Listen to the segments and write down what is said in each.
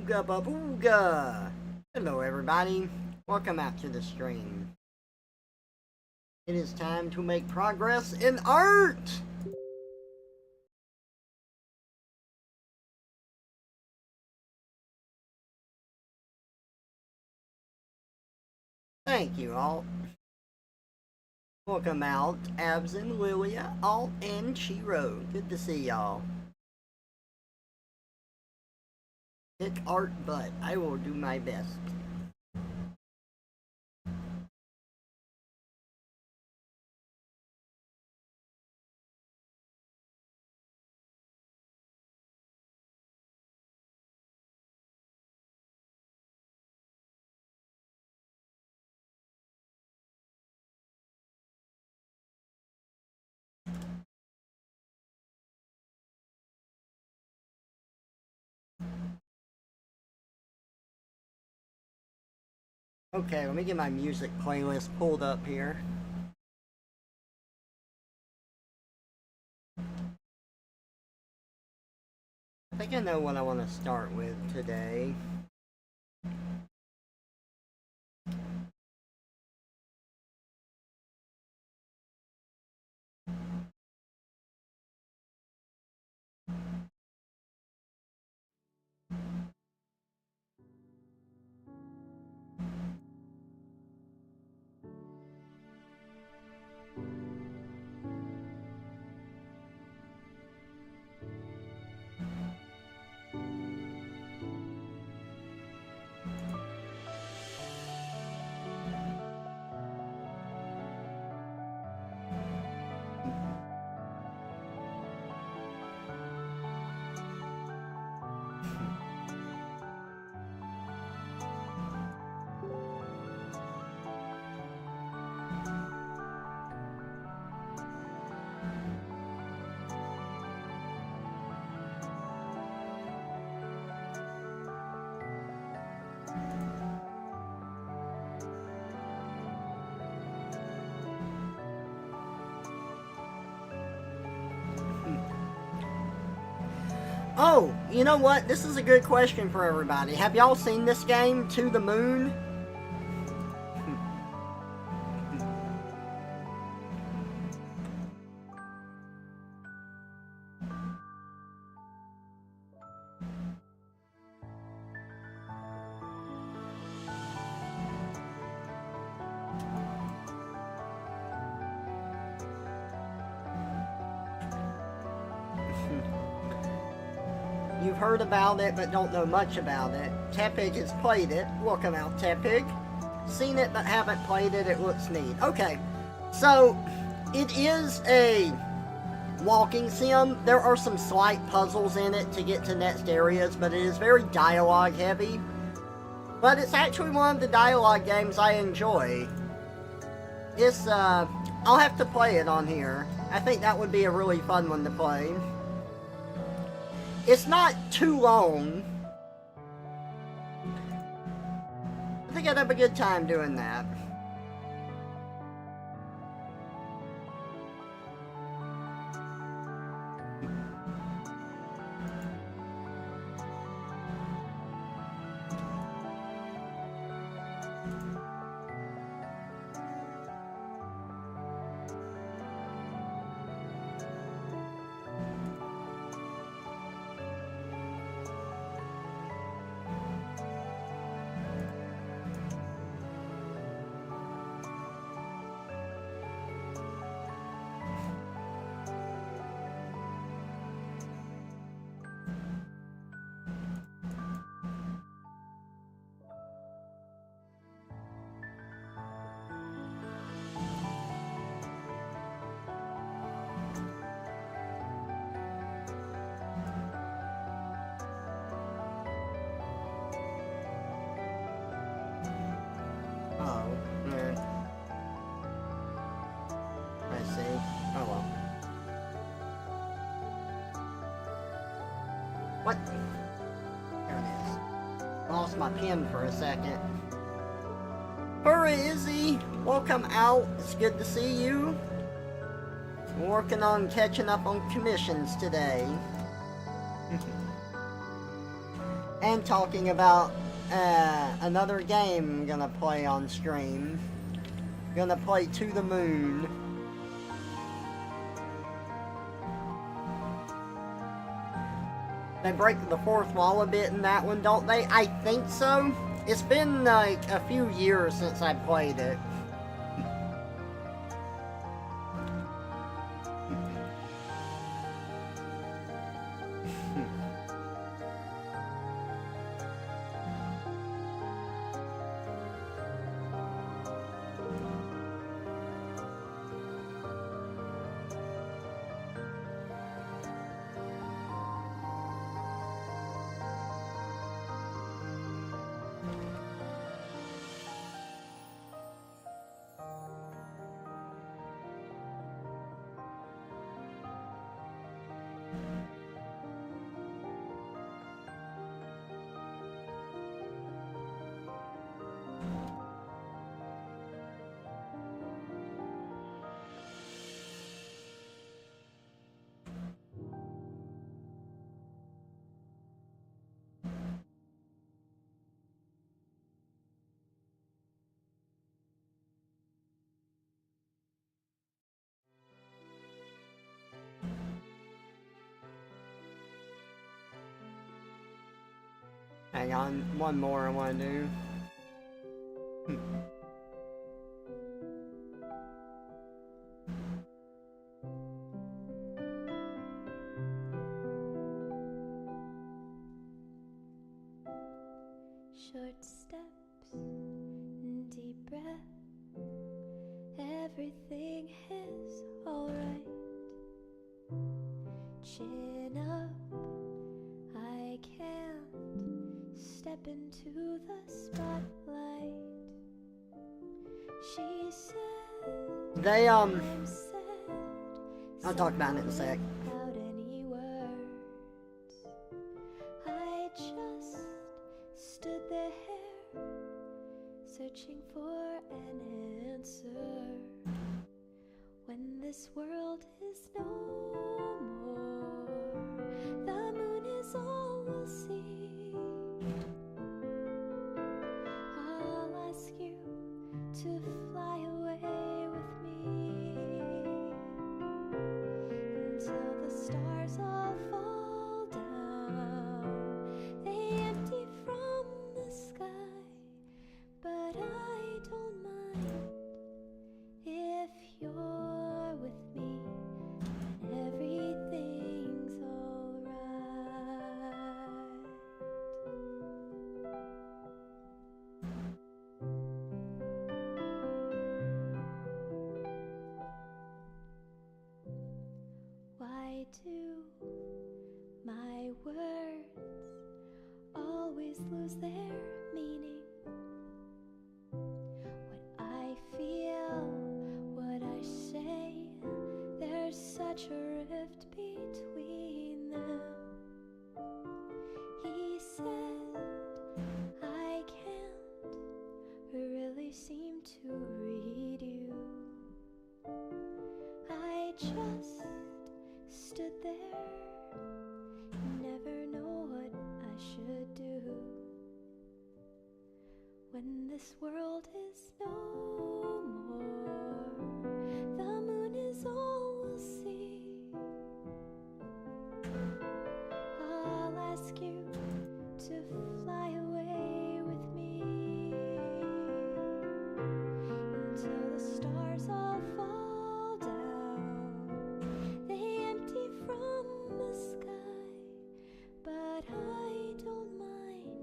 Ooga babooga! Hello everybody, welcome out to the stream. It is time to make progress in art! Thank you all. Welcome out, Abs and Lilia, Alt and Chiro. Good to see y'all. Pick art butt. I will do my best. Okay, let me get my music playlist pulled up here. I think I know what I want to start with today. Oh, you know what? This is a good question for everybody. Have y'all seen this game, To the Moon? You've heard about it, but don't know much about it. Tepig has played it. Welcome out, Tepig. Seen it, but haven't played it. It looks neat. Okay, so it is a walking sim. There are some slight puzzles in it to get to next areas, but it is very dialogue heavy. But it's actually one of the dialogue games I enjoy. It's, I'll have to play it on here. I think that would be a really fun one to play. It's not too long. I think I'd have a good time doing that. What? There it is. Lost my pen for a second. Hurry, Izzy! Welcome out. It's good to see you. I'm working on catching up on commissions today. and talking about another game I'm gonna play on stream. Gonna play To the Moon. They break the fourth wall a bit in that one, don't they? I think so. It's been like a few years since I played it. Hang on, one more I want to do. Short steps, deep breath, everything is alright. Chin up, I can't step into the spotlight. She said, They, I'm sad, I'll talk about it in a sec. without any words. I just stood there, searching for an answer. When this world is no more, the moon is all we'll see. I'll ask you to fly away with me until the stars all fall down. They empty from the sky, but I don't mind if you're with me and everything's alright. Why do my words always lose their meaning? What I feel, what I say, there's such a rift between them. He said, I can't really seem to read you. I just stood there, never know what I should do. When this world is no more, the moon is all we'll see. I'll ask you to fly away with me until the stars all fall down. They empty from the sky, but I don't mind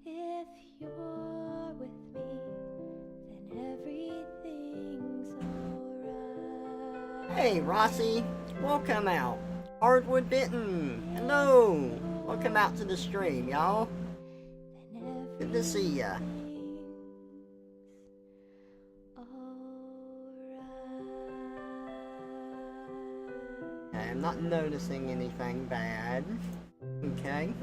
if you're with me, then everything's alright. Hey, Rossi, welcome out. Hardwood Bitten, hello. Welcome out to the stream, y'all. Good to see ya. Okay, I'm not noticing anything bad. Okay.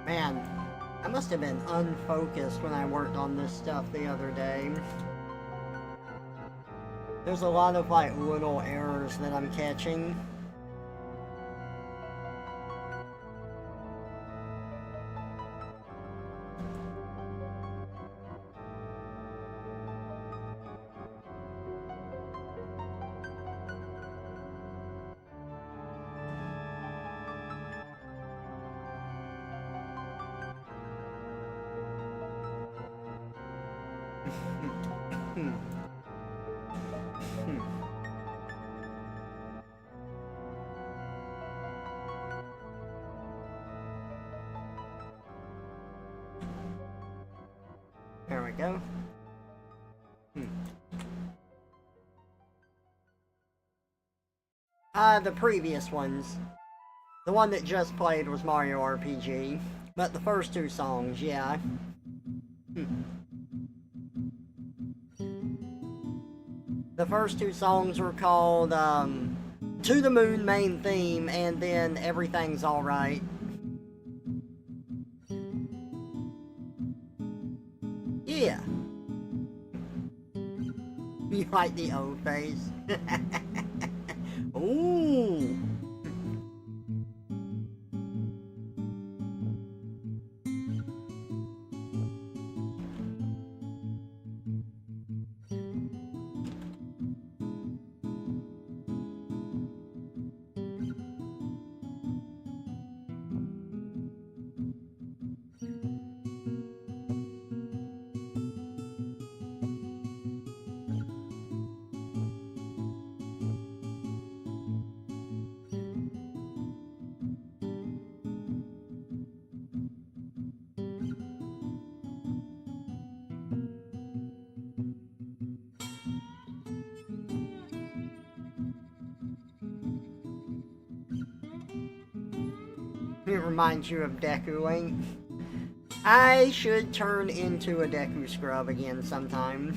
Man, I must have been unfocused when I worked on this stuff the other day. There's a lot of, like, little errors that I'm catching. There we go. The previous ones. The one that just played was Mario RPG. But the first two songs, yeah. The first two songs were called, To the Moon main theme, and then Everything's Alright. Yeah. You like the old face? Ooh. It reminds you of Deku Link. I should turn into a Deku Scrub again sometime.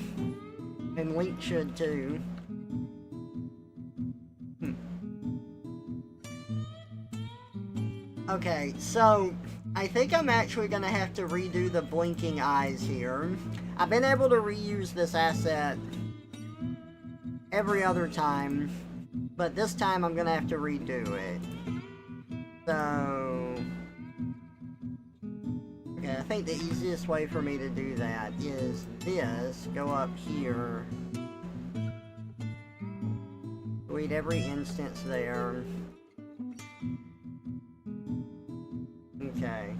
And Link should too. Okay, so I think I'm actually gonna have to redo the blinking eyes here. I've been able to reuse this asset every other time, but this time I'm gonna have to redo it. So, okay, I think the easiest way for me to do that is this, go up here, delete every instance there. Okay.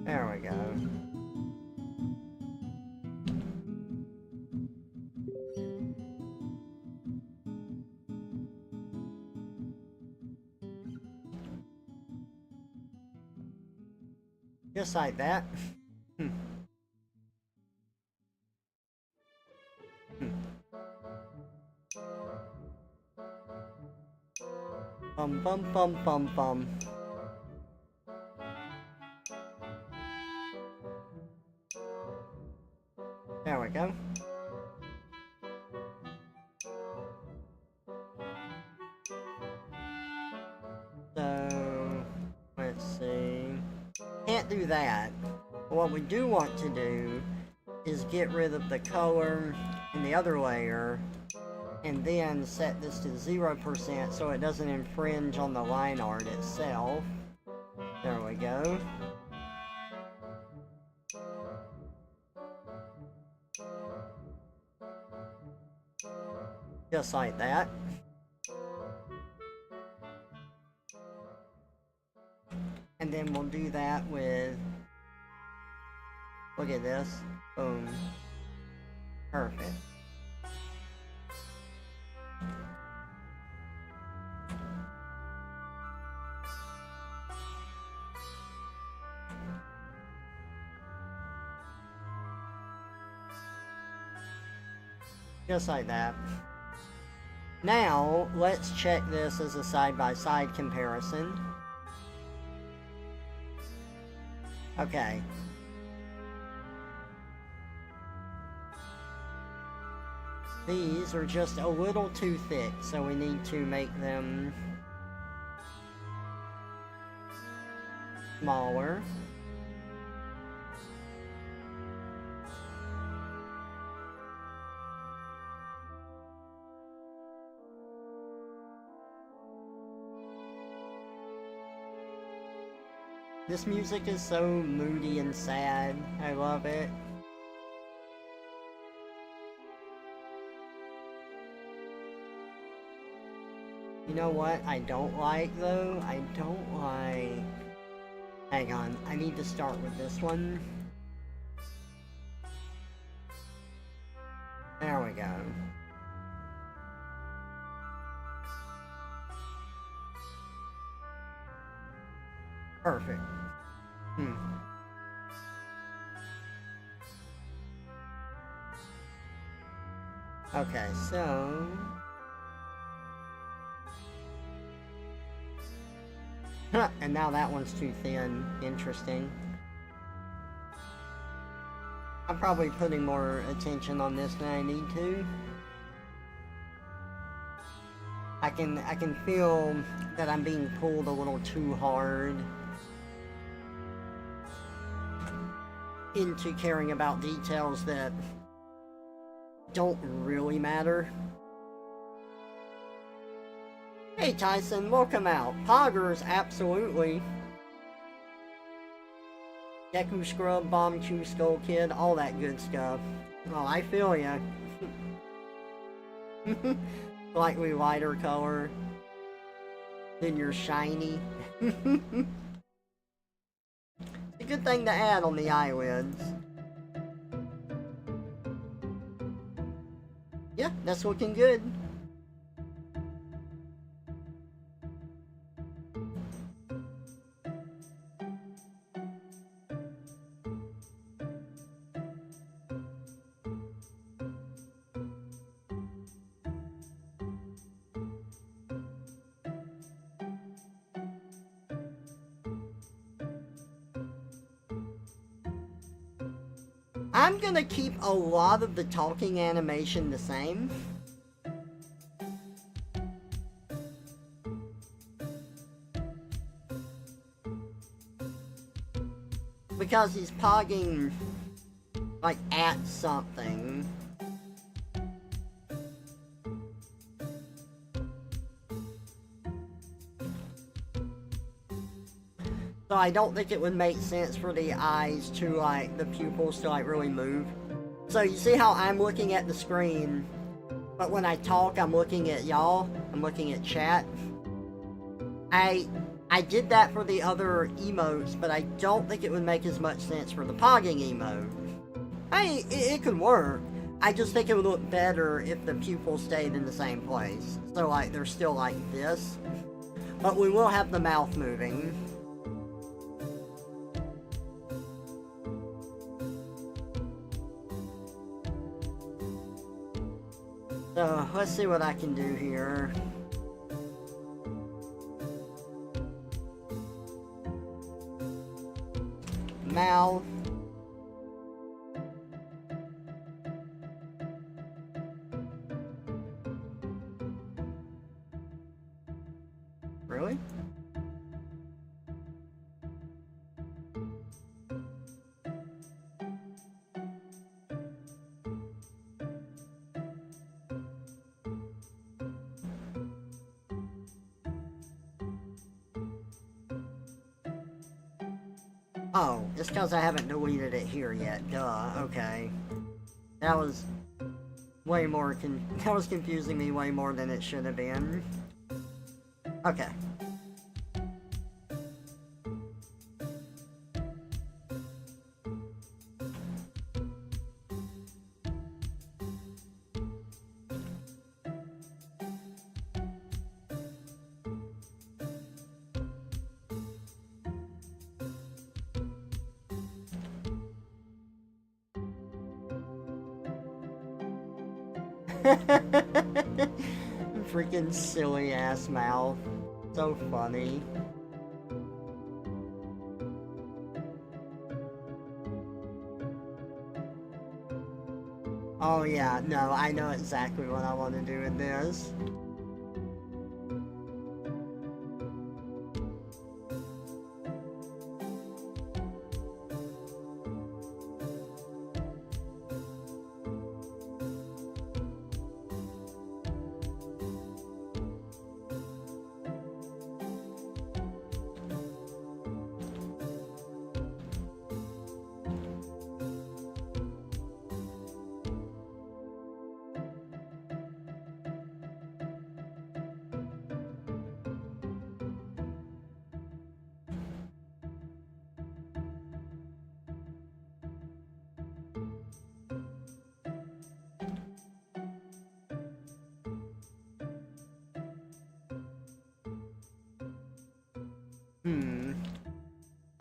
There we go. Just like that. Bum bum bum bum bum. There we go. So, let's see. Can't do that. What we do want to do is get rid of the color in the other layer and then set this to 0% so it doesn't infringe on the line art itself. There we go. Just like that. And then we'll do that with, look at this, boom, perfect. Just like that. Now, let's check this as a side-by-side comparison. Okay. These are just a little too thick, so we need to make them smaller. This music is so moody and sad. I love it. You know what I don't like, though? I don't like... Hang on, I need to start with this one. There we go. Perfect. Okay, so... and now that one's too thin. Interesting. I'm probably putting more attention on this than I need to. I can feel that I'm being pulled a little too hard into caring about details that don't really matter. Hey Tyson, welcome out. Poggers, absolutely. Deku Scrub, Bomb Q, Skull Kid, all that good stuff. Oh, I feel ya. Slightly lighter color than your shiny. It's a good thing to add on the eyelids. Yeah, that's looking good. I'm gonna keep a lot of the talking animation the same. Because he's pogging, like, at something. So I don't think it would make sense for the eyes to, like, the pupils to, like, really move. So you see how I'm looking at the screen, but when I talk, I'm looking at y'all. I'm looking at chat. I did that for the other emotes, but I don't think it would make as much sense for the pogging emote. Hey, it could work. I just think it would look better if the pupils stayed in the same place. So, like, they're still like this. But we will have the mouth moving. So, let's see what I can do here. Mouth. Really? Oh, it's because I haven't deleted it here yet. Duh, okay. That was way more that was confusing me way more than it should have been. Okay. Freaking silly ass mouth. So funny. Oh yeah, no, I know exactly what I want to do with this.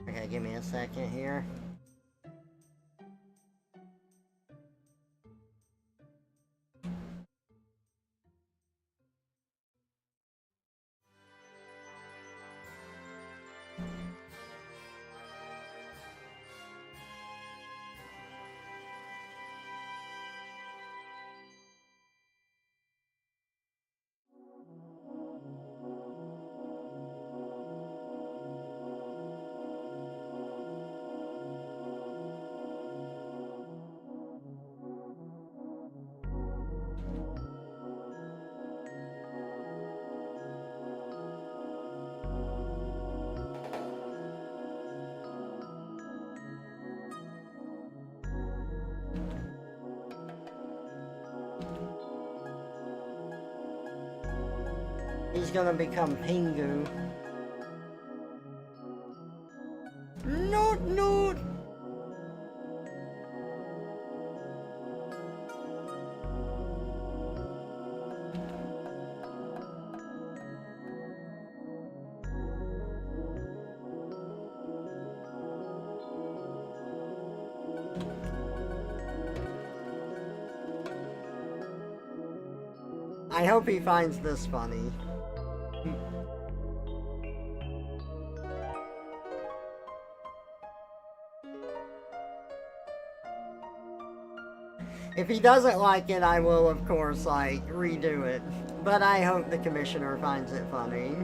Okay, give me a second here. He's gonna become Pingu. No. I hope he finds this funny. If he doesn't like it, I will, of course, like, redo it. But I hope the commissioner finds it funny.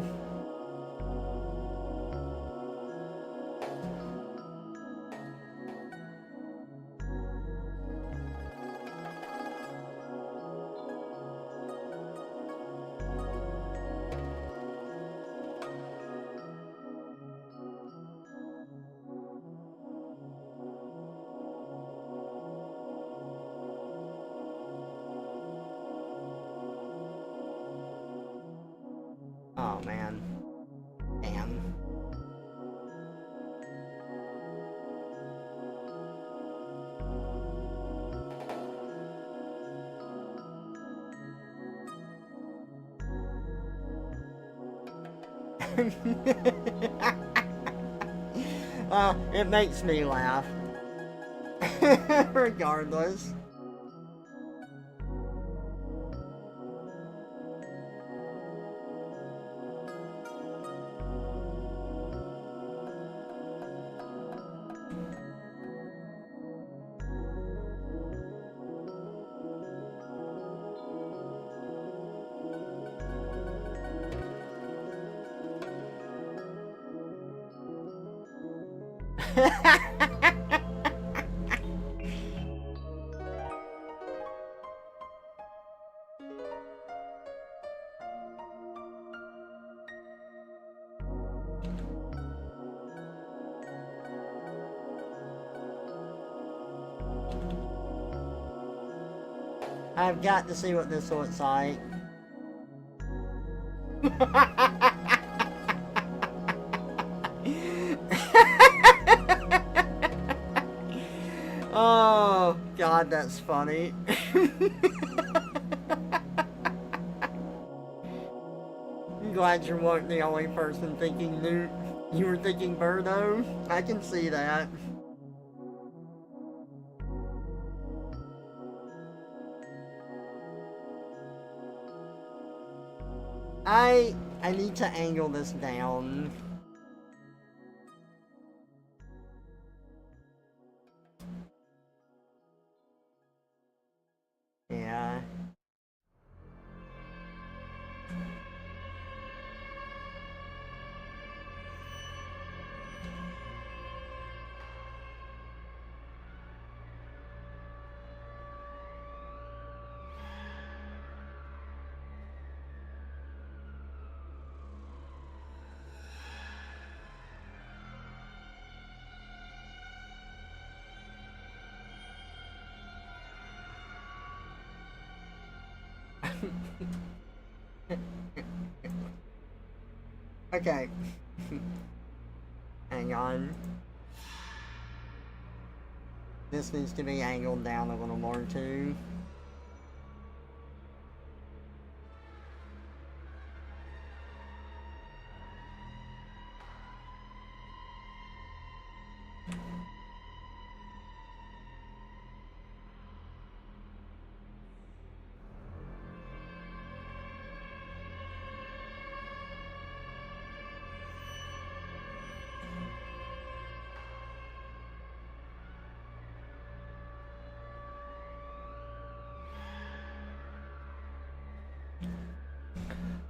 Oh, man. Damn. It makes me laugh. Regardless. I've got to see what this looks like. Oh, God, that's funny. I'm glad you weren't the only person thinking Newt. You were thinking Birdo? I can see that. I need to angle this down. Okay. Hang on. This needs to be angled down a little more too.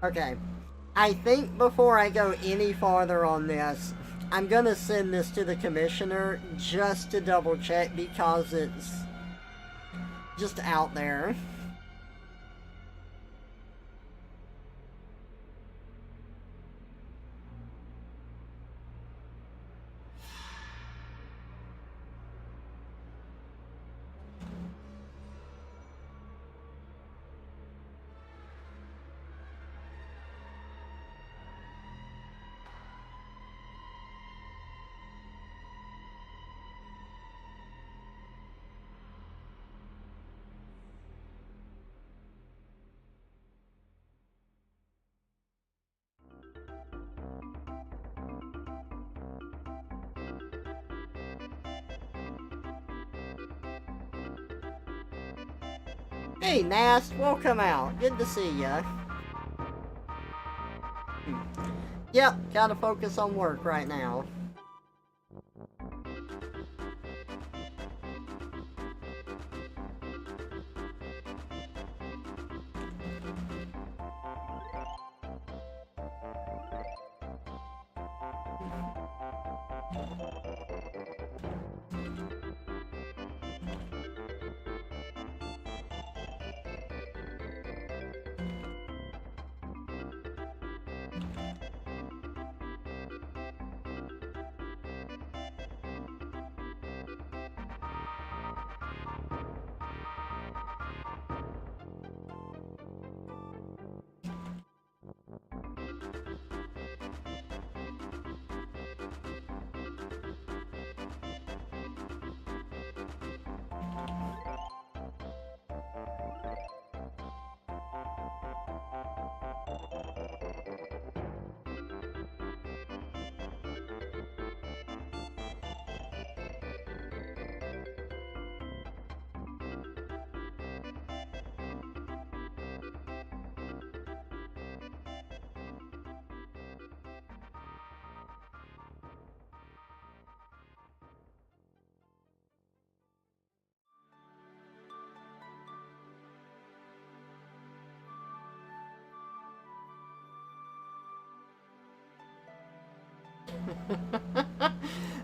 Okay, I think before I go any farther on this, I'm gonna send this to the commissioner just to double check because it's just out there. Hey Nast, welcome out. Good to see ya. Yep, gotta focus on work right now.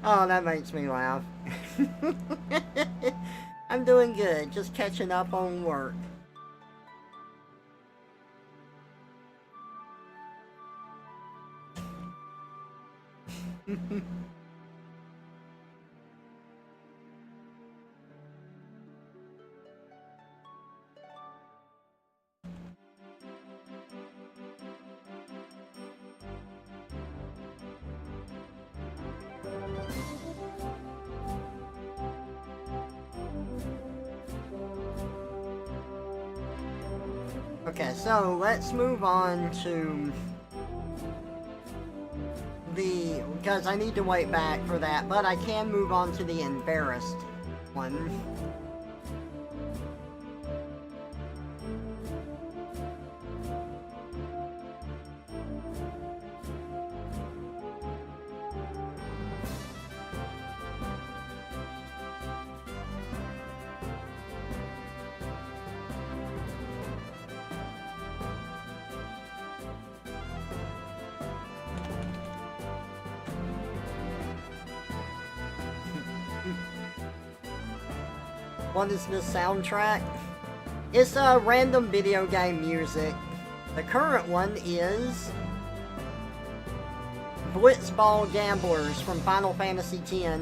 Oh, that makes me laugh. I'm doing good, just catching up on work. Okay, so let's move on to because I need to wait back for that, but I can move on to the embarrassed one. What is this soundtrack? It's a random video game music. The current one is Blitzball Gamblers from Final Fantasy X.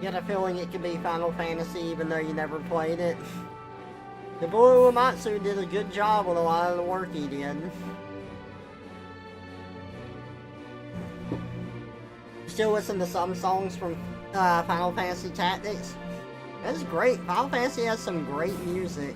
Get a feeling it could be Final Fantasy even though you never played it. Nobuo Uematsu did a good job with a lot of the work he did. Still listen to some songs from Final Fantasy Tactics. That's great. Final Fantasy has some great music.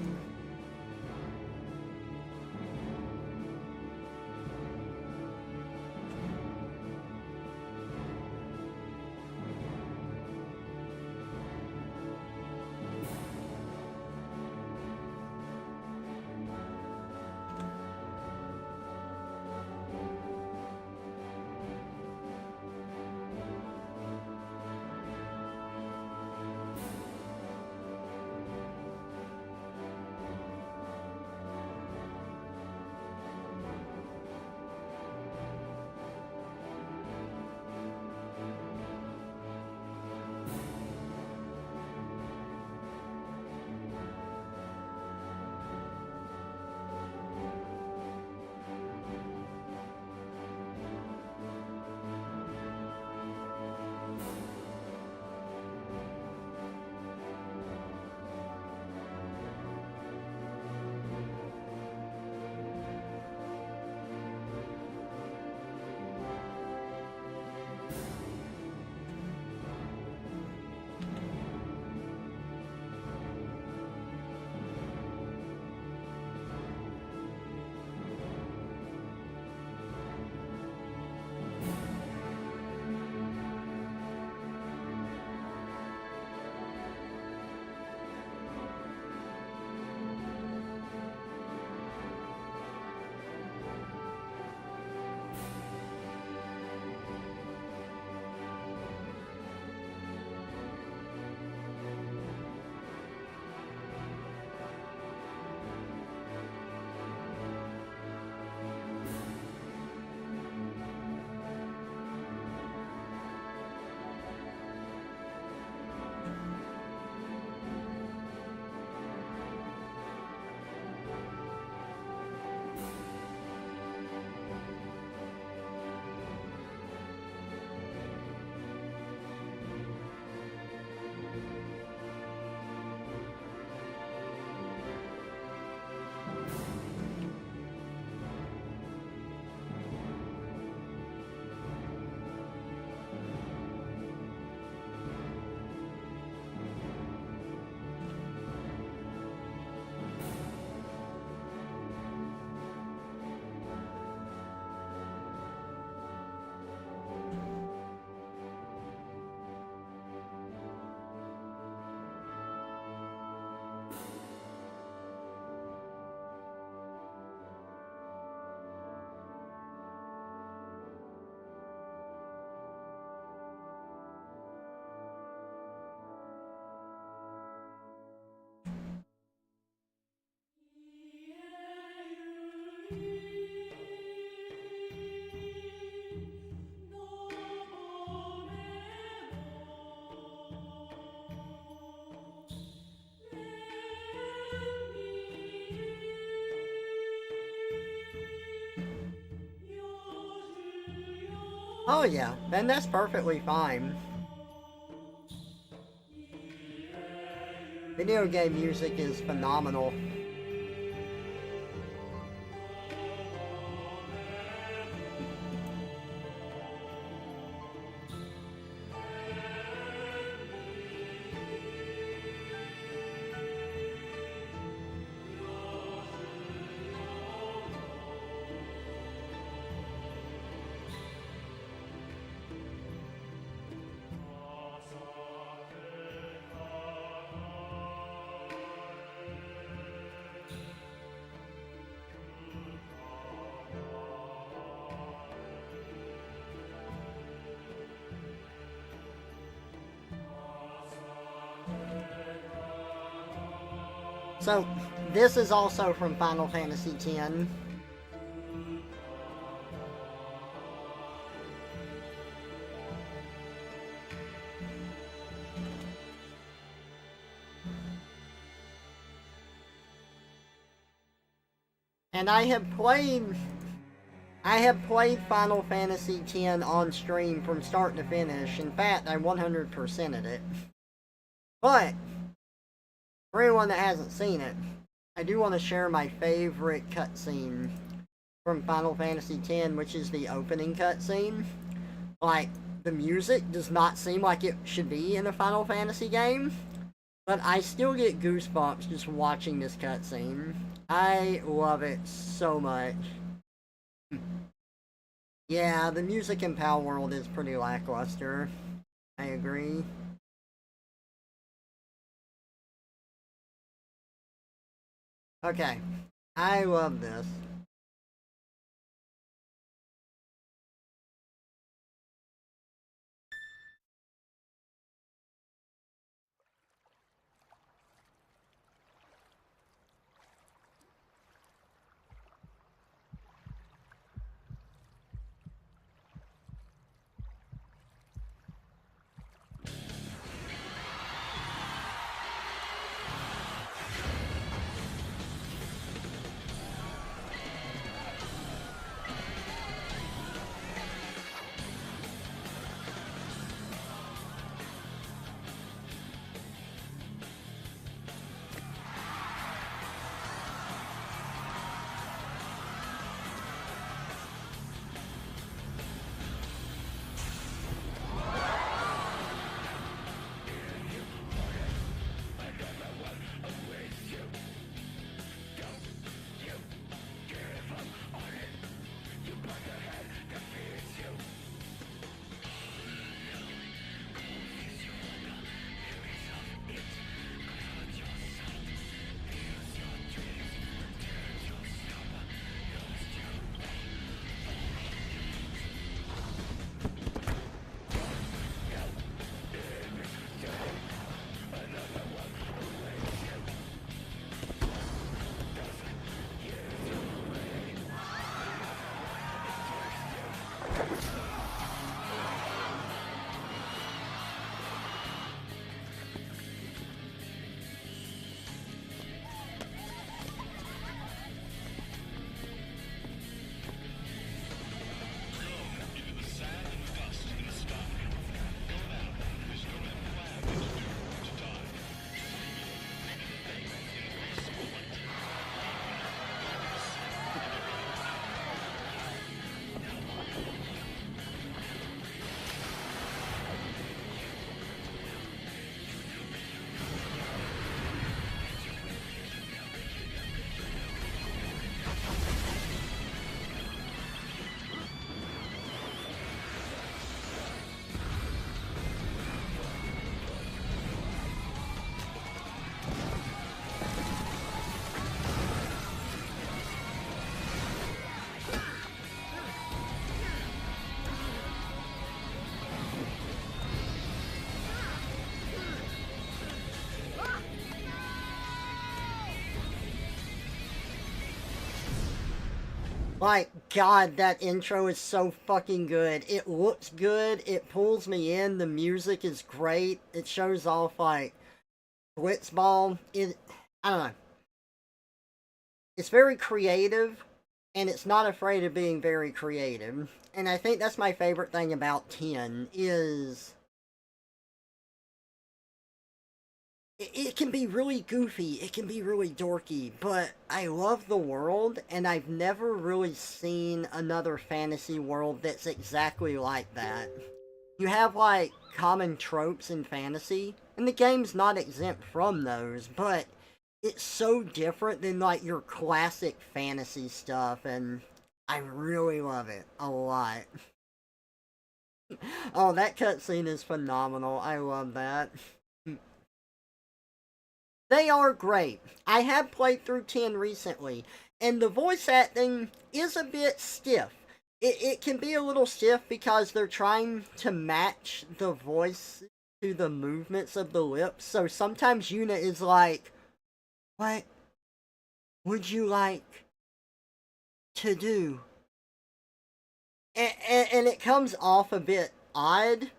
Oh yeah, then that's perfectly fine. Video game music is phenomenal. So, this is also from Final Fantasy X. And I have played Final Fantasy X on stream from start to finish. In fact, I 100%ed it. But, for anyone that hasn't seen it, I do want to share my favorite cutscene from Final Fantasy X, which is the opening cutscene. Like, the music does not seem like it should be in a Final Fantasy game, but I still get goosebumps just watching this cutscene. I love it so much. Yeah, the music in Pal World is pretty lackluster. I agree. Okay, I love this. Like, God, that intro is so fucking good. It looks good, it pulls me in, the music is great, it shows off, like, Blitzball. I don't know. It's very creative, and it's not afraid of being very creative. And I think that's my favorite thing about 10, is it can be really goofy, it can be really dorky, but I love the world, and I've never really seen another fantasy world that's exactly like that. You have, like, common tropes in fantasy, and the game's not exempt from those, but it's so different than, like, your classic fantasy stuff, and I really love it a lot. Oh, that cutscene is phenomenal. I love that. They are great. I have played through 10 recently, and the voice acting is a bit stiff. It can be a little stiff because they're trying to match the voice to the movements of the lips, so sometimes Yuna is like, "What would you like to do?" And it comes off a bit odd.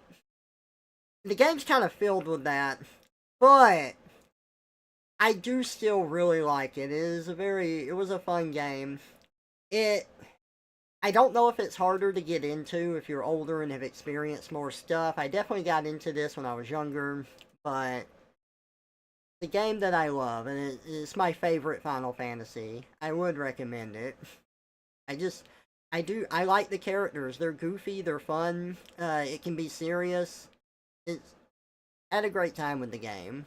The game's kind of filled with that, but I do still really like it. It was a fun game. It I don't know if it's harder to get into if you're older and have experienced more stuff. I definitely got into this when I was younger, but The game that I love, and it's my favorite Final Fantasy. I would recommend it. I just, I like the characters. They're goofy, they're fun. It can be serious. It's, I had a great time with the game.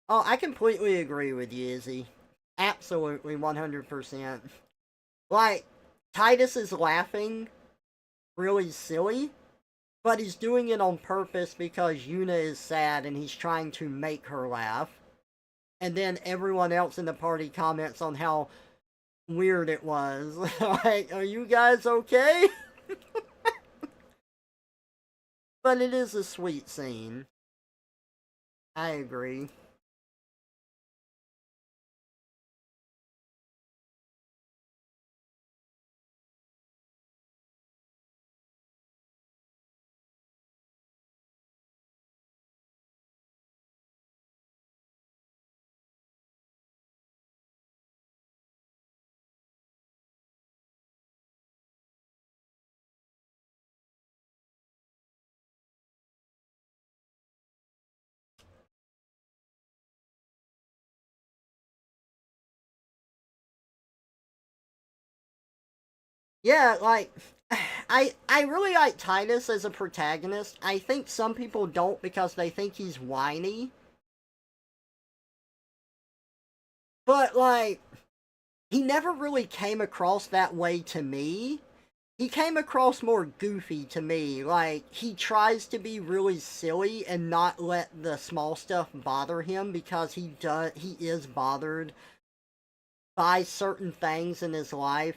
Oh, I completely agree with you, Izzy. Absolutely, 100%. Like, Titus is laughing really silly, but he's doing it on purpose because Yuna is sad and he's trying to make her laugh. And then everyone else in the party comments on how weird it was. Like, are you guys okay? But it is a sweet scene. I agree. Yeah, like I really like Titus as a protagonist. I think some people don't because they think he's whiny. But like he never really came across that way to me. He came across more goofy to me. Like he tries to be really silly and not let the small stuff bother him because he is bothered by certain things in his life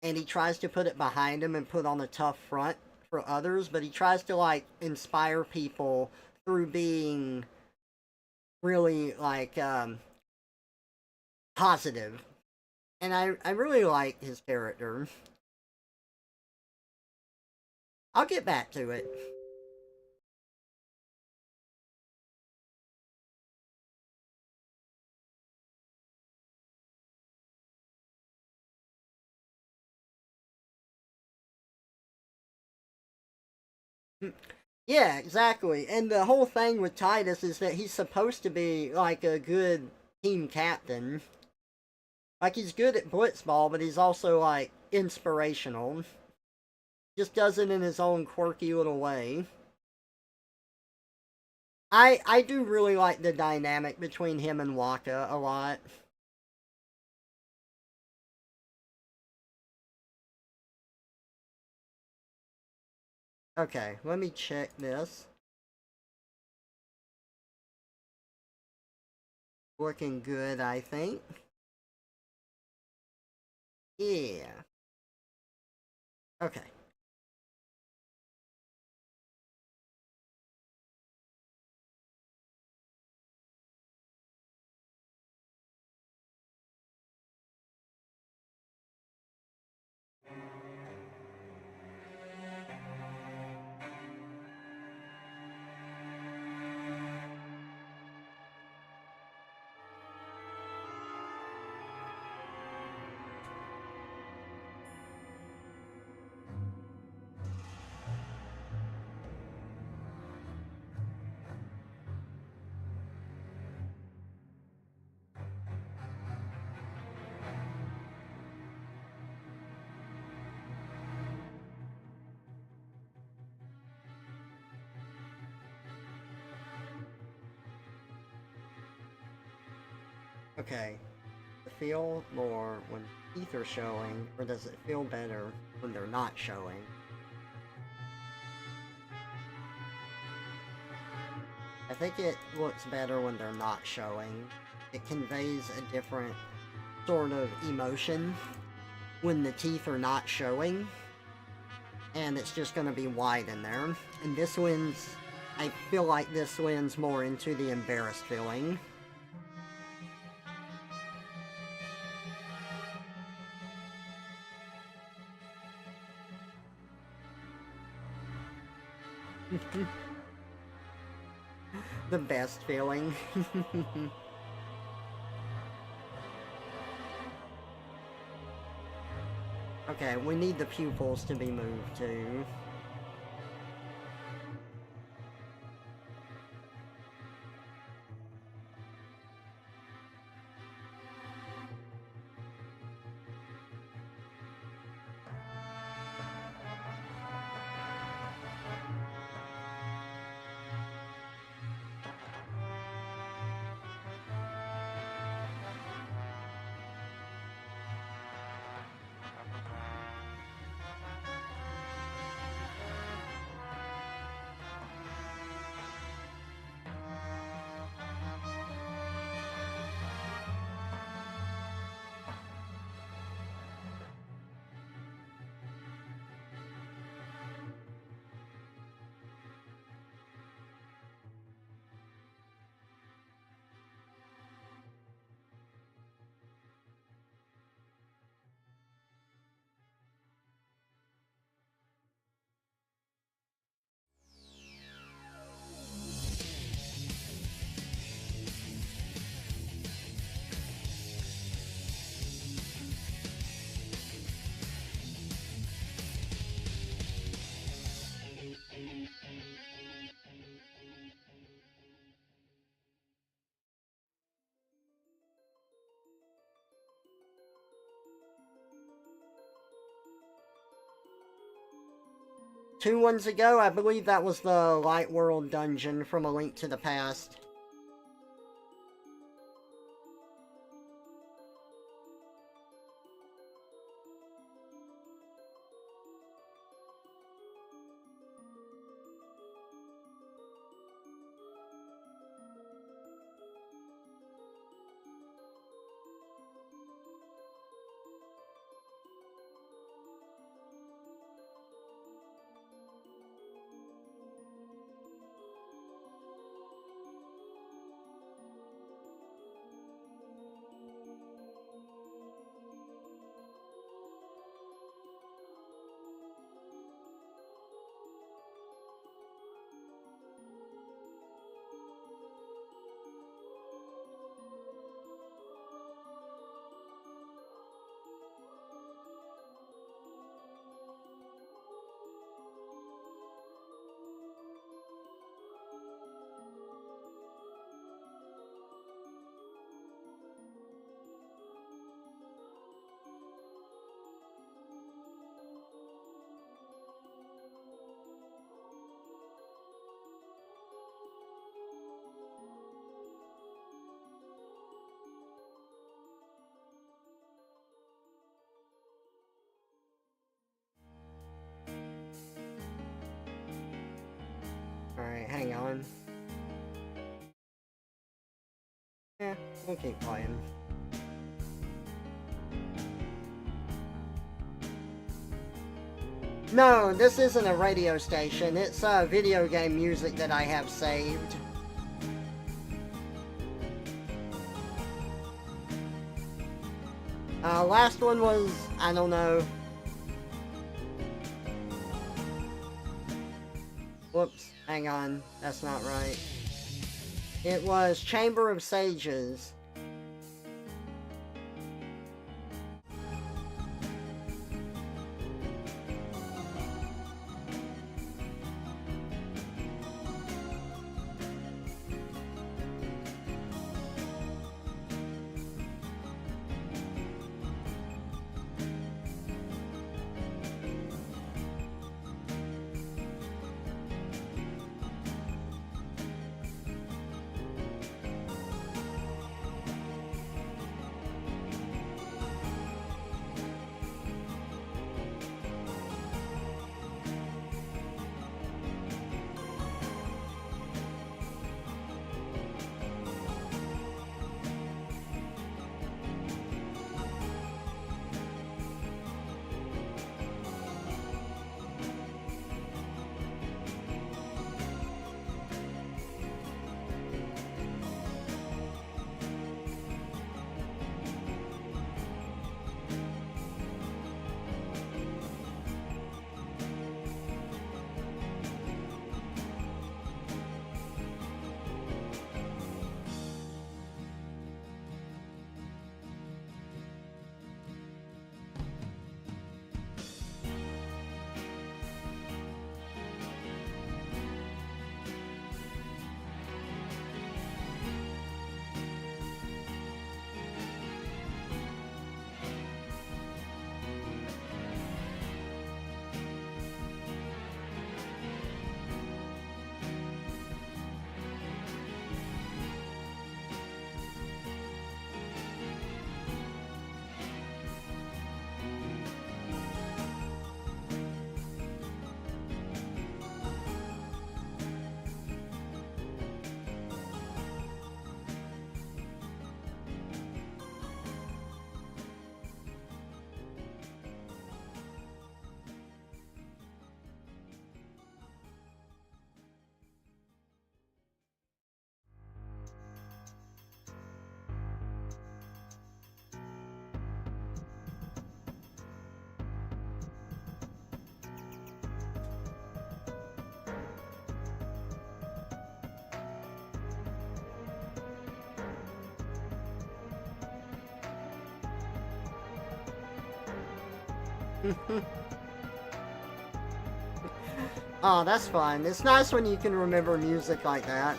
and he tries to put it behind him and put on a tough front for others, but he tries to like inspire people through being really like positive. And I really like his character. I'll get back to it. Yeah, exactly. And the whole thing with Titus is that he's supposed to be like a good team captain. Like he's good at blitzball, but he's also like inspirational. Just does it in his own quirky little way. I do really like the dynamic between him and Waka a lot. Okay, let me check this. Looking good, I think. Yeah. Okay. Okay. Does it feel more when teeth are showing, or does it feel better when they're not showing? I think it looks better when they're not showing. It conveys a different sort of emotion when the teeth are not showing, and it's just going to be white in there. And this one's, I feel like this one's more into the embarrassed feeling. The best feeling. Okay, we need the pupils to be moved too. 2 ones ago. I believe that was the Light World dungeon from A Link to the Past. Alright, hang on. Yeah, we'll keep playing. No, this isn't a radio station. It's video game music that I have saved. Last one was, I don't know. Whoops, hang on. That's not right. It was Chamber of Sages. Oh, that's fun. It's nice when you can remember music like that.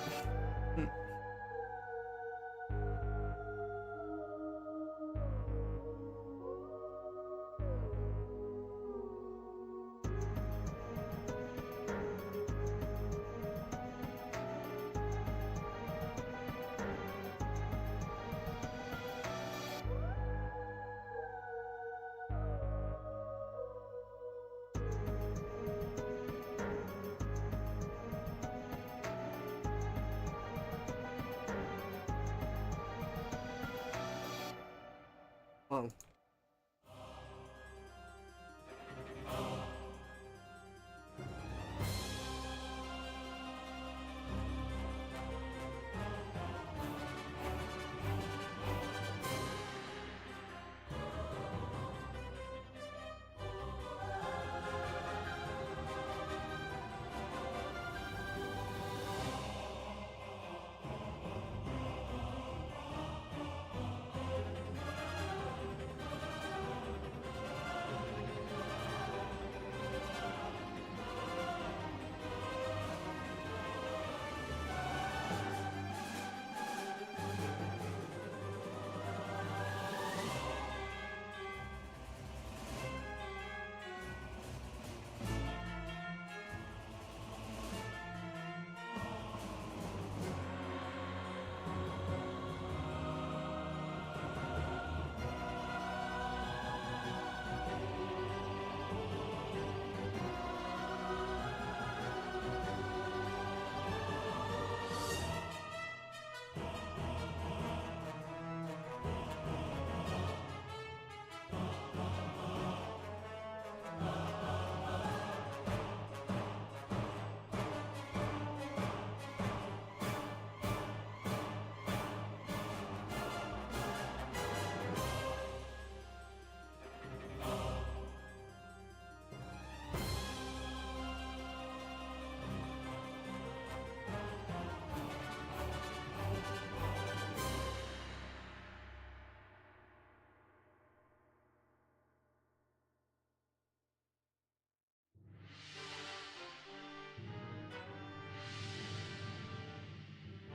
Uh-oh.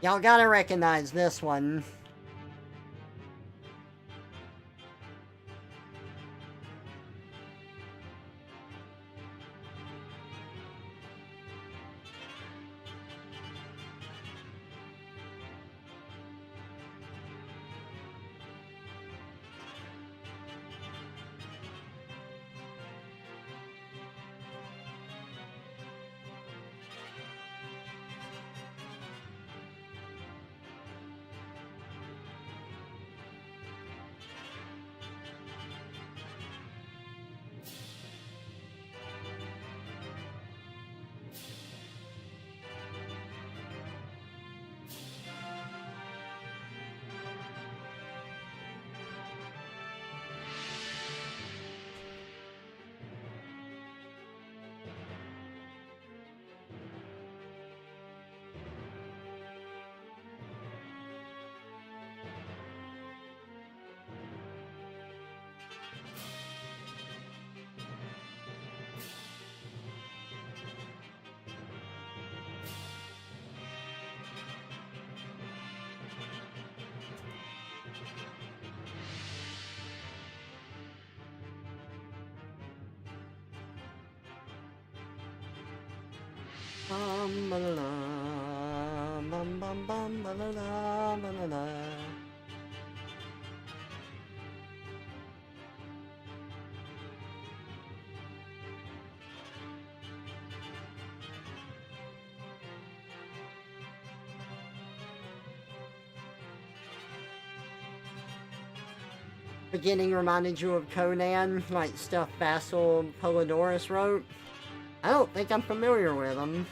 Y'all gotta recognize this one. Beginning reminded you of Conan, like stuff Basil Polidorus wrote? I don't think I'm familiar with him.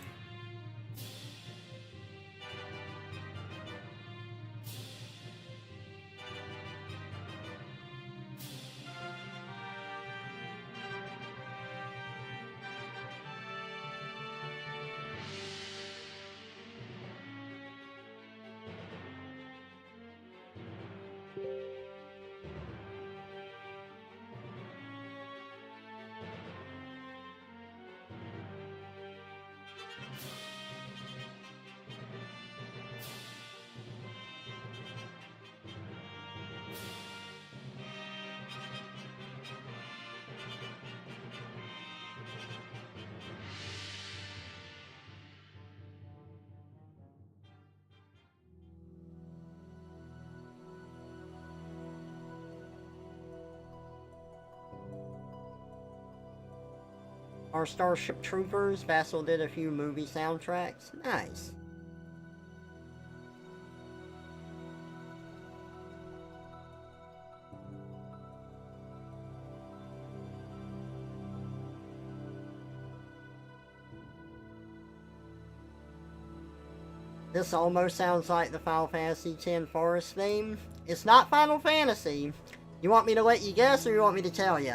Our Starship Troopers, Vassal did a few movie soundtracks. Nice. This almost sounds like the Final Fantasy X forest theme. It's not Final Fantasy. You want me to let you guess, or you want me to tell you?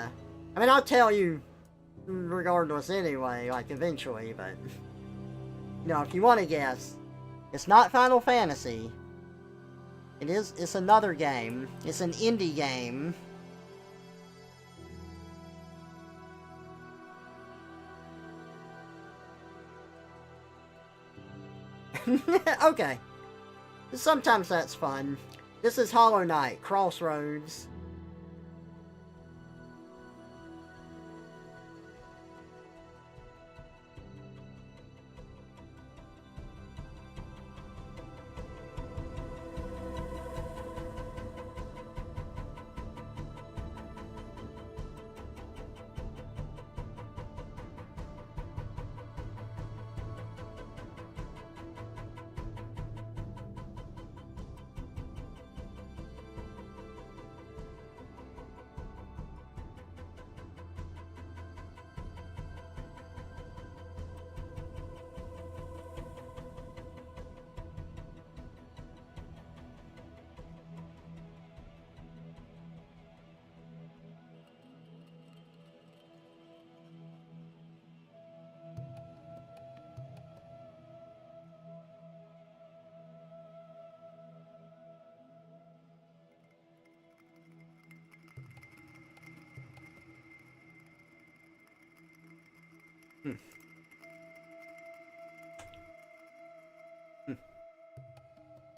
I mean, I'll tell you regardless anyway, like eventually, but... You know, if you want to guess, it's not Final Fantasy. It's another game. It's an indie game. Okay. Sometimes that's fun. This is Hollow Knight, Crossroads.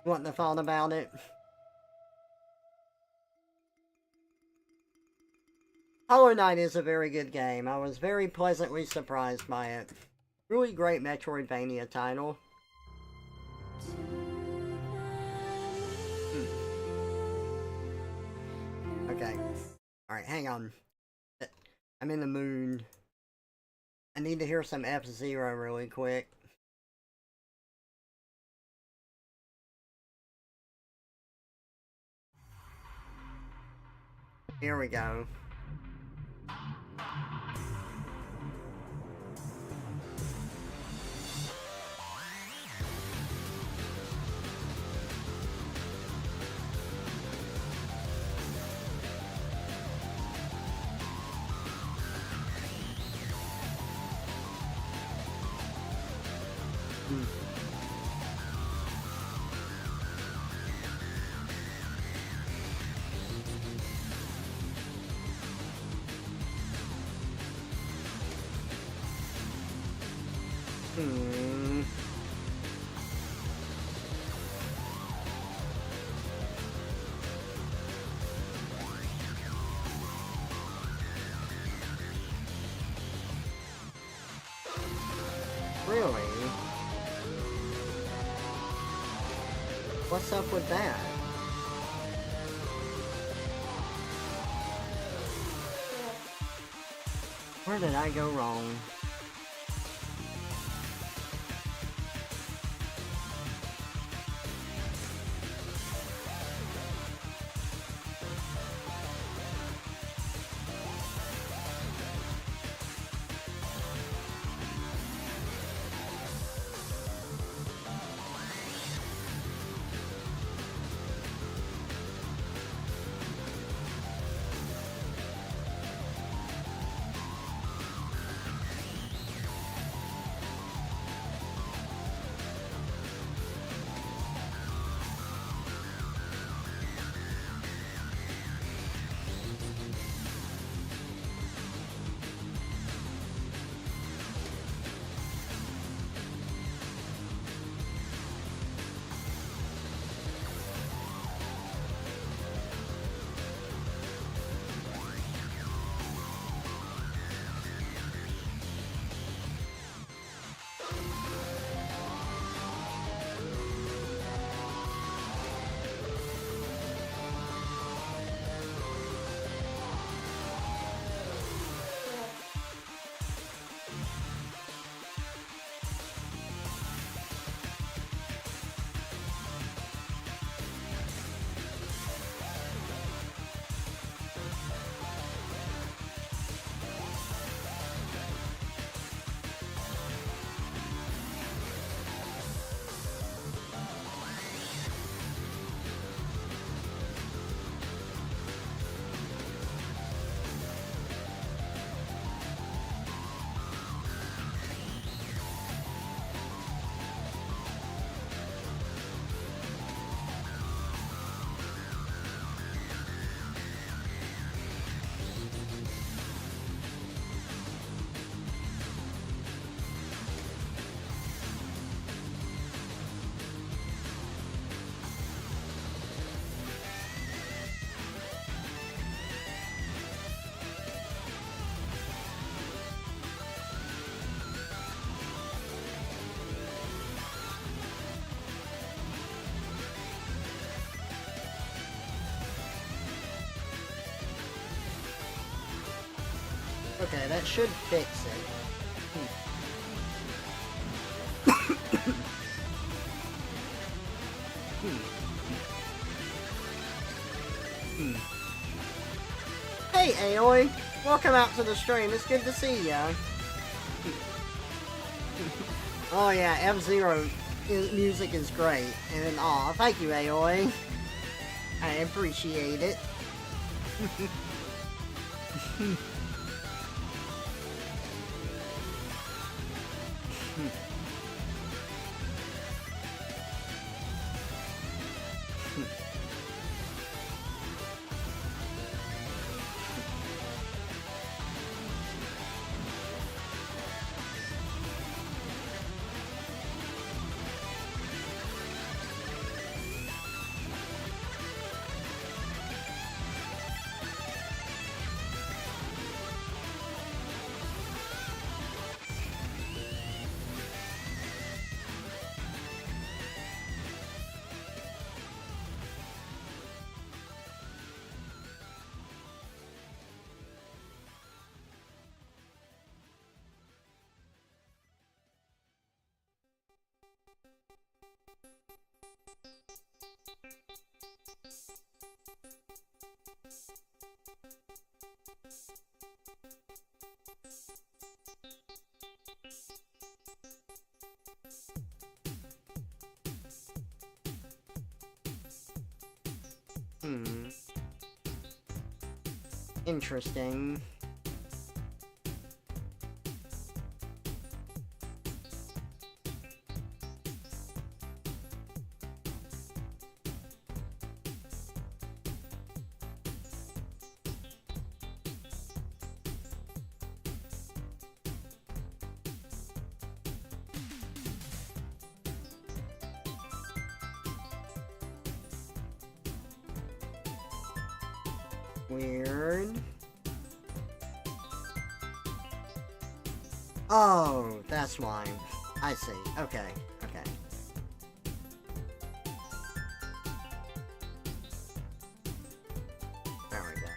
Wouldn't have thought about it. Hollow Knight is a very good game. I was very pleasantly surprised by it. Really great Metroidvania title. Okay. Alright, hang on. I'm in the mood. I need to hear some F-Zero really quick. Here we go. Really? What's up with that? Where did I go wrong? Okay, that should fix it. Hey, Aoi! Welcome out to the stream. It's good to see ya. Oh yeah, F-Zero music is great. And aw, thank you, Aoi. I appreciate it. Interesting. Weird. Oh, that's why. I see. Okay, okay. There we go.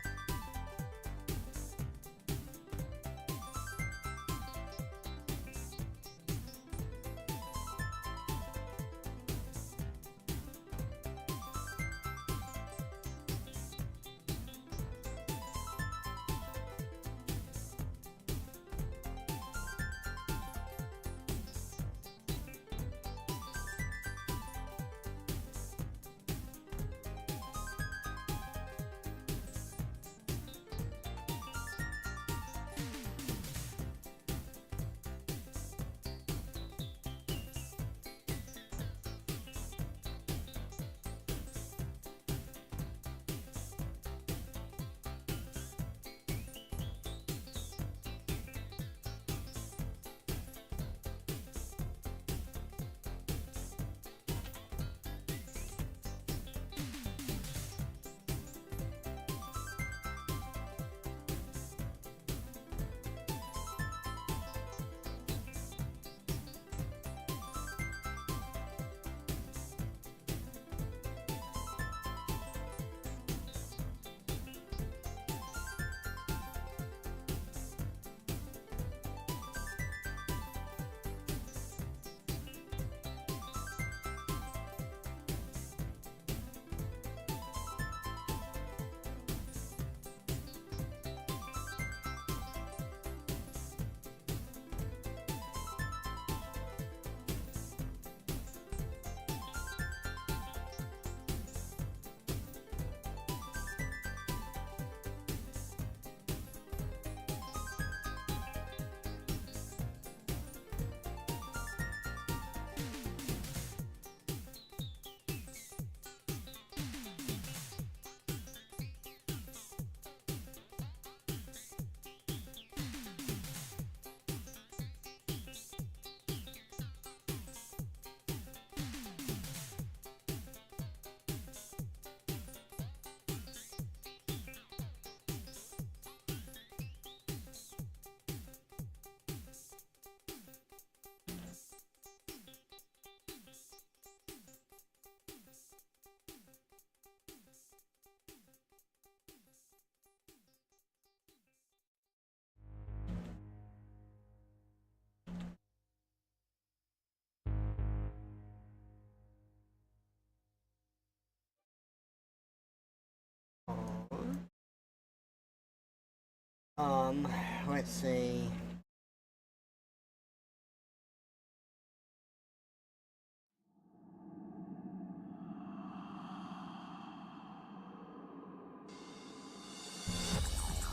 Let's see.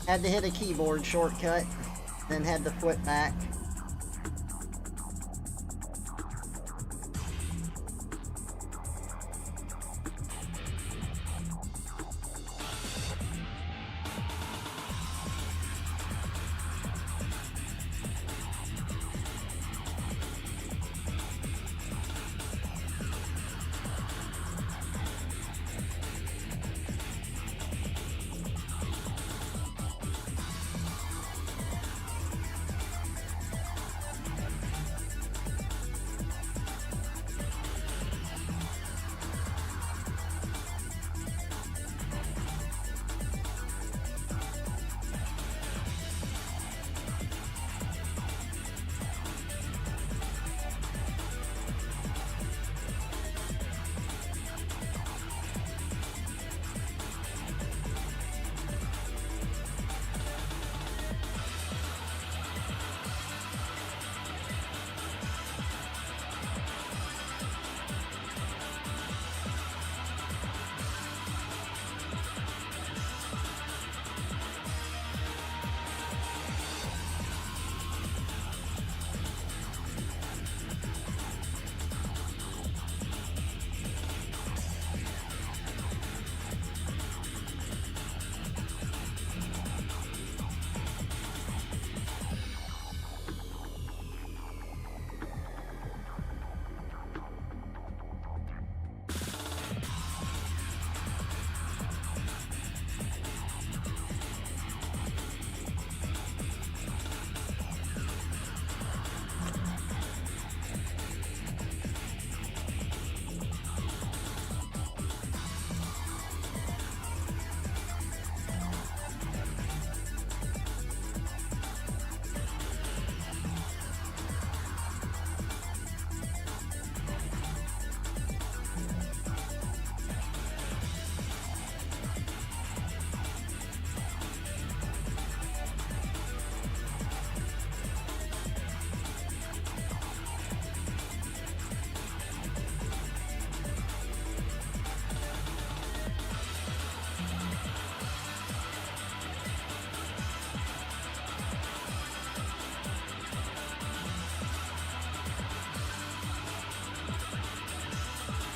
Had to hit a keyboard shortcut, then had to flip back.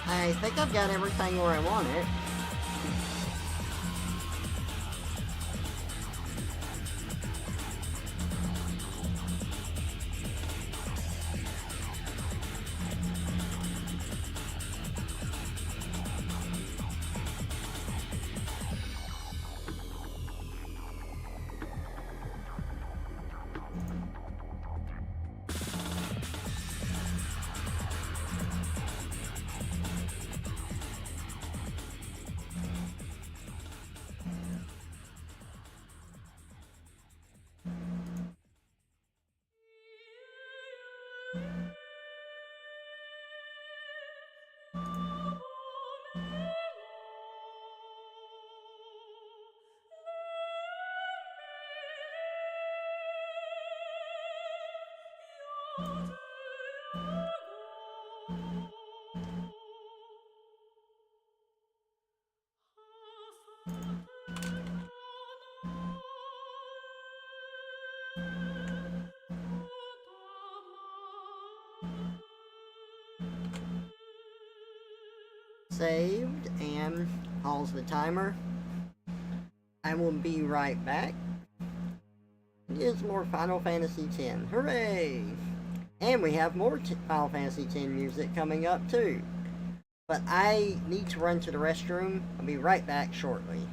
I think I've got everything where I want it. Saved, and pause the timer. I will be right back. It's more Final Fantasy X. Hooray! And we have more Final Fantasy X music coming up too. But I need to run to the restroom. I'll be right back shortly.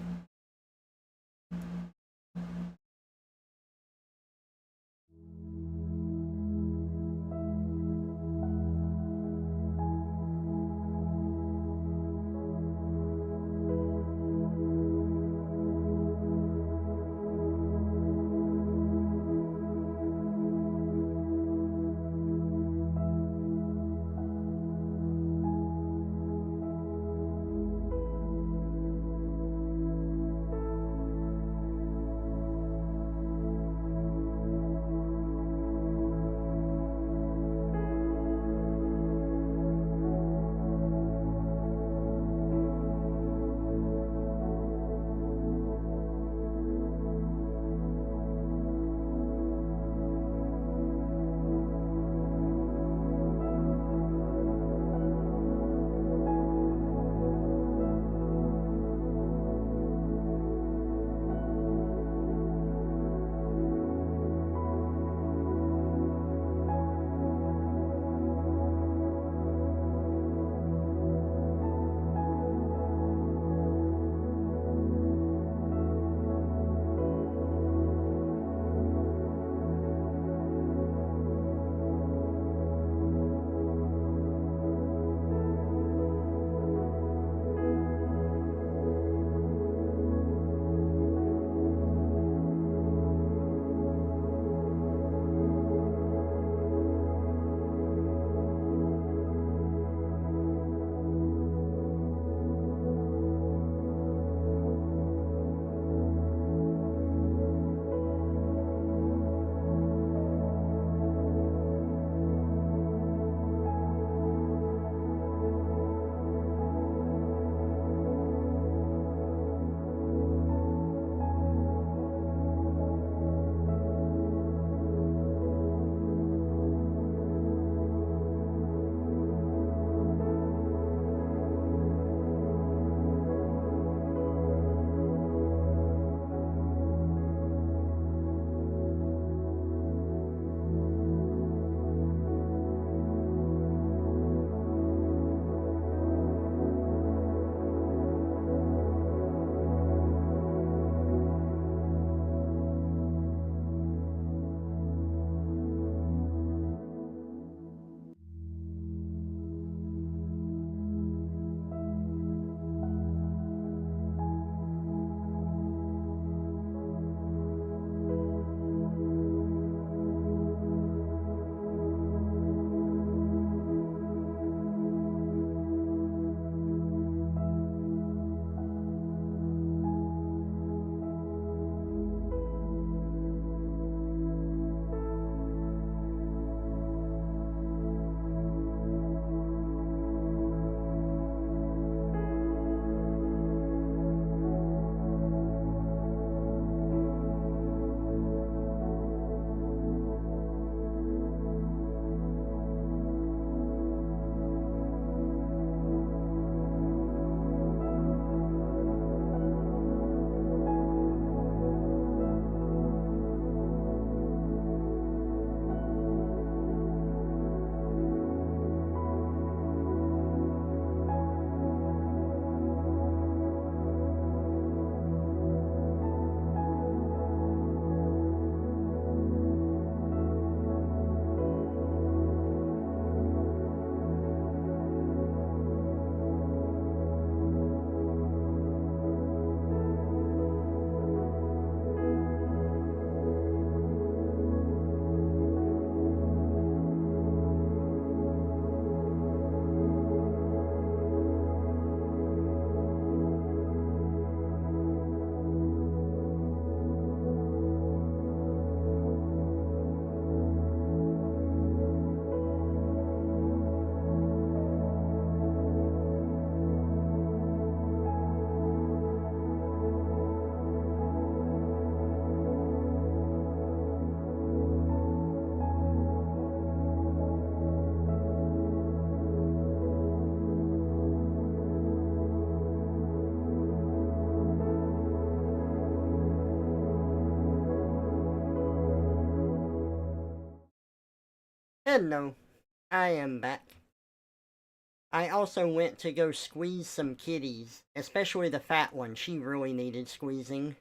Hello, I am back. I also went to go squeeze some kitties, especially the fat one. She really needed squeezing.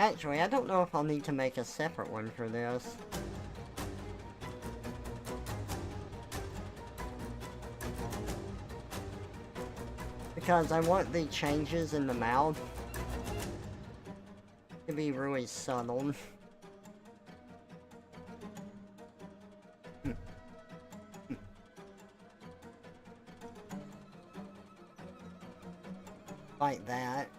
Actually, I don't know if I'll need to make a separate one for this. Because I want the changes in the mouth to be really subtle. Like that.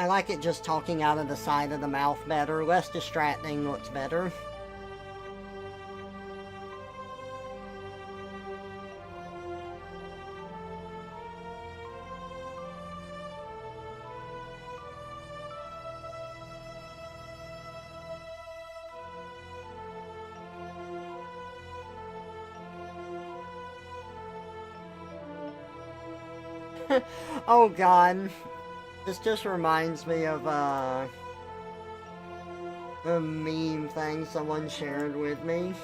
I like it just talking out of the side of the mouth better. Less distracting, looks better. Oh god. This just reminds me of, the meme thing someone shared with me.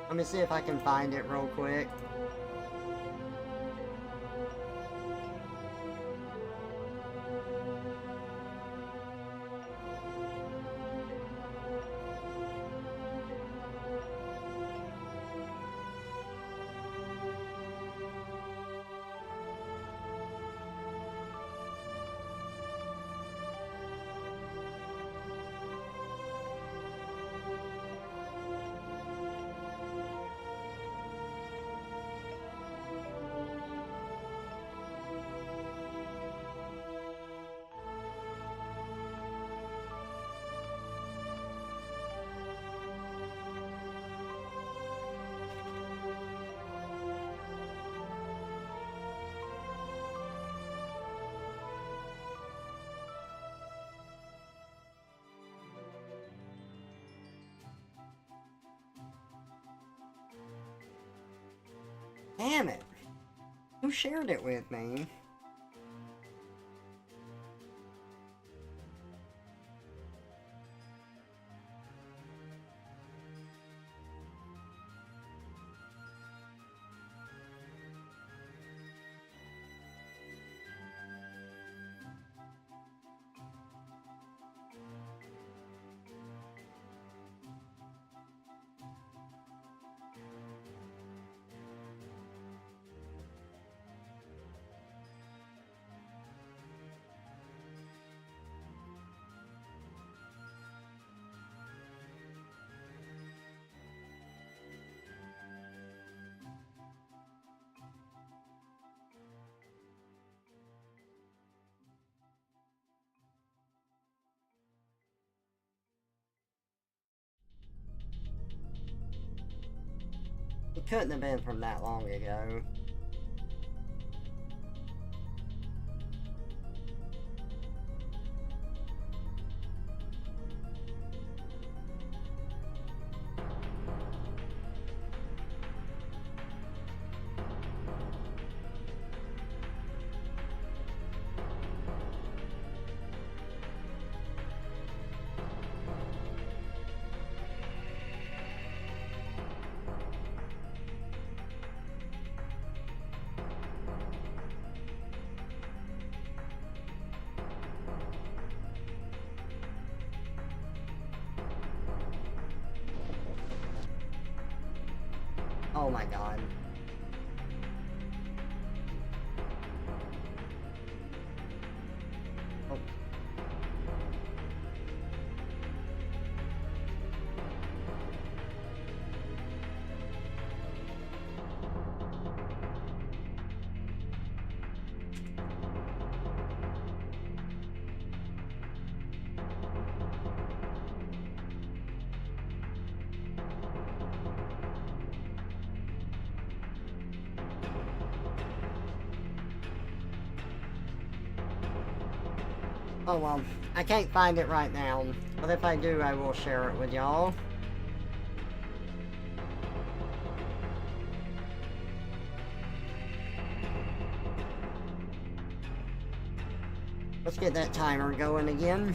Let me see if I can find it real quick. Damn it. Who shared it with me? It couldn't have been from that long ago. Oh my god. Oh. Oh well, I can't find it right now, but if I do, I will share it with y'all. Let's get that timer going again.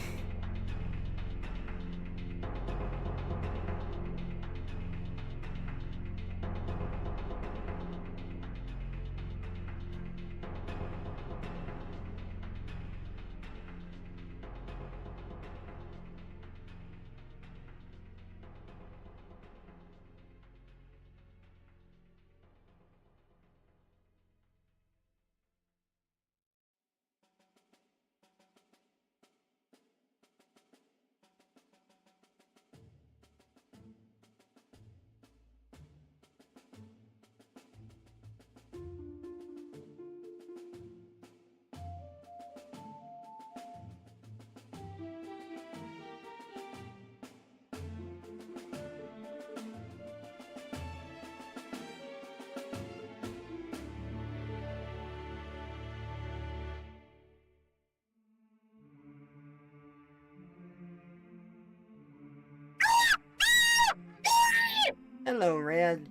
Hello, Red.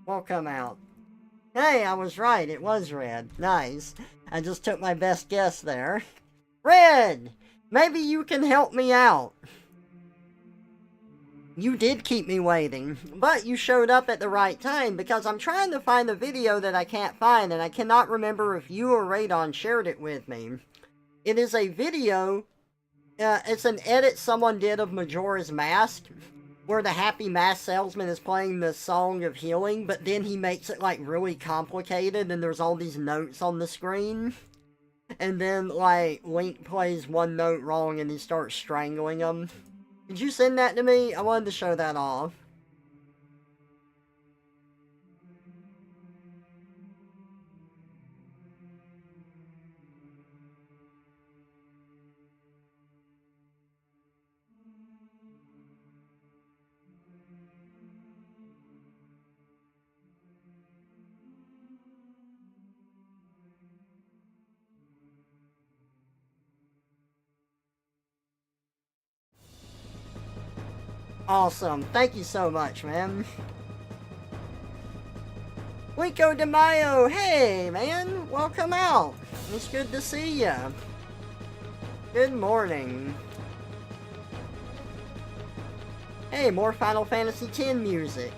Welcome out. Hey, I was right. It was Red. Nice. I just took my best guess there. Red! Maybe you can help me out. You did keep me waiting, but you showed up at the right time because I'm trying to find the video that I can't find, and I cannot remember if you or Radon shared it with me. It is a video, it's an edit someone did of Majora's Mask, where the happy mask salesman is playing the Song of Healing, but then he makes it, like, really complicated, and there's all these notes on the screen. And then, like, Link plays one note wrong and he starts strangling him. Did you send that to me? I wanted to show that off. Awesome. Thank you so much, man. Rico de Mayo, hey, man. Welcome out. It's good to see ya. Good morning. Hey, more Final Fantasy X music.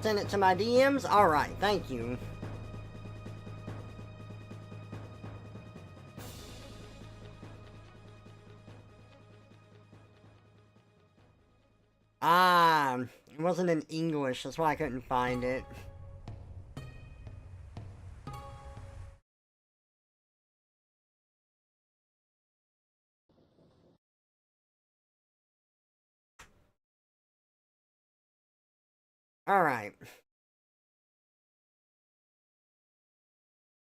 Send it to my DMs? Alright, thank you. Ah, it wasn't in English, that's why I couldn't find it. Alright.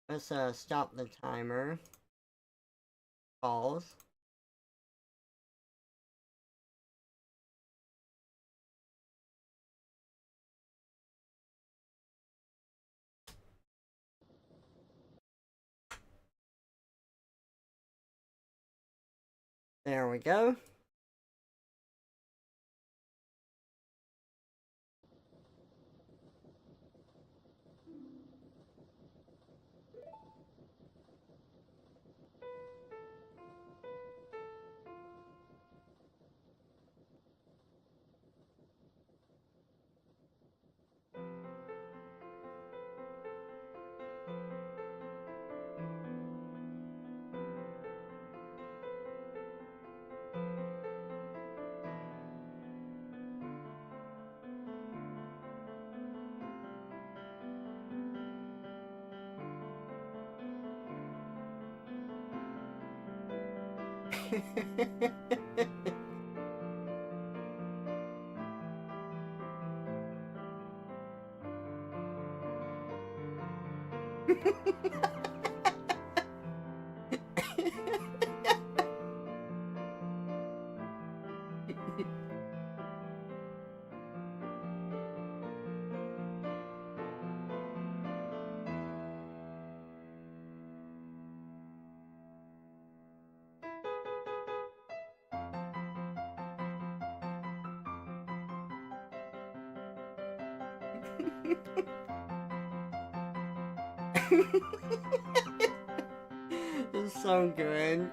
Let's stop the timer. Pause. There we go. It's so good.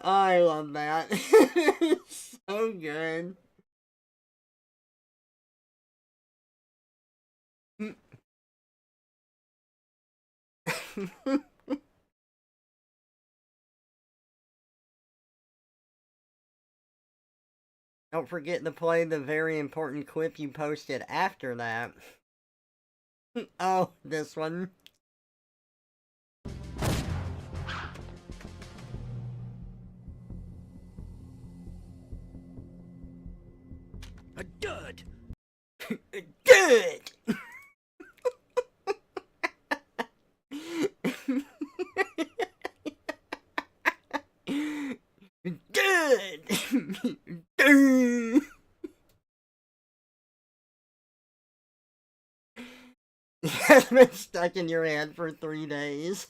I love that. It's so good. Don't forget to play the very important clip you posted after that. Oh, this one. A dud! Good! Good! It has been stuck in your head for 3 days.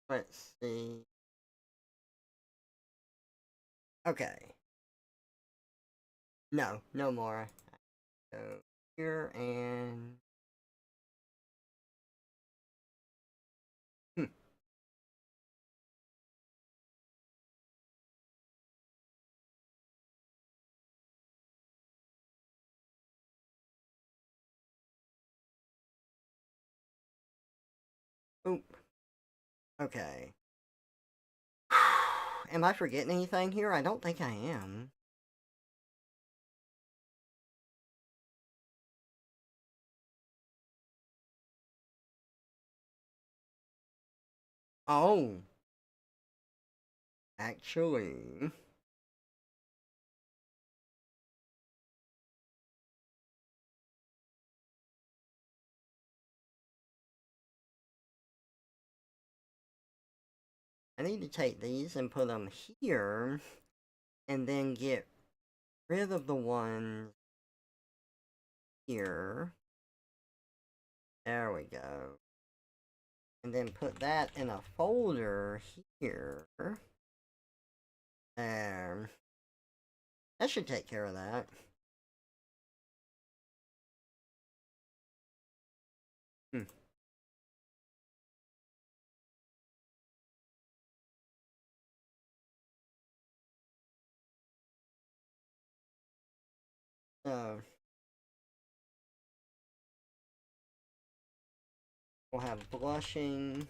Let's see. Okay. No, no more. Go here and... Oop. Okay. Am I forgetting anything here? I don't think I am. Oh. Actually... I need to take these and put them here, and then get rid of the ones here. There we go. And then put that in a folder here. There. That should take care of that. Hmm. So, we'll have blushing.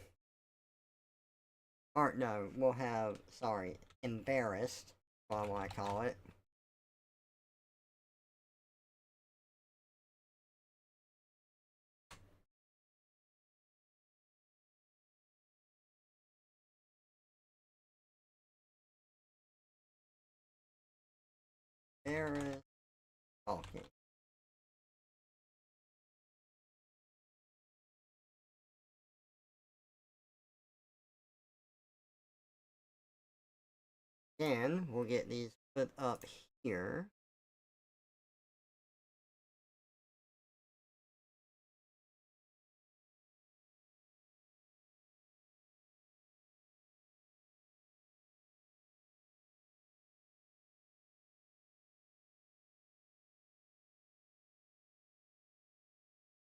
Or, no, we'll have, sorry, embarrassed. What I call it. Embarrassed. Okay. Then, we'll get these put up here.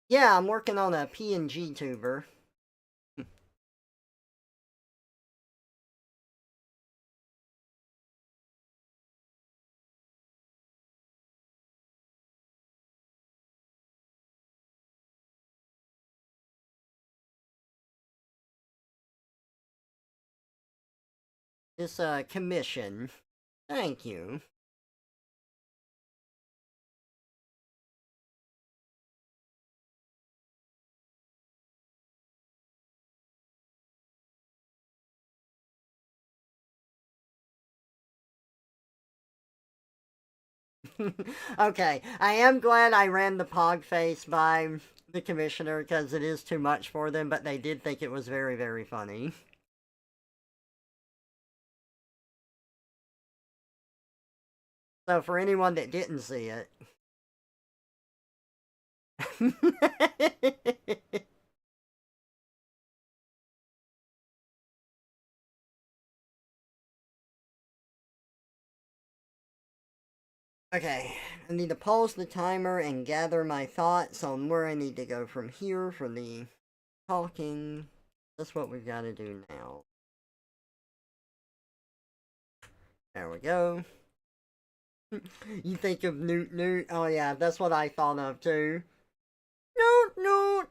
Yeah, I'm working on a PNG tuber. This, commission. Thank you. Okay, I am glad I ran the pog face by the commissioner because it is too much for them, but they did think it was very, very funny. So for anyone that didn't see it. Okay, I need to pause the timer and gather my thoughts on where I need to go from here for the talking. That's what we've got to do now. There we go. You think of Newt Newt? Oh yeah, that's what I thought of too. Newt Newt!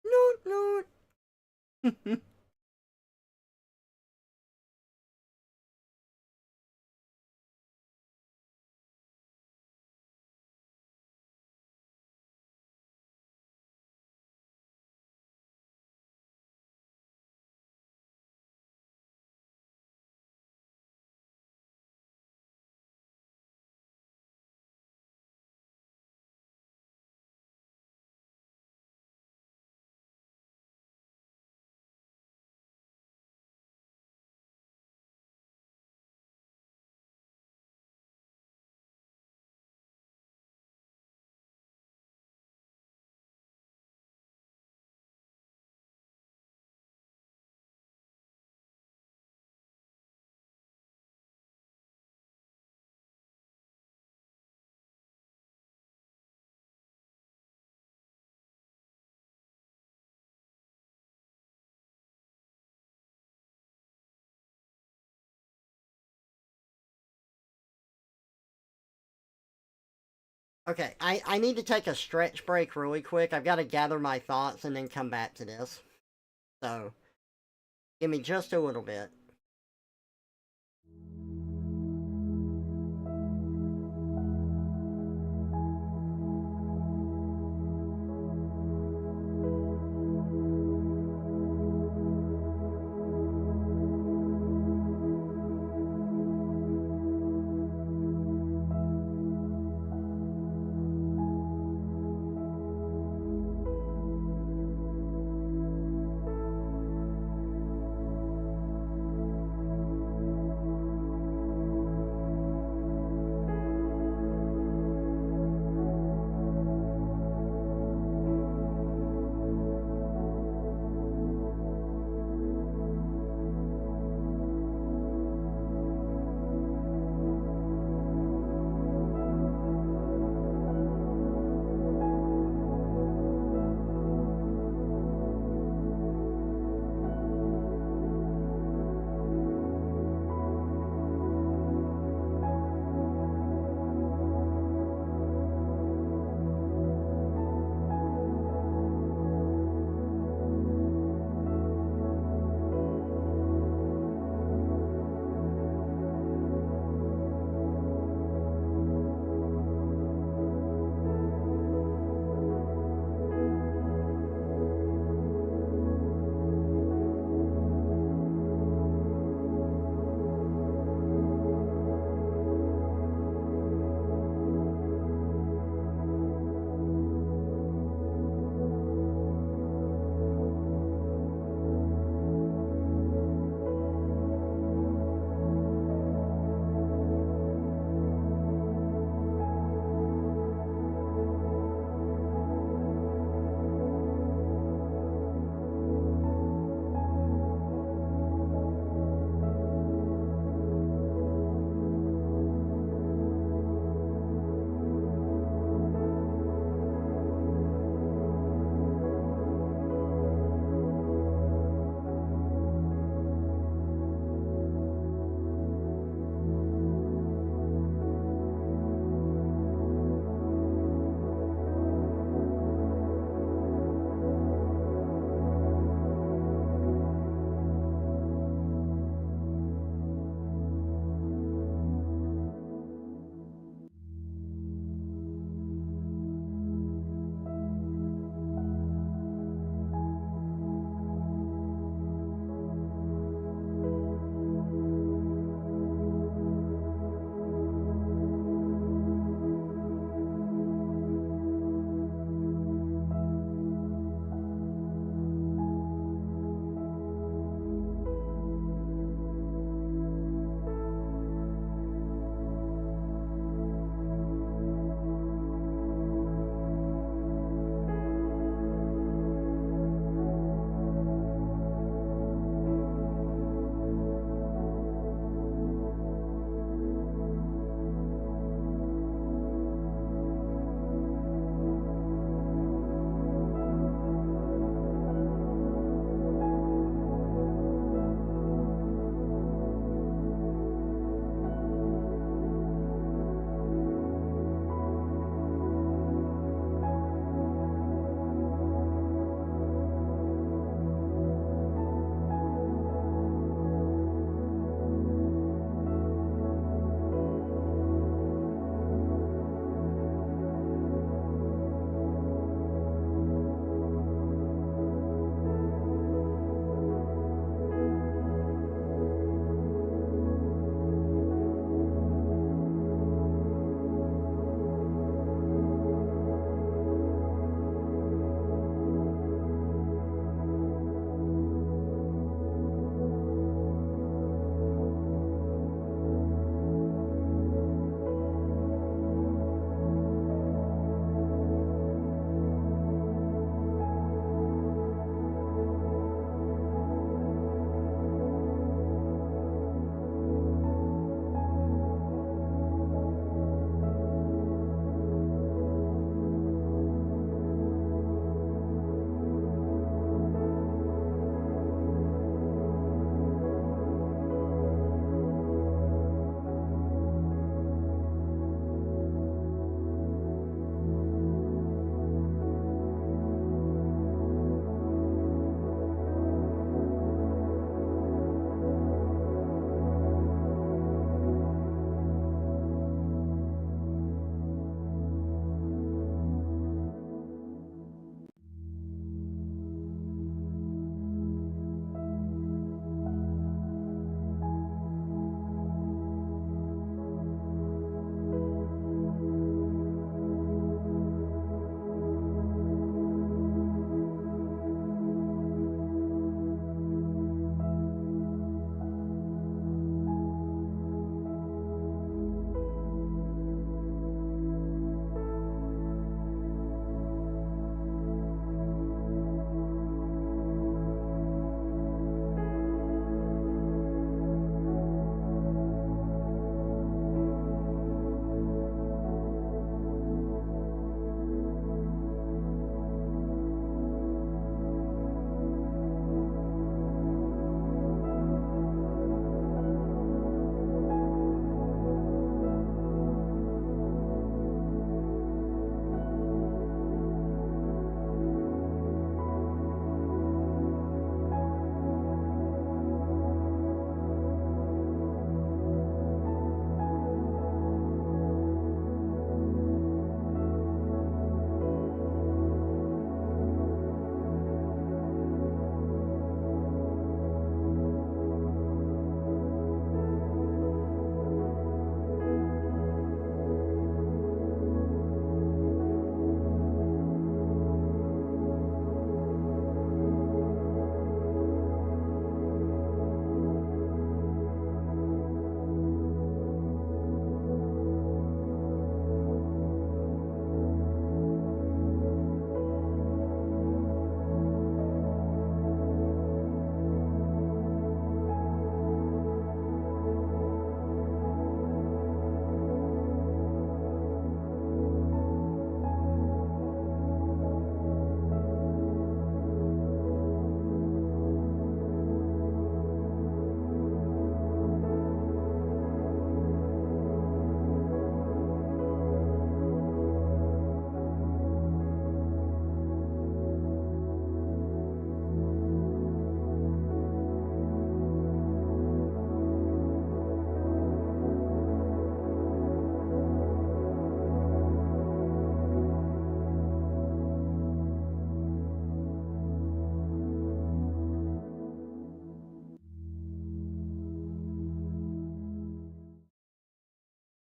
Newt Newt! Okay, I need to take a stretch break really quick. I've got to gather my thoughts and then come back to this. So, give me just a little bit.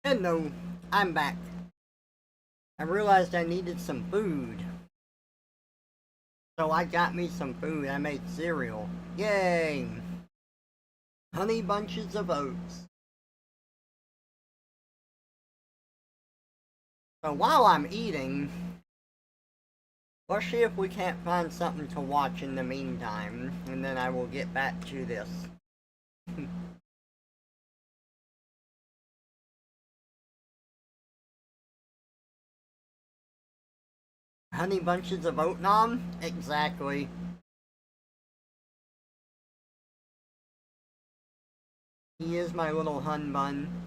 Hello, I'm back. I realized I needed some food. So I got me some food. I made cereal. Yay! Honey bunches of oats. So while I'm eating, let's see if we can't find something to watch in the meantime, and then I will get back to this. Honey bunches of oat nom? Exactly. He is my little hun bun.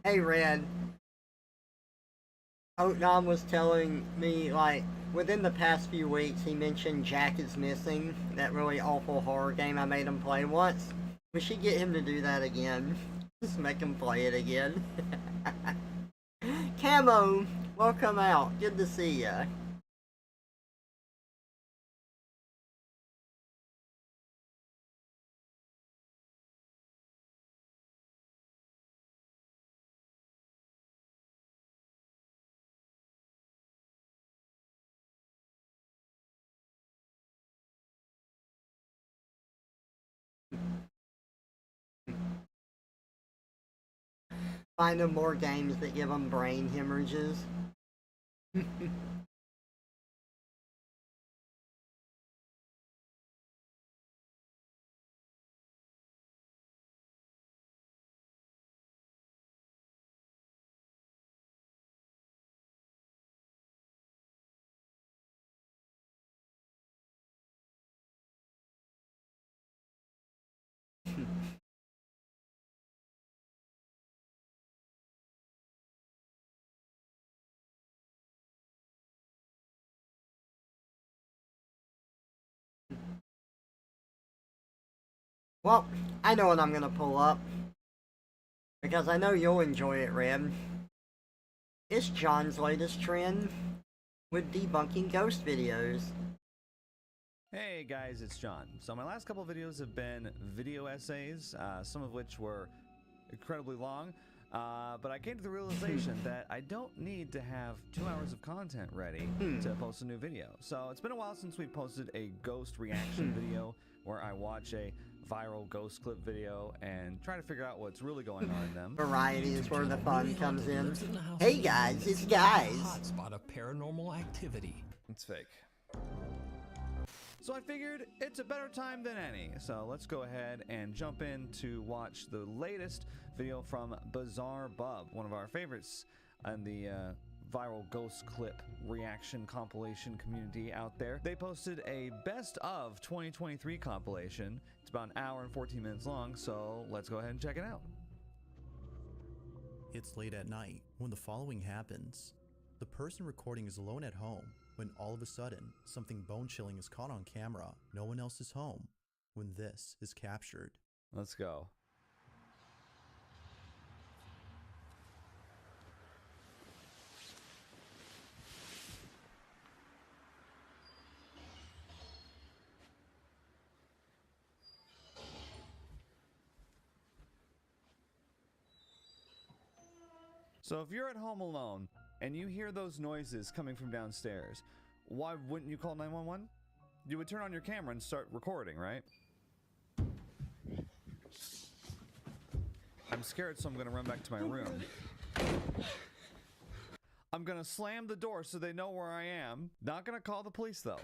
Hey Red, Oatnom was telling me, like, within the past few weeks, he mentioned Jack is Missing, that really awful horror game I made him play once. We should get him to do that again. Just make him play it again. Camo, welcome out. Good to see ya. Find him more games that give him brain hemorrhages. Well, I know what I'm gonna pull up. Because I know you'll enjoy it, Red. It's John's latest trend with debunking ghost videos. Hey guys, it's John. So my last couple videos have been video essays, some of which were incredibly long, but I came to the realization that I don't need to have 2 hours of content ready to post a new video. So it's been a while since we posted a ghost reaction video where I watch a viral ghost clip video and try to figure out what's really going on in them. Variety is where the fun comes in. Hey guys, it's guys. Hotspot of paranormal activity. It's fake. So I figured it's a better time than any. So let's go ahead and jump in to watch the latest video from Bizarre Bub, one of our favorites in the viral ghost clip reaction compilation community out there. They posted a best of 2023 compilation. It's about an hour and 14 minutes long, so let's go ahead and check it out. It's late at night when the following happens. The person recording is alone at home when all of a sudden something bone-chilling is caught on camera. No one else is home when this is captured. Let's go. So if you're at home alone and you hear those noises coming from downstairs, why wouldn't you call 911? You would turn on your camera and start recording, right? I'm scared, so I'm gonna run back to my room. I'm gonna slam the door so they know where I am. Not gonna call the police though.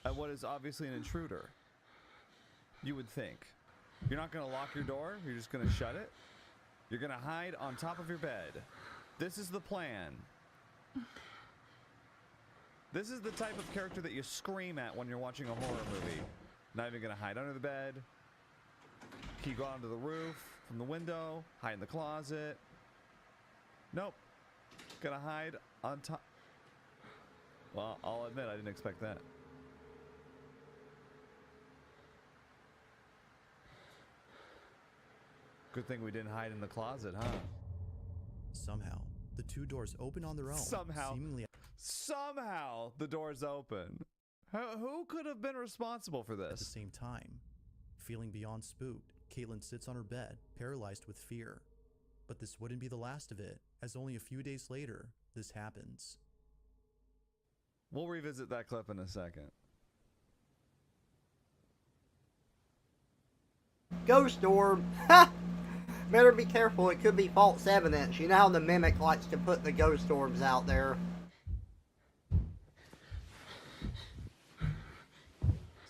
At what is obviously an intruder. You would think. You're not gonna lock your door, you're just gonna shut it. You're gonna hide on top of your bed. This is the plan. This is the type of character that you scream at when you're watching a horror movie. Not even gonna hide under the bed. Can you go onto the roof, from the window, hide in the closet? Nope. Gonna hide on top. Well, I'll admit I didn't expect that. Good thing we didn't hide in the closet, huh? Somehow, the two doors open on their own. Somehow the doors open. Who could have been responsible for At the this? same time. Feeling beyond spooked, Caitlin sits on her bed, paralyzed with fear. But this wouldn't be the last of it, as only a few days later, this happens. We'll revisit that clip in a second. Ghost orb. Ha! Better be careful, it could be false evidence. You know how the Mimic likes to put the ghost orbs out there.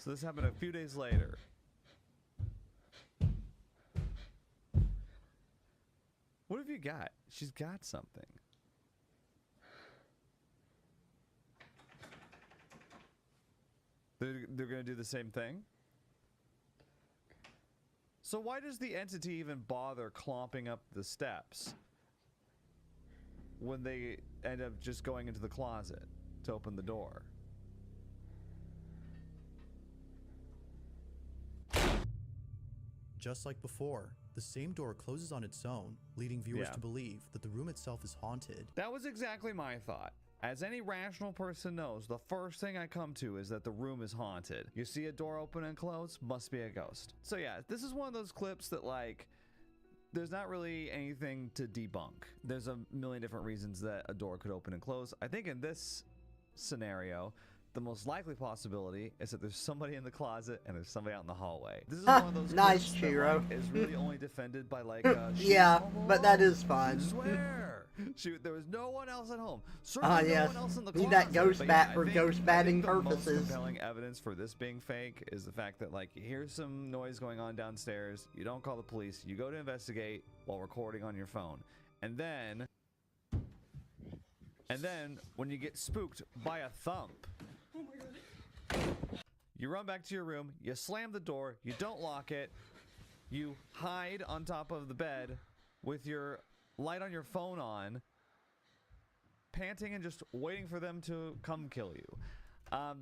So this happened a few days later. What have you got? She's got something. They're gonna do the same thing? So why does the entity even bother clomping up the steps when they end up just going into the closet to open the door? Just like before, the same door closes on its own, leading viewers Yeah. to believe that the room itself is haunted. That was exactly my thought. As any rational person knows, the first thing I come to is that the room is haunted. You see a door open and close, must be a ghost. So yeah, this is one of those clips that, like, there's not really anything to debunk. There's a million different reasons that a door could open and close. I think in this scenario, the most likely possibility is that there's somebody in the closet and there's somebody out in the hallway. This is one of those Nice, clips that, Chiro. like, is really only defended by, like, Yeah, but that is fun. Swear. There was no one else at home. Certainly Yes. no one else in the Need closet. that ghost But bat yeah, for I think ghost batting the purposes. most compelling evidence for this being fake is the fact that, like, you hear some noise going on downstairs, you don't call the police, you go to investigate while recording on your phone, and then when you get spooked by a thump, you run back to your room, you slam the door, you don't lock it, you hide on top of the bed with your light on your phone on, panting and just waiting for them to come kill you.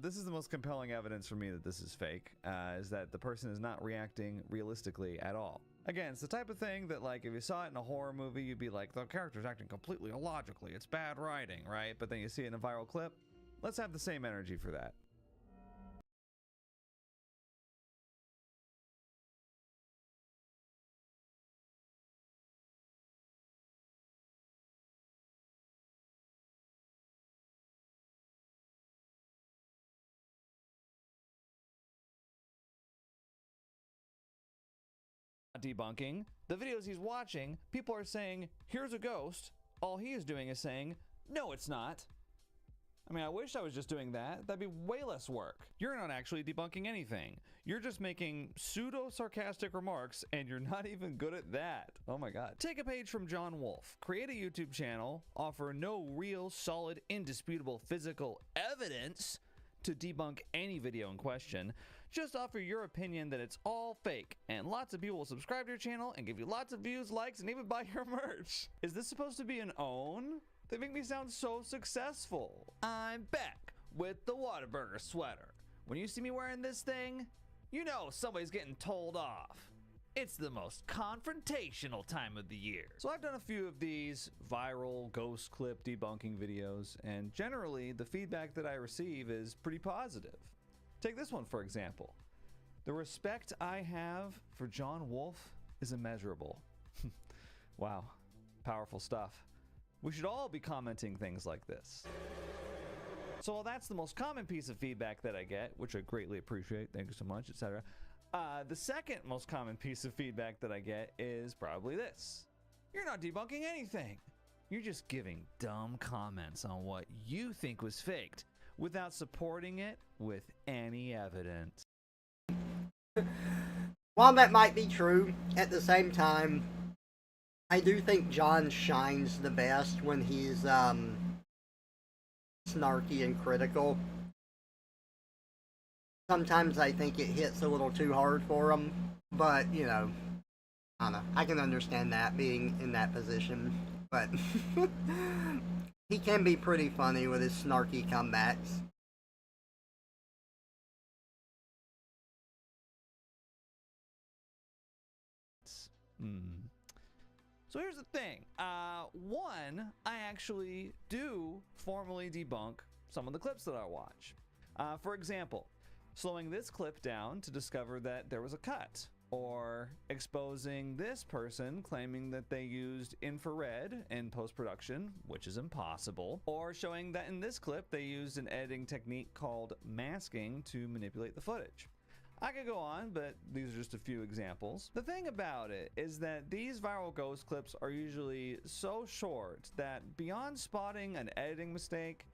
This is the most compelling evidence for me that this is fake, is that the person is not reacting realistically at all. Again, it's the type of thing that, like, if you saw it in a horror movie, you'd be like, the character's acting completely illogically, it's bad writing, right? But then you see it in a viral clip. Let's have the same energy for that. Debunking the videos he's watching, people are saying, here's a ghost. All he is doing is saying, no, it's not. I mean, I wish I was just doing that. That'd be way less work. You're not actually debunking anything. You're just making pseudo-sarcastic remarks, and you're not even good at that. Oh my god. Take a page from John Wolfe. Create a YouTube channel, offer no real, solid, indisputable physical evidence to debunk any video in question. Just offer your opinion that it's all fake, and lots of people will subscribe to your channel and give you lots of views, likes, and even buy your merch. Is this supposed to be an own? They make me sound so successful. I'm back with the Whataburger sweater. When you see me wearing this thing, you know somebody's getting told off. It's the most confrontational time of the year. So I've done a few of these viral ghost clip debunking videos, and generally the feedback that I receive is pretty positive. Take this one, for example. The respect I have for John Wolfe is immeasurable. Wow, powerful stuff. We should all be commenting things like this. So while that's the most common piece of feedback that I get, which I greatly appreciate, thank you so much, etc. The second most common piece of feedback that I get is probably this. You're not debunking anything. You're just giving dumb comments on what you think was faked, without supporting it with any evidence. While that might be true, at the same time, I do think John shines the best when he's snarky and critical. Sometimes I think it hits a little too hard for him, but, you know, I don't know. I can understand that, being in that position. but he can be pretty funny with his snarky comebacks. So here's the thing. One, I actually do formally debunk some of the clips that I watch. For example, slowing this clip down to discover that there was a cut, or exposing this person claiming that they used infrared in post-production, which is impossible, or showing that in this clip they used an editing technique called masking to manipulate the footage. I could go on, but these are just a few examples. The thing about it is that these viral ghost clips are usually so short that beyond spotting an editing mistake,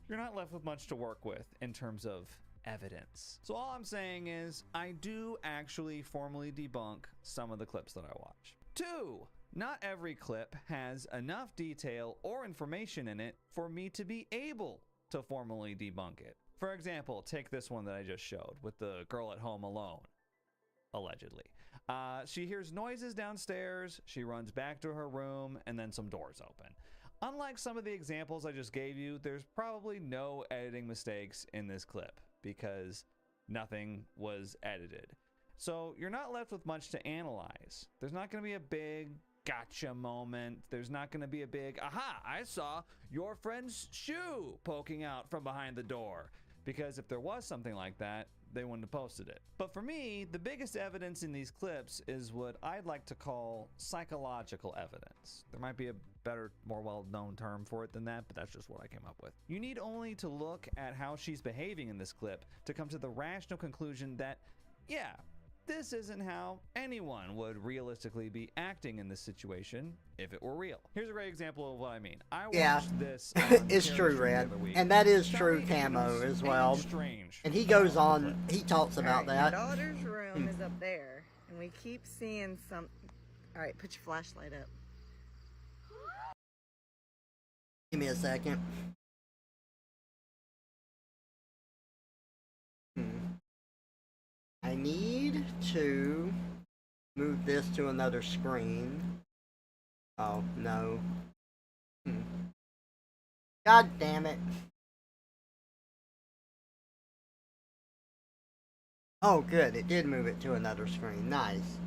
you're not left with much to work with in terms of evidence. So all I'm saying is I do actually formally debunk some of the clips that I watch. 2, not every clip has enough detail or information in it for me to be able to formally debunk it. For example, take this one that I just showed with the girl at home alone, allegedly. She hears noises downstairs, she runs back to her room, and then some doors open. Unlike some of the examples I just gave you, there's probably no editing mistakes in this clip because nothing was edited. So you're not left with much to analyze. There's not going to be a big gotcha moment. There's not going to be a big, aha, I saw your friend's shoe poking out from behind the door. Because if there was something like that, they wouldn't have posted it. But for me, the biggest evidence in these clips is what I'd like to call psychological evidence. There might be a better, more well-known term for it than that, but that's just what I came up with. You need only to look at how she's behaving in this clip to come to the rational conclusion that, yeah, this isn't how anyone would realistically be acting in this situation if it were real. Here's a great example of what I mean. I watched this it's true, Red. And that is true camo as well. And he goes on, he talks about that. My daughter's room is up there, and we keep seeing some... Alright, put your flashlight up. Give me a second. I need to move this to another screen. Oh, no. God damn it. Oh, good. It did move it to another screen. Nice.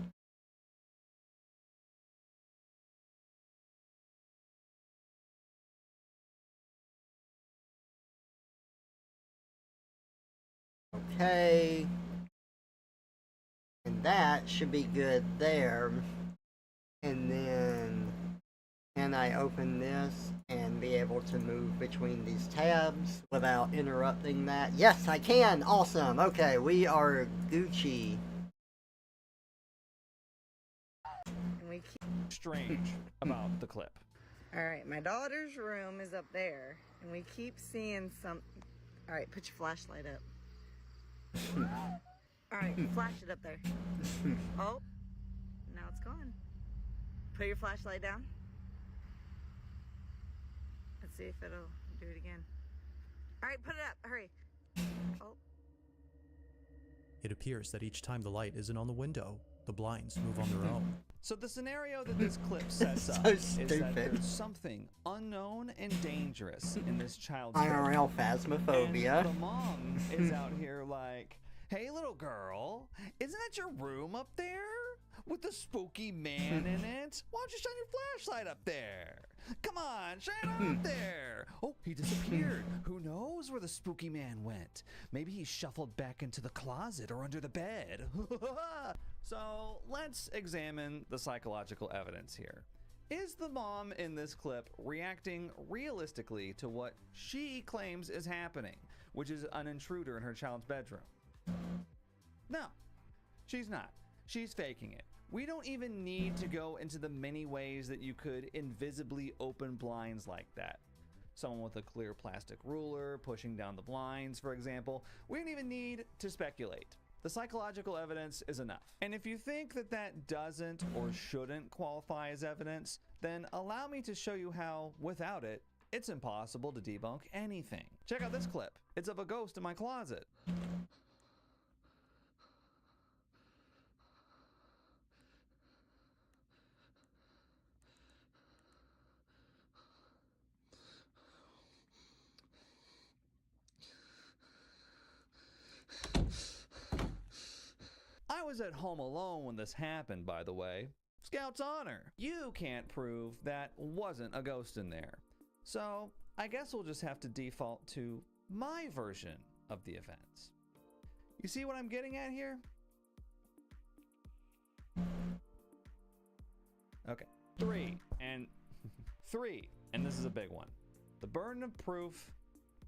Okay. And that should be good there. And then, can I open this and be able to move between these tabs without interrupting that? Yes, I can! Awesome! Okay, we are Gucci. And we keep... Strange about the clip. Alright, my daughter's room is up there, and we keep seeing some... Alright, put your flashlight up. Alright, flash it up there. Oh, now it's gone. Put your flashlight down. Let's see if it'll do it again. Alright, put it up, hurry. Oh. It appears that each time the light isn't on the window, the blinds move on their own. So the scenario that this clip sets up So is that stupid. there's something unknown and dangerous in this child's IRL bedroom. phasmophobia. And the mom is out here like, hey little girl, isn't that your room up there? With the spooky man in it? Why don't you shine your flashlight up there? Come on, shine it up there. Oh, he disappeared. Who knows where the spooky man went? Maybe he shuffled back into the closet or under the bed. So let's examine the psychological evidence here. Is the mom in this clip reacting realistically to what she claims is happening, which is an intruder in her child's bedroom? No, she's not. She's faking it. We don't even need to go into the many ways that you could invisibly open blinds like that. Someone with a clear plastic ruler pushing down the blinds, for example. We don't even need to speculate. The psychological evidence is enough. And if you think that that doesn't or shouldn't qualify as evidence, then allow me to show you how, without it, it's impossible to debunk anything. Check out this clip. It's of a ghost in my closet. was at home alone when this happened, by the way. Scout's honor. You can't prove that wasn't a ghost in there. So I guess we'll just have to default to my version of the events. You see what I'm getting at here? Okay, three, and this is a big one. The burden of proof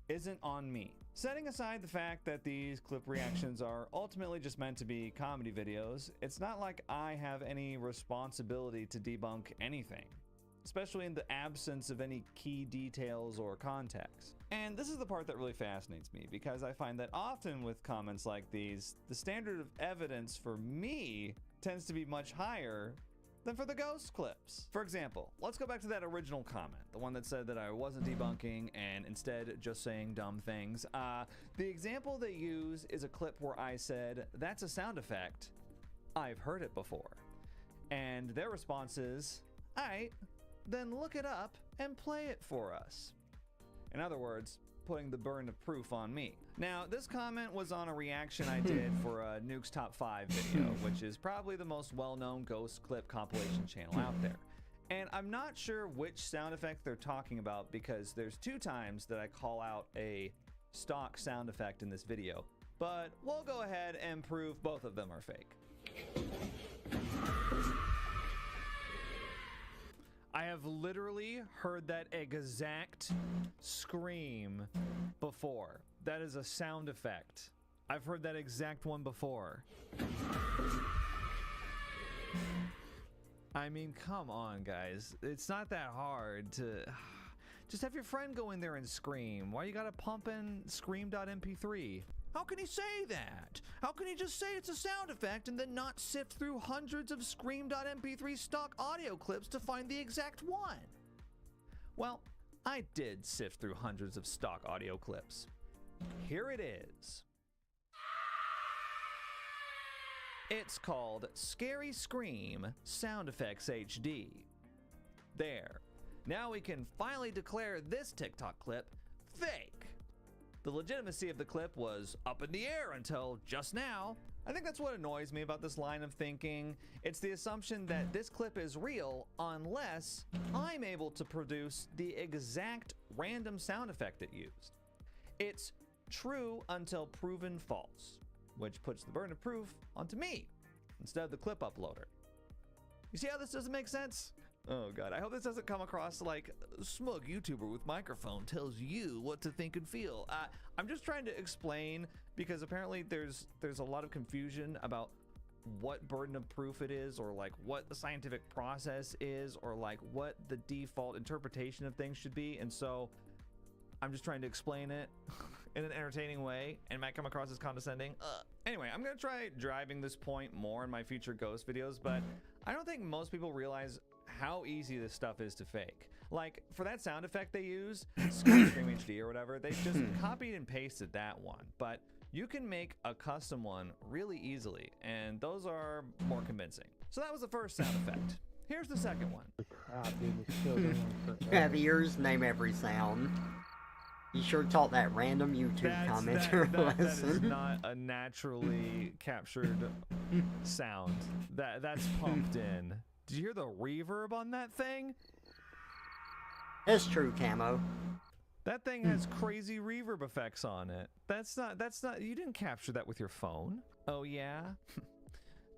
isn't on me. Setting aside the fact that these clip reactions are ultimately just meant to be comedy videos, it's not like I have any responsibility to debunk anything, especially in the absence of any key details or context. And this is the part that really fascinates me, because I find that often with comments like these, the standard of evidence for me tends to be much higher than for the ghost clips. For example, let's go back to that original comment, the one that said that I wasn't debunking and instead just saying dumb things. The example they use is a clip where I said, "That's a sound effect. I've heard it before." And their response is, "Alright, then look it up and play it for us." In other words, putting the burden of proof on me. Now, this comment was on a reaction I did for a Nuke's Top 5 video, which is probably the most well-known ghost clip compilation channel out there. And I'm not sure which sound effect they're talking about, because there's 2 times that I call out a stock sound effect in this video, but we'll go ahead and prove both of them are fake. I have literally heard that exact scream before. That is a sound effect. I've heard that exact one before. I mean, come on, guys. It's not that hard to... Just have your friend go in there and scream. Why you gotta pump in scream.mp3? How can he say that? How can he just say it's a sound effect and then not sift through hundreds of scream.mp3 stock audio clips to find the exact one? Well, I did sift through hundreds of stock audio clips. Here it is. It's called Scary Scream Sound Effects HD. There. Now we can finally declare this TikTok clip fake. The legitimacy of the clip was up in the air until just now. I think that's what annoys me about this line of thinking. It's the assumption that this clip is real unless I'm able to produce the exact random sound effect it used. It's true until proven false, which puts the burden of proof onto me instead of the clip uploader. You see how this doesn't make sense? Oh god, I hope this doesn't come across like smug YouTuber with microphone tells you what to think and feel. I'm just trying to explain, because apparently there's a lot of confusion about what burden of proof it is, or like what the scientific process is, or like what the default interpretation of things should be, and so I'm just trying to explain it in an entertaining way, and it might come across as condescending. Anyway, I'm gonna try driving this point more in my future ghost videos, but I don't think most people realize how easy this stuff is to fake. Like, for that sound effect they use, Scream HD or whatever, they just copied and pasted that one. But you can make a custom one really easily, and those are more convincing. So that was the first sound effect. Here's the second one. You have ears, name every sound. You sure taught that random YouTube commenter that lesson. is not a naturally captured sound. That's pumped in. Did you hear the reverb on that thing? That's true, Camo. That thing has crazy reverb effects on it. That's not, you didn't capture that with your phone. Oh yeah?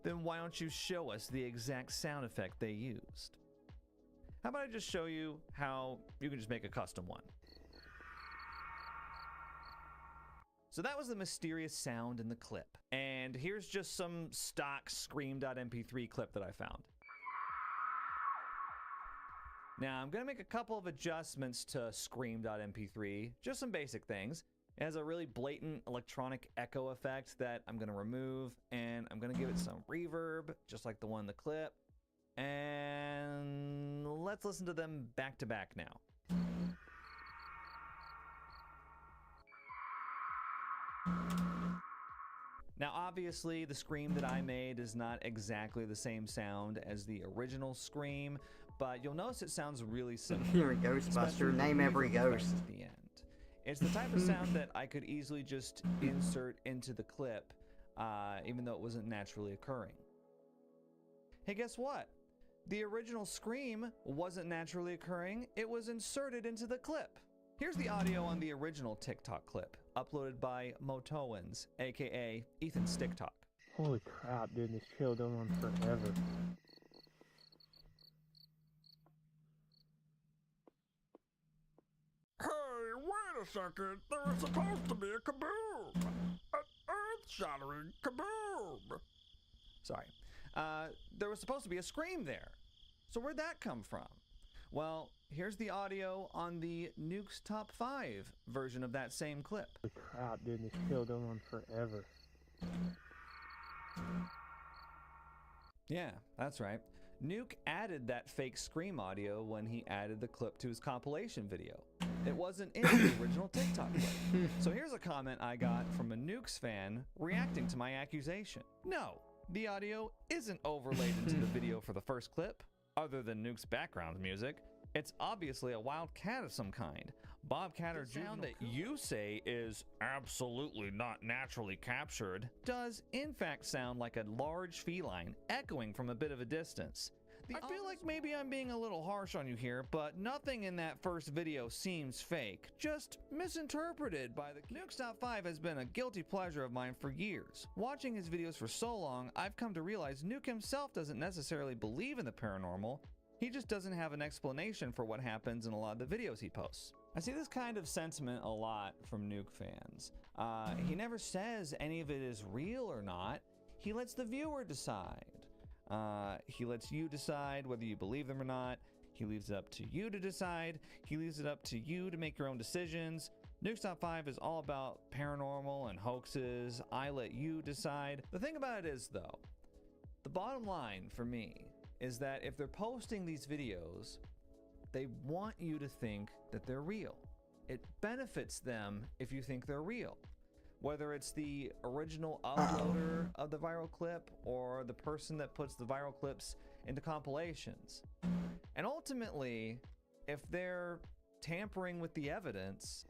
Then why don't you show us the exact sound effect they used? How about I just show you how you can just make a custom one? So that was the mysterious sound in the clip. And here's just some stock scream.mp3 clip that I found. Now, I'm gonna make a couple of adjustments to scream.mp3, just some basic things. It has a really blatant electronic echo effect that I'm gonna remove, and I'm gonna give it some reverb, just like the one in the clip. And let's listen to them back to back now. Now, obviously, the scream that I made is not exactly the same sound as the original scream, but you'll notice it sounds really similar. You're a Ghostbuster, name every ghost. At the end. It's the type of sound that I could easily just insert into the clip, even though it wasn't naturally occurring. Hey, guess what? The original scream wasn't naturally occurring, it was inserted into the clip. Here's the audio on the original TikTok clip, uploaded by Motoans, aka Ethan's TikTok. Holy crap, dude, this trail going on forever. Hey, wait a second. There was supposed to be a kaboom. An earth-shattering kaboom. Sorry. There was supposed to be a scream there. So where'd that come from? Well, here's the audio on the Nuke's Top 5 version of that same clip. Holy crap, dude, this trail going on forever. Yeah, that's right. Nuke added that fake scream audio when he added the clip to his compilation video. It wasn't in the original TikTok clip. So here's a comment I got from a Nukes fan reacting to my accusation. No, the audio isn't overlaid into the video for the first clip. Other than Nuke's background music, it's obviously a wild cat of some kind. Bobcat or sound that you say is absolutely not naturally captured does in fact sound like a large feline echoing from a bit of a distance. I feel like maybe I'm being a little harsh on you here, but nothing in that first video seems fake, just misinterpreted by the Nuke's Top 5 has been a guilty pleasure of mine for years. Watching his videos for so long, I've come to realize Nuke himself doesn't necessarily believe in the paranormal, he just doesn't have an explanation for what happens in a lot of the videos he posts. I see this kind of sentiment a lot from Nuke fans. He never says any of it is real or not, he lets the viewer decide. He lets you decide whether you believe them or not. He leaves it up to you to decide. He leaves it up to you to make your own decisions. Nuke's Top 5 is all about paranormal and hoaxes. I let you decide. The thing about it is, though, the bottom line for me is that if they're posting these videos, they want you to think that they're real. It benefits them if you think they're real. Whether it's the original uploader of the viral clip or the person that puts the viral clips into compilations. And ultimately, if they're tampering with the evidence,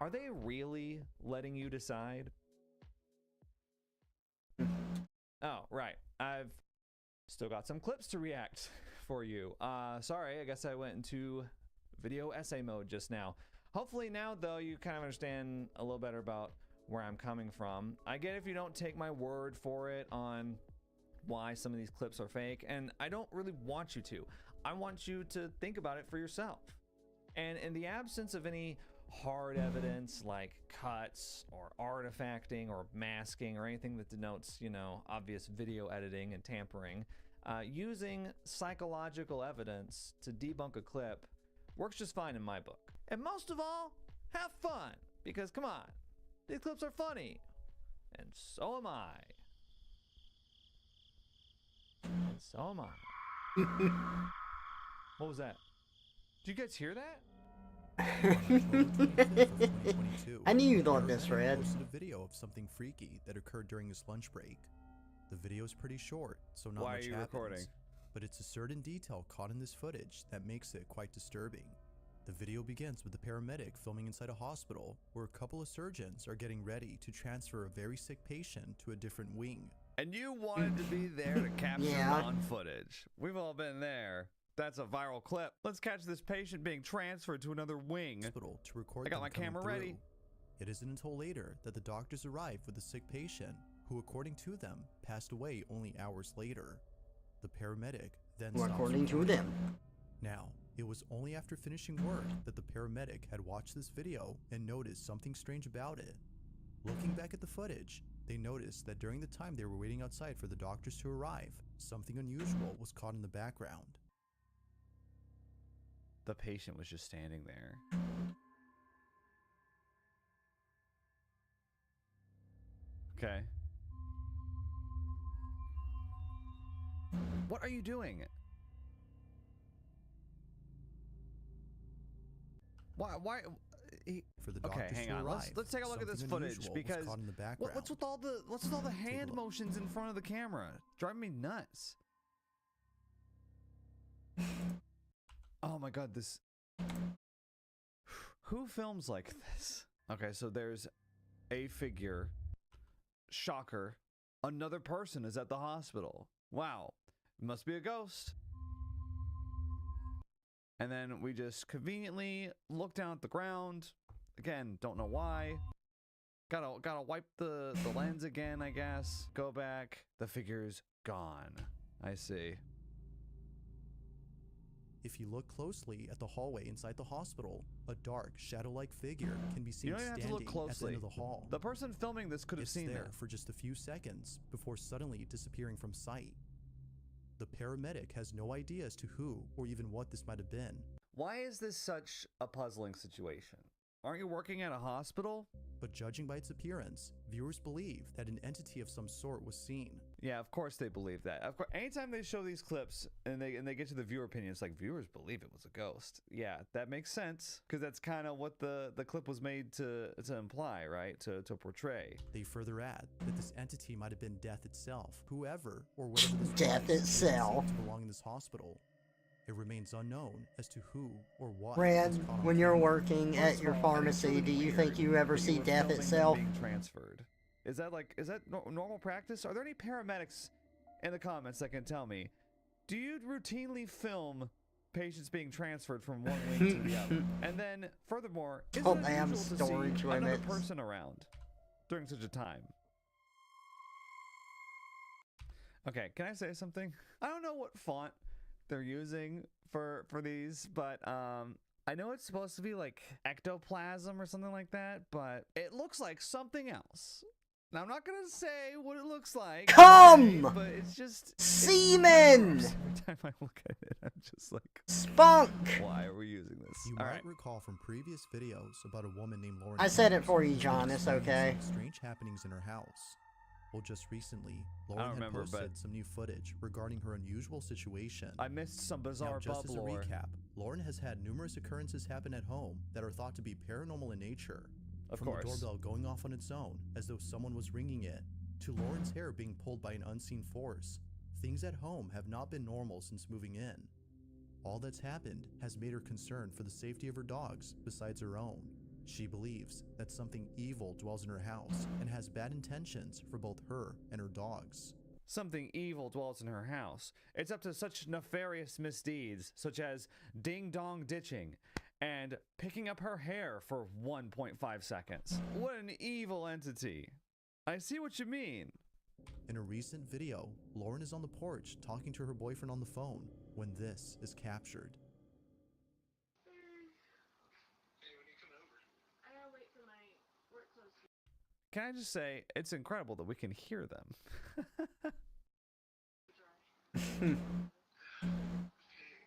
are they really letting you decide? Oh, right. I've still got some clips to react for you. Sorry, I guess I went into video essay mode just now. Hopefully now, though, you kind of understand a little better about where I'm coming from. I get if you don't take my word for it on why some of these clips are fake, and I don't really want you to. I want you to think about it for yourself. And in the absence of any hard evidence like cuts or artifacting or masking or anything that denotes, you know, obvious video editing and tampering, using psychological evidence to debunk a clip works just fine in my book. And most of all, have fun, because come on, these clips are funny, and so am I. And so am I. What was that? Did you guys hear that? I knew you thought this, Red. Posted a video of something freaky that occurred during his lunch break. The video is pretty short, so not Why much are you happens, recording? but it's a certain detail caught in this footage that makes it quite disturbing. The video begins with a paramedic filming inside a hospital where a couple of surgeons are getting ready to transfer a very sick patient to a different wing. And you wanted to be there to capture non-footage. We've all been there. That's a viral clip. Let's catch this patient being transferred to another wing. Hospital to record I got them my coming camera through. ready. It isn't until later that the doctors arrive with the sick patient, who according to them passed away only hours later. The paramedic then stops According to recording. them. Now, it was only after finishing work that the paramedic had watched this video and noticed something strange about it. Looking back at the footage, they noticed that during the time they were waiting outside for the doctors to arrive, something unusual was caught in the background. The patient was just standing there. Okay. What are you doing? Why For the okay, doctors hang to on. arrive, Let's take a look at this something footage unusual was because caught in the background. what's with all the hand look. motions in front of the camera? Driving me nuts. Oh my god, this. Who films like this? Okay, so there's a figure shocker, another person is at the hospital. Wow, it must be a ghost. And then we just conveniently look down at the ground. Again, don't know why. Gotta wipe the lens again, I guess. Go back. The figure's gone. I see. If you look closely at the hallway inside the hospital, a dark, shadow-like figure can be seen You don't even have standing to look at the closely. end of the hall. The person filming this could have It's seen there that. for just a few seconds before suddenly disappearing from sight. The paramedic has no idea as to who or even what this might have been. Why is this such a puzzling situation? Aren't you working at a hospital? But judging by its appearance, viewers believe that an entity of some sort was seen. Yeah, of course they believe that. Of course, anytime they show these clips and they get to the viewer opinion, it's like viewers believe it was a ghost. Yeah, that makes sense because that's kind of what the clip was made to imply, right? To portray. They further add that this entity might have been death itself, whoever or whatever this Death was, itself. to belong in this hospital. It remains unknown as to who or what. Red, was caught on when you're camera. working at your pharmacy, do you think you ever see death itself? Being transferred. Is that normal practice? Are there any paramedics in the comments that can tell me? Do you routinely film patients being transferred from one wing to the other? And then, furthermore, is Oh, it they have unusual to storage see another limits. person around during such a time? Okay, can I say something? I don't know what font they're using for these, but I know it's supposed to be like ectoplasm or something like that, but it looks like something else. Now I'm not gonna say what it looks like. Come! Okay, but it's just Semen! every time I look at it, I'm just like, Spunk! why are we using this? You All might right. recall from previous videos about a woman named Lauren. I said it Hughes for you, who John, it's experienced okay. some strange happenings in her house. Well, just recently, don't Lauren had remember, posted but- some new footage regarding her unusual situation. I missed some Now, bizarre just bub as a lore. recap, Lauren has had numerous occurrences happen at home that are thought to be paranormal in nature. Of From course. the doorbell going off on its own, as though someone was ringing it, to Lauren's hair being pulled by an unseen force. Things at home have not been normal since moving in. All that's happened has made her concerned for the safety of her dogs besides her own. She believes that something evil dwells in her house and has bad intentions for both her and her dogs. Something evil dwells in her house. It's up to such nefarious misdeeds, such as ding-dong ditching and picking up her hair for 1.5 seconds. What an evil entity. I see what you mean. In a recent video, Lauren is on the porch talking to her boyfriend on the phone when this is captured. Can I just say, it's incredible that we can hear them.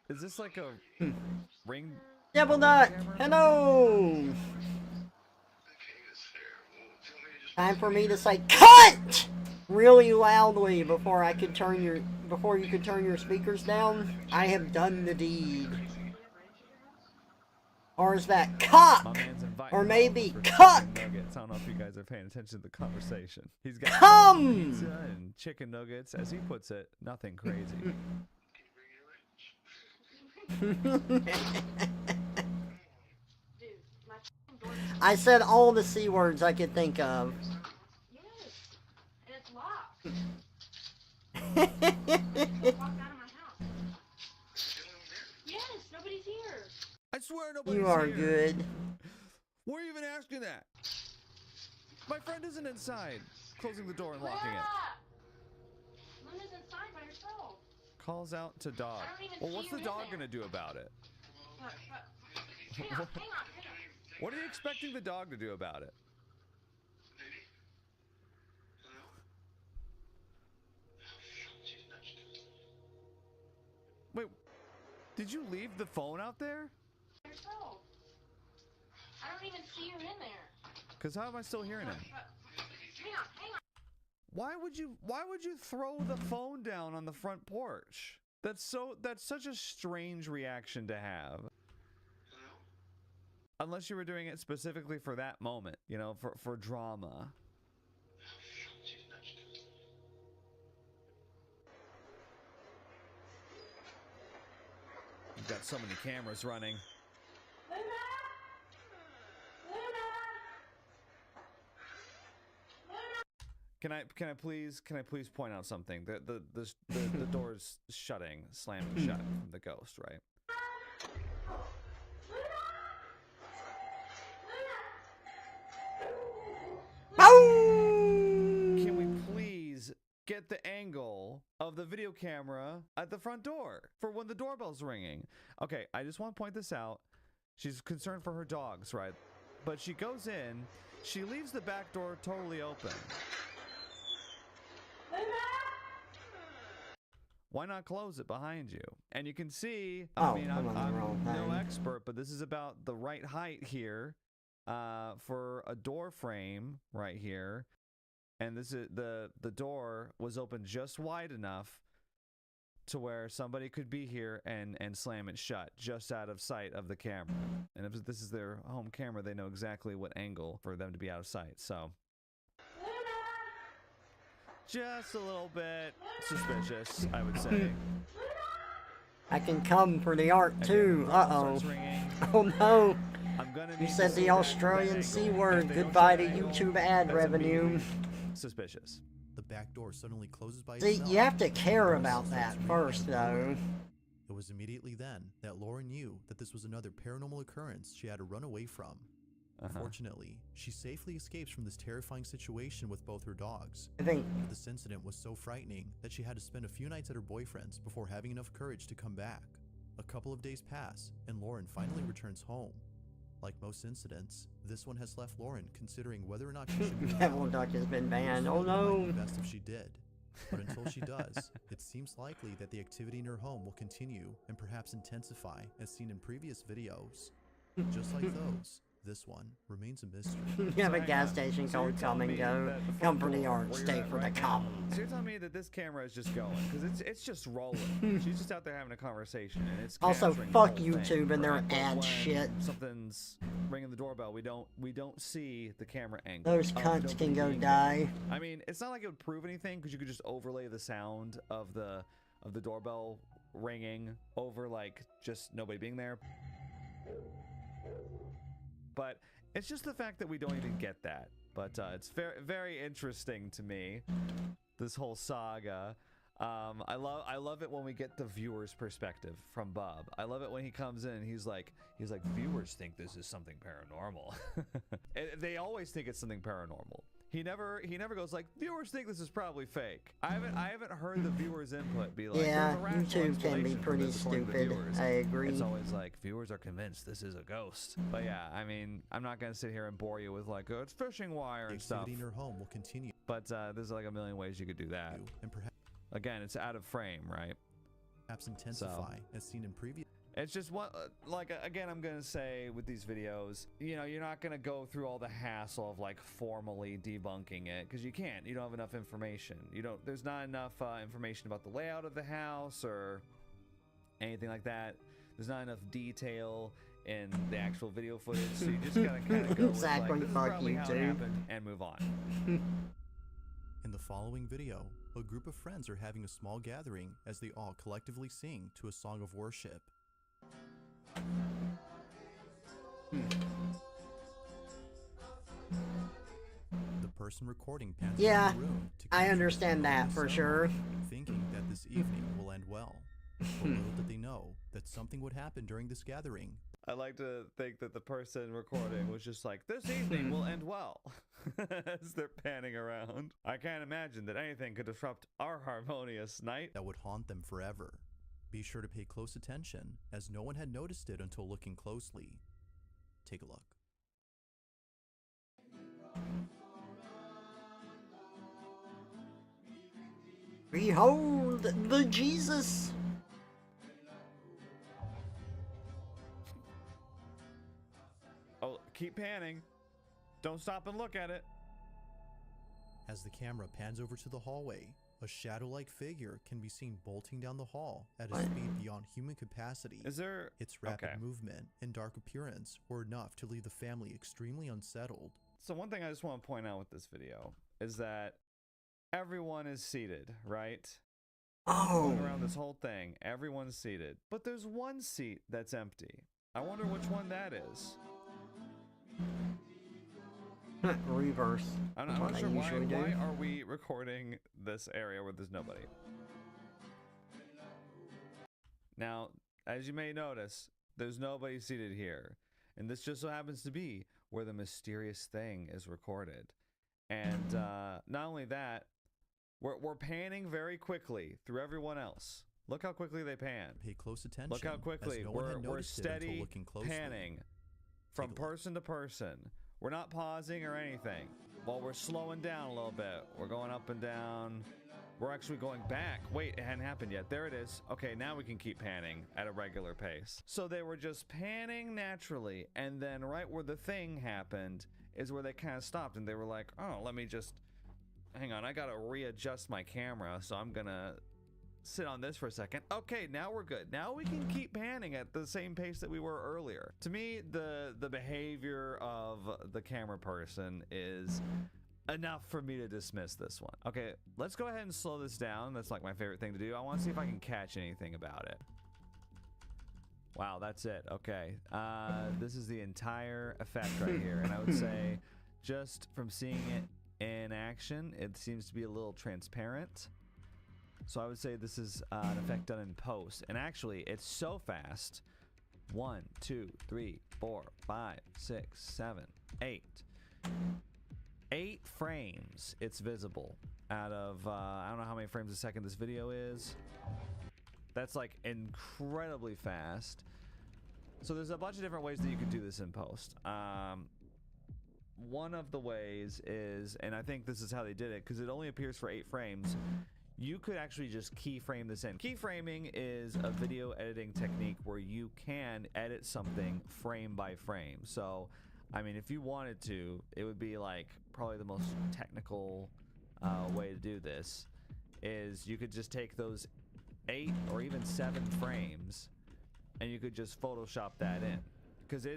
Is this like a ring? Devil Duck! Hello! Time for me to say CUT! Really loudly before you could turn your speakers down. I have done the deed. Or is that My cock? man's inviting Or her maybe over for cuck. chicken nuggets. I don't know if you guys are paying attention to the conversation. He's got Come! pizza and chicken nuggets, as he puts it. Nothing crazy. I said all the C words I could think of. Yes, and it's locked. Walk out of my house. Yes, nobody's here. I swear nobody's You are here. good. Why are you even asking that? My friend isn't inside. Closing the door and locking it. Linda's inside by herself. Calls out to dog. I don't even Well, see what's her the in dog there. gonna do about it? Hang on, hang on, hang on. What are you expecting the dog to do about it? Wait, did you leave the phone out there? Herself. I don't even see her in there. Cause how am I still hearing him? Hang on, hang on. Why would you throw the phone down on the front porch? That's such a strange reaction to have. Unless you were doing it specifically for that moment, you know, for drama. You've got so many cameras running. Can I please point out something? The door's slamming shut from the ghost, right? Can we please get the angle of the video camera at the front door for when the doorbell's ringing? Okay, I just want to point this out. She's concerned for her dogs, right? But she goes in, she leaves the back door totally open. Why not close it behind you? And you can see, I mean, I'm no expert, but this is about the right height here for a door frame right here. And this is the door was open just wide enough to where somebody could be here and slam it shut just out of sight of the camera. And if this is their home camera, they know exactly what angle for them to be out of sight. So just a little bit suspicious, I would say. I can come for the art too. Uh-oh. Oh no. You said the Australian C word. Goodbye to YouTube ad revenue. Suspicious. The back door suddenly closes by See, itself. you have to care about that first, though. It was immediately then that Lauren knew that this was another paranormal occurrence she had to run away from. Fortunately, she safely escapes from this terrifying situation with both her dogs. I think this incident was so frightening that she had to spend a few nights at her boyfriend's before having enough courage to come back. A couple of days pass, and Lauren finally returns home. Like most incidents, this one has left Lauren considering whether or not she should move Devil out. Duck has been banned. It Oh no. might be best if she did. But until she does, it seems likely that the activity in her home will continue and perhaps intensify as seen in previous videos. Just like those, this one remains a mystery. You have a gas station called Come and Go. Come for the art, stay for the come. So you're telling me that this camera is just going, because it's just rolling. She's just out there having a conversation, and it's Also, capturing the fuck whole YouTube thing. and their But ad when shit. Something's ringing the doorbell. We don't see the camera angle. Those cunts can go die. I mean, it's not like it would prove anything because you could just overlay the sound of the doorbell ringing over like just nobody being there. But it's just the fact that we don't even get that. But it's very, very interesting to me, this whole saga. I love it when we get the viewer's perspective from Bob. I love it when he comes in and he's like, viewers think this is something paranormal. They always think it's something paranormal. He never goes like, viewers think this is probably fake. I haven't heard the viewers' input be like, Yeah, "There's a rational YouTube can be explanation for pretty this according to the stupid. viewers." I agree. It's always like, viewers are convinced this is a ghost. But yeah, I mean, I'm not gonna sit here and bore you with like, oh, it's fishing wire The and stuff. activity in her home will continue. But there's like a million ways you could do that. And Again, it's out of frame, right? perhaps intensify as seen in previous. It's just what, like, again, I'm gonna say with these videos, you know, you're not gonna go through all the hassle of like formally debunking it because you can't. You don't have enough information. There's not enough information about the layout of the house or anything like that. There's not enough detail in the actual video footage, so you just gotta kind of go Exactly, with, like, this is fuck probably how it YouTube. happened, and move on. In the following video, a group of friends are having a small gathering as they all collectively sing to a song of worship. The person recording pans Yeah, around the room to I capture understand the that for sound, sure. thinking that this evening will end well. But little did they know that something would happen during this gathering. I like to think that the person recording was just like, this evening will end well, as they're panning around. I can't imagine that anything could disrupt our harmonious night. That would haunt them forever. Be sure to pay close attention, as no one had noticed it until looking closely. Take a look. Behold the Jesus. Oh, keep panning. Don't stop and look at it. As the camera pans over to the hallway, a shadow-like figure can be seen bolting down the hall at a speed beyond human capacity. Is there... Its rapid okay. movement and dark appearance were enough to leave the family extremely unsettled. So one thing I just want to point out with this video is that everyone is seated, right? Oh. Going around this whole thing, everyone's seated. But there's one seat that's empty. I wonder which one that is. Reverse. I'm What not I sure usually do. why are we recording this area where there's nobody. Now, as you may notice, there's nobody seated here. And this just so happens to be where the mysterious thing is recorded. And not only that, we're panning very quickly through everyone else. Look how quickly they pan. Pay close attention. Look how quickly as no one had we're noticed it until steady looking closely. panning from Take a look. person to person. We're not pausing or anything. While we're slowing down a little bit. We're going up and down. We're actually going back. Wait, it hadn't happened yet. There it is. Okay, now we can keep panning at a regular pace. So they were just panning naturally, and then right where the thing happened is where they kind of stopped, and they were like, oh, let me just... Hang on, I gotta readjust my camera, so I'm gonna sit on this for a second. Okay, now we're good. Now we can keep panning at the same pace that we were earlier. To me, the behavior of the camera person is enough for me to dismiss this one. Okay, let's go ahead and slow this down. That's like my favorite thing to do. I want to see if I can catch anything about it. Wow, that's it. Okay, this is the entire effect right here, and I would say just from seeing it in action, it seems to be a little transparent. So I would say this is an effect done in post. And actually, it's so fast. 1, 2, 3, 4, 5, 6, 7, 8. 8 frames it's visible out of, I don't know how many frames a second this video is. That's like incredibly fast. So there's a bunch of different ways that you could do this in post. One of the ways is, and I think this is how they did it, because it only appears for 8 frames, you could actually just keyframe this in. Keyframing is a video editing technique where you can edit something frame by frame. So, I mean, if you wanted to, it would be like probably the most technical way to do this, is you could just take those 8 or even 7 frames and you could just Photoshop that in. Because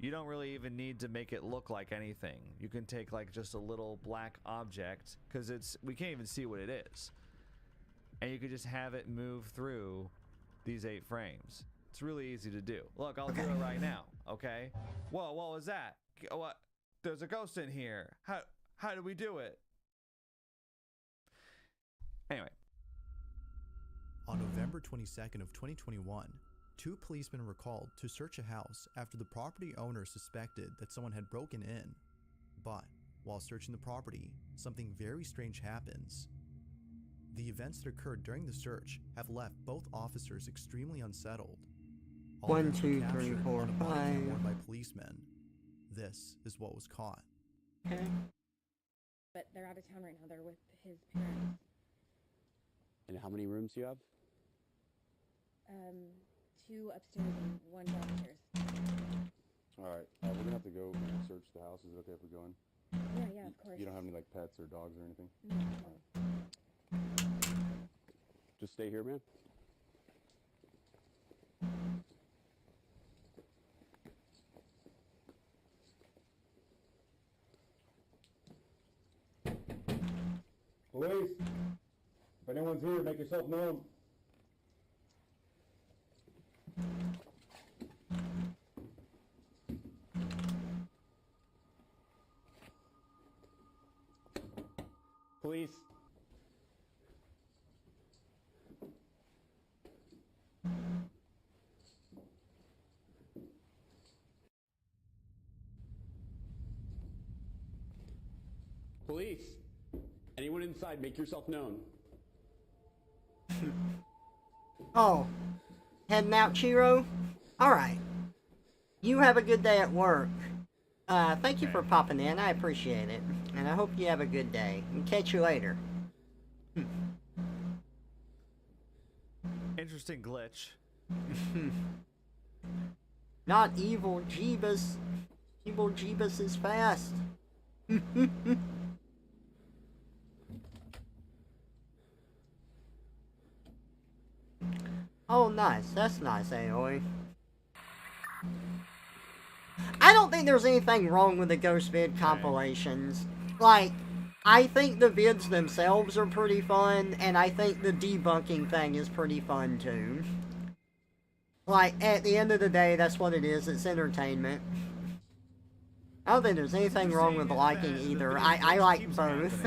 you don't really even need to make it look like anything. You can take like just a little black object, because we can't even see what it is, and you could just have it move through these 8 frames. It's really easy to do. Look, I'll do it right now. Okay. Whoa, what was that? What? There's a ghost in here. How do we do it? Anyway. On November 22nd of 2021, 2 policemen were called to search a house after the property owner suspected that someone had broken in. But while searching the property, something very strange happens. The events that occurred during the search have left both officers extremely unsettled. All 1, events were 2, 3, captured 4, on a body cam 5. worn by policemen. This is what was caught. Okay. But they're out of town right now. They're with his parents. And how many rooms do you have? 2 upstairs and 1 downstairs. All right, we're gonna have to go and search the house. Is it okay if we go in? Yeah, of course. You don't have any like pets or dogs or anything? No. Just stay here, man. Police, if anyone's here, make yourself known. Police. Police. Anyone inside, make yourself known. Oh, heading out, Chiro? Alright. You have a good day at work. Thank you for popping in. I appreciate it. And I hope you have a good day. And catch you later. Interesting glitch. Not evil Jeebus. Evil Jeebus is fast. Oh, nice. That's nice, Aoi. I don't think there's anything wrong with the Ghost Vid compilations. Like, I think the vids themselves are pretty fun, and I think the debunking thing is pretty fun, too. Like, at the end of the day, that's what it is. It's entertainment. I don't think there's anything wrong with liking either. I like both.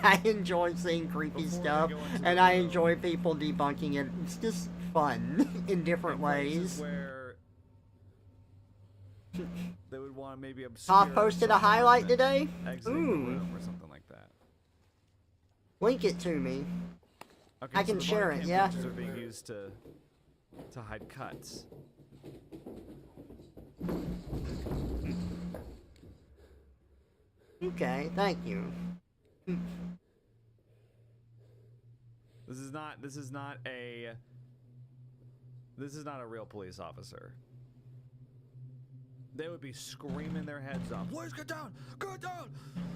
I enjoy seeing creepy stuff, and I enjoy people debunking it. It's just fun in different ways. Where they would want to maybe obscure Toff posted a highlight today? exiting the room or something like that. Link it to me. Okay, I can share it, yeah. Are being used to hide cuts. Okay, thank you. This is not a real police officer. They would be screaming their heads off. Boys, get down! Get down!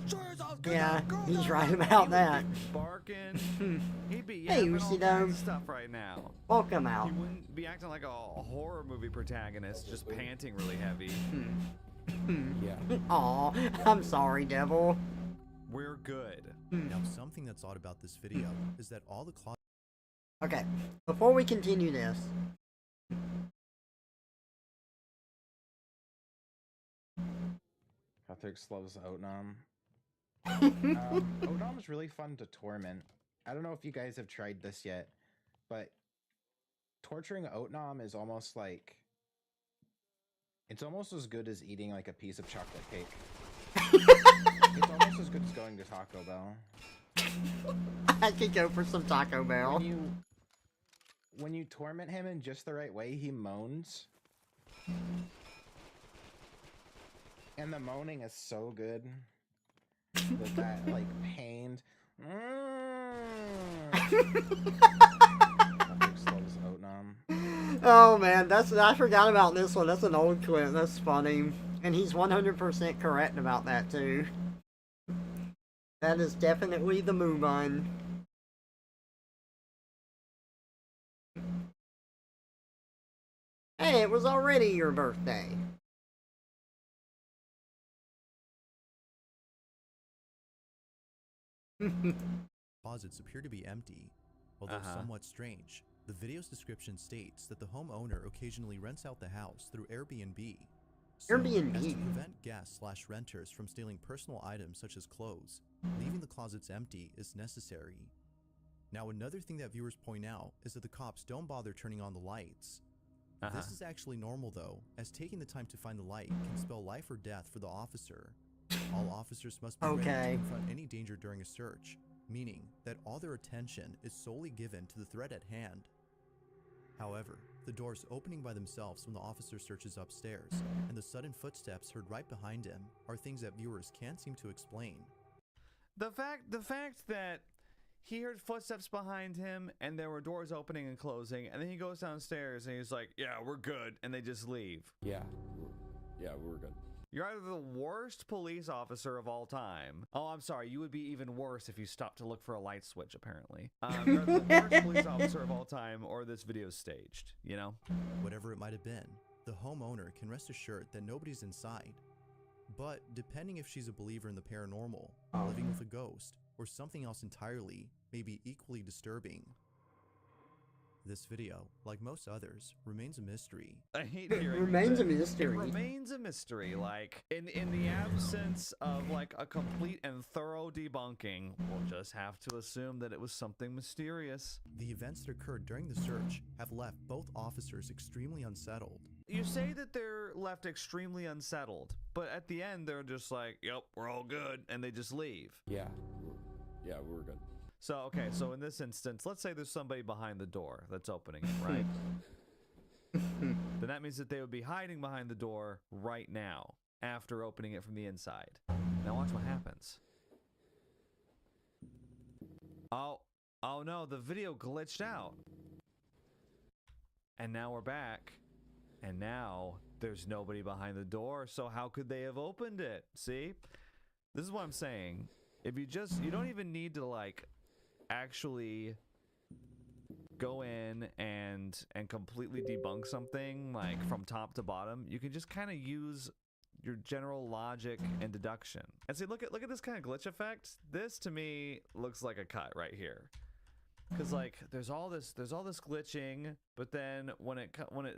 Show yourself! Get Yeah, down! he's down! right about He that. would be barking. He'd be Hey, yapping all Ushi kinds Dome. of stuff right now. Welcome out. He wouldn't be acting like a horror movie protagonist, just panting really heavy. Yeah. Aw, I'm sorry, Devil. We're good. Now, something that's odd about this video is that all the closets. Okay, before we continue this, Patrick loves Outnom. Outnom is really fun to torment. I don't know if you guys have tried this yet, but torturing Outnom is almost like... It's almost as good as eating like a piece of chocolate cake. It's almost as good as going to Taco Bell. I could go for some Taco Bell. When you torment him in just the right way, he moans. And the moaning is so good. With that, like, pained... Oh man, I forgot about this one. That's an old clip. That's funny. And he's 100% correct about that too. That is definitely the move on. Hey, it was already your birthday. Closets appear to be empty, although somewhat strange. The video's description states that the homeowner occasionally rents out the house through Airbnb. So, Airbnb. as to prevent guests/renters from stealing personal items such as clothes, leaving the closets empty is necessary. Now, another thing that viewers point out is that the cops don't bother turning on the lights. This is actually normal though, as taking the time to find the light can spell life or death for the officer. All officers must be ready to confront any danger during a search, meaning that all their attention is solely given to the threat at hand. However, the doors opening by themselves when the officer searches upstairs, and the sudden footsteps heard right behind him are things that viewers can't seem to explain. The fact that he heard footsteps behind him and there were doors opening and closing, and then he goes downstairs and he's like, yeah, we're good, and they just leave. Yeah, we're good. You're either the worst police officer of all time. Oh, I'm sorry. You would be even worse if you stopped to look for a light switch, apparently. You're either the worst police officer of all time, or this video's staged, you know? Whatever it might have been, the homeowner can rest assured that nobody's inside. But depending if she's a believer in the paranormal, living with a ghost, or something else entirely, may be equally disturbing. This video, like most others, remains a mystery. I hate hearing remains a that. mystery. It remains a mystery. Like, in the absence of, like, a complete and thorough debunking, we'll just have to assume that it was something mysterious. The events that occurred during the search have left both officers extremely unsettled. You say that they're left extremely unsettled, but at the end, they're just like, yep, we're all good, and they just leave. Yeah, we're good. So, okay, so in this instance, let's say there's somebody behind the door that's opening it, right? Then that means that they would be hiding behind the door right now, after opening it from the inside. Now watch what happens. Oh no, the video glitched out. And now we're back. And now there's nobody behind the door, so how could they have opened it? See? This is what I'm saying. If you don't even need to, like, actually go in and completely debunk something, like, from top to bottom. You can just kind of use your general logic and deduction. And see, look at this kind of glitch effect. This to me looks like a cut right here, because, like, there's all this glitching, but then when it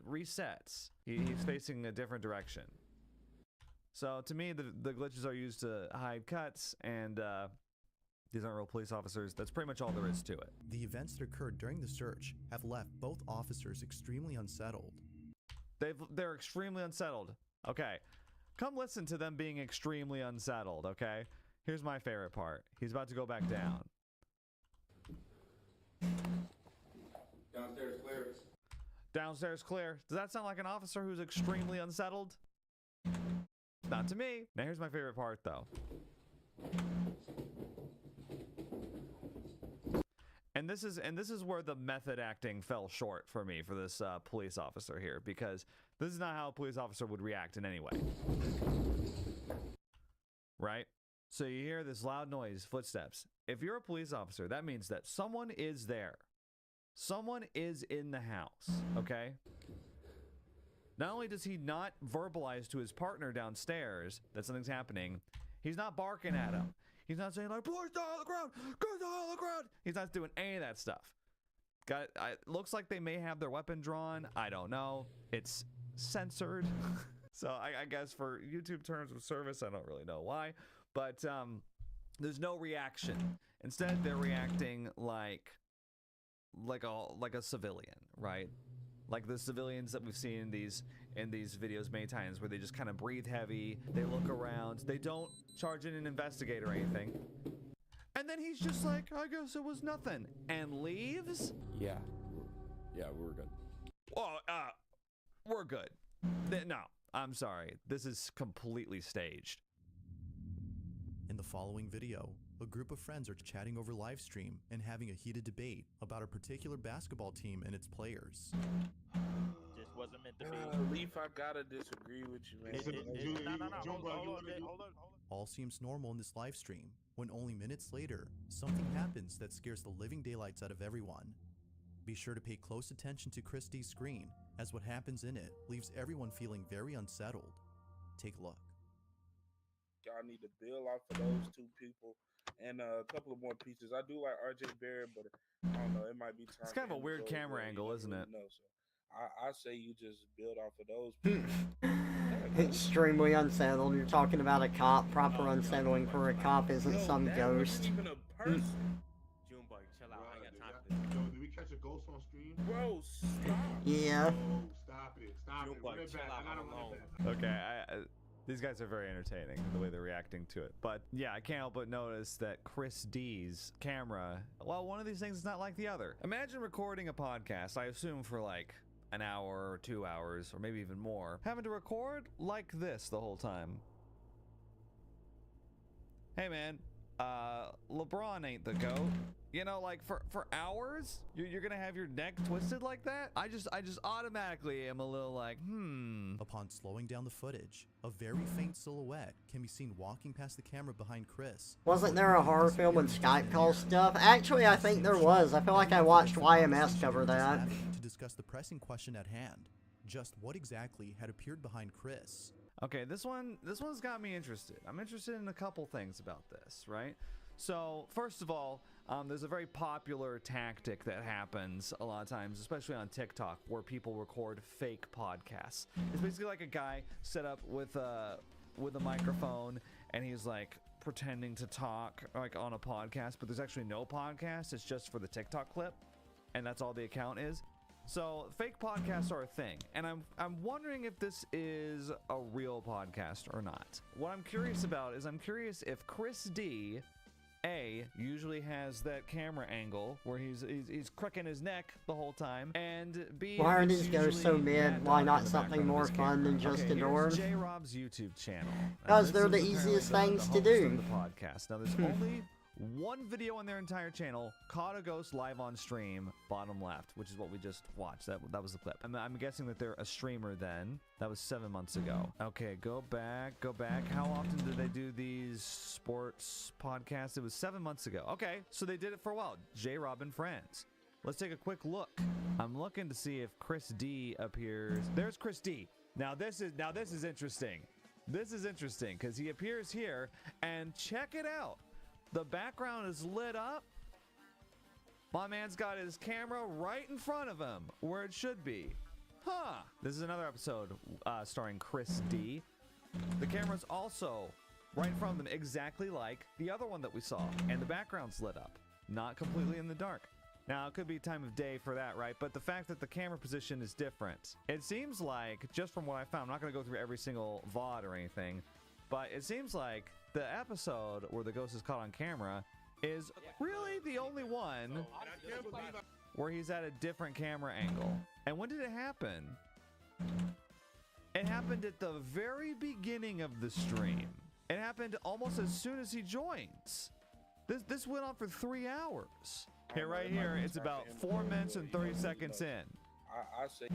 resets, he's facing a different direction. So to me, the glitches are used to hide cuts, and these aren't real police officers. That's pretty much all there is to it. The events that occurred during the search have left both officers extremely unsettled. They're extremely unsettled. Okay, come listen to them being extremely unsettled, okay? Here's my favorite part. He's about to go back down. Downstairs clear. Downstairs clear. Does that sound like an officer who's extremely unsettled? Not to me. Now here's my favorite part though. And this is where the method acting fell short for me for this police officer here, because this is not how a police officer would react in any way. Right? So you hear this loud noise, footsteps. If you're a police officer, that means that someone is there. Someone is in the house, okay? Not only does he not verbalize to his partner downstairs that something's happening, he's not barking at him. He's not saying like, boys down on the ground, go down on the ground. He's not doing any of that stuff. Looks like they may have their weapon drawn. I don't know. It's censored. So I guess for YouTube terms of service, I don't really know why. But there's no reaction. Instead, they're reacting like a civilian, right? Like the civilians that we've seen in these videos many times, where they just kind of breathe heavy, they look around, they don't charge in and investigate or anything. And then he's just like, I guess it was nothing, and leaves? Yeah, we're good. Oh, we're good. No, I'm sorry. This is completely staged. In the following video, a group of friends are chatting over live stream and having a heated debate about a particular basketball team and its players. Just wasn't meant to be. Leaf, I gotta disagree with you, man. Hold on. All seems normal in this live stream, when only minutes later, something happens that scares the living daylights out of everyone. Be sure to pay close attention to Chris D's screen, as what happens in it leaves everyone feeling very unsettled. Take a look. Y'all need to build off of those two people and a couple of more pieces. I do like RJ Barrett, but I don't know. It might be time. It's kind of a weird camera angle, isn't it? No, so I say you just build off of those people. Extremely unsettled. You're talking about a cop. Proper unsettling for a cop isn't some ghost. Even a person. Junebug, chill out. I ain't got time for this. Yo, did we catch a ghost on stream? Bro, stop. Yeah. Oh, stop it. Junebug, Run it chill back. out. I don't I'm want alone. it back. Okay, these guys are very entertaining, the way they're reacting to it. But yeah, I can't help but notice that Chris D's camera, well, one of these things is not like the other. Imagine recording a podcast, I assume for like an hour or 2 hours, or maybe even more, having to record like this the whole time. Hey man, LeBron ain't the GOAT. You know, like for hours, you're gonna have your neck twisted like that? I just automatically am a little like, Upon slowing down the footage, a very faint silhouette can be seen walking past the camera behind Chris. Wasn't there a horror film with Skype call stuff? Actually, I think there was. I feel like I watched YMS cover that. To discuss the pressing question at hand, just what exactly had appeared behind Chris? Okay, this one's got me interested. I'm interested in a couple things about this, right? So, first of all, there's a very popular tactic that happens a lot of times, especially on TikTok, where people record fake podcasts. It's basically like a guy set up with a microphone, and he's like pretending to talk like on a podcast, but there's actually no podcast. It's just for the TikTok clip, and that's all the account is. So fake podcasts are a thing, and I'm wondering if this is a real podcast or not. What I'm curious about is I'm curious if Chris D usually has that camera angle where he's crooking his neck the whole time, and B, why are these guys so mid? Why not something more fun than just a door? J Rob's YouTube channel. Because they're the easiest things to do. The podcast. Now there's only one video on their entire channel, caught a ghost live on stream, bottom left, which is what we just watched. That was the clip. I'm guessing that they're a streamer then. That was 7 months ago. Okay, go back. How often did they do these sports podcasts? It was 7 months ago. Okay, so they did it for a while. J-Rob and Friends. Let's take a quick look. I'm looking to see if Chris D appears. There's Chris D. Now this is interesting. This is interesting because he appears here, and check it out. The background is lit up. My man's got his camera right in front of him, where it should be. Huh. This is another episode starring Chris D. The camera's also right in front of them, exactly like the other one that we saw, and the background's lit up, not completely in the dark. Now, it could be time of day for that, right? But the fact that the camera position is different, it seems like, just from what I found, I'm not going to go through every single VOD or anything, but it seems like the episode where the ghost is caught on camera is really the only one where he's at a different camera angle. And when did it happen? It happened at the very beginning of the stream. It happened almost as soon as he joins. This went on for 3 hours. Here, right here, it's about 4 minutes and 30 seconds in. I say.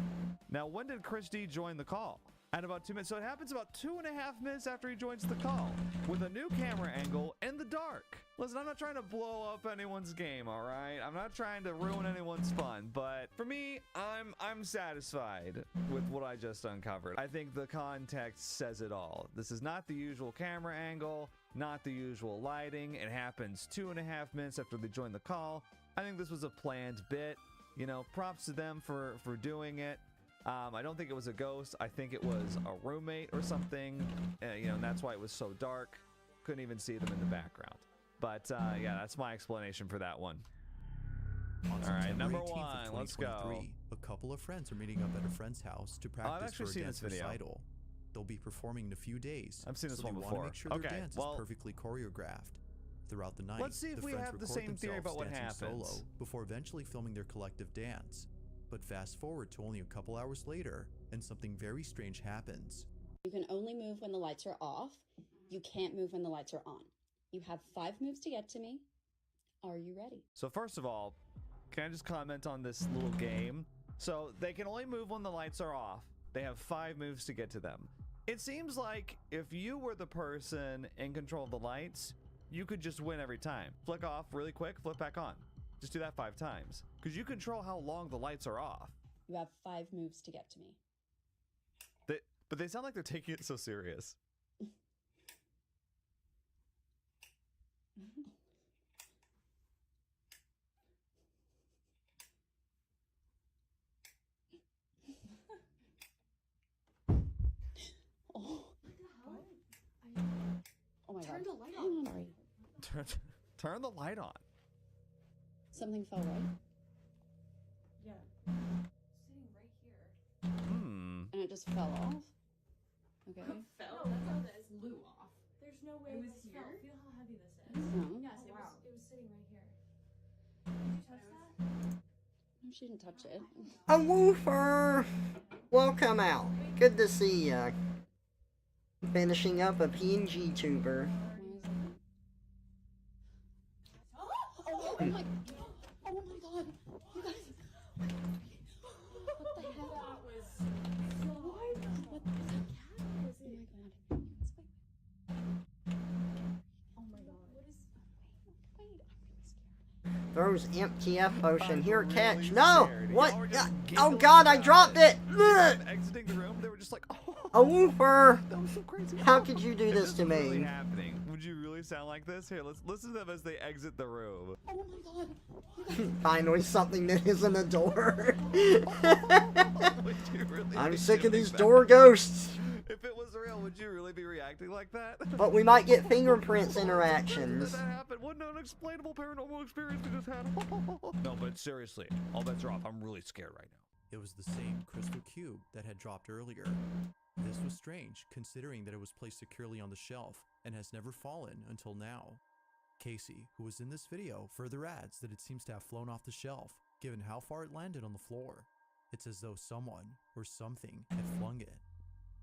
Now, when did Chris D join the call? At about 2 minutes. So it happens about 2.5 minutes after he joins the call with a new camera angle in the dark. Listen, I'm not trying to blow up anyone's game, all right? I'm not trying to ruin anyone's fun, but for me, I'm satisfied with what I just uncovered. I think the context says it all. This is not the usual camera angle, not the usual lighting. It happens 2.5 minutes after they join the call. I think this was a planned bit. You know, props to them for doing it. I don't think it was a ghost. I think it was a roommate or something. You know, and that's why it was so dark. Couldn't even see them in the background. But yeah, that's my explanation for that one. All right, number 1, let's go. A couple of friends are meeting up at a friend's house to practice for a dance recital. They'll be performing in a few days. I've seen this one they before. Want to make sure their dance is perfectly choreographed. Throughout the night, let's see if we have the same theory about what happens. Solo before eventually filming their collective dance. But fast forward to only a couple hours later, and something very strange happens. You can only move when the lights are off. You can't move when the lights are on. You have 5 moves to get to me. Are you ready? So first of all, can I just comment on this little game? So they can only move when the lights are off. They have 5 moves to get to them. It seems like if you were the person in control of the lights, you could just win every time. Flick off really quick, flip back on. Just do that 5 times. Because you control how long the lights are off. You have 5 moves to get to me. But they sound like they're taking it so serious. Oh my god. Turn the light on. Sorry. Turn the light on. Something fell right. Yeah. Sitting right here. And it just fell off. Okay. Fell? That's how that is blew off. There's no way It was this here? fell. Feel how heavy this is. No. Yes, Oh, wow. it was sitting right here. Did you touch that? No, she didn't touch it. A woofer! Welcome out. Good to see ya. Finishing up a PNG tuber. Oh my god! You guys! What the hell? That was What the heck? Oh my god. What is... Wait, I'm really scared. Throws empty F potion. Here, really catch. No! scared. What? Y'all were just Oh giggling god, I about dropped it! Ugh! Exiting the room, they were just like, oh. A woofer! That was so crazy. How could you do If this to was really me? happening, would you really sound like this? Here, let's listen to them as they exit the room. Oh my god. Finally, something that isn't a door. Would you really I'm be sick of doing these that? door ghosts. If it was real, would you really be reacting like that? But we might get fingerprints Did interactions. that happen? What an unexplainable paranormal experience we just had. No, but seriously, all bets are off. I'm really scared right now. It was the same crystal cube that had dropped earlier. This was strange, considering that it was placed securely on the shelf and has never fallen until now. Casey, who was in this video, further adds that it seems to have flown off the shelf, given how far it landed on the floor. It's as though someone or something had flung it.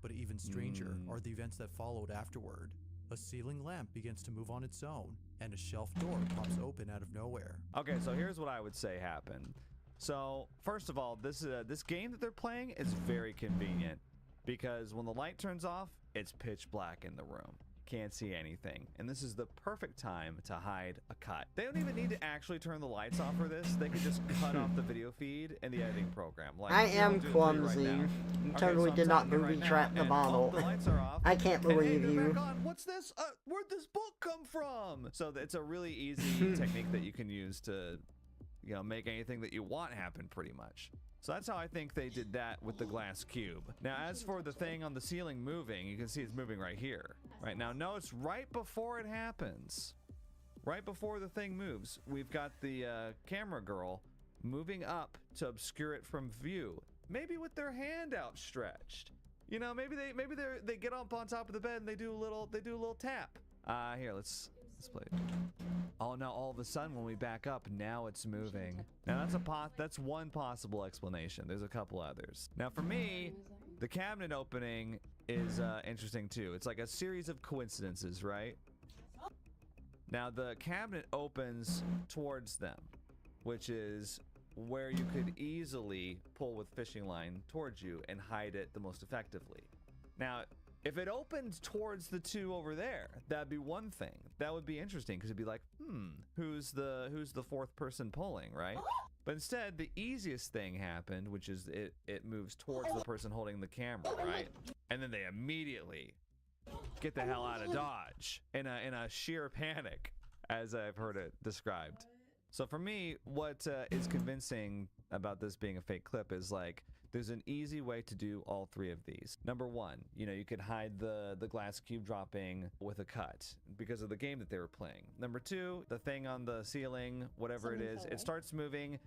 But even stranger are the events that followed afterward. A ceiling lamp begins to move on its own, and a shelf door pops open out of nowhere. Okay, so here's what I would say happened. So, first of all, this game that they're playing is very convenient because when the light turns off, it's pitch black in the room. Can't see anything. And this is the perfect time to hide a cut. They don't even need to actually turn the lights off for this. They could just cut off the video feed in the editing program. Like, I you know, am do it clumsy. right now. You Okay, totally so I'm did not tapping booby right trap now, the and, bottle. the lights are off. I can't And, hey, believe they're you. back on. What's this? Where'd this book come from? So it's a really easy technique that you can use to, you know, make anything that you want happen pretty much. So that's how I think they did that with the glass cube. Now, as for the thing on the ceiling moving, you can see it's moving right here. Right now, notice right before it happens, right before the thing moves, we've got the camera girl moving up to obscure it from view. Maybe with their hand outstretched. You know, maybe they get up on top of the bed and they do a little tap. Here, let's play it. Oh, now all of a sudden when we back up, now it's moving. Now that's one possible explanation. There's a couple others. Now for me, the cabinet opening is interesting too. It's like a series of coincidences, right? Now the cabinet opens towards them, which is where you could easily pull with fishing line towards you and hide it the most effectively. Now, if it opened towards the two over there, that'd be one thing. That would be interesting because it'd be like, who's the fourth person pulling, right? But instead, the easiest thing happened, which is it moves towards the person holding the camera, right? And then they immediately get the hell out of Dodge in a sheer panic, as I've heard it described. So for me, what is convincing about this being a fake clip is like, there's an easy way to do all three of these. Number one, you know, you could hide the glass cube dropping with a cut because of the game that they were playing. Number two, the thing on the ceiling, whatever it is, it starts moving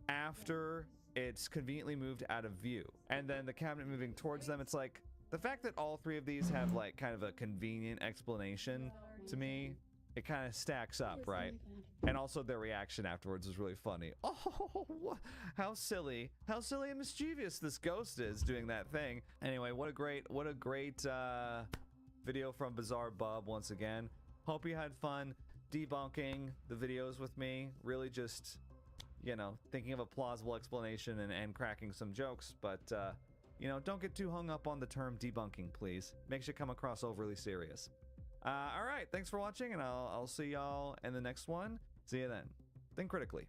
after it's conveniently moved out of view. And then the cabinet moving towards them, it's like, the fact that all three of these have like kind of a convenient explanation to me, it kind of stacks up, right? And also their reaction afterwards is really funny. Oh, how silly and mischievous this ghost is doing that thing. Anyway, what a great video from Bizarre Bub once again. Hope you had fun debunking the videos with me. Really just, you know, thinking of a plausible explanation and cracking some jokes, but you know, don't get too hung up on the term debunking, please. Makes you come across overly serious. All right, thanks for watching, and I'll see y'all in the next one. See you then. Think critically.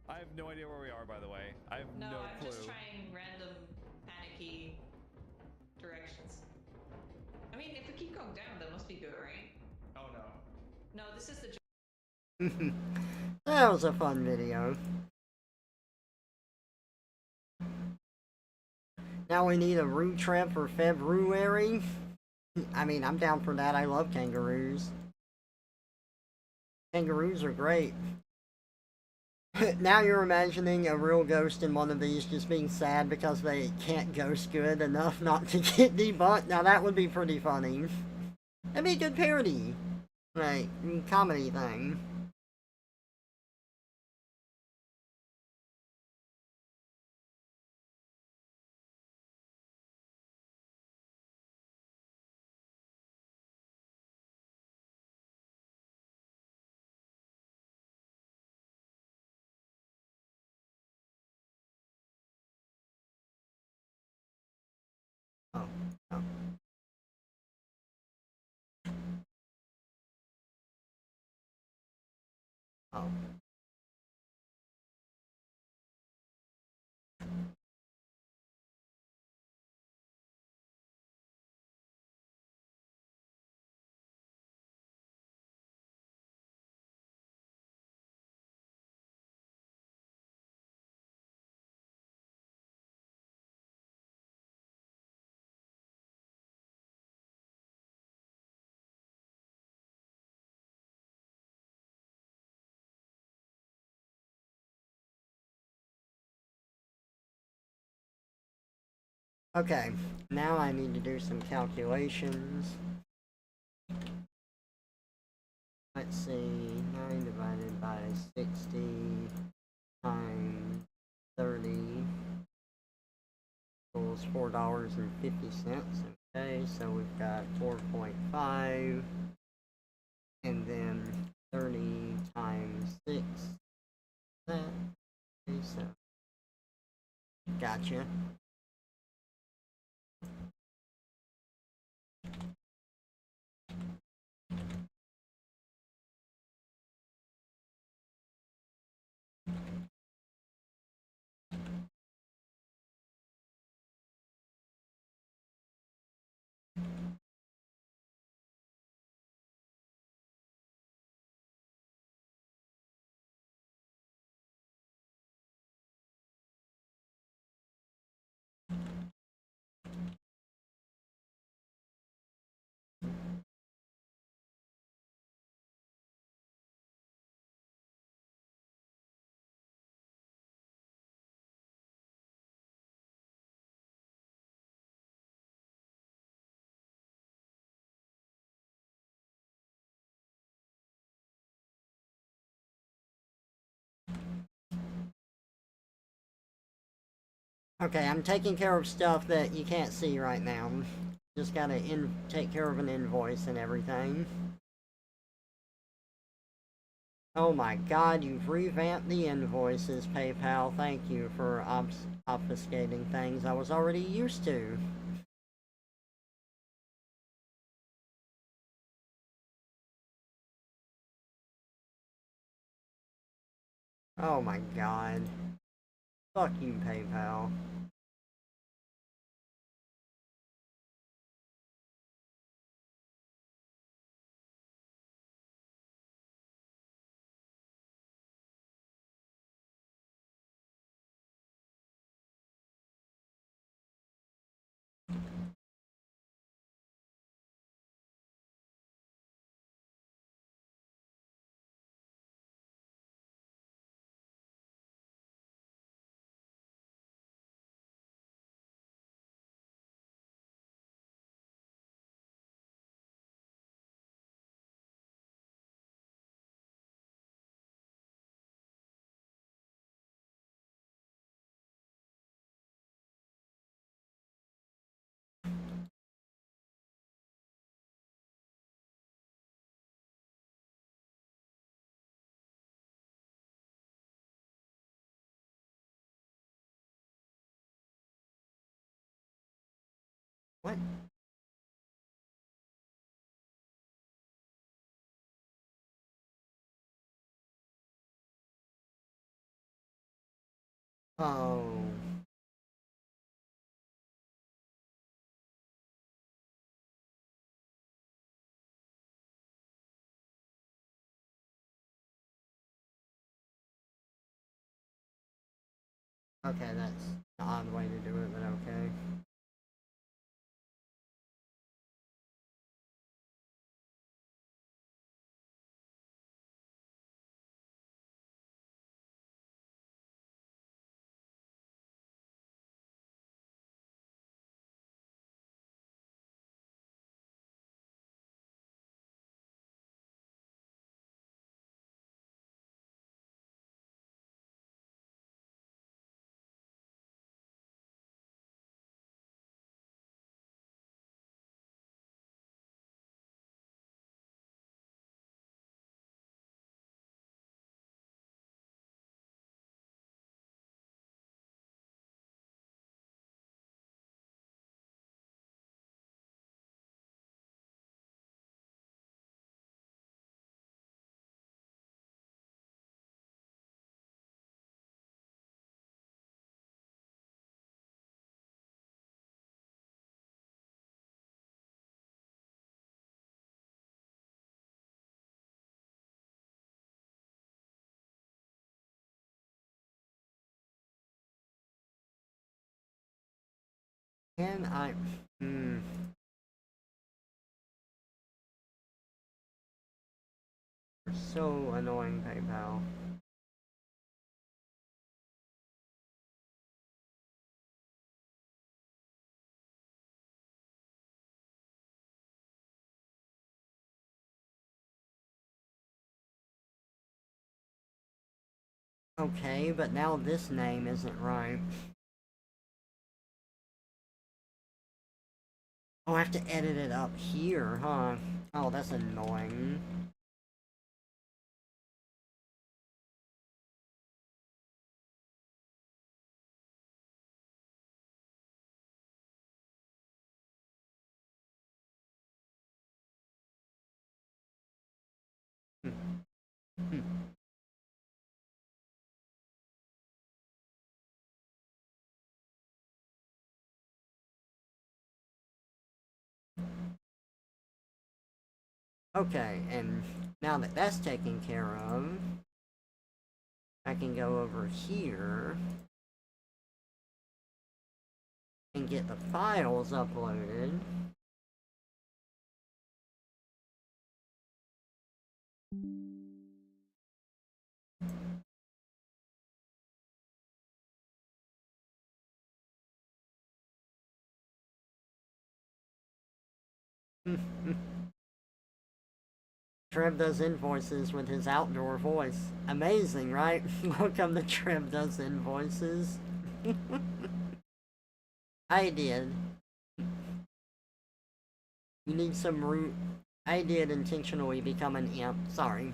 I have no idea where we are, by the way. I have no clue. I'm just trying random panicky directions. I mean, if we keep going down, that must be good, right? Oh no. No, this is the... That was a fun video. Now we need a road trip for February. I mean, I'm down for that. I love kangaroos. Kangaroos are great. Now you're imagining a real ghost in one of these just being sad because they can't ghost good enough not to get debunked. Now that would be pretty funny. That'd be a good parody. Like, comedy thing. Oh. Okay, now I need to do some calculations. Let's see, 9 divided by 60 times 30 equals $4.50. Okay, so we've got 4.5, and then 30 times 6. That, okay, so gotcha. Okay, I'm taking care of stuff that you can't see right now. Just gotta take care of an invoice and everything. Oh my god, you've revamped the invoices, PayPal. Thank you for obfuscating things I was already used to. Oh my god. Fuck you, PayPal. What? Oh. Okay, that's an odd way to do it, but okay. Can I... You're so annoying, PayPal. Okay, but now this name isn't right. Oh, I have to edit it up here, huh? Oh, that's annoying. Okay, and now that that's taken care of, I can go over here and get the files uploaded. Trev does invoices with his outdoor voice. Amazing, right? Welcome to Trev does invoices. I did. You need some root. I did intentionally become an imp. Sorry.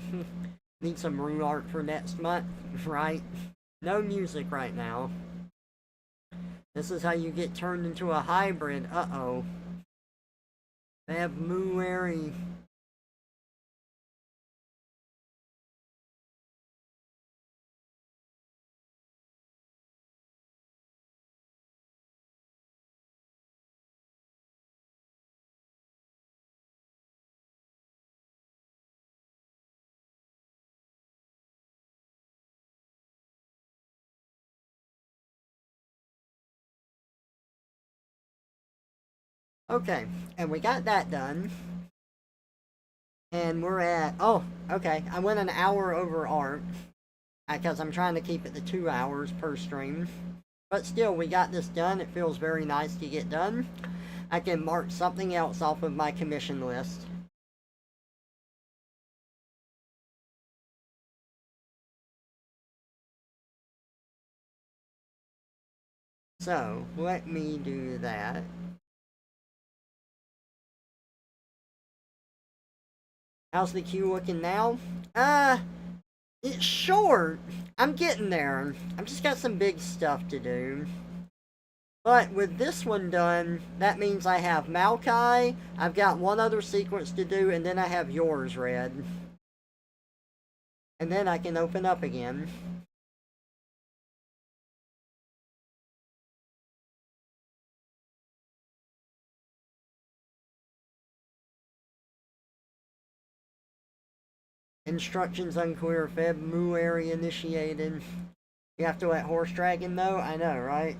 Need some root art for next month, right? No music right now. This is how you get turned into a hybrid. Uh-oh. February. Okay, and we got that done. And we're at, oh, okay, I went an hour over art. Because I'm trying to keep it to 2 hours per stream. But still, we got this done. It feels very nice to get done. I can mark something else off of my commission list. So, let me do that. How's the queue looking now? It's short. I'm getting there. I've just got some big stuff to do. But with this one done, that means I have Maokai, I've got one other sequence to do, and then I have yours read. And then I can open up again. Instructions unclear, February initiated. You have to let Horse Dragon know? I know, right?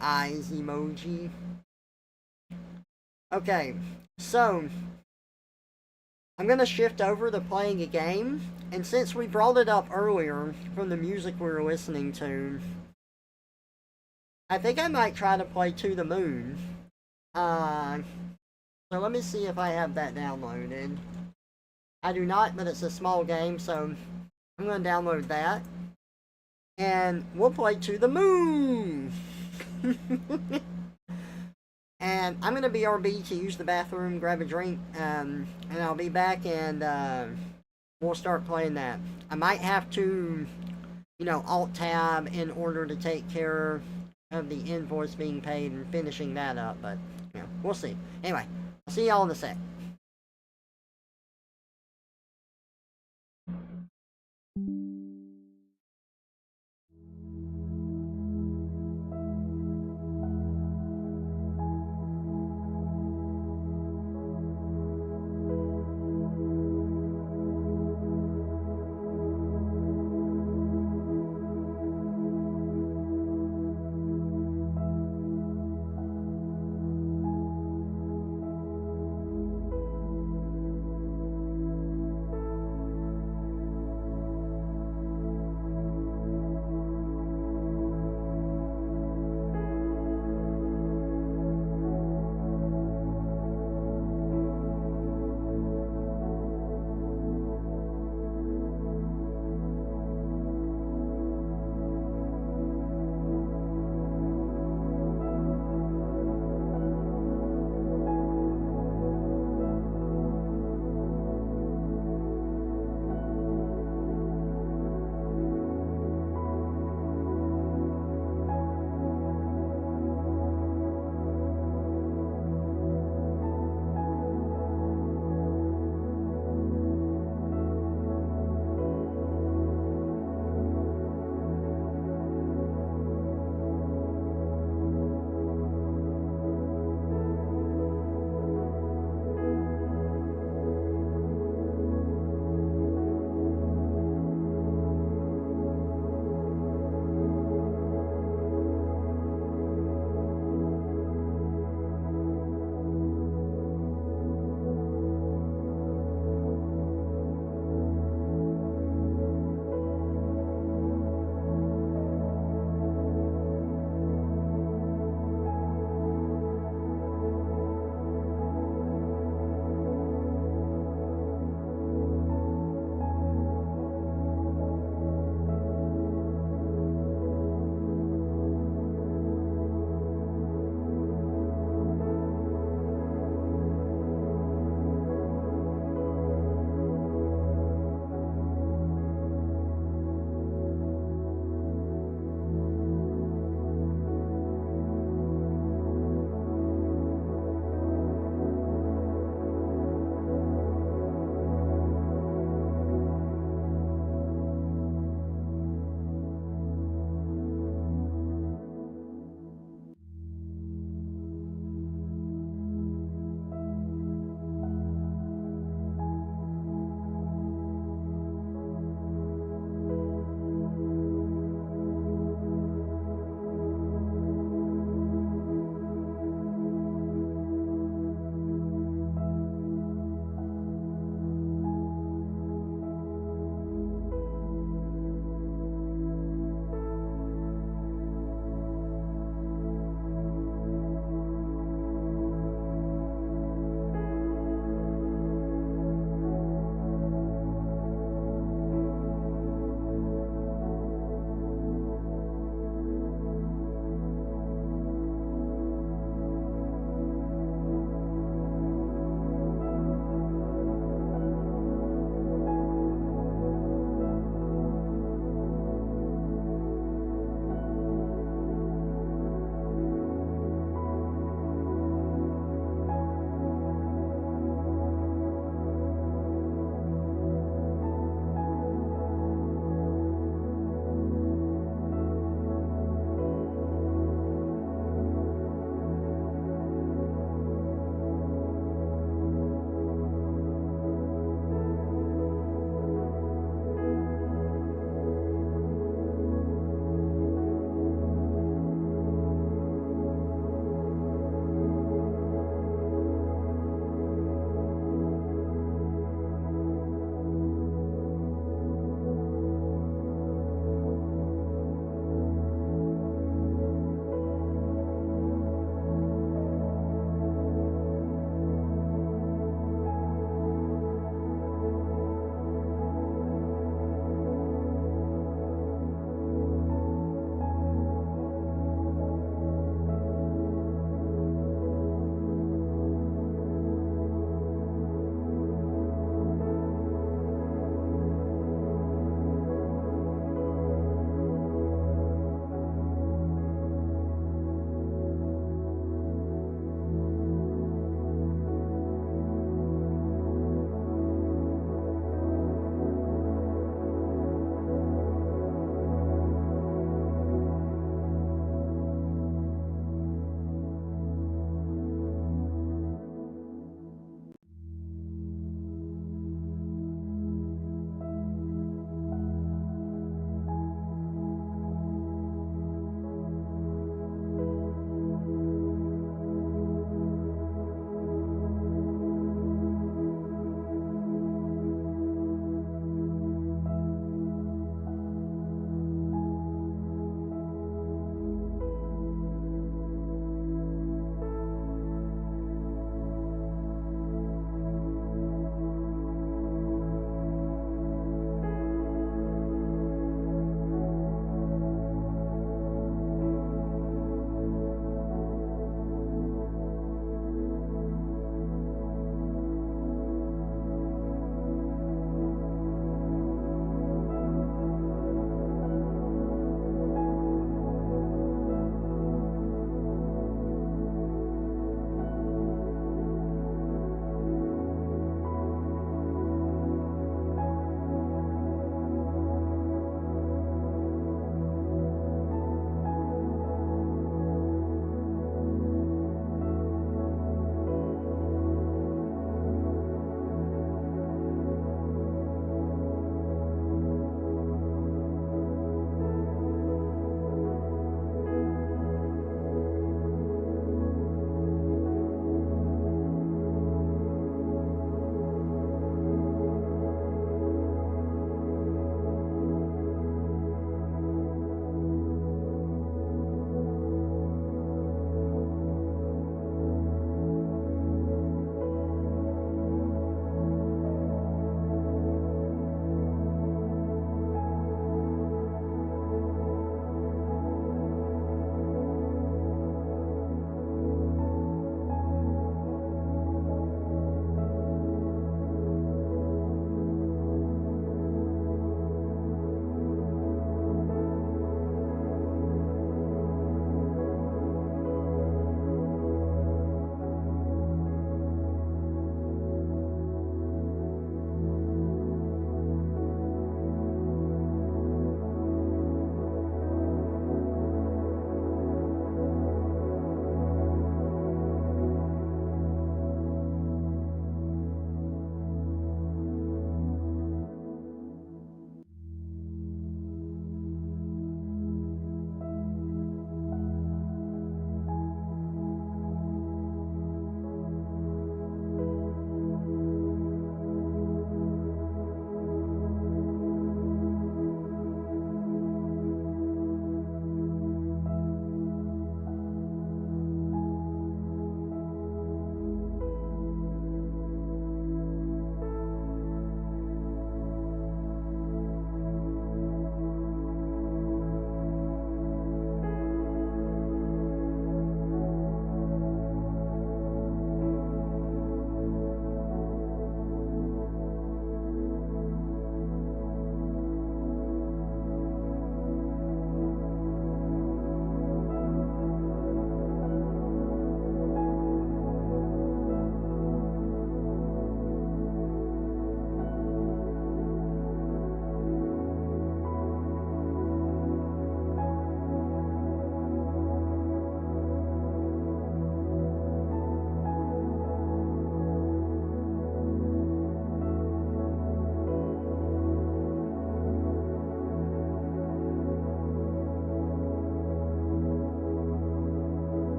Eyes emoji. Okay, so I'm gonna shift over to playing a game, and since we brought it up earlier from the music we were listening to, I think I might try to play To the Moon. So let me see if I have that downloaded. I do not, but it's a small game, so I'm gonna download that. And we'll play To the Moon! And I'm gonna BRB to use the bathroom, grab a drink, and I'll be back and we'll start playing that. I might have to, Alt-Tab in order to take care of the invoice being paid and finishing that up, but, we'll see. Anyway, I'll see y'all in a sec.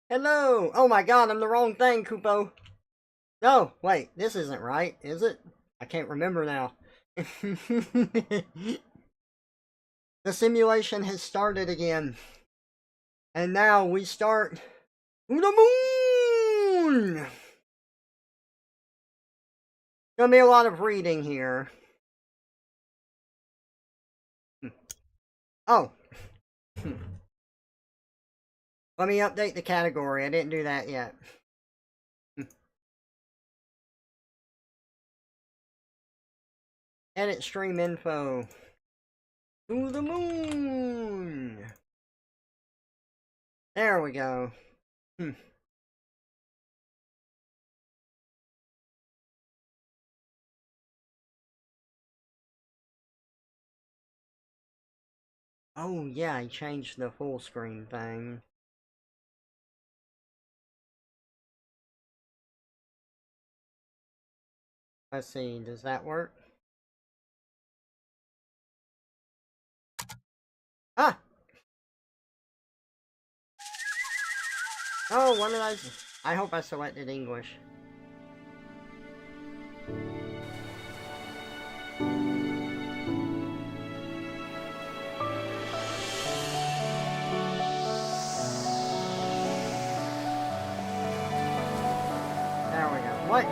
Hello! Oh my god, I'm the wrong thing, Kupo. No, wait, this isn't right, is it? I can't remember now. The simulation has started again. And now we start to the moon! Gonna be a lot of reading here. Oh. Let me update the category. I didn't do that yet. Edit stream info. To the moon! There we go. Oh yeah, I changed the full screen thing. Let's see, does that work? Ah! Oh, what did I hope I selected English. There we go. What?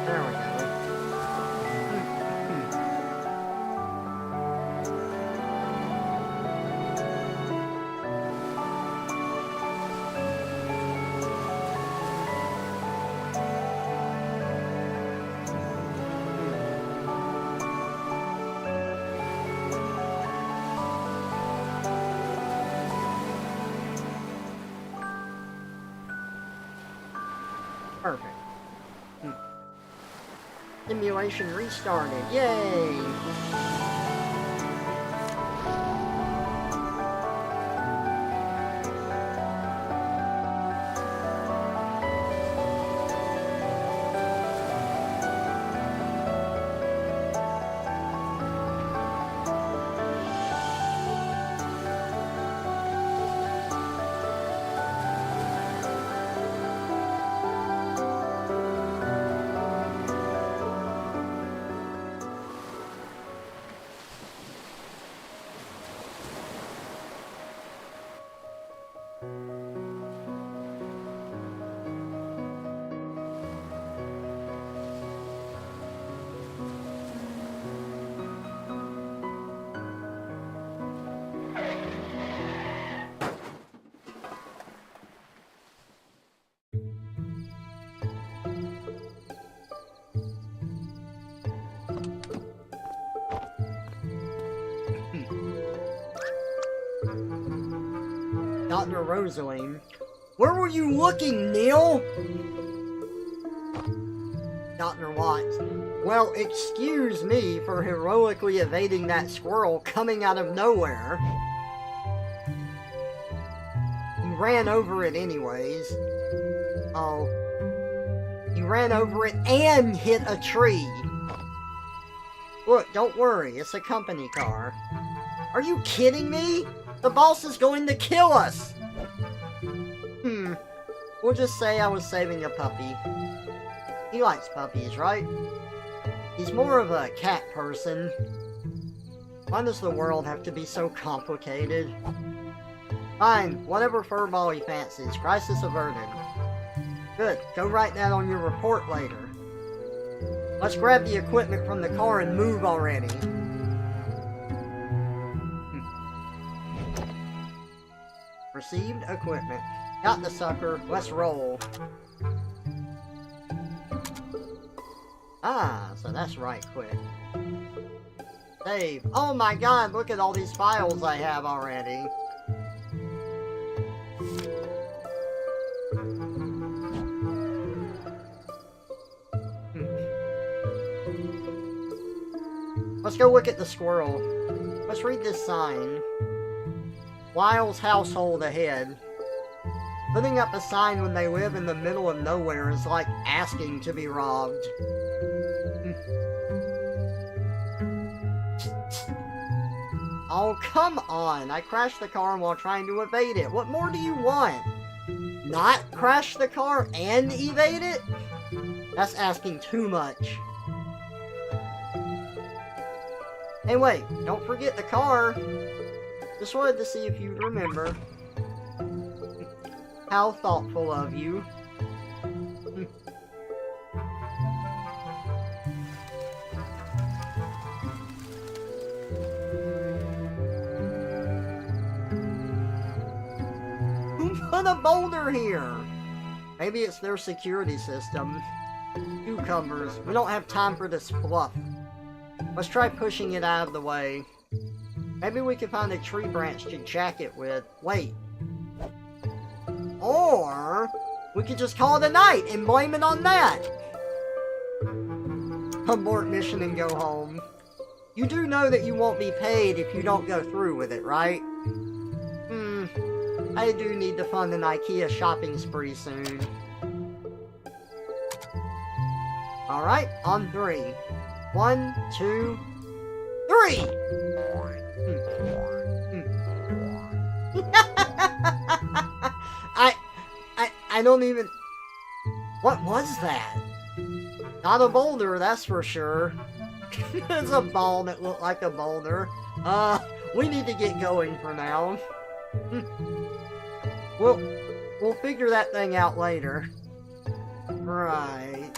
There we go. Perfect. Simulation restarted. Yay! Dr. Rosaline. Where were you looking, Neil? Dr. Watts. Well, excuse me for heroically evading that squirrel coming out of nowhere. You ran over it anyways. Oh. You ran over it and hit a tree. Look, don't worry, it's a company car. Are you kidding me? The boss is going to kill us! We'll just say I was saving a puppy. He likes puppies, right? He's more of a cat person. Why does the world have to be so complicated? Fine, whatever furball he fancies. Crisis averted. Good, go write that on your report later. Let's grab the equipment from the car and move already. Received equipment. Got the sucker. Let's roll. Ah, so that's right quick. Save. Oh my god, look at all these files I have already. Let's go look at the squirrel. Let's read this sign. Lyle's household ahead. Putting up a sign when they live in the middle of nowhere is like asking to be robbed. Oh, come on! I crashed the car while trying to evade it. What more do you want? Not crash the car and evade it? That's asking too much. Hey, wait, don't forget the car. Just wanted to see if you'd remember. How thoughtful of you. Who put a boulder here? Maybe it's their security system. Cucumbers. We don't have time for this fluff. Let's try pushing it out of the way. Maybe we can find a tree branch to jack it with. Wait. Or we could just call it a night and blame it on that. Abort mission and go home. You do know that you won't be paid if you don't go through with it, right? I do need to fund an IKEA shopping spree soon. Alright, on 3. 1, 2, 3! I don't even... What was that? Not a boulder, that's for sure. It's a ball that looked like a boulder. We need to get going for now. We'll figure that thing out later. Right.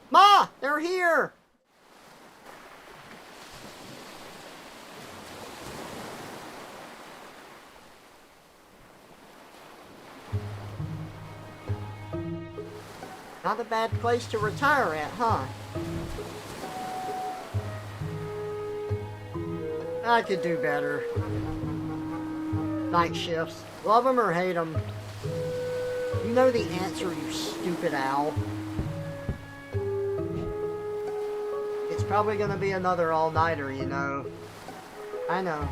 Ma! They're here! Not a bad place to retire at, huh? I could do better. Night shifts. Love them or hate them. You know the answer, you stupid owl. It's probably gonna be another all-nighter, you know. I know.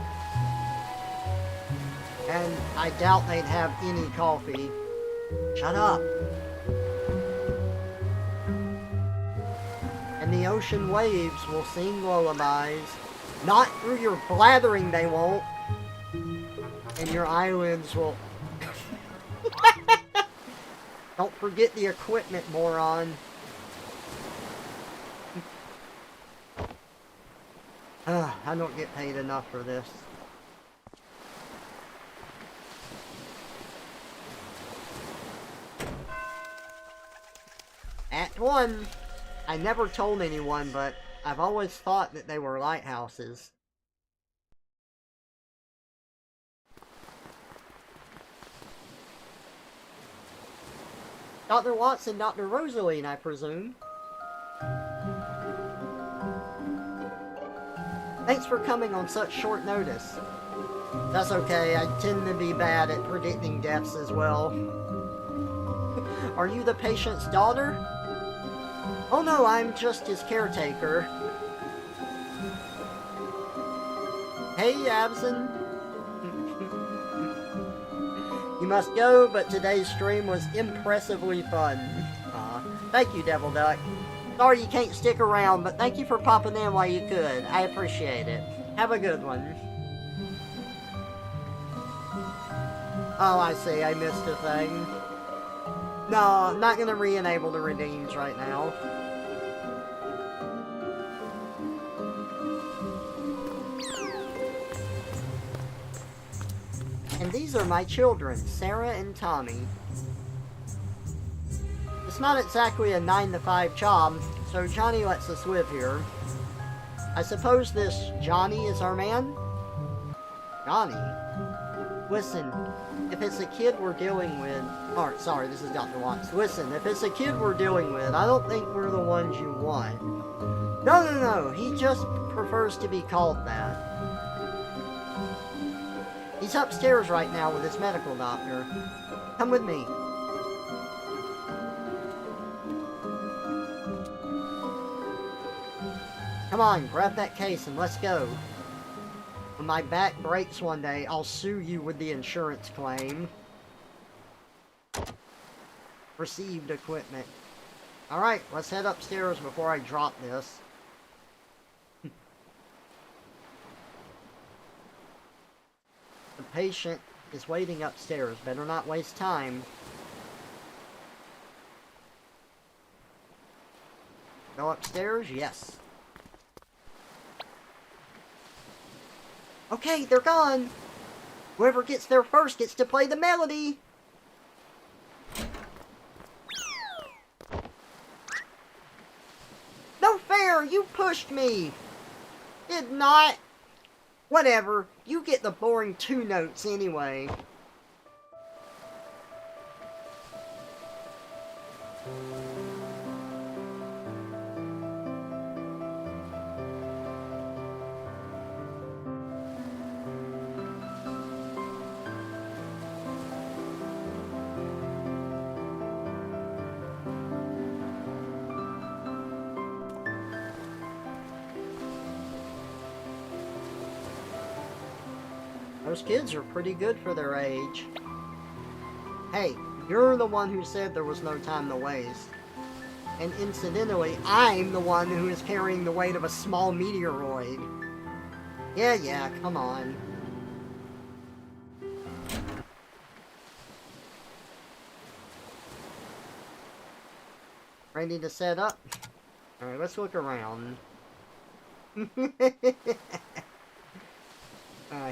And I doubt they'd have any coffee. Shut up. And the ocean waves will sing lullabies. Not through your blathering, they won't. And your eyelids will... Don't forget the equipment, moron. I don't get paid enough for this. Act 1. I never told anyone, but I've always thought that they were lighthouses. Dr. Watson, Dr. Rosaline, I presume. Thanks for coming on such short notice. That's okay, I tend to be bad at predicting deaths as well. Are you the patient's daughter? Oh no, I'm just his caretaker. Hey, Abson. You must go, but today's stream was impressively fun. Thank you, Devil Duck. Sorry you can't stick around, but thank you for popping in while you could. I appreciate it. Have a good one. Oh, I see. I missed a thing. No, I'm not going to re-enable the redeems right now. And these are my children, Sarah and Tommy. It's not exactly a 9-to-5 job, so Johnny lets us live here. I suppose this Johnny is our man? Johnny? Listen, if it's a kid we're dealing with... Alright, sorry, this is Dr. Watts. Listen, if it's a kid we're dealing with, I don't think we're the ones you want. No, he just prefers to be called that. He's upstairs right now with his medical doctor. Come with me. Come on, grab that case and let's go. When my back breaks one day, I'll sue you with the insurance claim. Received equipment. Alright, let's head upstairs before I drop this. The patient is waiting upstairs. Better not waste time. Go upstairs? Yes. Okay, they're gone. Whoever gets there first gets to play the melody. No fair! You pushed me! Did not. Whatever. You get the boring 2 notes anyway. Those kids are pretty good for their age. Hey, you're the one who said there was no time to waste. And incidentally, I'm the one who is carrying the weight of a small meteoroid. Yeah, come on. Ready to set up? Alright, let's look around.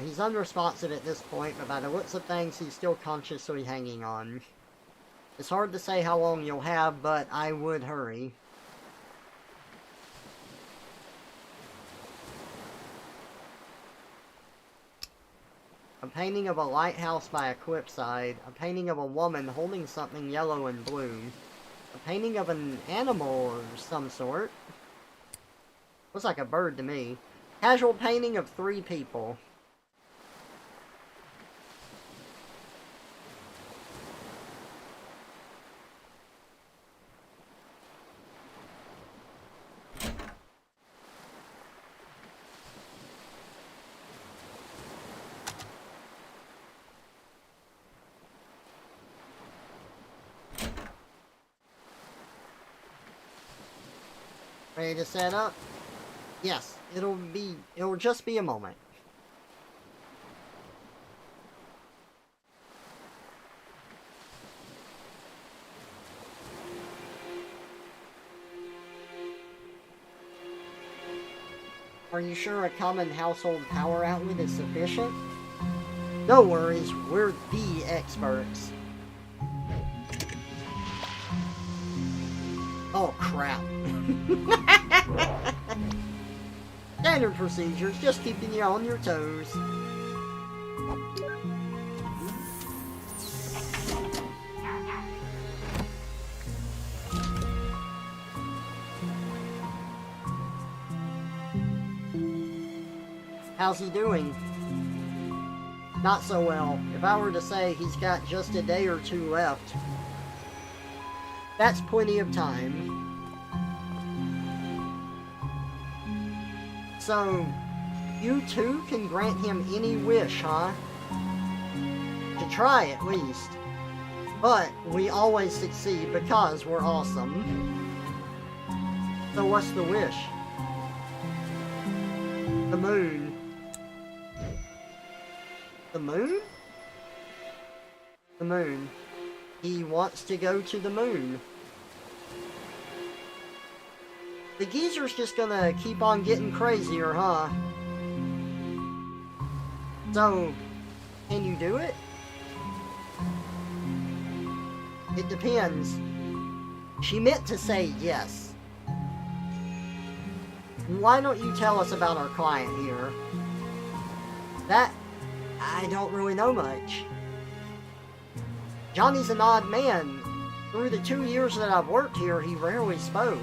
He's unresponsive at this point, but by the looks of things, he's still consciously hanging on. It's hard to say how long you'll have, but I would hurry. A painting of a lighthouse by a cliffside. A painting of a woman holding something yellow and blue. A painting of an animal of some sort. Looks like a bird to me. Casual painting of 3 people. Ready to set up? Yes, it'll just be a moment. Are you sure a common household power outlet is sufficient? No worries, we're the experts. Oh crap. Standard procedures, just keeping you on your toes. How's he doing? Not so well. If I were to say he's got just a day or 2 left, that's plenty of time. So, you too can grant him any wish, huh? To try at least. But we always succeed because we're awesome. So what's the wish? The moon. The moon? The moon. He wants to go to the moon. The geezer's just gonna keep on getting crazier, huh? So, can you do it? It depends. She meant to say yes. Why don't you tell us about our client here? I don't really know much. Johnny's an odd man. Through the 2 years that I've worked here, he rarely spoke.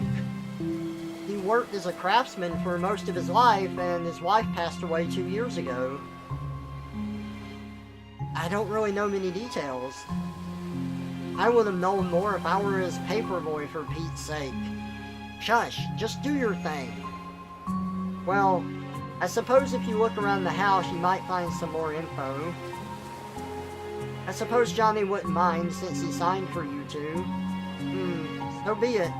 He worked as a craftsman for most of his life, and his wife passed away 2 years ago. I don't really know many details. I would have known more if I were his paperboy, for Pete's sake. Shush, just do your thing. Well, I suppose if you look around the house, you might find some more info. I suppose Johnny wouldn't mind since he signed for you two. So be it.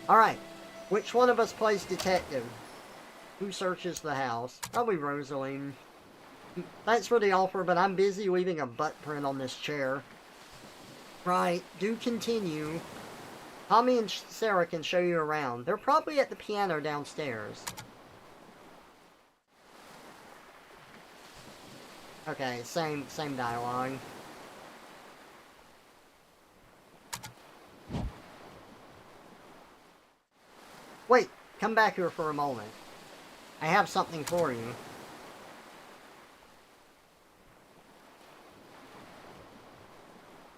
Alright, which one of us plays detective? Who searches the house? Probably Rosaline. Thanks for the offer, but I'm busy leaving a butt print on this chair. Right, do continue. Tommy and Sarah can show you around. They're probably at the piano downstairs. Okay, same dialogue. Wait, come back here for a moment. I have something for you.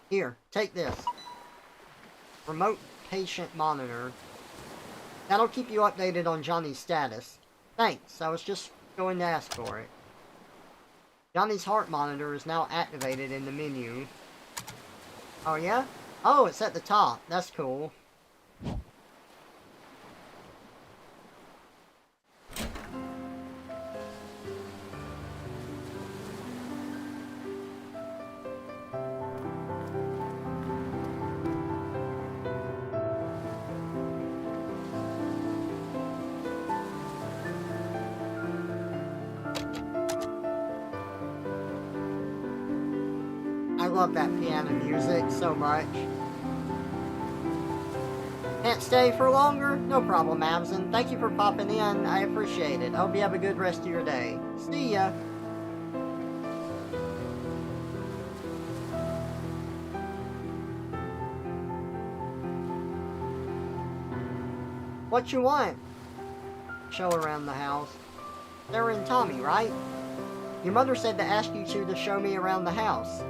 Here, take this. Remote patient monitor. That'll keep you updated on Johnny's status. Thanks, I was just going to ask for it. Johnny's heart monitor is now activated in the menu. Oh yeah? Oh, it's at the top. That's cool. I love that piano music so much. Can't stay for longer? No problem, Abson. Thank you for popping in. I appreciate it. Hope you have a good rest of your day. See ya. What you want? Show around the house. Sarah and Tommy, right? Your mother said to ask you two to show me around the house.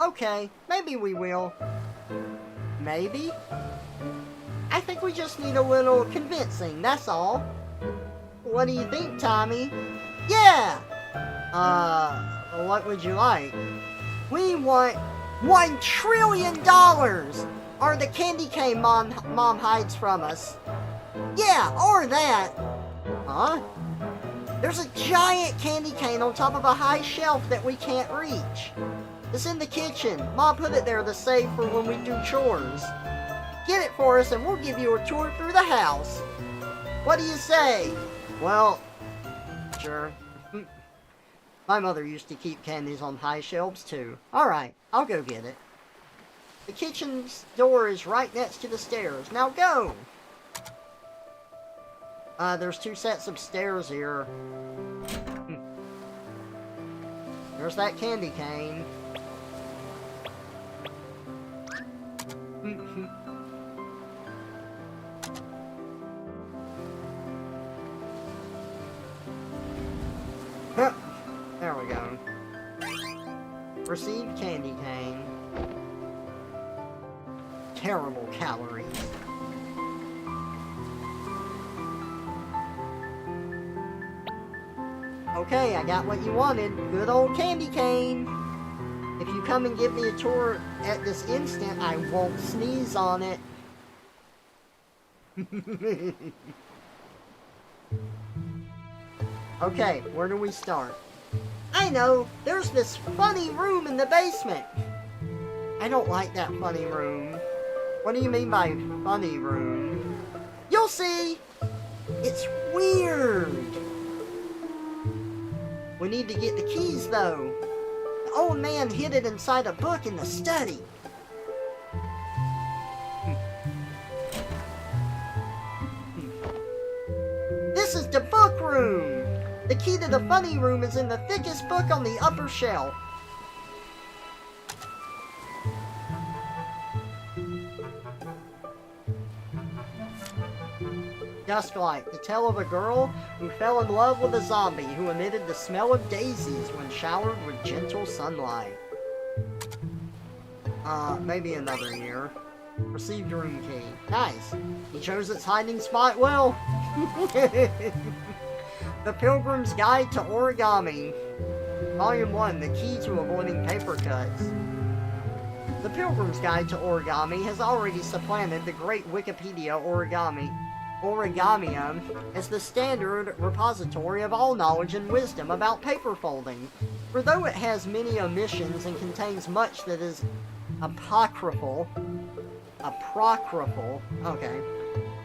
Okay, maybe we will. Maybe? I think we just need a little convincing, that's all. What do you think, Tommy? Yeah! What would you like? We want $1 trillion! Or the candy cane Mom hides from us. Yeah, or that. Huh? There's a giant candy cane on top of a high shelf that we can't reach. It's in the kitchen. Mom put it there to save for when we do chores. Get it for us and we'll give you a tour through the house. What do you say? Well, sure. My mother used to keep candies on high shelves too. Alright, I'll go get it. The kitchen's door is right next to the stairs. Now go! There's 2 sets of stairs here. There's that candy cane. There we go. Received candy cane. Terrible calories. Okay, I got what you wanted. Good old candy cane. If you come and give me a tour at this instant, I won't sneeze on it. Okay, where do we start? I know! There's this funny room in the basement! I don't like that funny room. What do you mean by funny room? You'll see! It's weird! We need to get the keys, though. The old man hid it inside a book in the study. This is the book room! The key to the funny room is in the thickest book on the upper shelf. Dusklight, the tale of a girl who fell in love with a zombie who emitted the smell of daisies when showered with gentle sunlight. Maybe another year. Received room key. Nice. He chose its hiding spot well. The Pilgrim's Guide to Origami. Volume 1, the key to avoiding paper cuts. The Pilgrim's Guide to Origami has already supplanted the great Wikipedia Origamium as the standard repository of all knowledge and wisdom about paper folding. For though it has many omissions and contains much that is apocryphal, okay,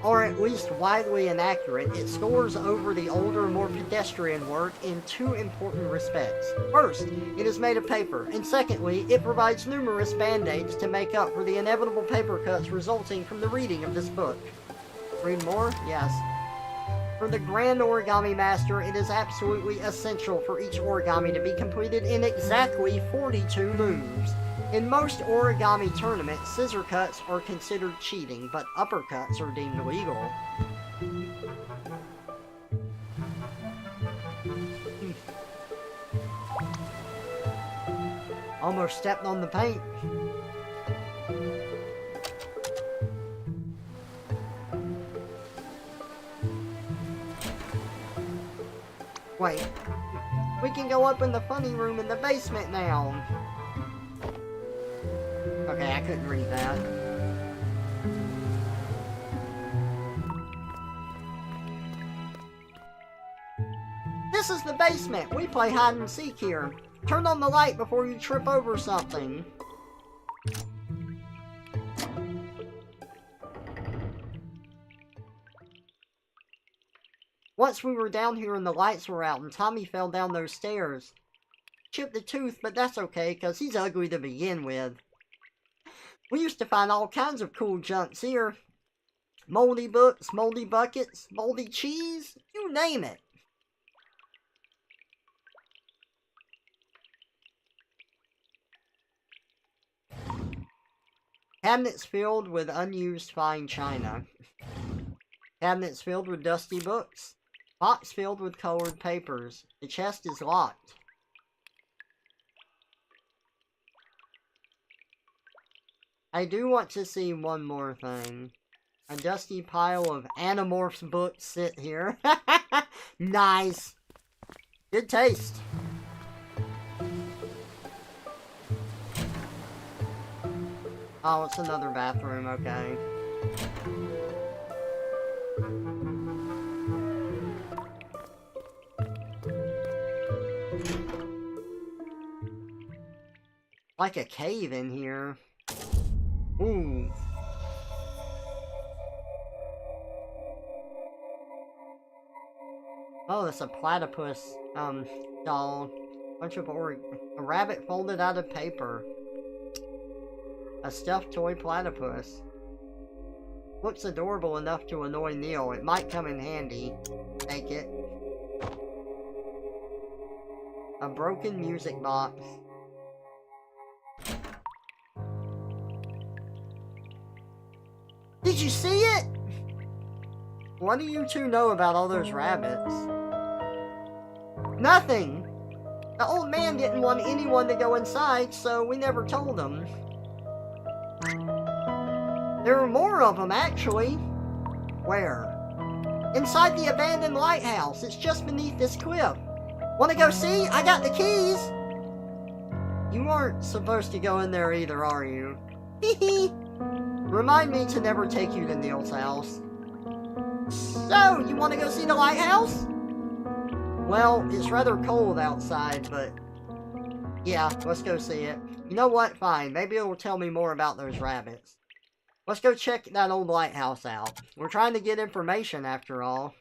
or at least widely inaccurate, it scores over the older, more pedestrian work in two important respects. First, it is made of paper, and secondly, it provides numerous band-aids to make up for the inevitable paper cuts resulting from the reading of this book. Read more? Yes. For the Grand Origami Master, it is absolutely essential for each origami to be completed in exactly 42 moves. In most origami tournaments, scissor cuts are considered cheating, but uppercuts are deemed legal. Almost stepped on the paint. Wait, we can go up in the funny room in the basement now. Okay, I couldn't read that. This is the basement. We play hide and seek here. Turn on the light before you trip over something. Once we were down here and the lights were out and Tommy fell down those stairs. Chipped a tooth, but that's okay, because he's ugly to begin with. We used to find all kinds of cool junks here. Moldy books, moldy buckets, moldy cheese, you name it. Cabinets filled with unused fine china. Cabinets filled with dusty books. Box filled with colored papers. The chest is locked. I do want to see one more thing. A dusty pile of Animorphs books sit here. Nice. Good taste. Oh, it's another bathroom, okay. Like a cave in here. Ooh. Oh, that's a platypus, doll. A rabbit folded out of paper. A stuffed toy platypus. Looks adorable enough to annoy Neil. It might come in handy. Take it. A broken music box. Did you see it? What do you two know about all those rabbits? Nothing! The old man didn't want anyone to go inside, so we never told him. There are more of them, actually. Where? Inside the abandoned lighthouse. It's just beneath this cliff. Want to go see? I got the keys! You aren't supposed to go in there either, are you? Hee. Remind me to never take you to Neil's house. So, you want to go see the lighthouse? Well, it's rather cold outside, but... yeah, let's go see it. You know what? Fine. Maybe it'll tell me more about those rabbits. Let's go check that old lighthouse out. We're trying to get information, after all.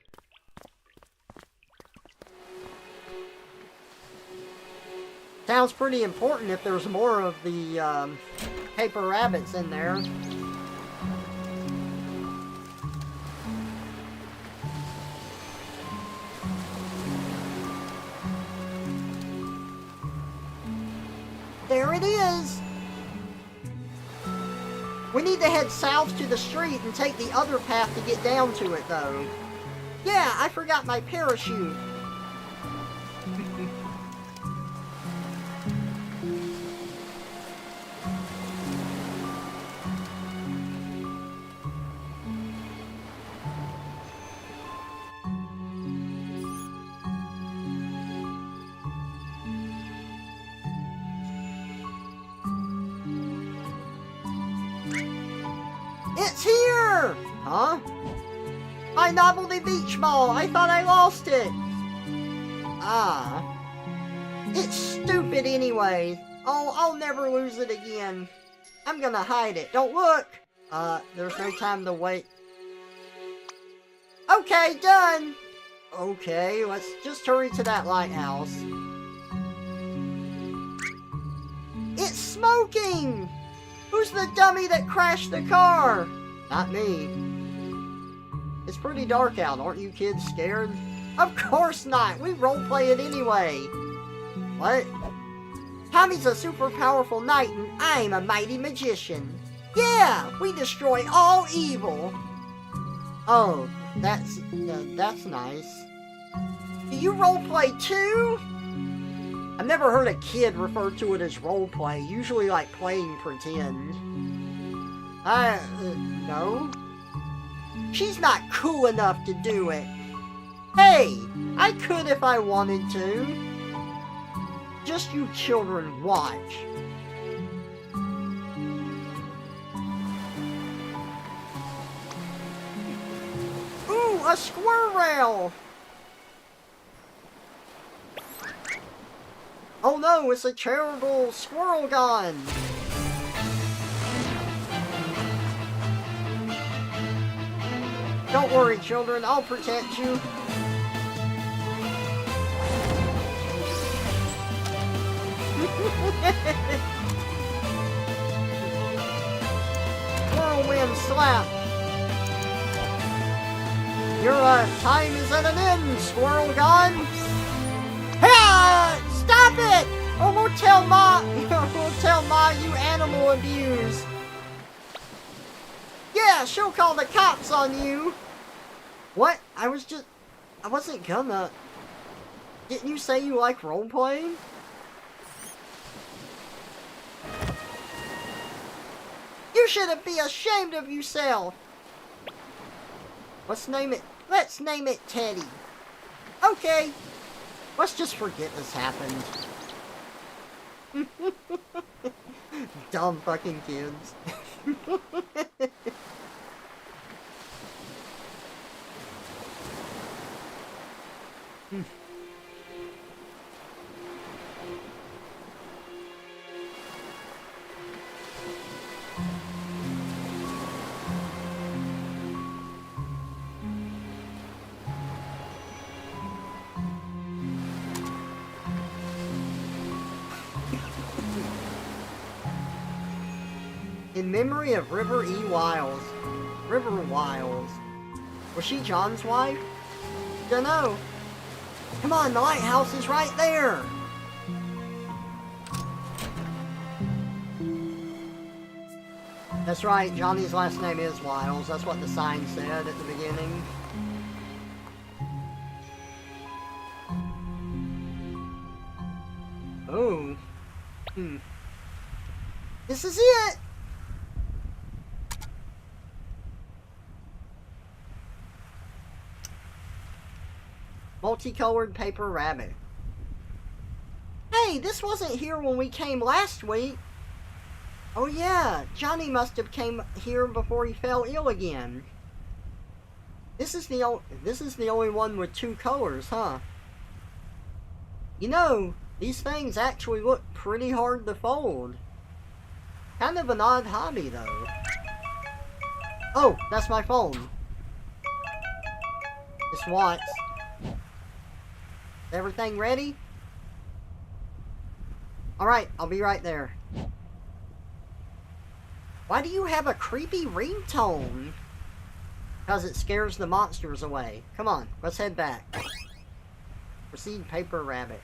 Sounds pretty important if there's more of the, paper rabbits in there. There it is! We need to head south to the street and take the other path to get down to it, though. Yeah, I forgot my parachute. It's here! Huh? My novelty beach ball! I thought I lost it! Ah. It's stupid anyway. Oh, I'll never lose it again. I'm gonna hide it. Don't look! There's no time to wait. Okay, done! Okay, let's just hurry to that lighthouse. It's smoking! Who's the dummy that crashed the car? Not me. It's pretty dark out. Aren't you kids scared? Of course not. We roleplay it anyway. What? Tommy's a super powerful knight and I'm a mighty magician. Yeah, we destroy all evil. Oh, that's nice. Do you roleplay too? I've never heard a kid refer to it as roleplay, usually like playing pretend. No. She's not cool enough to do it. Hey, I could if I wanted to. Just you children watch. Ooh, a squirrel! Oh no, it's a charitable squirrel gun! Don't worry, children, I'll protect you. Whirlwind slap! Your time is at an end, squirrel gun! Ha! Stop it! Or we'll tell Ma, you animal abuse. Yeah, she'll call the cops on you. What? I wasn't gonna. Didn't you say you like role-playing? You shouldn't be ashamed of yourself. Let's name it Teddy. Okay. Let's just forget this happened. Dumb fucking kids. In memory of River E. Wiles. River Wiles. Was she John's wife? Dunno. Come on, the lighthouse is right there! That's right, Johnny's last name is Wiles. That's what the sign said at the beginning. Oh. This is it! Multicolored paper rabbit. Hey, this wasn't here when we came last week. Oh yeah, Johnny must have came here before he fell ill again. This is the only one with two colors, huh? You know, these things actually look pretty hard to fold. Kind of an odd hobby, though. Oh, that's my phone. It's Watts. Everything ready? Alright, I'll be right there. Why do you have a creepy ringtone? Because it scares the monsters away. Come on, let's head back. Proceed, paper rabbit.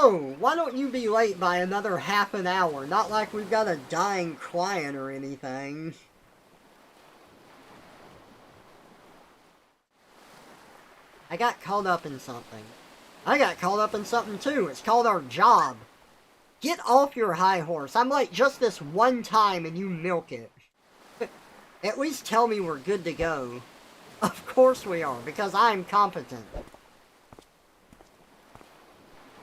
Oh, why don't you be late by another half an hour? Not like we've got a dying client or anything. I got caught up in something. I got caught up in something too. It's called our job. Get off your high horse. I'm late just this one time and you milk it. At least tell me we're good to go. Of course we are, because I'm competent.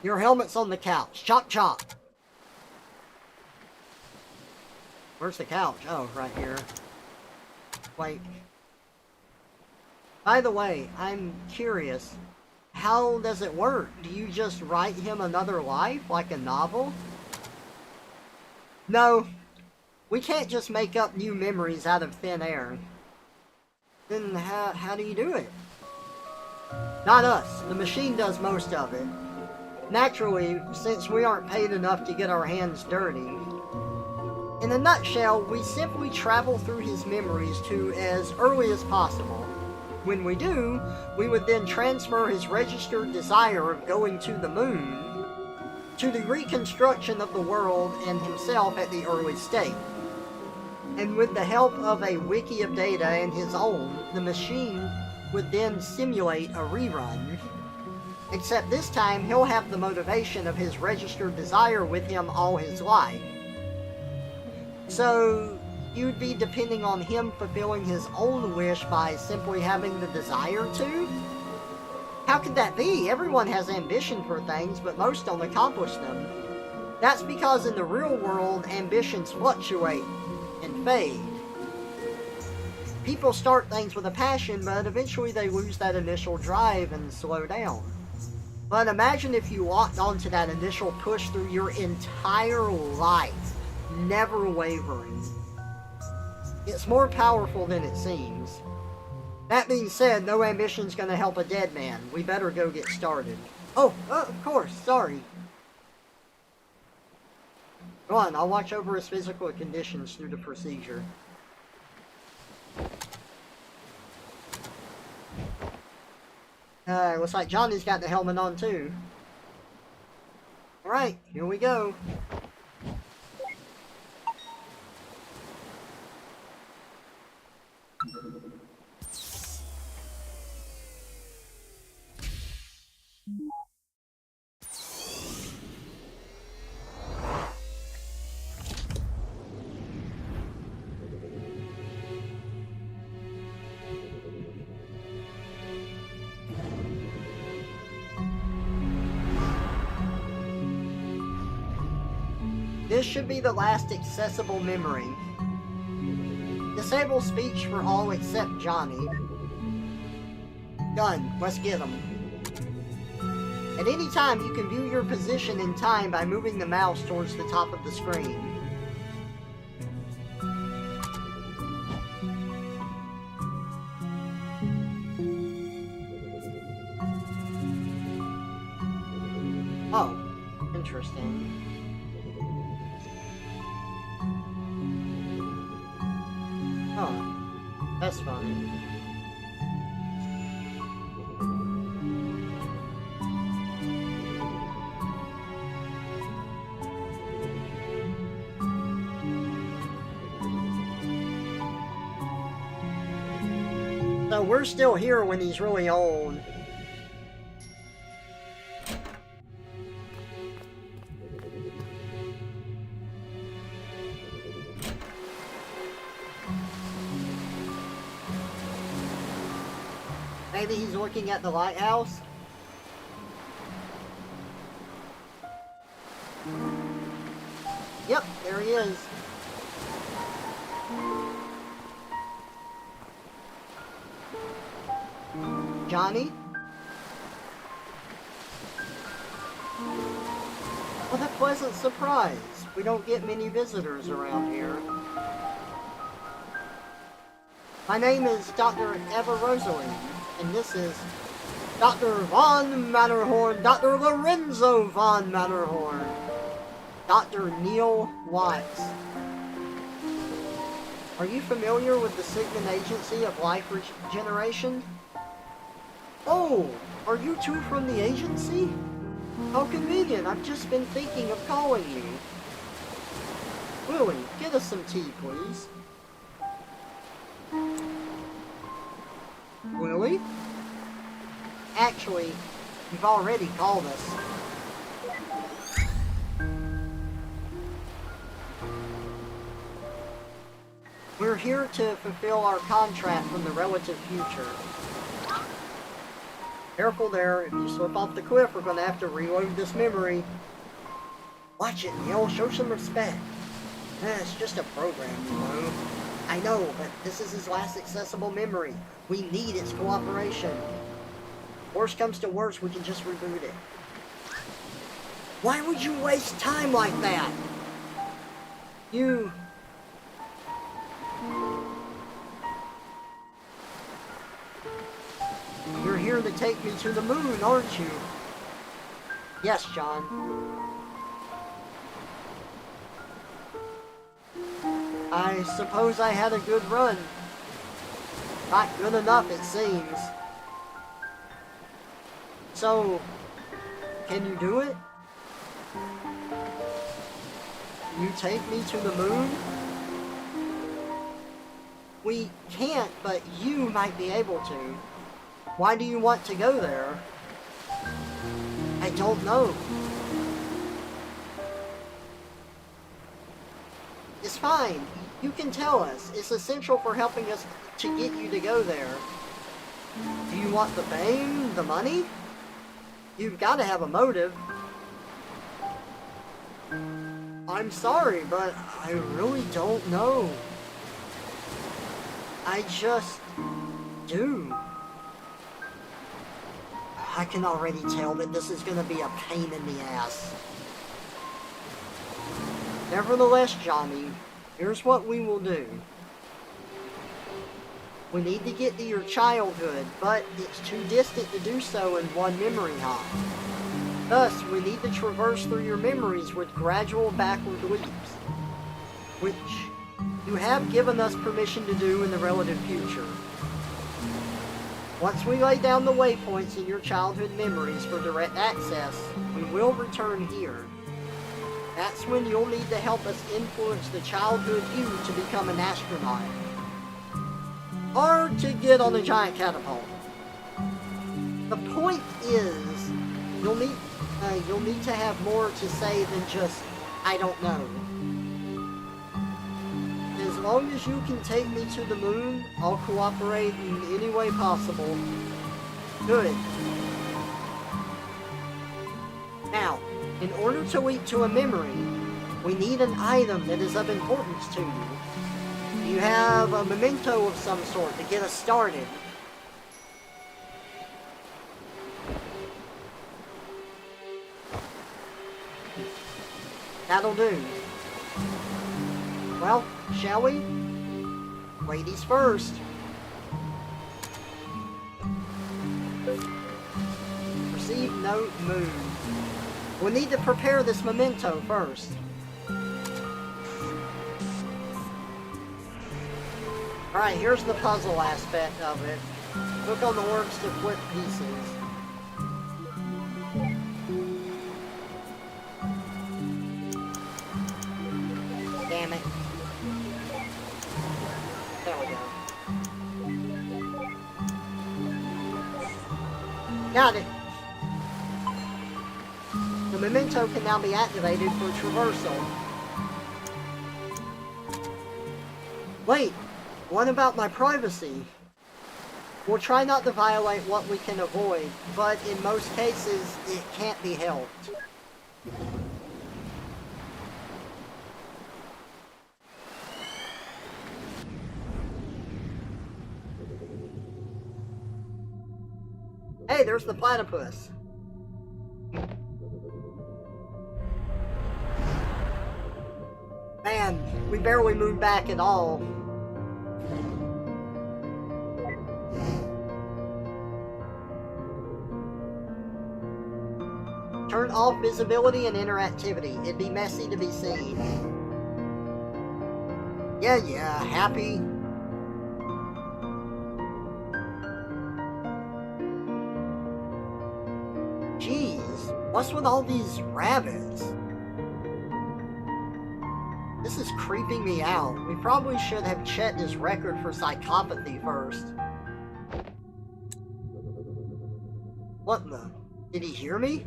Your helmet's on the couch. Chop chop. Where's the couch? Oh, right here. Wait. By the way, I'm curious. How does it work? Do you just write him another life, like a novel? No. We can't just make up new memories out of thin air. Then how do you do it? Not us. The machine does most of it. Naturally, since we aren't paid enough to get our hands dirty. In a nutshell, we simply travel through his memories to as early as possible. When we do, we would then transfer his registered desire of going to the moon to the reconstruction of the world and himself at the early state. And with the help of a wiki of data and his own, the machine would then simulate a rerun. Except this time, he'll have the motivation of his registered desire with him all his life. So, you'd be depending on him fulfilling his own wish by simply having the desire to? How could that be? Everyone has ambition for things, but most don't accomplish them. That's because in the real world, ambitions fluctuate and fade. People start things with a passion, but eventually they lose that initial drive and slow down. But imagine if you locked onto that initial push through your entire life, never wavering. It's more powerful than it seems. That being said, no ambition's gonna help a dead man. We better go get started. Oh, of course, sorry. Go on, I'll watch over his physical conditions through the procedure. Looks like Johnny's got the helmet on too. Alright, here we go. This should be the last accessible memory. Disable speech for all except Johnny. Done. Let's get him. At any time, you can view your position in time by moving the mouse towards the top of the screen. Oh, interesting. Huh. That's fun. So we're still here when he's really old. Maybe he's looking at the lighthouse? Yep, there he is. Johnny? What a pleasant surprise. We don't get many visitors around here. My name is Dr. Eva Rosalie, and this is Dr. Von Matterhorn, Dr. Lorenzo Von Matterhorn, Dr. Neil Watts. Are you familiar with the Sigmund Agency of Life Regeneration? Oh, are you two from the agency? How convenient. I've just been thinking of calling you. Willie, get us some tea, please. Willie? Actually, you've already called us. We're here to fulfill our contract from the relative future. Careful there, if you slip off the cliff, we're gonna have to reload this memory. Watch it, Neil, show some respect. It's just a program, you know. I know, but this is his last accessible memory. We need its cooperation. Worst comes to worst, we can just reboot it. Why would you waste time like that? You're here to take me to the moon, aren't you? Yes, John. I suppose I had a good run. Not good enough, it seems. So, can you do it? You take me to the moon? We can't, but you might be able to. Why do you want to go there? I don't know. It's fine. You can tell us. It's essential for helping us to get you to go there. Do you want the fame? The money? You've got to have a motive. I'm sorry, but I really don't know. I just do. I can already tell that this is going to be a pain in the ass. Nevertheless, Johnny, here's what we will do. We need to get to your childhood, but it's too distant to do so in one memory hop. Thus, we need to traverse through your memories with gradual backward leaps, which you have given us permission to do in the relative future. Once we lay down the waypoints in your childhood memories for direct access, we will return here. That's when you'll need to help us influence the childhood you to become an astronaut. Or to get on a giant catapult. The point is, you'll need to have more to say than just, I don't know. As long as you can take me to the moon, I'll cooperate in any way possible. Good. Now, in order to leap to a memory, we need an item that is of importance to you. You have a memento of some sort to get us started. That'll do. Well, shall we? Ladies first. Receive note moon. We'll need to prepare this memento first. Alright, here's the puzzle aspect of it. Click on the words to flip pieces. Damn it. There we go. Got it. The memento can now be activated for traversal. Wait, what about my privacy? We'll try not to violate what we can avoid, but in most cases, it can't be helped. Hey, there's the platypus. Man, we barely moved back at all. Turn off visibility and interactivity. It'd be messy to be seen. Yeah, happy. Jeez, What's with all these rabbits? This is creeping me out. We probably should have checked his record for psychopathy first. What the? Did he hear me?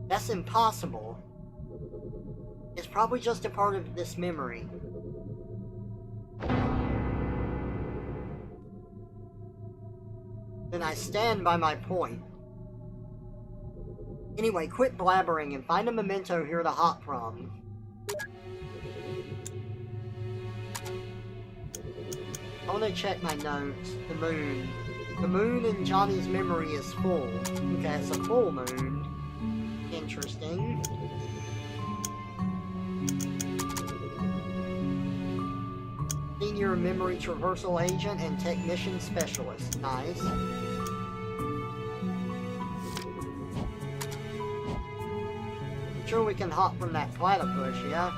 That's impossible. It's probably just a part of this memory. Then I stand by my point. Anyway, quit blabbering and find a memento here to hop from. I want to check my notes. The moon. The moon in Johnny's memory is full. Okay, it's a full moon. Interesting. Senior memory traversal agent and technician specialist. Nice. Sure we can hop from that platypus, yeah?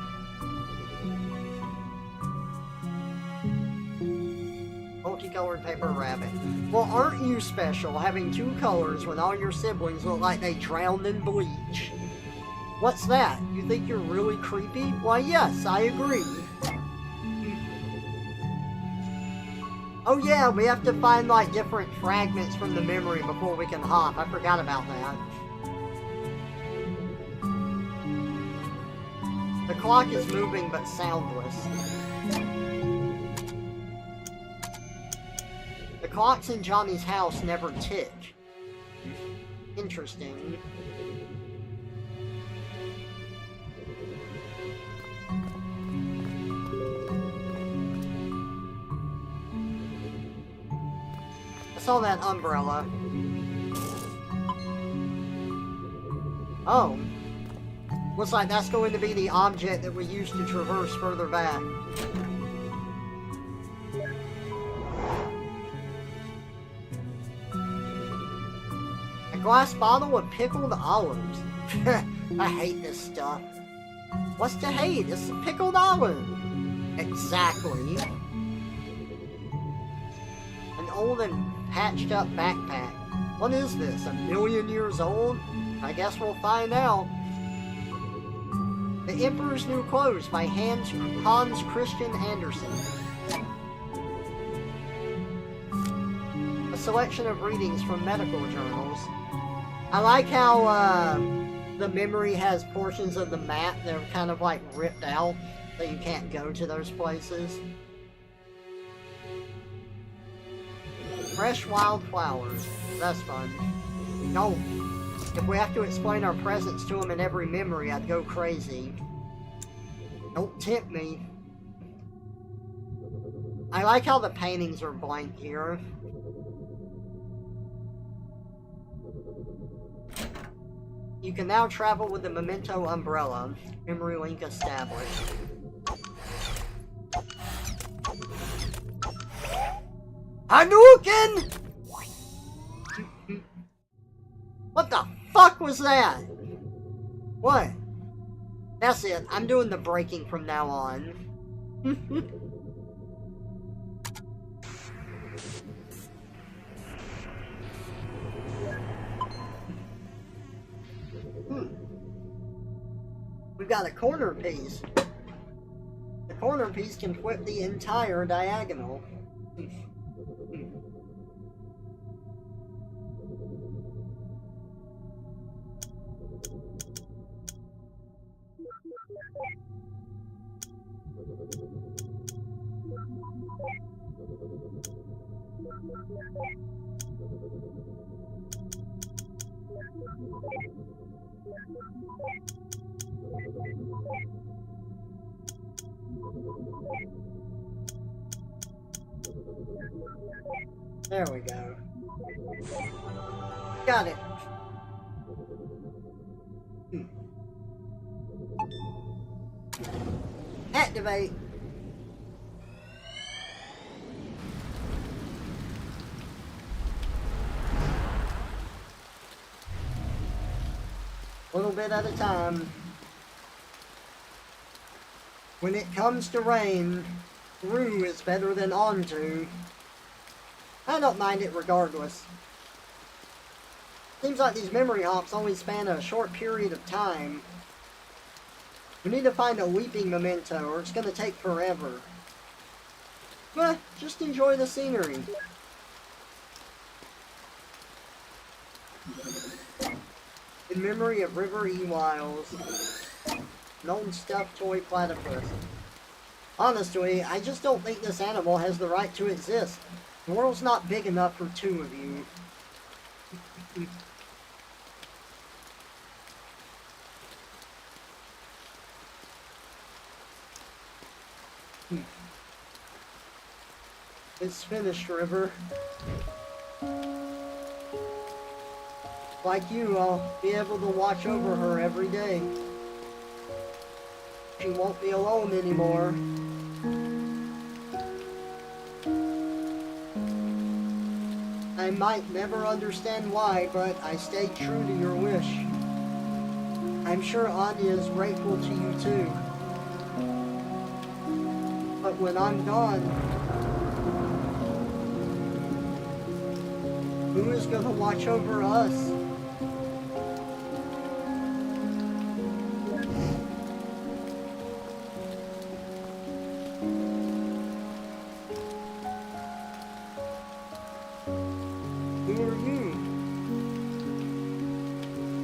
Multicolored paper rabbit. Well, aren't you special, having two colors when all your siblings look like they drowned in bleach? What's that? You think you're really creepy? Why, yes, I agree. Oh yeah, we have to find like different fragments from the memory before we can hop. I forgot about that. The clock is moving but soundless. The clocks in Johnny's house never tick. Interesting. I saw that umbrella. Oh. Looks like that's going to be the object that we use to traverse further back. A glass bottle of pickled olives. I hate this stuff. What's to hate? It's a pickled olive. Exactly. An old and patched up backpack. What is this? 1,000,000 years old? I guess we'll find out. The Emperor's New Clothes by Hans Christian Andersen. A selection of readings from medical journals. I like how the memory has portions of the map that are kind of like ripped out, so you can't go to those places. Fresh wildflowers. That's fun. No. If we have to explain our presence to him in every memory, I'd go crazy. Don't tempt me. I like how the paintings are blank here. You can now travel with the memento umbrella. Memory link established. Hadouken! What the fuck was that? What? That's it. I'm doing the breaking from now on. We've got a corner piece. The corner piece can flip the entire diagonal. There we go. Got it. Activate. A little bit at a time. When it comes to rain, through is better than onto. I don't mind it regardless. Seems like these memory hops only span a short period of time. We need to find a weeping memento, or it's gonna take forever. But just enjoy the scenery. In memory of River E. Wiles, an old stuffed toy platypus. Honestly, I just don't think this animal has the right to exist. The world's not big enough for two of you. It's finished, River. Like you, I'll be able to watch over her every day. She won't be alone anymore. I might never understand why, but I stayed true to your wish. I'm sure Anya is grateful to you too. But when I'm gone, who is gonna watch over us? Who are you?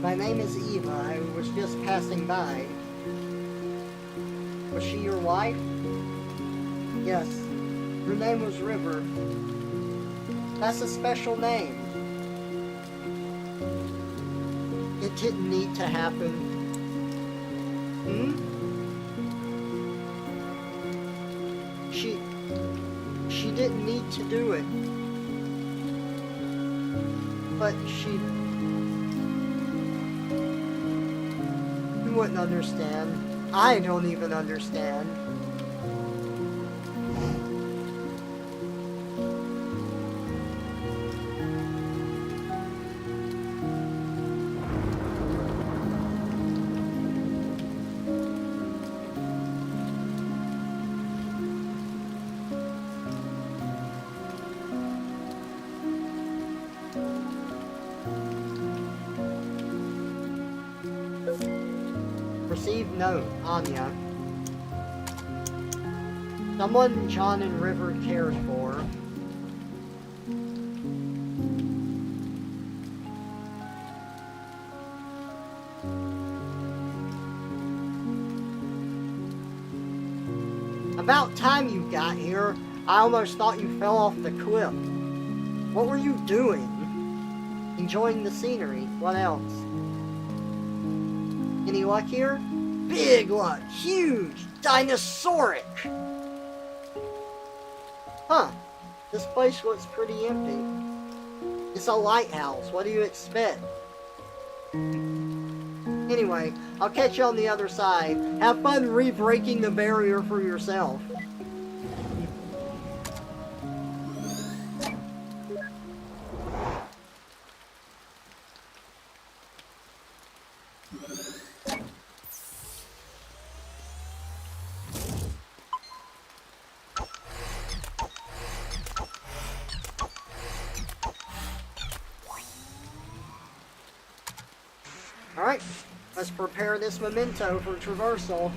My name is Eva. I was just passing by. Was she your wife? Yes. Her name was River. That's a special name. It didn't need to happen. She didn't need to do it. But you wouldn't understand. I don't even understand. Received note, Anya. Someone John and River cared for. About time you got here. I almost thought you fell off the cliff. What were you doing? Enjoying the scenery. What else? Any luck here? Big luck. Huge. Dinosauric. Huh. This place looks pretty empty. It's a lighthouse. What do you expect? Anyway, I'll catch you on the other side. Have fun re-breaking the barrier for yourself. Alright, let's prepare this memento for traversal.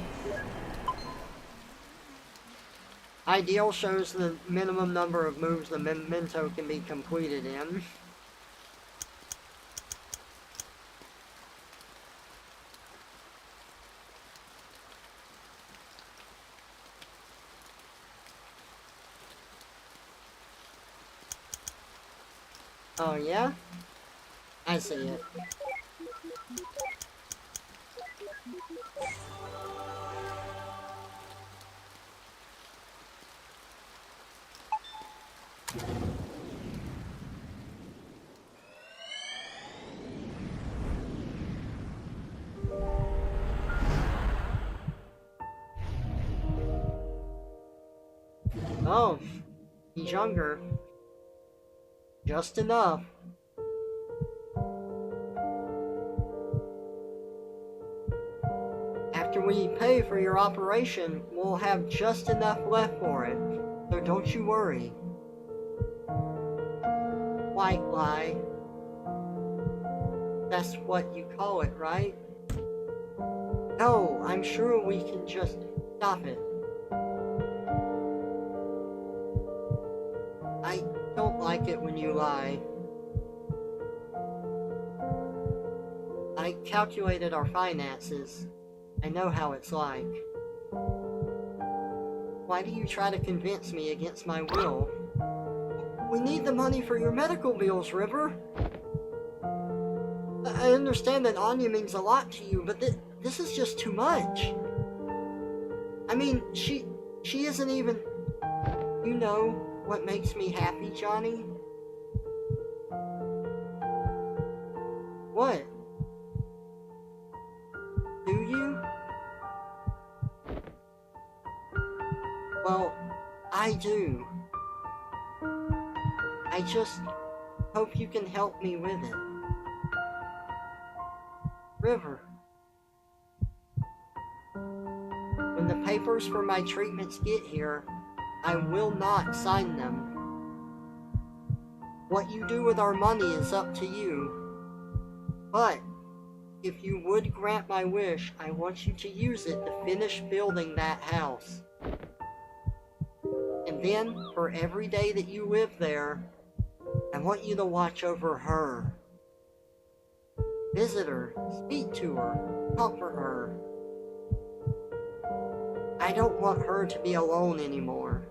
Ideal shows the minimum number of moves the memento can be completed in. Oh yeah? I see it. Oh, he's younger. Just enough. After we pay for your operation, we'll have just enough left for it. So don't you worry. White lie. That's what you call it, right? No, I'm sure we can just stop it. I don't like it when you lie. I calculated our finances. I know how it's like. Why do you try to convince me against my will? We need the money for your medical bills, River. I understand that Anya means a lot to you, but this is just too much. I mean, she isn't even... You know what makes me happy, Johnny? What? Do you? Well, I do. I just hope you can help me with it. River. When the papers for my treatments get here, I will not sign them. What you do with our money is up to you. But, if you would grant my wish, I want you to use it to finish building that house. And then, for every day that you live there, I want you to watch over her. Visit her, speak to her, comfort her. I don't want her to be alone anymore.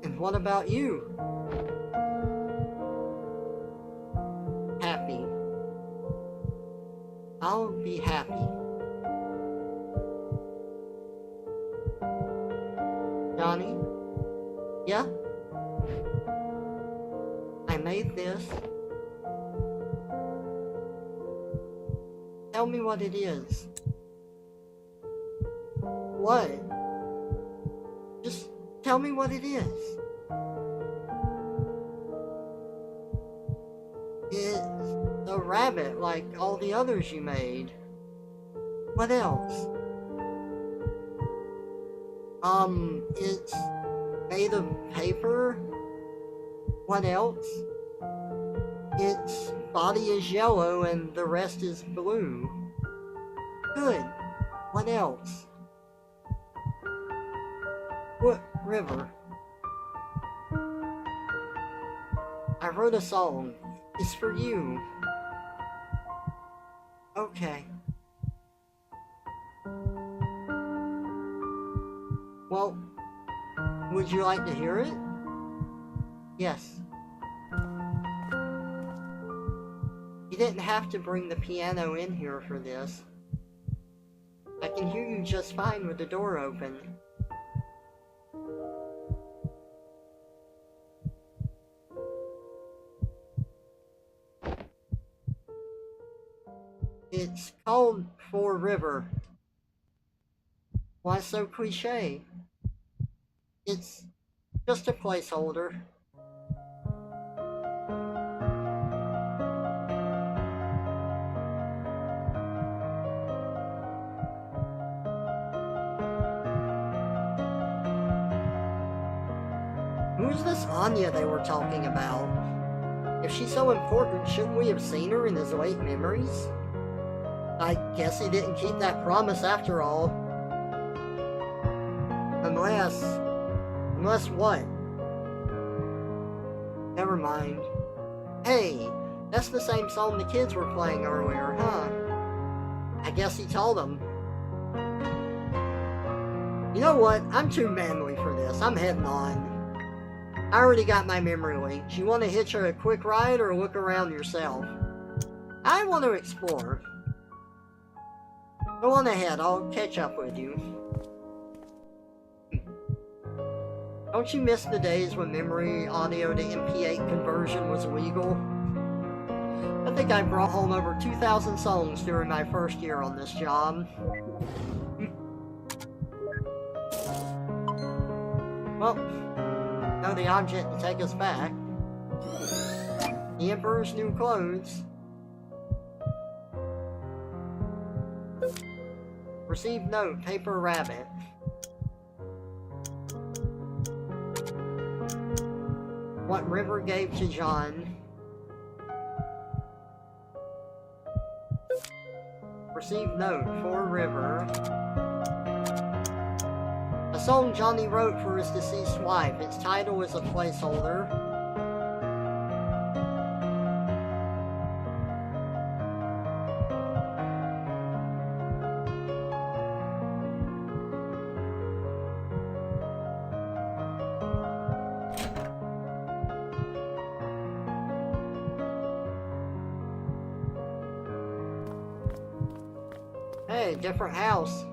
And what about you? Happy. I'll be happy. Johnny? Yeah? I made this. Tell me what it is. What? Just tell me what it is. It's a rabbit like all the others you made. What else? It's made of paper. What else? Its body is yellow and the rest is blue. Good. What else? What, River? I wrote a song. It's for you. Okay. Well, would you like to hear it? Yes. You didn't have to bring the piano in here for this. I can hear you just fine with the door open. It's called For River. Why so cliche? It's just a placeholder. Who's this Anya they were talking about? If she's so important, shouldn't we have seen her in his late memories? I guess he didn't keep that promise after all. Unless what? Never mind. Hey, that's the same song the kids were playing earlier, huh? I guess he told them. You know what? I'm too manly for this. I'm heading on. I already got my memory linked. You want to hitch a quick ride or look around yourself? I want to explore. Go on ahead, I'll catch up with you. Don't you miss the days when memory audio to MP8 conversion was legal? I think I brought home over 2,000 songs during my first year on this job. Well, know the object to take us back. The Emperor's new clothes. Received note, paper rabbit. What River gave to John. Received note for River. A song Johnny wrote for his deceased wife. Its title is a placeholder. Hey, different house.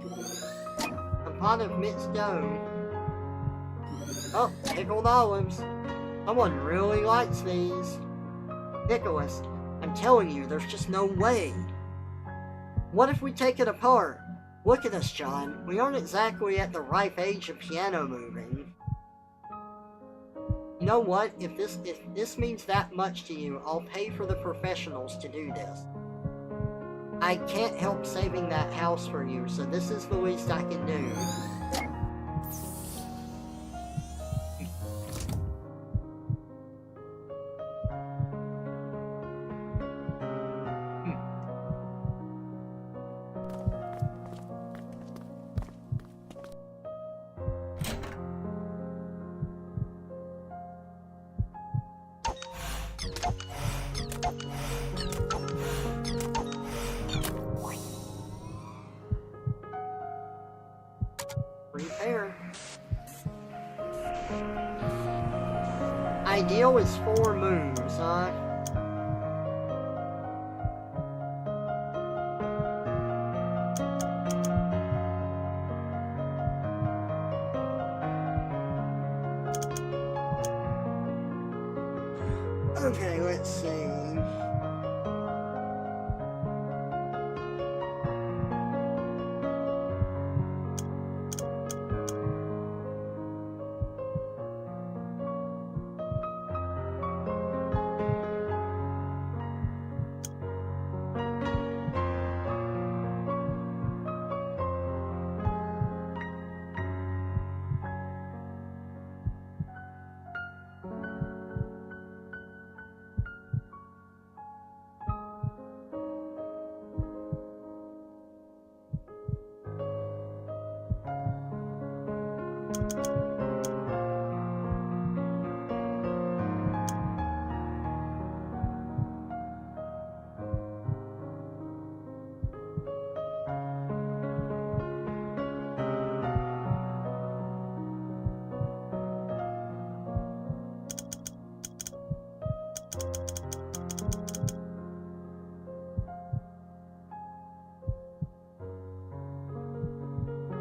A pot of mixed dough. Oh, pickled olives. Someone really likes these. Nicholas, I'm telling you, there's just no way. What if we take it apart? Look at us, John. We aren't exactly at the ripe age of piano moving. You know what? If this means that much to you, I'll pay for the professionals to do this. I can't help saving that house for you, so this is the least I can do. Repair. Ideal is 4 moves, huh? Okay, let's see.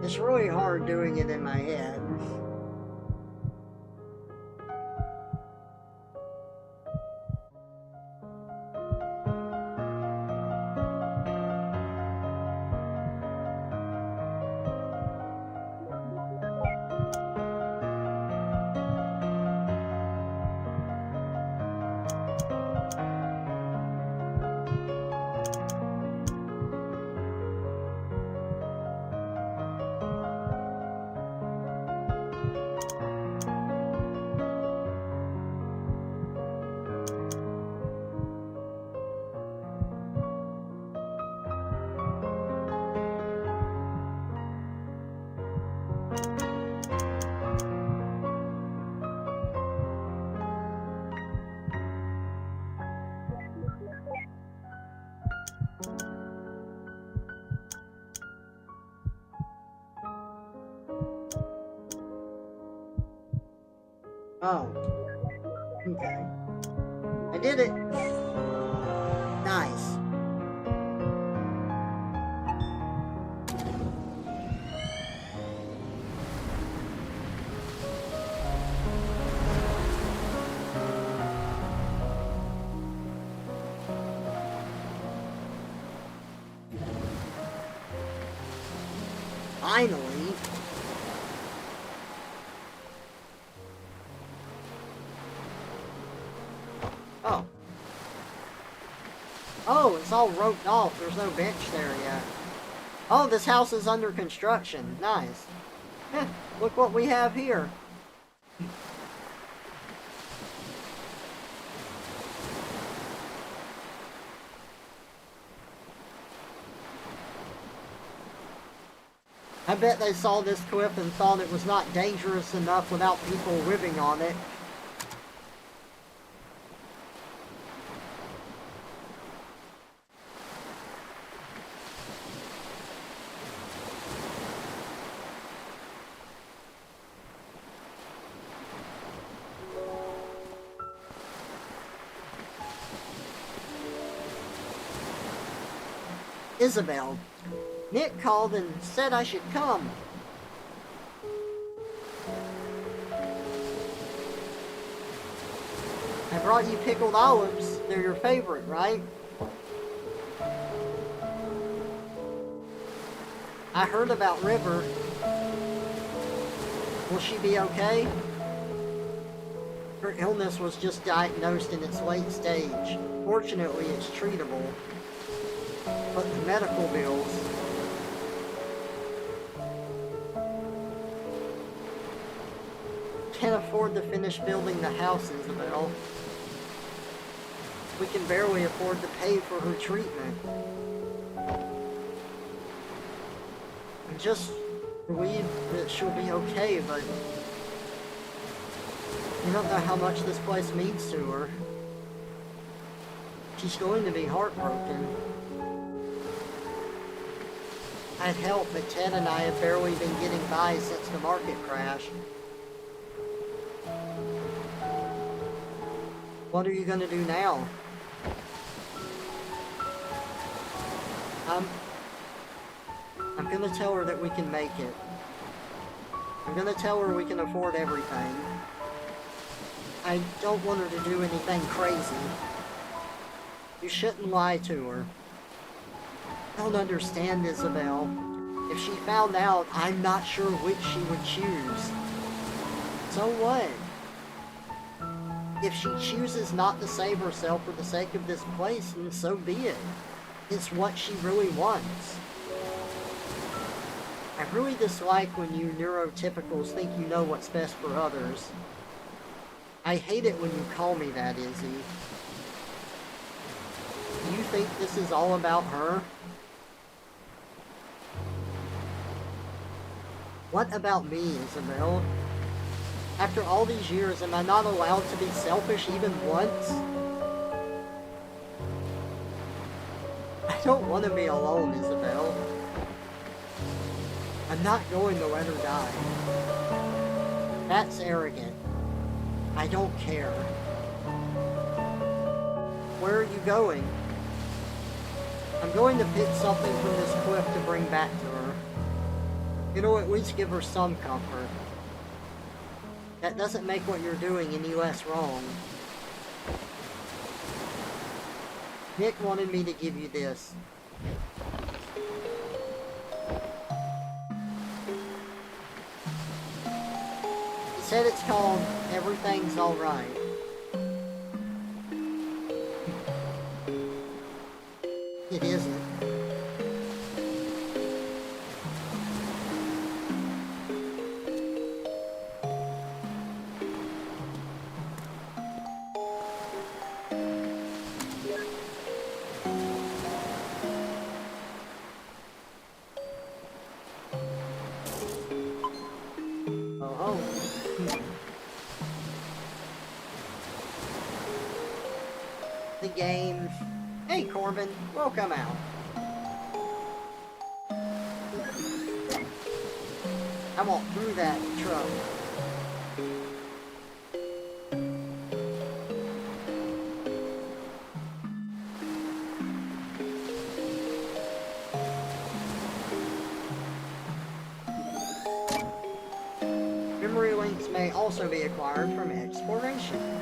It's really hard doing it in my head. Oh. Okay. I did it. Nice. Finally. Oh. Oh, it's all roped off. There's no bench there yet. Oh, this house is under construction. Nice. Heh, look what we have here. bet they saw this cliff and thought it was not dangerous enough without people living on it. Isabel. Nick called and said I should come. I brought you pickled olives. They're your favorite, right? I heard about River. Will she be okay? Her illness was just diagnosed in its late stage. Fortunately, it's treatable. But the medical bills... Can't afford to finish building the house, Isabel. We can barely afford to pay for her treatment. I'm just relieved that she'll be okay, but you don't know how much this place means to her. She's going to be heartbroken. I'd help, but Ted and I have barely been getting by since the market crash. What are you gonna do now? I'm gonna tell her that we can make it. I'm gonna tell her we can afford everything. I don't want her to do anything crazy. You shouldn't lie to her. I don't understand, Isabel. If she found out, I'm not sure which she would choose. So what? If she chooses not to save herself for the sake of this place, then so be it. It's what she really wants. I really dislike when you neurotypicals think you know what's best for others. I hate it when you call me that, Izzy. Do you think this is all about her? What about me, Isabel? After all these years, am I not allowed to be selfish even once? I don't want to be alone, Isabel. I'm not going to let her die. That's arrogant. I don't care. Where are you going? I'm going to pick something from this cliff to bring back to her. It'll at least give her some comfort. That doesn't make what you're doing any less wrong. Nick wanted me to give you this. He said it's called Everything's Alright. It isn't. The game. Hey Corbin, welcome out. I walked through that truck. Memory links may also be acquired from exploration.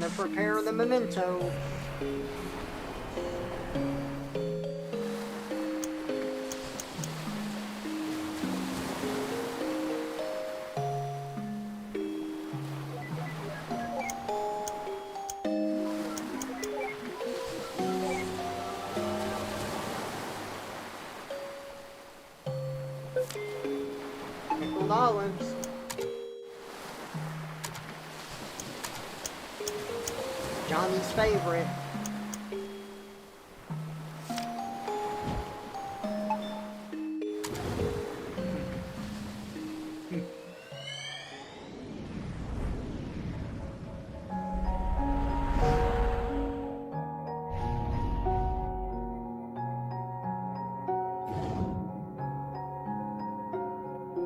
to prepare the memento. Pickled olives. Johnny's favorite.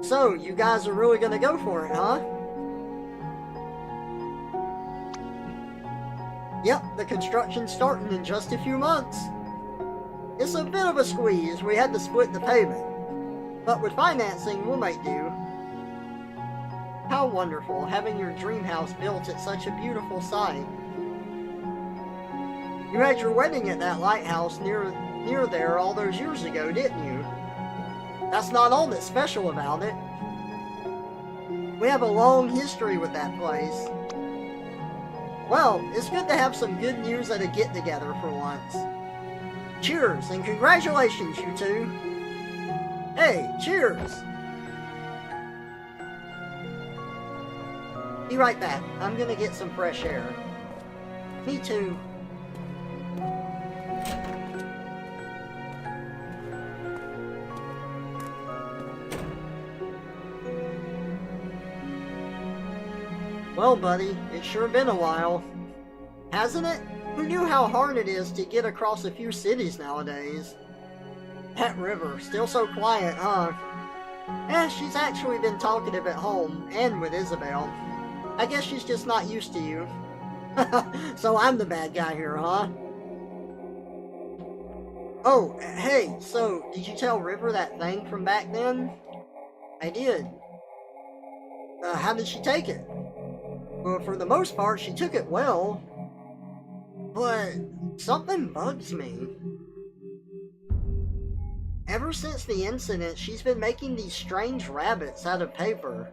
So, you guys are really gonna go for it, huh? Yep, the construction's starting in just a few months. It's a bit of a squeeze, we had to split the payment. But with financing, we'll make do. How wonderful, having your dream house built at such a beautiful site. You had your wedding at that lighthouse near there all those years ago, didn't you? That's not all that's special about it. We have a long history with that place. Well, it's good to have some good news at a get-together for once. Cheers, and congratulations, you two. Hey, cheers! Be right back. I'm gonna get some fresh air. Me too. Well, buddy, it's sure been a while. Hasn't it? Who knew how hard it is to get across a few cities nowadays? That river, still so quiet, huh? She's actually been talkative at home, and with Isabel. I guess she's just not used to you. So I'm the bad guy here, huh? Oh, hey, so, did you tell River that thing from back then? I did. How did she take it? Well, for the most part, she took it well. But something bugs me. Ever since the incident, she's been making these strange rabbits out of paper.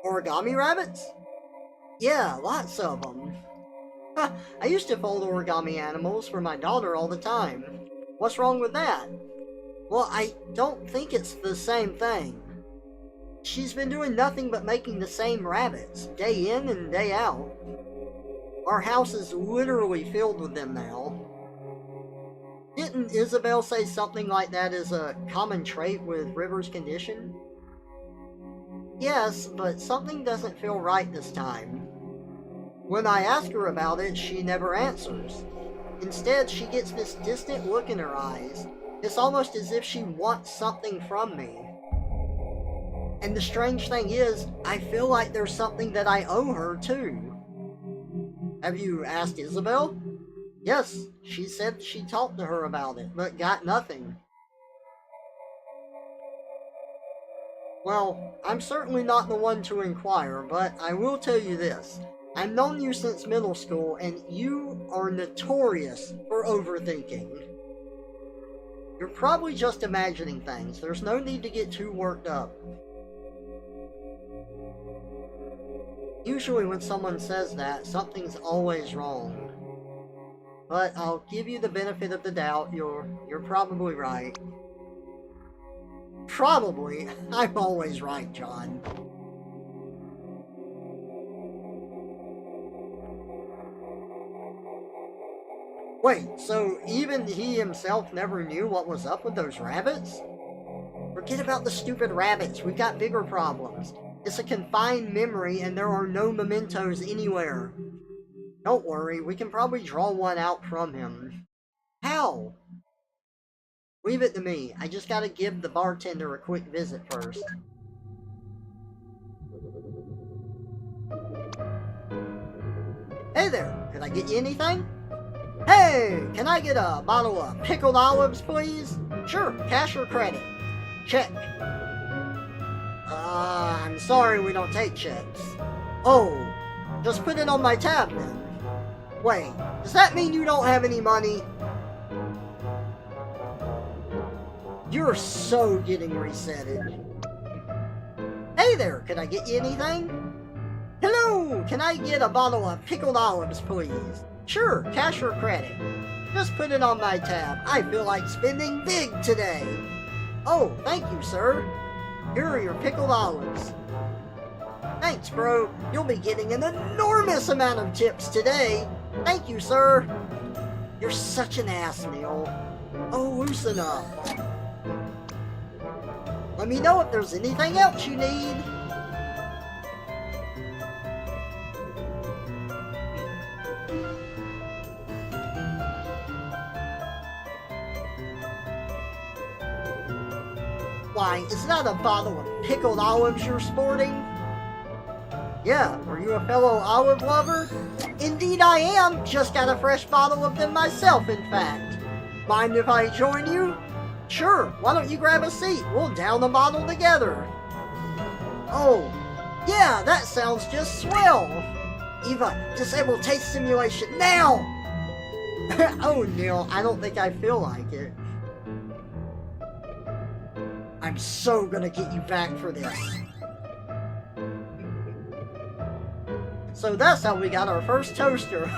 Origami rabbits? Yeah, lots of them. I used to fold origami animals for my daughter all the time. What's wrong with that? Well, I don't think it's the same thing. She's been doing nothing but making the same rabbits, day in and day out. Our house is literally filled with them now. Didn't Isabel say something like that is a common trait with River's condition? Yes, but something doesn't feel right this time. When I ask her about it, she never answers. Instead, she gets this distant look in her eyes. It's almost as if she wants something from me. And the strange thing is, I feel like there's something that I owe her too. Have you asked Isabel? Yes, she said she talked to her about it, but got nothing. Well, I'm certainly not the one to inquire, but I will tell you this. I've known you since middle school, and you are notorious for overthinking. You're probably just imagining things. There's no need to get too worked up. Usually when someone says that, something's always wrong. But I'll give you the benefit of the doubt. You're probably right. Probably? I'm always right, John. Wait, so even he himself never knew what was up with those rabbits? Forget about the stupid rabbits. We've got bigger problems. It's a confined memory and there are no mementos anywhere. Don't worry, we can probably draw one out from him. How? Leave it to me. I just gotta give the bartender a quick visit first. Hey there, could I get you anything? Hey, can I get a bottle of pickled olives, please? Sure, cash or credit? Check. I'm sorry we don't take checks. Oh, just put it on my tab then. Wait, does that mean you don't have any money? You're so getting resetted. Hey there, can I get you anything? Hello, can I get a bottle of pickled olives, please? Sure, cash or credit. Just put it on my tab. I feel like spending big today. Oh, thank you, sir. Here are your pickled olives. Thanks, bro. You'll be getting an enormous amount of tips today. Thank you, sir. You're such an ass, Neil. Oh, loosen up. Let me know if there's anything else you need. Why, is that a bottle of pickled olives you're sporting? Yeah, are you a fellow olive lover? Indeed I am! Just got a fresh bottle of them myself, in fact. Mind if I join you? Sure, why don't you grab a seat? We'll down the bottle together. Oh, yeah, that sounds just swell. Eva, disable taste simulation now! Oh, Neil, I don't think I feel like it. I'm so gonna get you back for this. So that's how we got our first toaster.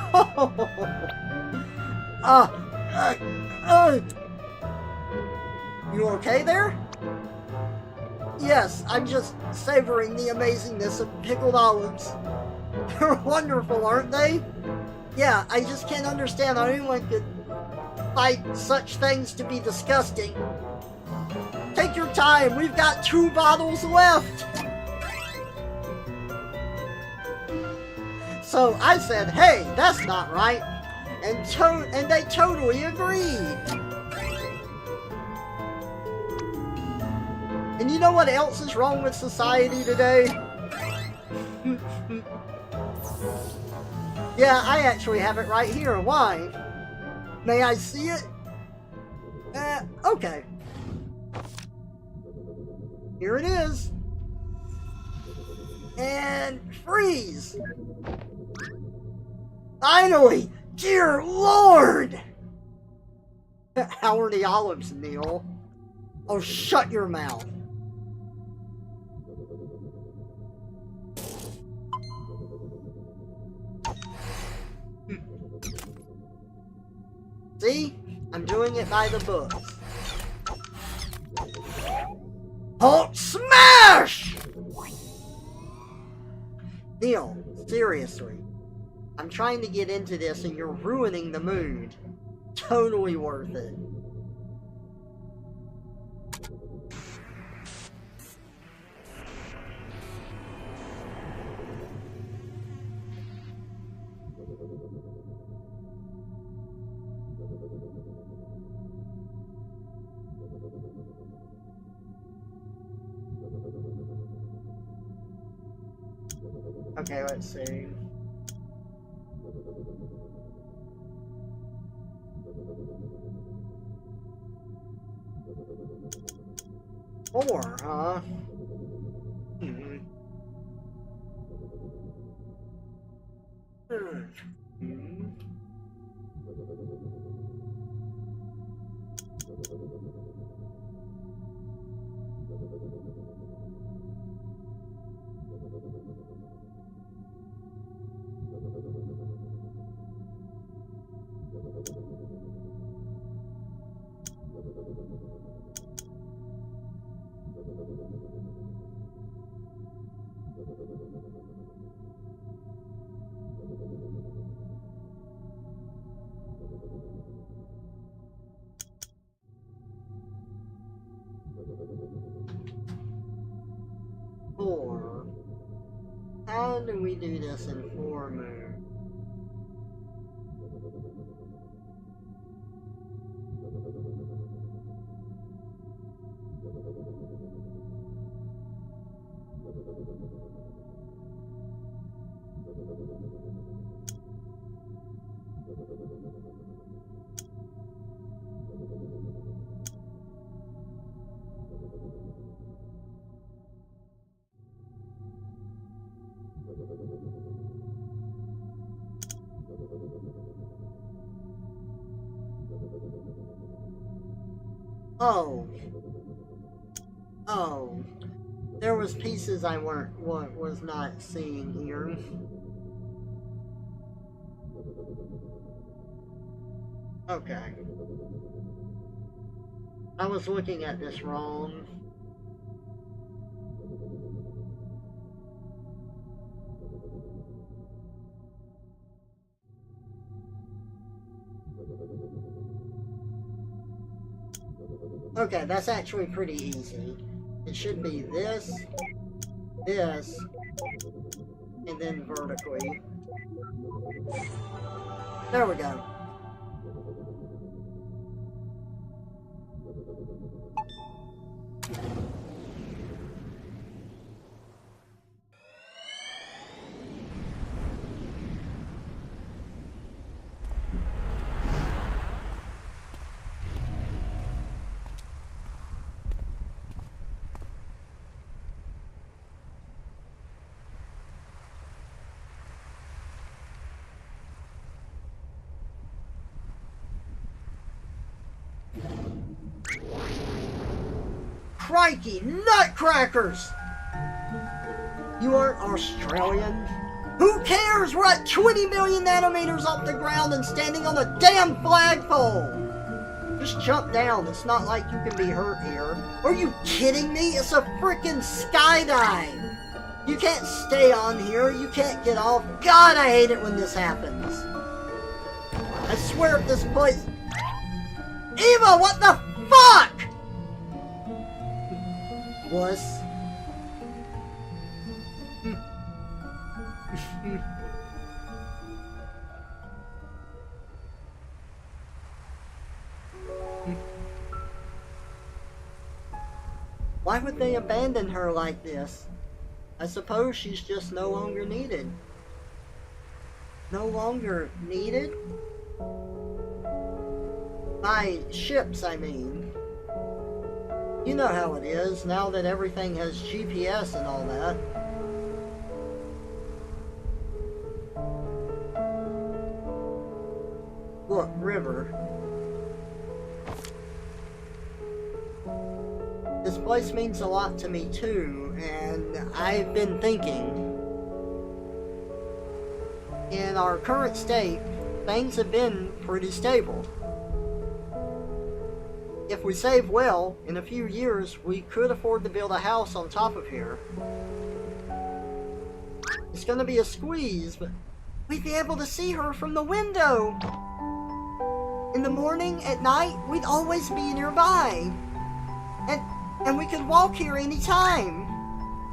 You okay there? Yes, I'm just savoring the amazingness of pickled olives. They're wonderful, aren't they? Yeah, I just can't understand how anyone could find such things to be disgusting. Take your time, we've got 2 bottles left! So I said, hey, that's not right, and they totally agreed. And you know what else is wrong with society today? Yeah, I actually have it right here. Why? May I see it? Okay. Here it is. And freeze! Finally! Dear Lord! How are the olives, Neil? Oh, shut your mouth. See? I'm doing it by the books. Halt smash! Neil, seriously. I'm trying to get into this and you're ruining the mood. Totally worth it. Okay, let's see. Four, huh? Hmm. Four. How do we do this in 4 moves? Oh. Oh. There was pieces I was not seeing here. Okay. I was looking at this wrong. Okay, that's actually pretty easy. It should be this, this, and then vertically. There we go. Crikey, nutcrackers! You aren't Australian? Who cares? We're at 20 million nanometers off the ground and standing on a damn flagpole! Just jump down, it's not like you can be hurt here. Are you kidding me? It's a frickin' skydive! You can't stay on here, you can't get off. God, I hate it when this happens. I swear if this place... Eva, what the fuck?! Was. Why would they abandon her like this? I suppose she's just no longer needed. No longer needed? By ships, I mean. You know how it is, now that everything has GPS and all that. Look, river. This place means a lot to me too, and I've been thinking. In our current state, things have been pretty stable. If we save well, in a few years, we could afford to build a house on top of here. It's gonna be a squeeze, but we'd be able to see her from the window. In the morning, at night, we'd always be nearby. And we could walk here anytime.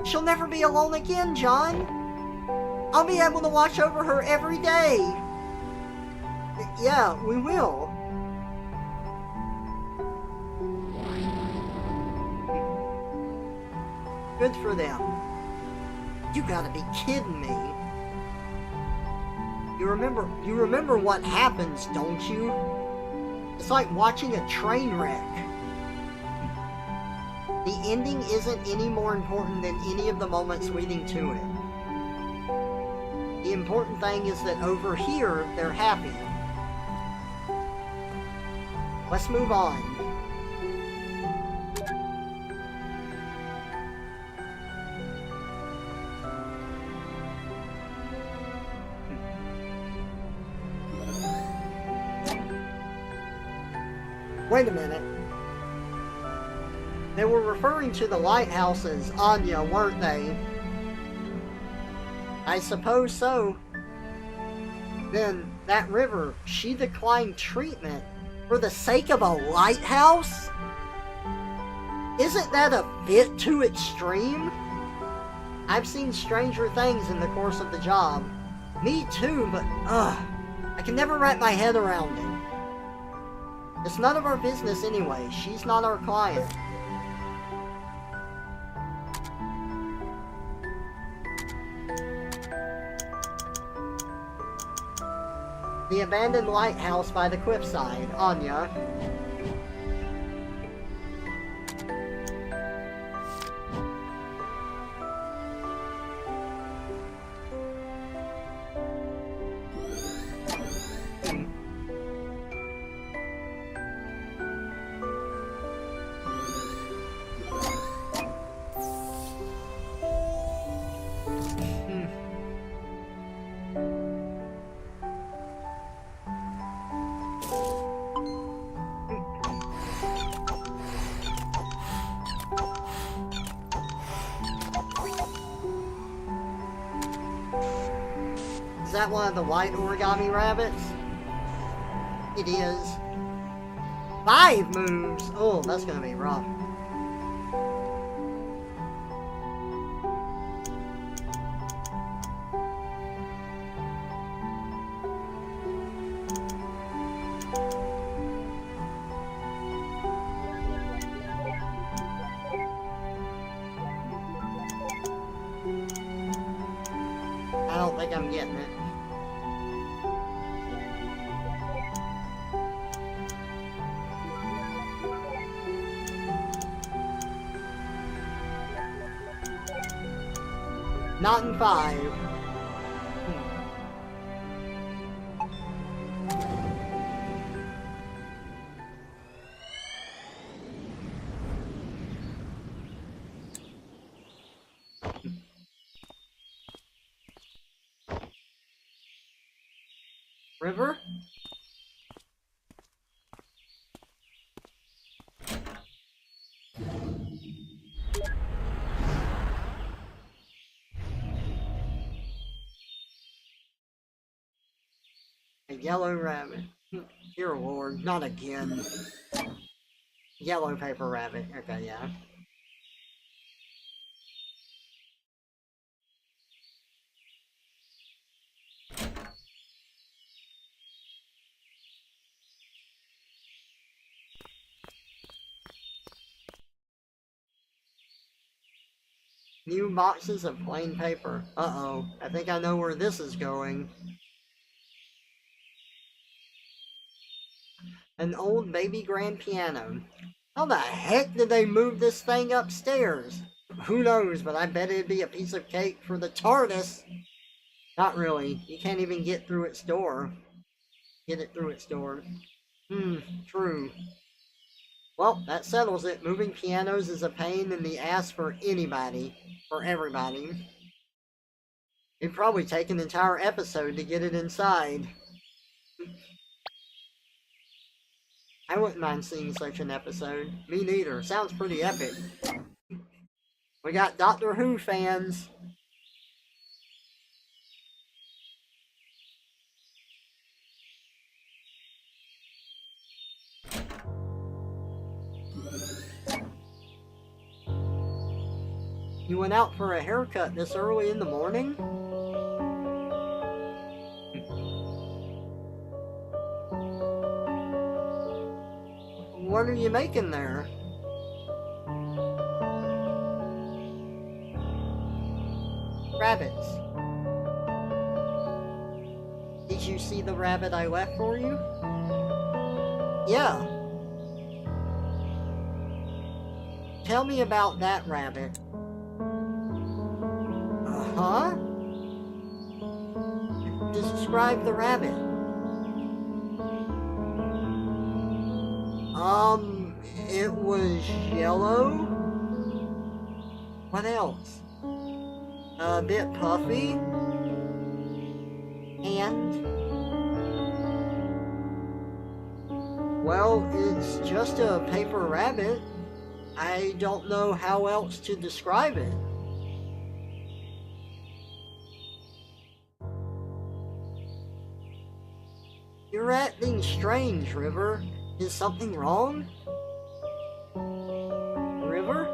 She'll never be alone again, John. I'll be able to watch over her every day. Yeah, we will. Good for them. You gotta be kidding me. You remember what happens, don't you? It's like watching a train wreck. The ending isn't any more important than any of the moments leading to it. The important thing is that over here, they're happy. Let's move on. Wait a minute. They were referring to the lighthouse as Anya, weren't they? I suppose so. Then, that river, she declined treatment for the sake of a lighthouse? Isn't that a bit too extreme? I've seen stranger things in the course of the job. Me too, but I can never wrap my head around it. It's none of our business anyway. She's not our client. The abandoned lighthouse by the cliffside, Anya. Is that one of the white origami rabbits? It is. 5 moves! Oh, that's gonna be rough. I don't think I'm getting it. Not in 5. River? A yellow rabbit. Dear Lord, not again. Yellow paper rabbit. Okay, yeah. New boxes of plain paper. Uh-oh. I think I know where this is going. An old baby grand piano. How the heck did they move this thing upstairs? Who knows, but I bet it'd be a piece of cake for the TARDIS. Not really. You can't even get through its door. Get it through its door. True. Well, that settles it. Moving pianos is a pain in the ass for anybody. For everybody. It'd probably take an entire episode to get it inside. I wouldn't mind seeing such an episode. Me neither. Sounds pretty epic. We got Doctor Who fans. You went out for a haircut this early in the morning? What are you making there? Rabbits. Did you see the rabbit I left for you? Yeah. Tell me about that rabbit. Uh-huh? Describe the rabbit. It was yellow? What else? A bit puffy? And? Well, it's just a paper rabbit. I don't know how else to describe it. You're acting strange, River. Is something wrong? River?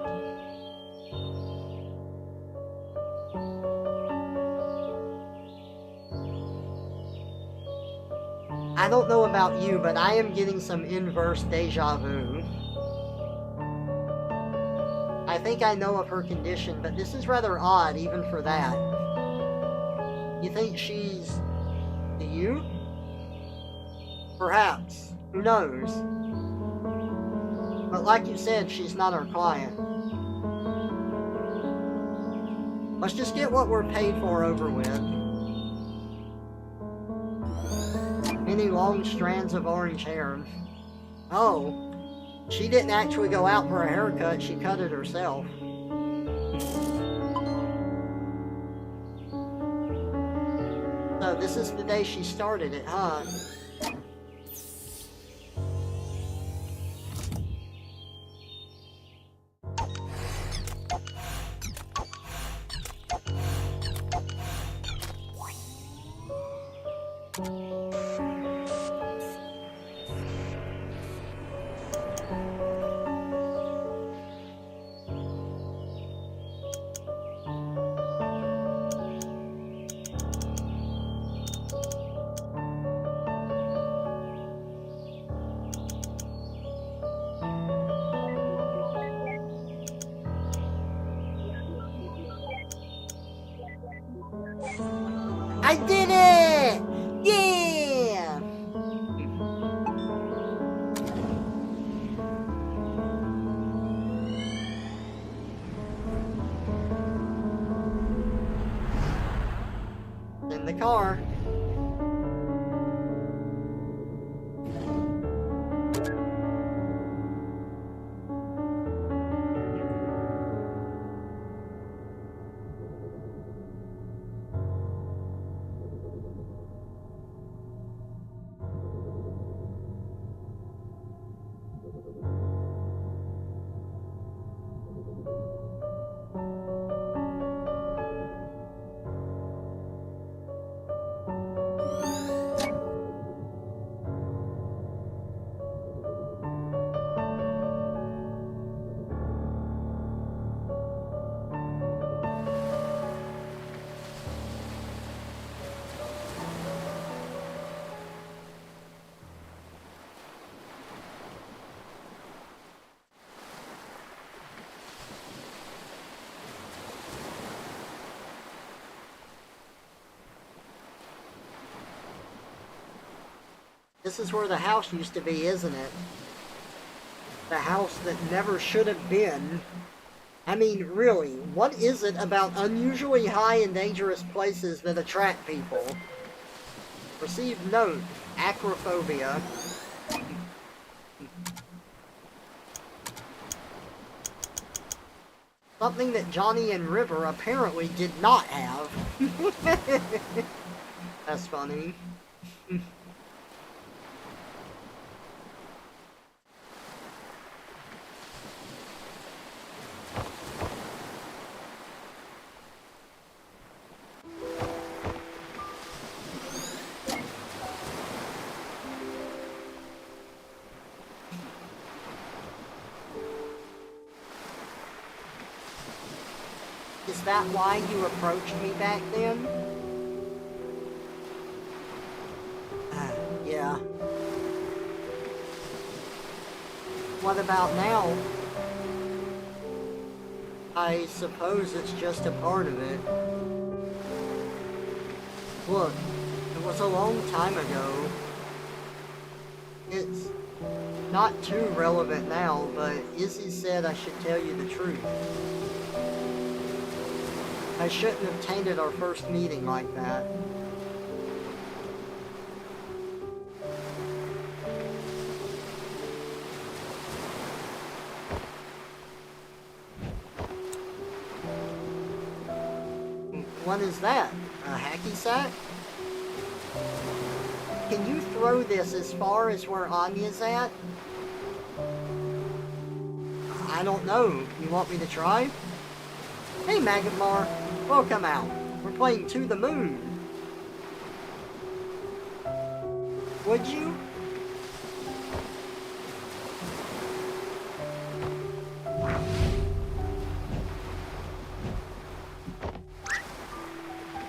I don't know about you, but I am getting some inverse deja vu. I think I know of her condition, but this is rather odd even for that. You think she's... you? Perhaps. Who knows? But like you said, she's not our client. Let's just get what we're paid for over with. Many long strands of orange hair. Oh, she didn't actually go out for a haircut, she cut it herself. So this is the day she started it, huh? I did it! Yeah! In the car. This is where the house used to be, isn't it? The house that never should have been. I mean, really, what is it about unusually high and dangerous places that attract people? Received note, acrophobia. Something that Johnny and River apparently did not have. That's funny. Is that why you approached me back then? Yeah. What about now? I suppose it's just a part of it. Look, it was a long time ago. It's not too relevant now, but Izzy said I should tell you the truth. I shouldn't have tainted our first meeting like that. What is that? A hacky sack? Can you throw this as far as where Anya's at? I don't know. You want me to try? Hey, Magmar. Welcome out. We're playing To the Moon. Would you?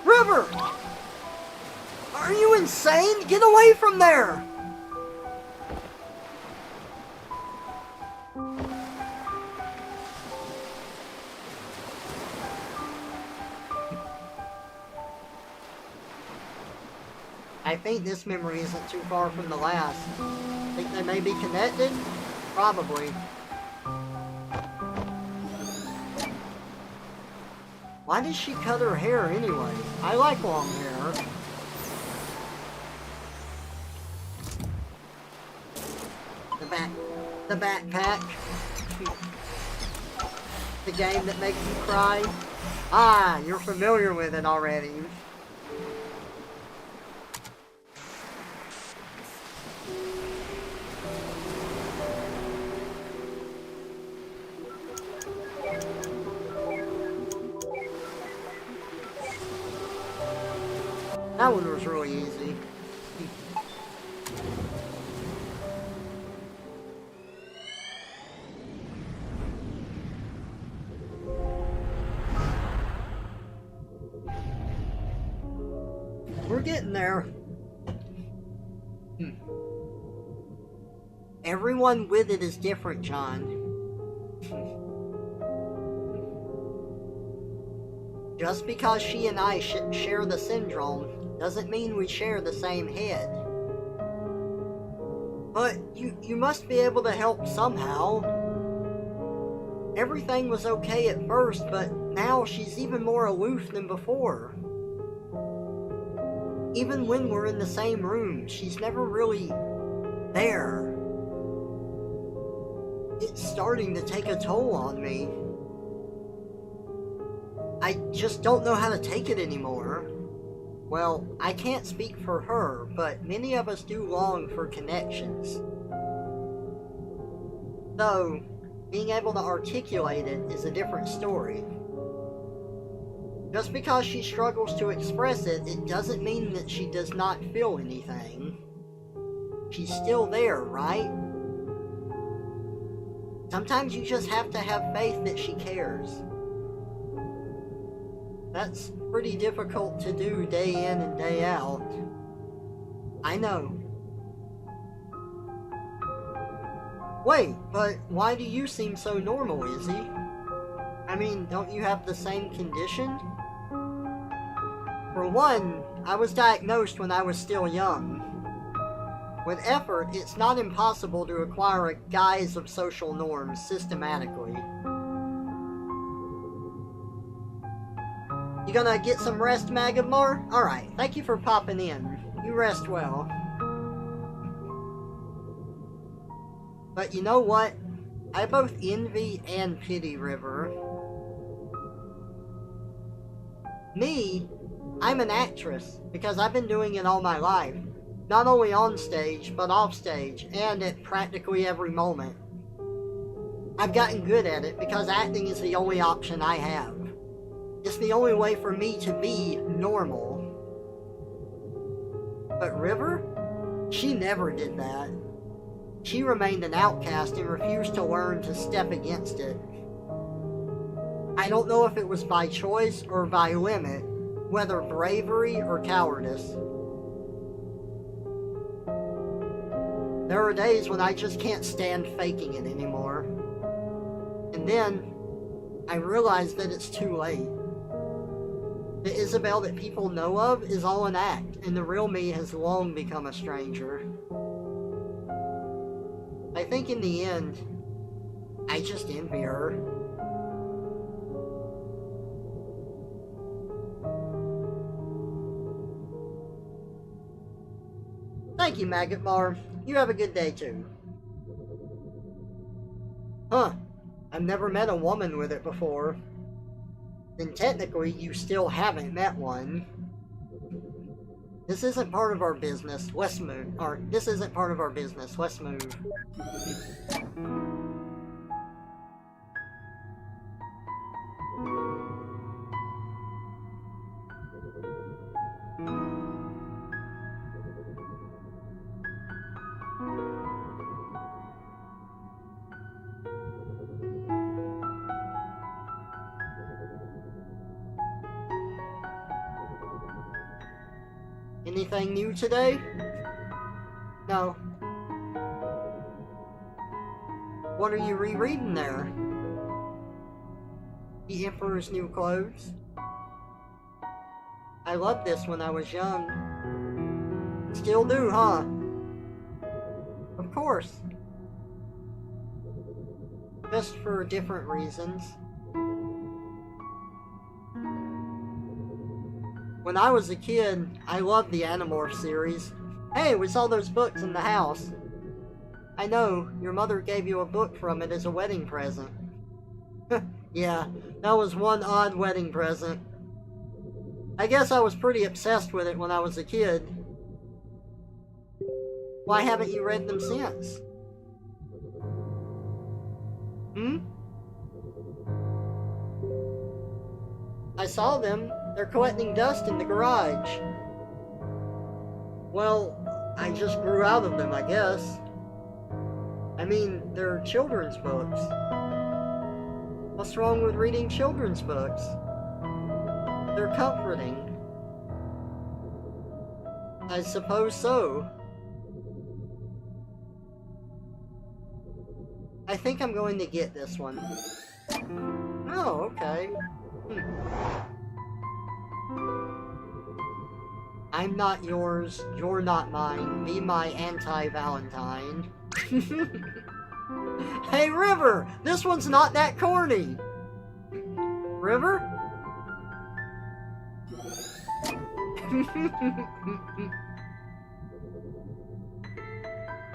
River! Are you insane? Get away from there! I think this memory isn't too far from the last. Think they may be connected? Probably. Why does she cut her hair anyway? I like long hair. The backpack. The game that makes you cry. Ah, you're familiar with it already. That one was really easy. We're getting there. Everyone with it is different, John. Just because she and I share the syndrome doesn't mean we share the same head. But you must be able to help somehow. Everything was okay at first, but now she's even more aloof than before. Even when we're in the same room, she's never really there. It's starting to take a toll on me. I just don't know how to take it anymore. Well, I can't speak for her, but many of us do long for connections. Though, being able to articulate it is a different story. Just because she struggles to express it, it doesn't mean that she does not feel anything. She's still there, right? Sometimes you just have to have faith that she cares. That's pretty difficult to do day in and day out. I know. Wait, but why do you seem so normal, Izzy? I mean, don't you have the same condition? For one, I was diagnosed when I was still young. With effort, it's not impossible to acquire a guise of social norms systematically. You gonna get some rest, Magmar? Alright, thank you for popping in. You rest well. But you know what? I both envy and pity River. Me, I'm an actress, because I've been doing it all my life. Not only on stage, but off stage, and at practically every moment. I've gotten good at it because acting is the only option I have. It's the only way for me to be normal. But River? She never did that. She remained an outcast and refused to learn to step against it. I don't know if it was by choice or by limit, whether bravery or cowardice. There are days when I just can't stand faking it anymore. And then, I realize that it's too late. The Isabel that people know of is all an act, and the real me has long become a stranger. I think in the end, I just envy her. Thank you, Maggot Bar. You have a good day, too. Huh. I've never met a woman with it before. Then technically, you still haven't met one. This isn't part of our business. Let's move. Or, this isn't part of our business. Let's move. Anything new today? No. What are you rereading there? The Emperor's New Clothes? I loved this when I was young. Still do, huh? Of course. Just for different reasons. When I was a kid, I loved the Animorph series. Hey, we saw those books in the house. I know, your mother gave you a book from it as a wedding present. Yeah, that was one odd wedding present. I guess I was pretty obsessed with it when I was a kid. Why haven't you read them since? I saw them. They're collecting dust in the garage. Well, I just grew out of them, I guess. I mean, they're children's books. What's wrong with reading children's books? They're comforting. I suppose so. I think I'm going to get this one. Oh, okay. I'm not yours, you're not mine, be my anti-Valentine. Hey, River! This one's not that corny! River?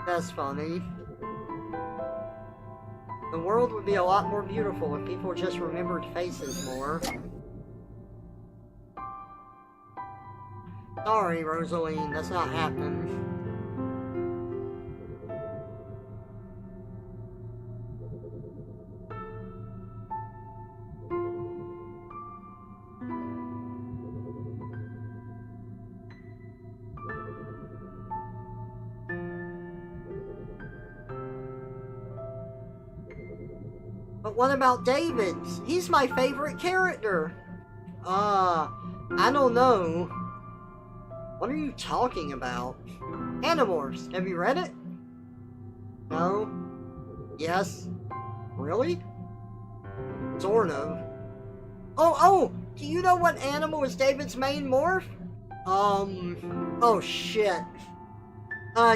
That's funny. The world would be a lot more beautiful if people just remembered faces more. Sorry, Rosaline, that's not happening. But what about David's? He's my favorite character. I don't know. What are you talking about? Animorphs, have you read it? No? Yes? Really? Sort of. Oh, do you know what animal is David's main morph? Oh shit.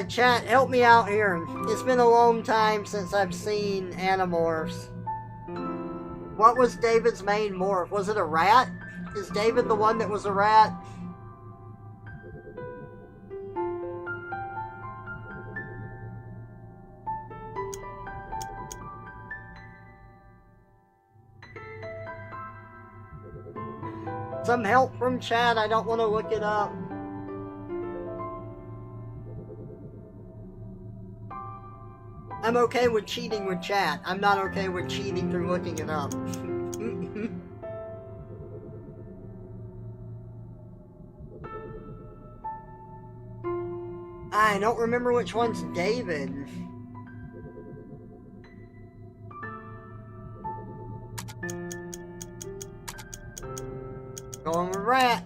Chat, help me out here. It's been a long time since I've seen Animorphs. What was David's main morph? Was it a rat? Is David the one that was a rat? Some help from chat, I don't want to look it up. I'm okay with cheating with chat. I'm not okay with cheating through looking it up. I don't remember which one's David. Going with rat.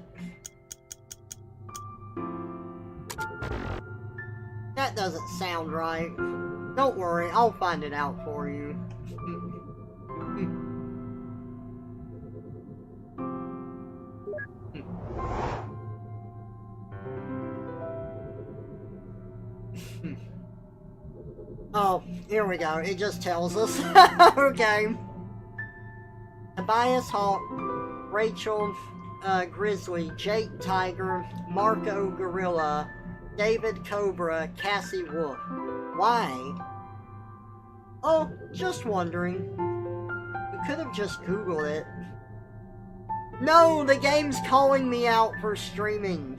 That doesn't sound right. Don't worry, I'll find it out for you. Oh, here we go. It just tells us. Okay. Tobias Hawk, Rachel Grizzly, Jake Tiger, Marco Gorilla, David Cobra, Cassie Wolf. Why? Oh, just wondering. You could have just Googled it. No, the game's calling me out for streaming.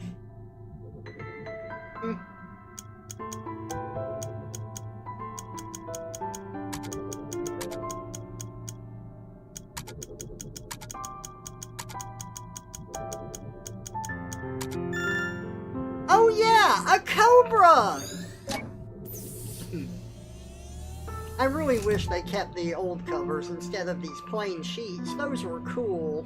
Oh yeah, a cobra! I really wish they kept the old covers instead of these plain sheets. Those were cool.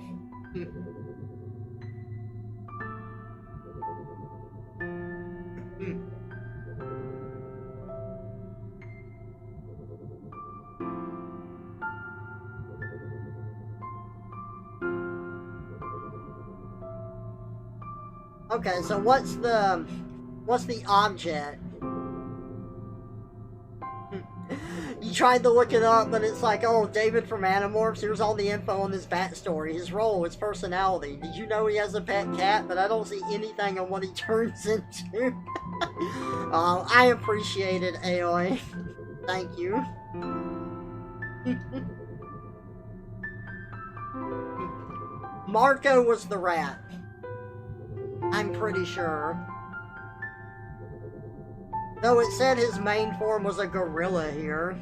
Okay, so what's the object? You tried to look it up, but it's like, oh, David from Animorphs, here's all the info on his backstory, his role, his personality. Did you know he has a pet cat? But I don't see anything on what he turns into. I appreciate it, Aoi. Thank you. Marco was the rat. I'm pretty sure. Though it said his main form was a gorilla here.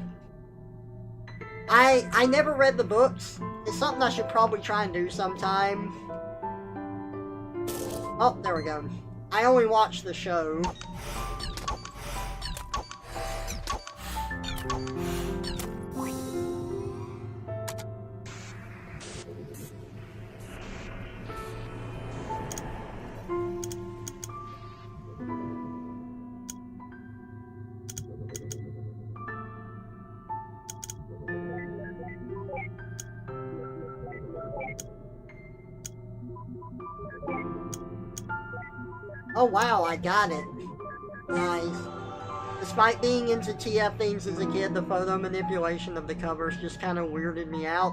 I never read the books. It's something I should probably try and do sometime. Oh, there we go. I only watched the show. Oh wow, I got it. Nice. Despite being into TF themes as a kid, the photo manipulation of the covers just kind of weirded me out.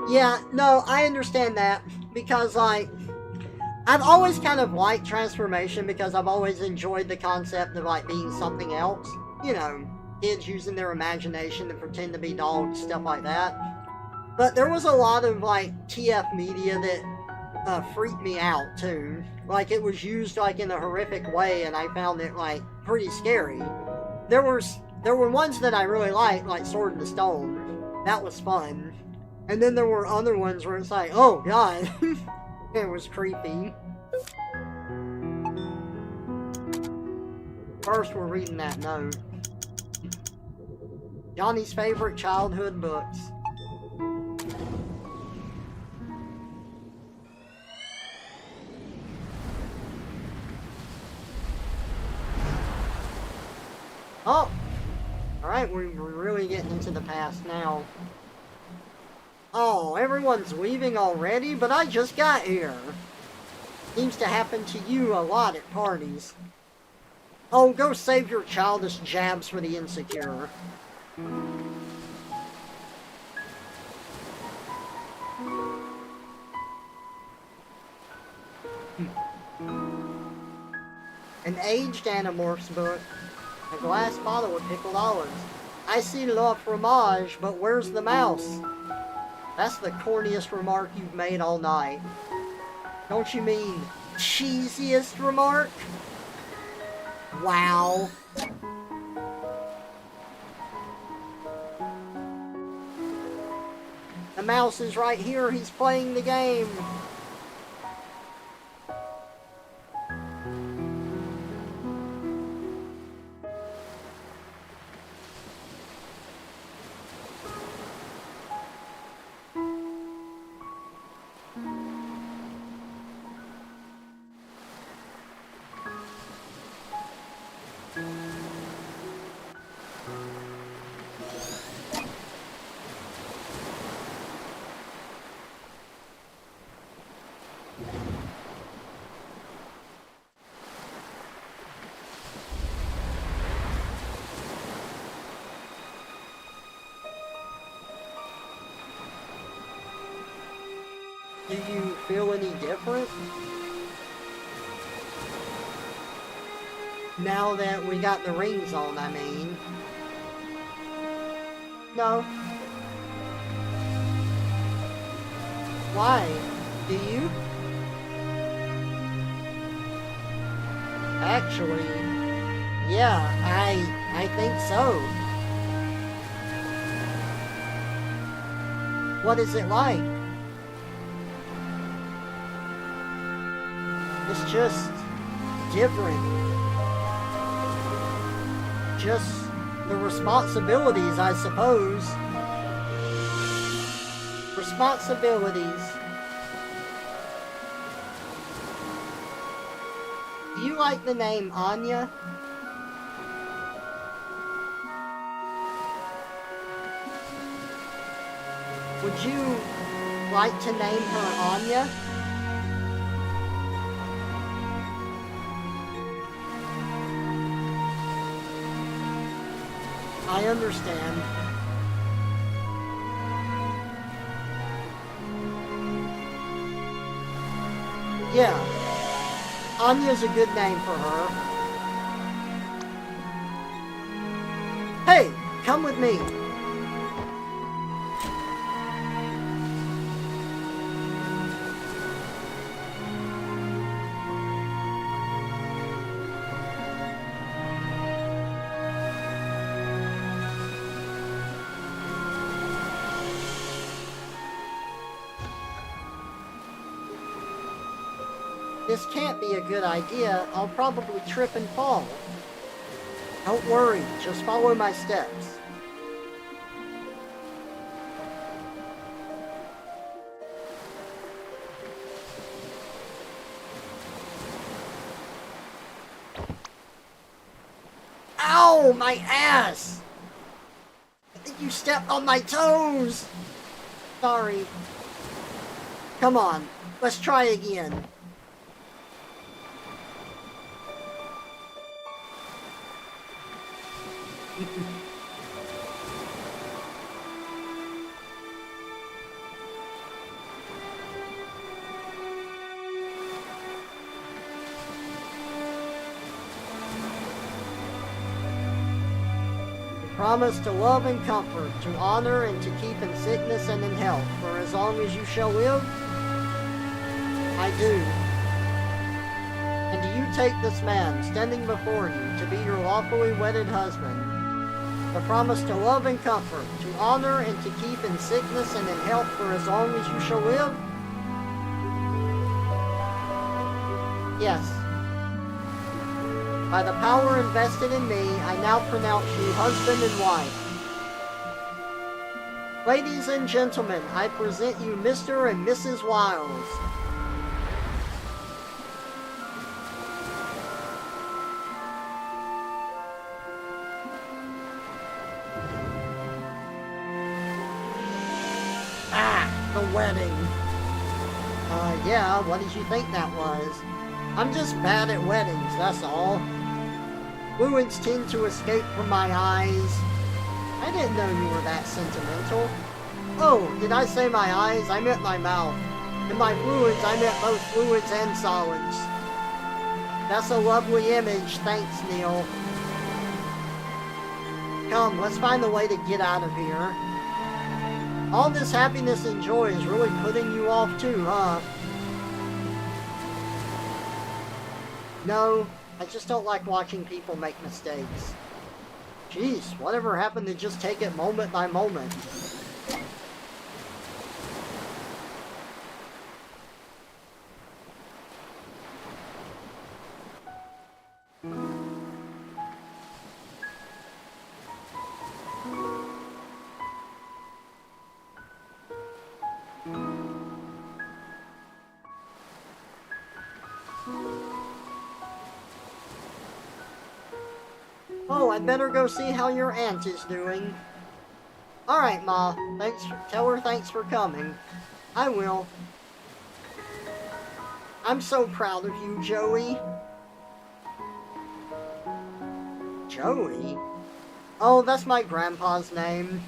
Yeah, no, I understand that. Because, like, I've always kind of liked transformation because I've always enjoyed the concept of, like, being something else. You know, kids using their imagination to pretend to be dogs, stuff like that. But there was a lot of, like, TF media that freaked me out, too. Like, it was used, like, in a horrific way, and I found it, like, pretty scary. There were ones that I really liked, like Sword in the Stone. That was fun. And then there were other ones where it's like, oh god, it was creepy. First, we're reading that note. Johnny's favorite childhood books. Oh! Alright, we're really getting into the past now. Oh, everyone's leaving already? But I just got here. Seems to happen to you a lot at parties. Oh, go save your childish jabs for the insecure. An aged Animorphs book. A glass bottle with pickled olives. I see la fromage, but where's the mouse? That's the corniest remark you've made all night. Don't you mean cheesiest remark? Wow. The mouse is right here. He's playing the game. Do you feel any different? Now that we got the rings on, I mean. No. Why? Do you? Actually, yeah, I think so. What is it like? It's just different. Just the responsibilities, I suppose. Responsibilities. Do you like the name Anya? Would you like to name her Anya? I understand. Yeah. Anya's a good name for her. Hey, come with me. This can't be a good idea. I'll probably trip and fall. Don't worry, just follow my steps. Ow, my ass! I think you stepped on my toes! Sorry. Come on, let's try again. Promise to love and comfort, to honor and to keep in sickness and in health, for as long as you shall live. I do. And do you take this man, standing before you, to be your lawfully wedded husband, the promise to love and comfort, to honor and to keep in sickness and in health for as long as you shall live? Yes. By the power invested in me, I now pronounce you husband and wife. Ladies and gentlemen, I present you Mr. and Mrs. Wiles. The wedding. Yeah, what did you think that was? I'm just bad at weddings, that's all. Fluids tend to escape from my eyes. I didn't know you were that sentimental. Oh, did I say my eyes? I meant my mouth. And my fluids, I meant both fluids and solids. That's a lovely image, thanks, Neil. Come, let's find a way to get out of here. All this happiness and joy is really putting you off too, huh? No, I just don't like watching people make mistakes. Jeez, whatever happened to just take it moment by moment? Oh, I'd better go see how your aunt is doing. Alright, Ma. Tell her thanks for coming. I will. I'm so proud of you, Joey. Joey? Oh, that's my grandpa's name.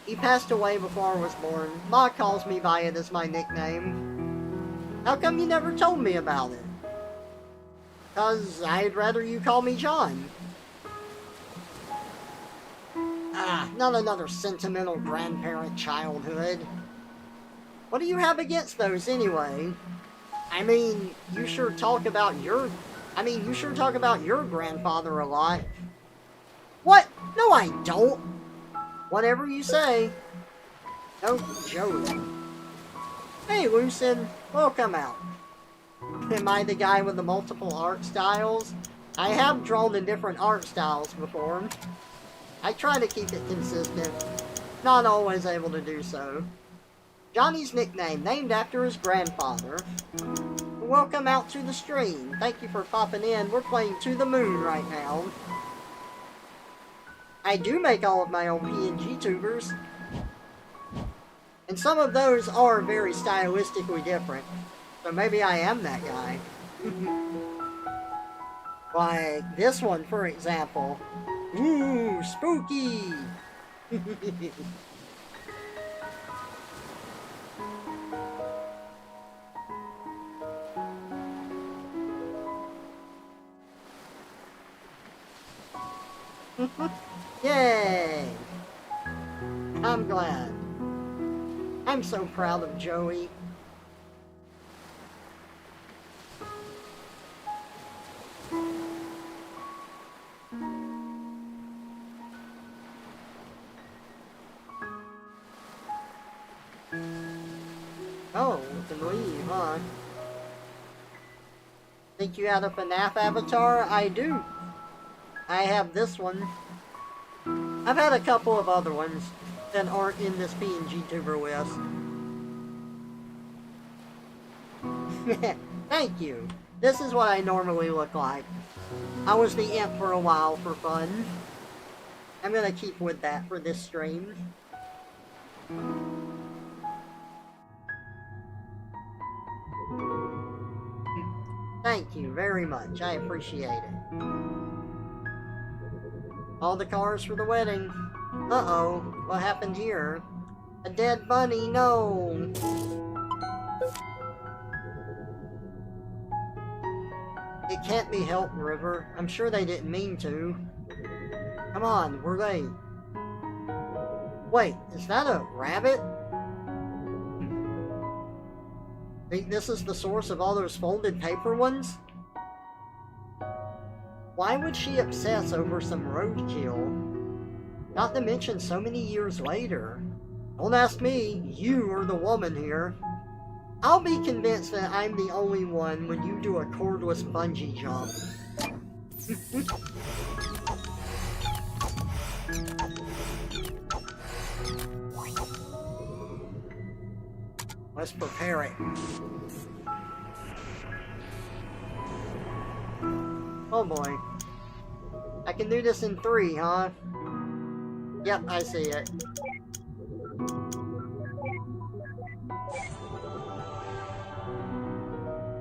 He passed away before I was born. Ma calls me by it as my nickname. How come you never told me about it? 'Cause I'd rather you call me John. Ah, not another sentimental grandparent childhood. What do you have against those anyway? I mean, you sure talk about your grandfather a lot. What? No, I don't. Whatever you say. Oh, Joey. Hey, Lucid. Welcome out. Am I the guy with the multiple art styles? I have drawn in different art styles before. I try to keep it consistent. Not always able to do so. Johnny's nickname, named after his grandfather. Welcome out to the stream. Thank you for popping in. We're playing To the Moon right now. I do make all of my own PNG tubers. And some of those are very stylistically different. So maybe I am that guy. Like this one, for example. Ooh, spooky! Yay! I'm glad. I'm so proud of Joey. Oh, we can leave, huh? Think you had a FNAF avatar? I do. I have this one. I've had a couple of other ones that aren't in this PNG tuber list. Thank you. This is what I normally look like. I was the imp for a while for fun. I'm gonna keep with that for this stream. Thank you very much. I appreciate it. All the cars for the wedding. Uh-oh, what happened here? A dead bunny, no! It can't be helped, River. I'm sure they didn't mean to. Come on, we're late. Wait, is that a rabbit? Think this is the source of all those folded paper ones? Why would she obsess over some roadkill? Not to mention so many years later. Don't ask me, you are the woman here. I'll be convinced that I'm the only one when you do a cordless bungee jump. Let's prepare it. Oh boy. I can do this in 3, huh? Yep, I see it.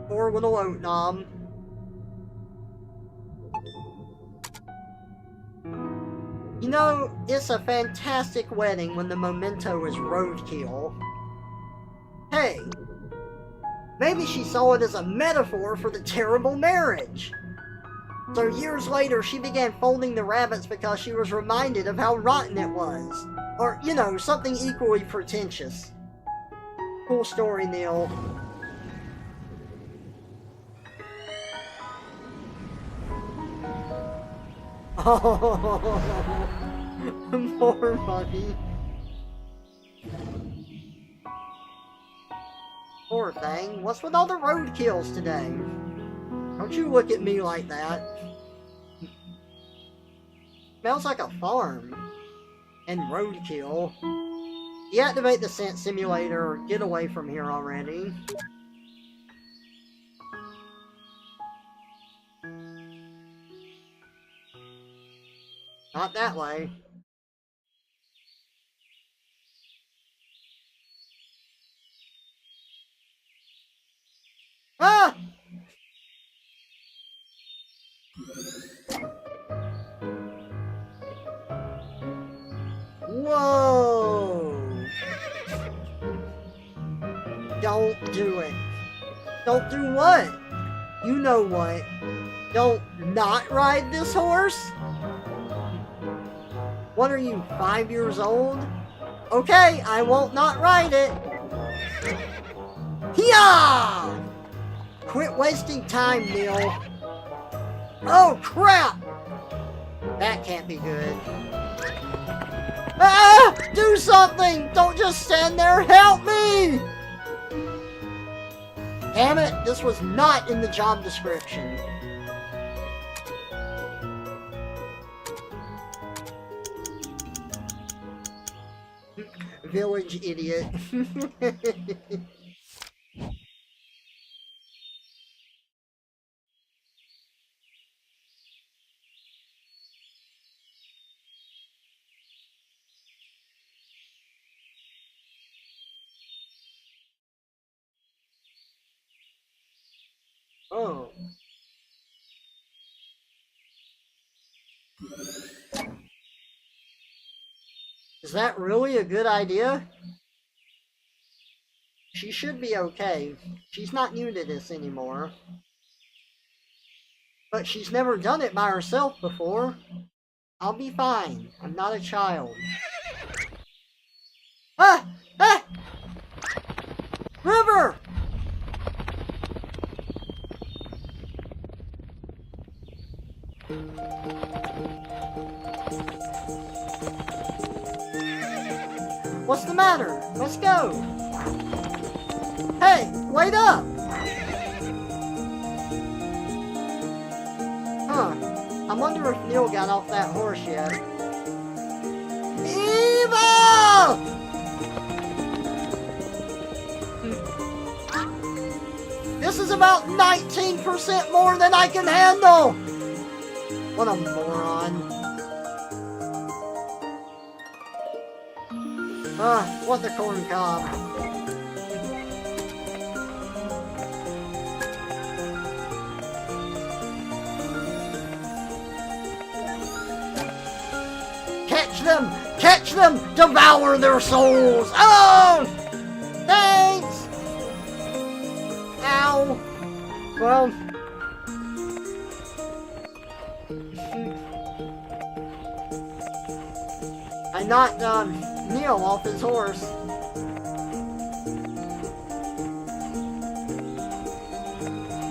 Poor little oat nom. You know, it's a fantastic wedding when the memento is roadkill. Hey, maybe she saw it as a metaphor for the terrible marriage. So years later, she began folding the rabbits because she was reminded of how rotten it was. Or, you know, something equally pretentious. Cool story, Neil. Oh, more money. Poor thing. What's with all the roadkills today? Don't you look at me like that. Smells like a farm. And roadkill. Deactivate the scent simulator or get away from here already. Not that way. Ah! Whoa! Don't do it. Don't do what? You know what. Don't not ride this horse? What are you, 5 years old? Okay, I won't not ride it. Hiya! Quit wasting time, Neil. Oh, crap! That can't be good. Ah! Do something! Don't just stand there! Help me! Damn it, this was not in the job description. Village idiot. Oh. Is that really a good idea? She should be okay. She's not new to this anymore. But she's never done it by herself before. I'll be fine. I'm not a child. Ah! Ah! River! What's the matter? Let's go! Hey, wait up! Huh. I wonder if Neil got off that horse yet. Evil! This is about 19% more than I can handle! What a moron. What the corn cob. Catch them, devour their souls. Oh! Thanks! Ow. Well. I knocked Neil off his horse.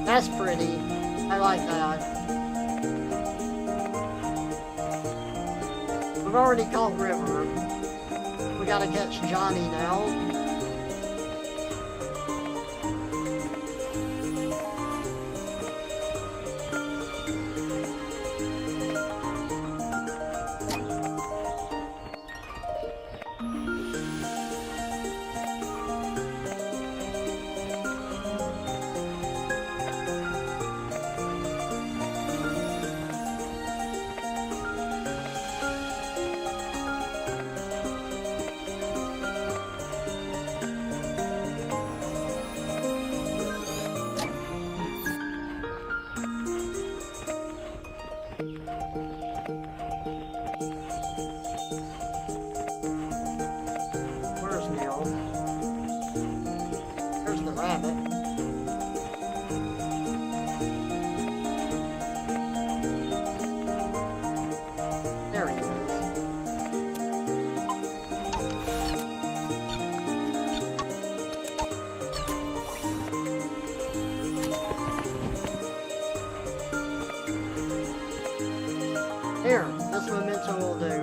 That's pretty. I like that. We've already caught River. We gotta catch Johnny now. Where's Neil? There's the rabbit. There he is. Here, this memento will do.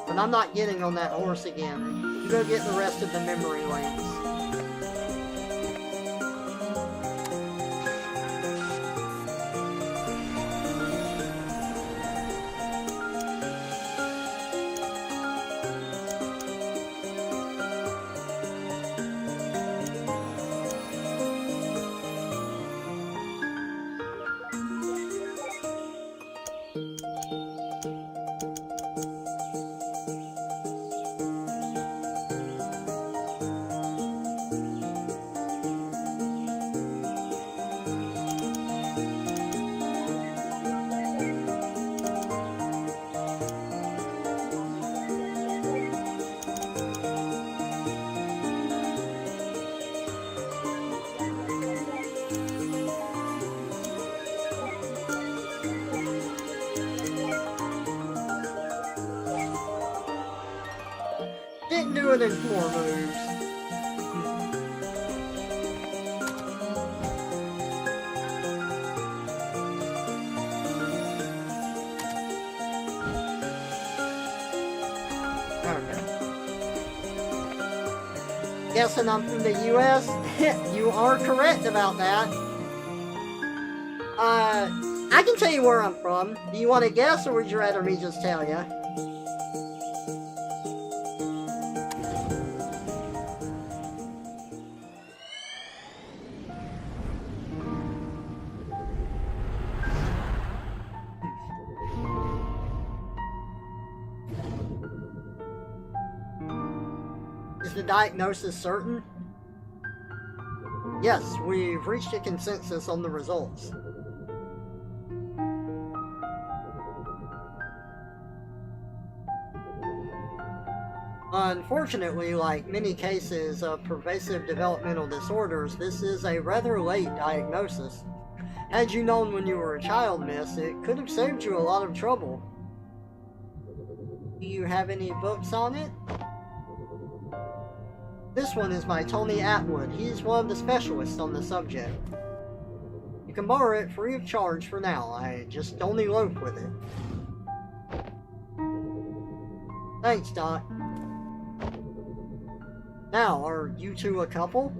But I'm not getting on that horse again. You go get the rest of the memory lanes. Didn't do it in 4 moves. Okay. Guessing I'm from the US? You are correct about that. I can tell you where I'm from. Do you want to guess, or would you rather me just tell you? Is the diagnosis certain? Yes, we've reached a consensus on the results. Unfortunately, like many cases of pervasive developmental disorders, this is a rather late diagnosis. Had you known when you were a child, miss, it could have saved you a lot of trouble. Do you have any books on it? This one is by Tony Atwood. He's one of the specialists on the subject. You can borrow it free of charge for now. I just don't elope with it. Thanks, Doc. Now, are you two a couple?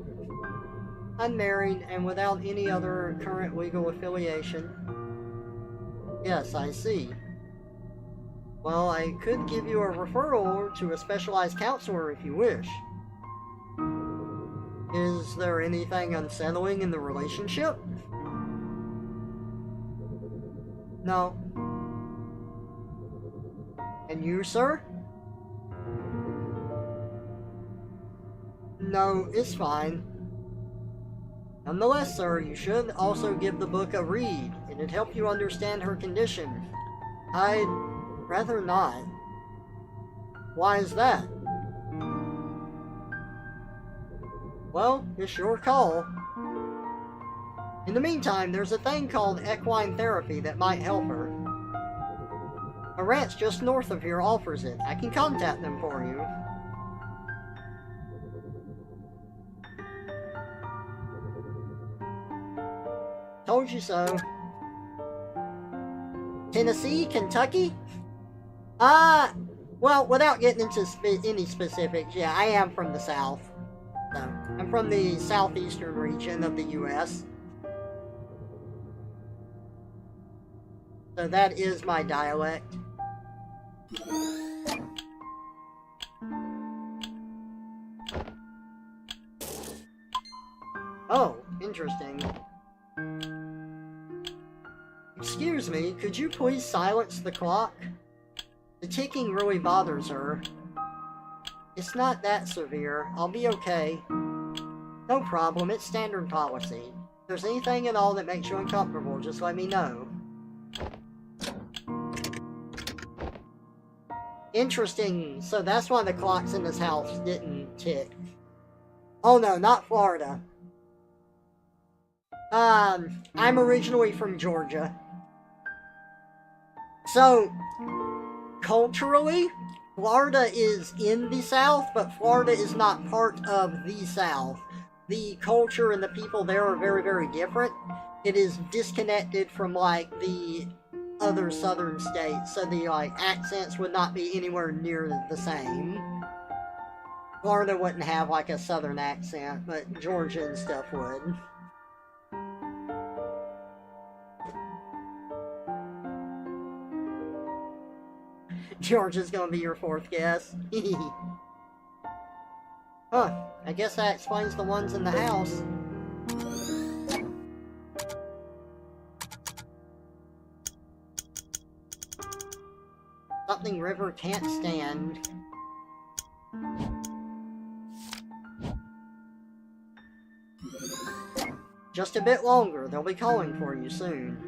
Unmarried and without any other current legal affiliation. Yes, I see. Well, I could give you a referral to a specialized counselor if you wish. Is there anything unsettling in the relationship? No. And you, sir? No, it's fine. Nonetheless, sir, you should also give the book a read. It'd help you understand her condition. I'd rather not. Why is that? Well, it's your call. In the meantime, there's a thing called equine therapy that might help her. A ranch just north of here offers it. I can contact them for you. Told you so. Tennessee? Kentucky? Well, without getting into any specifics, yeah, I am from the South. So, I'm from the southeastern region of the U.S. So that is my dialect. Oh, interesting. Excuse me, could you please silence the clock? The ticking really bothers her. It's not that severe. I'll be okay. No problem, it's standard policy. If there's anything at all that makes you uncomfortable, just let me know. Interesting. So that's why the clocks in this house didn't tick. Oh no, not Florida. I'm originally from Georgia. So, culturally, Florida is in the South, but Florida is not part of the South. The culture and the people there are very, very different. It is disconnected from, like, the other southern states, so the, like, accents would not be anywhere near the same. Florida wouldn't have, like, a southern accent, but Georgia and stuff would. Georgia's gonna be your fourth guess. Huh, I guess that explains the ones in the house. Something River can't stand. Just a bit longer, they'll be calling for you soon.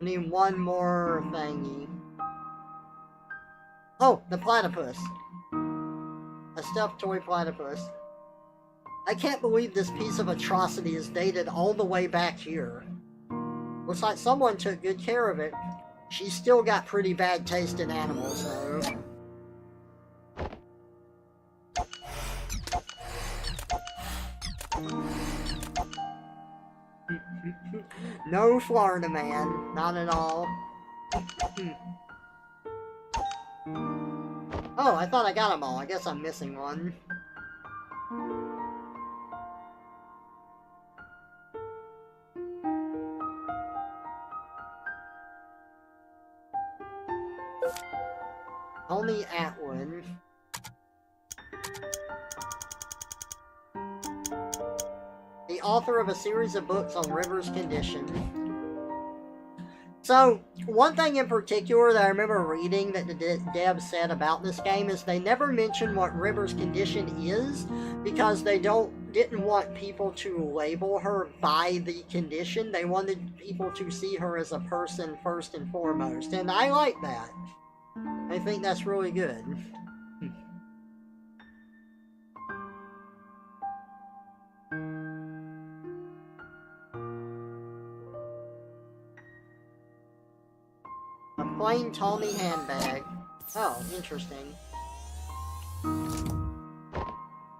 I need one more thingy. Oh, the platypus. A stuffed toy platypus. I can't believe this piece of atrocity is dated all the way back here. Looks like someone took good care of it. She's still got pretty bad taste in animals, though. No Florida man, not at all. Oh, I thought I got them all. I guess I'm missing one. Only Atwood. The author of a series of books on River's condition. So, one thing in particular that I remember reading that the dev said about this game is they never mention what River's condition is because they didn't want people to label her by the condition. They wanted people to see her as a person first and foremost, and I like that. I think that's really good. A plain Tommy handbag. Oh, interesting.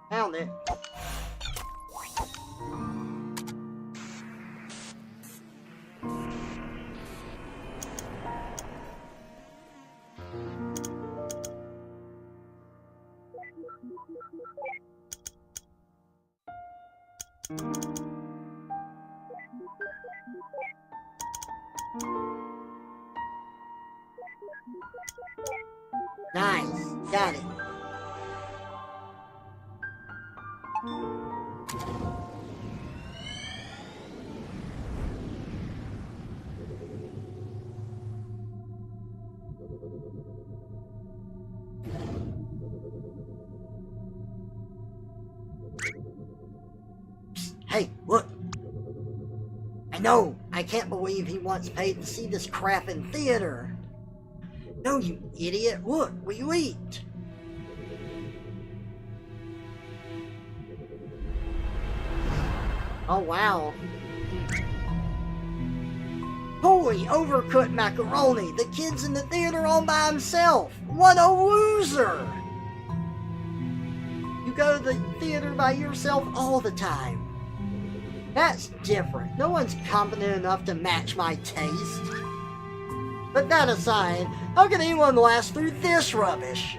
Found it. Nice. Got it. Hey, look! I know! I can't believe he once paid to see this crap in theater! No, you idiot. Look, we leaked. Oh, wow. Holy overcooked macaroni! The kid's in the theater all by himself! What a loser! You go to the theater by yourself all the time. That's different. No one's competent enough to match my taste. But that aside, how can anyone last through this rubbish?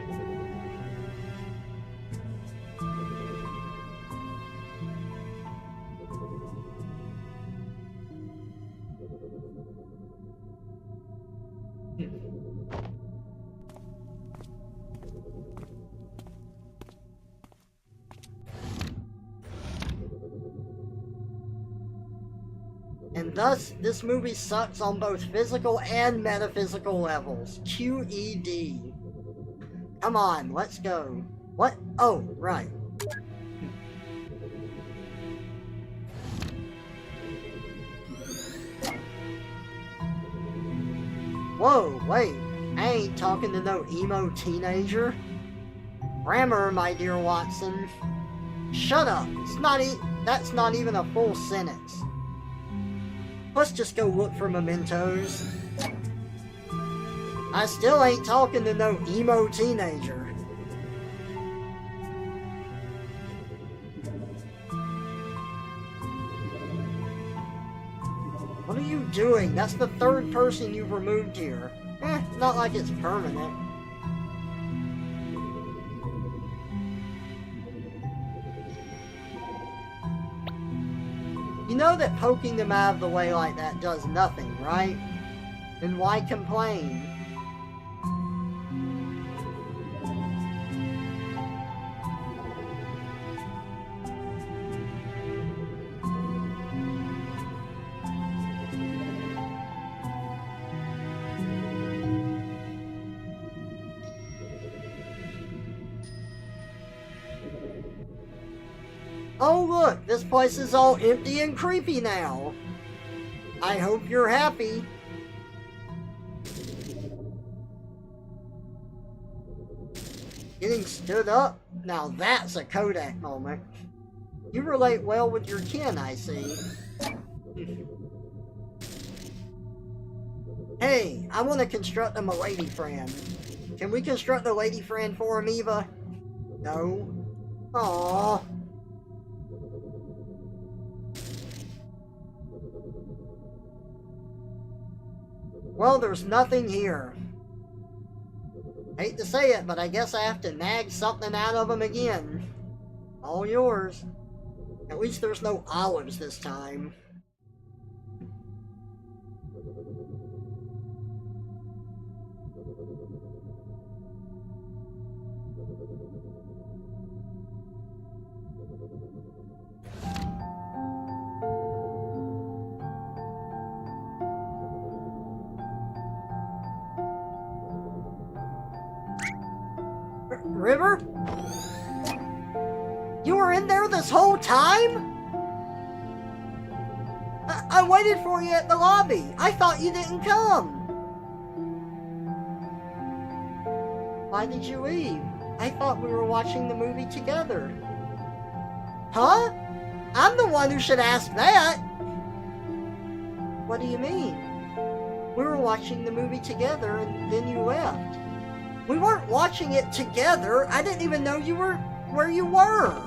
And thus, this movie sucks on both physical and metaphysical levels. QED. Come on, let's go. What? Oh, right. Whoa, wait. I ain't talking to no emo teenager. Grammar, my dear Watson. Shut up. That's not even a full sentence. Let's just go look for mementos. I still ain't talking to no emo teenager. What are you doing? That's the third person you've removed here. Not like it's permanent. You know that poking them out of the way like that does nothing, right? Then why complain? Oh look, this place is all empty and creepy now. I hope you're happy. Getting stood up? Now that's a Kodak moment. You relate well with your kin, I see. Hey, I want to construct him a lady friend. Can we construct a lady friend for him, Eva? No? Aww. Well, there's nothing here. Hate to say it, but I guess I have to nag something out of him again. All yours. At least there's no olives this time. River? You were in there this whole time? I waited for you at the lobby. I thought you didn't come. Why did you leave? I thought we were watching the movie together. Huh? I'm the one who should ask that. What do you mean? We were watching the movie together and then you left. We weren't watching it together. I didn't even know you were where you were.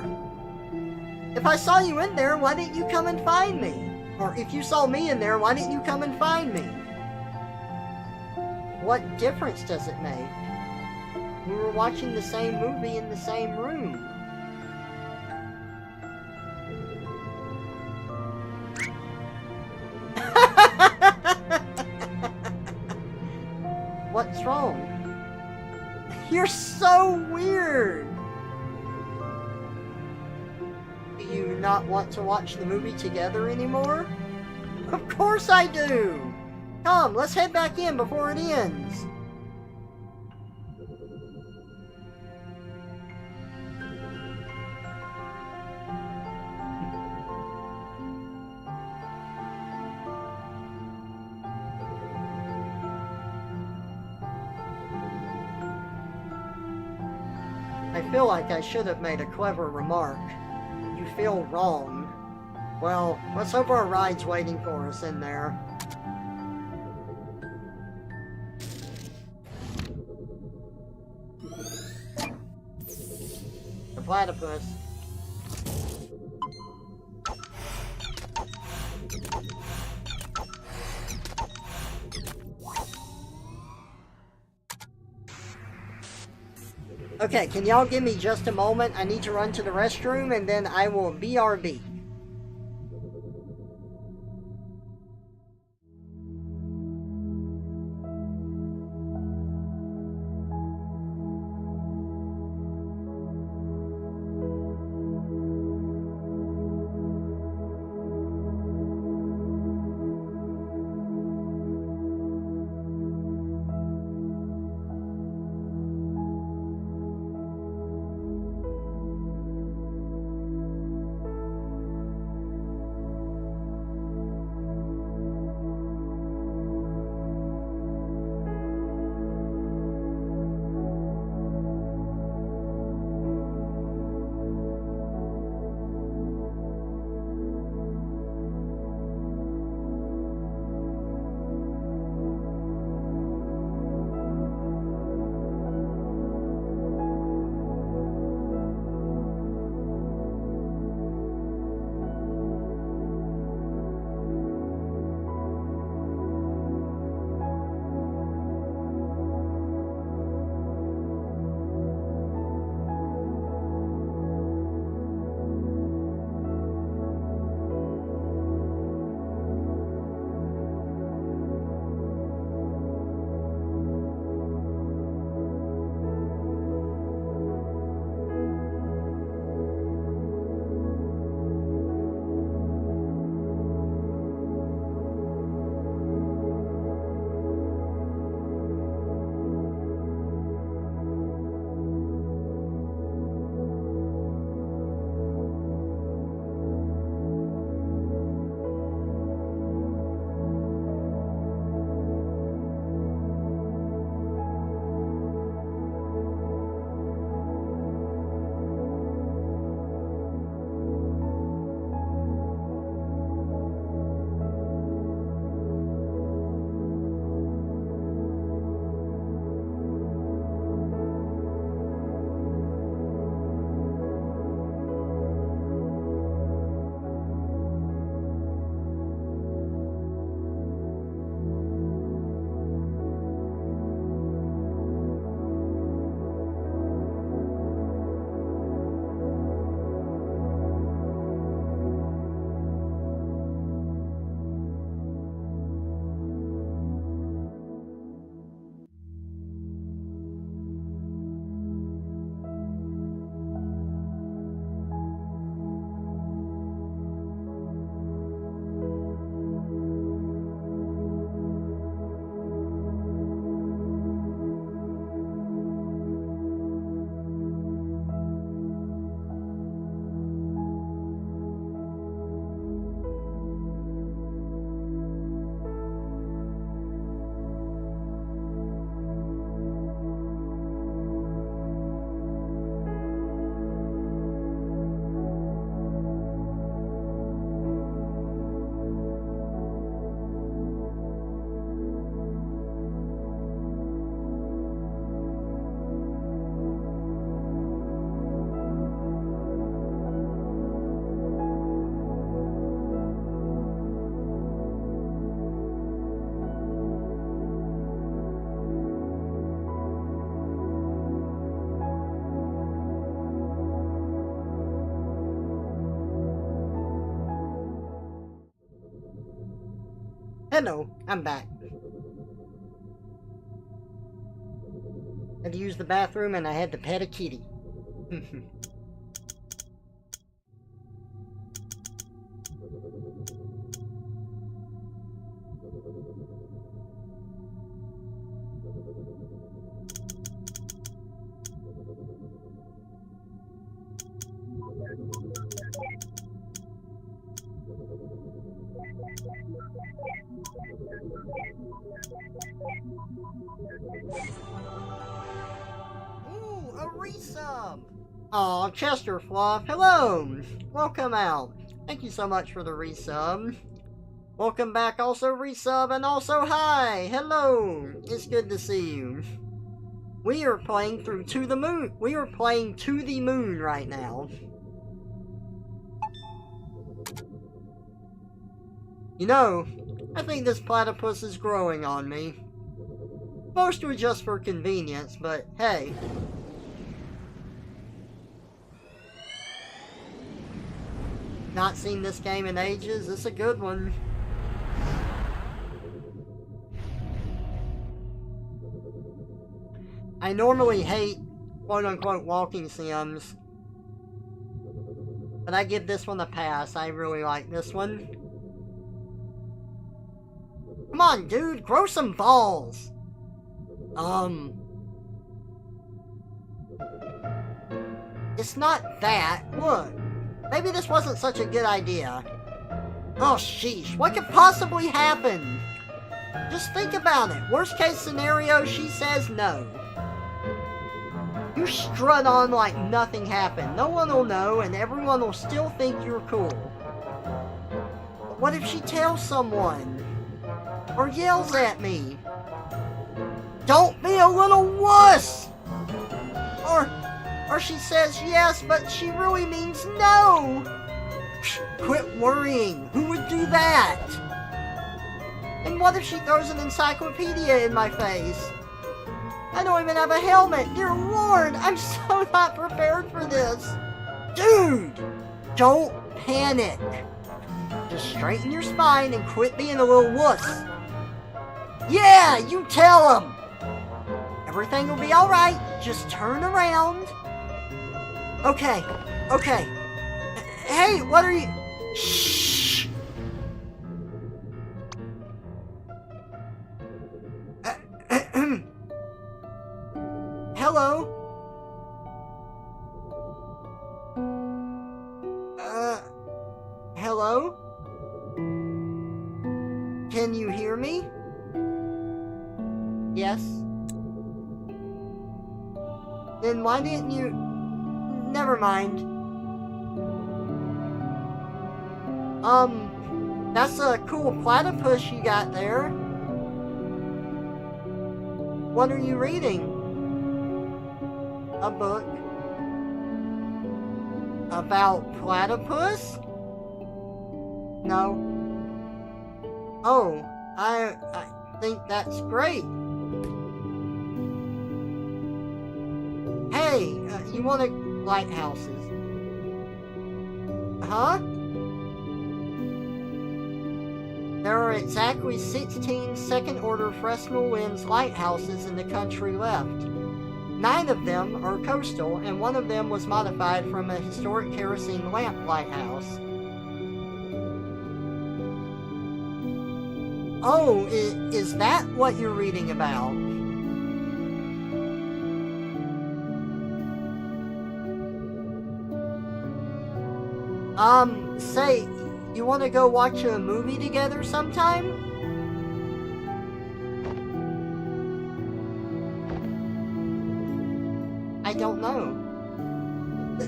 If I saw you in there, why didn't you come and find me? Or if you saw me in there, why didn't you come and find me? What difference does it make? We were watching the same movie in the same room. What's wrong? You're so weird! Do you not want to watch the movie together anymore? Of course I do! Come, let's head back in before it ends. I feel like I should have made a clever remark. You feel wrong. Well, let's hope our ride's waiting for us in there. The platypus. Okay, can y'all give me just a moment? I need to run to the restroom and then I will BRB. Hello, I'm back. Had to use the bathroom and I had to pet a kitty. Ooh, a resub! Aw, Chester Fluff, hello! Welcome out. Thank you so much for the resub. Welcome back, also resub, and also hi! Hello! It's good to see you. We are playing through To the Moon. We are playing To the Moon right now. You know, I think this platypus is growing on me. Mostly just for convenience, but hey. Not seen this game in ages, it's a good one. I normally hate quote-unquote walking sims, but I give this one a pass. I really like this one. Come on, dude, grow some balls! It's not that. Look. Maybe this wasn't such a good idea. Oh, sheesh. What could possibly happen? Just think about it. Worst case scenario, she says no. You strut on like nothing happened. No one will know, and everyone will still think you're cool. But what if she tells someone? Or yells at me? Don't be a little wuss! Or she says yes, but she really means no! Quit worrying. Who would do that? And what if she throws an encyclopedia in my face? I don't even have a helmet. Dear Lord, I'm so not prepared for this. Dude, don't panic. Just straighten your spine and quit being a little wuss. Yeah, you tell him. Everything will be alright. Just turn around. Okay, okay. Hey, what are you... Shh! Hello? Hello? Can you hear me? Yes? Then why didn't you... Never mind. That's a cool platypus you got there. What are you reading? A book? About platypus? No. Oh, I think that's great. Hey, you want to... lighthouses. Huh? There are exactly 16 second-order Fresnel winds lighthouses in the country left. 9 of them are coastal, and 1 of them was modified from a historic kerosene lamp lighthouse. Oh, is that what you're reading about? Say, you want to go watch a movie together sometime? I don't know.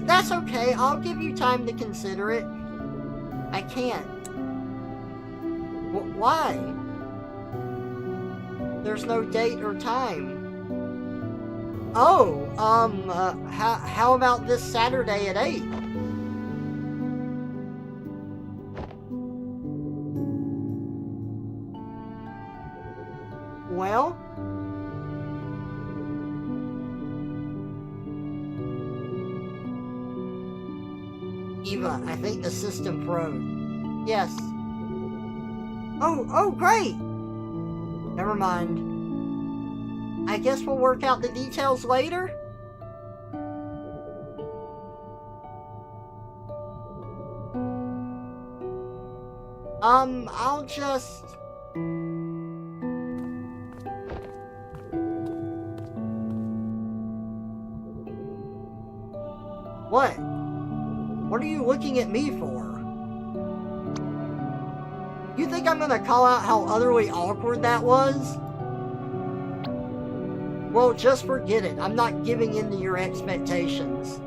That's okay, I'll give you time to consider it. I can't. Why? There's no date or time. Oh, how about this Saturday at 8? Well? Eva, I think the system froze. Yes. Oh, great! Never mind. I guess we'll work out the details later? I'll just... What? What are you looking at me for? You think I'm gonna call out how utterly awkward that was? Well, just forget it. I'm not giving in to your expectations.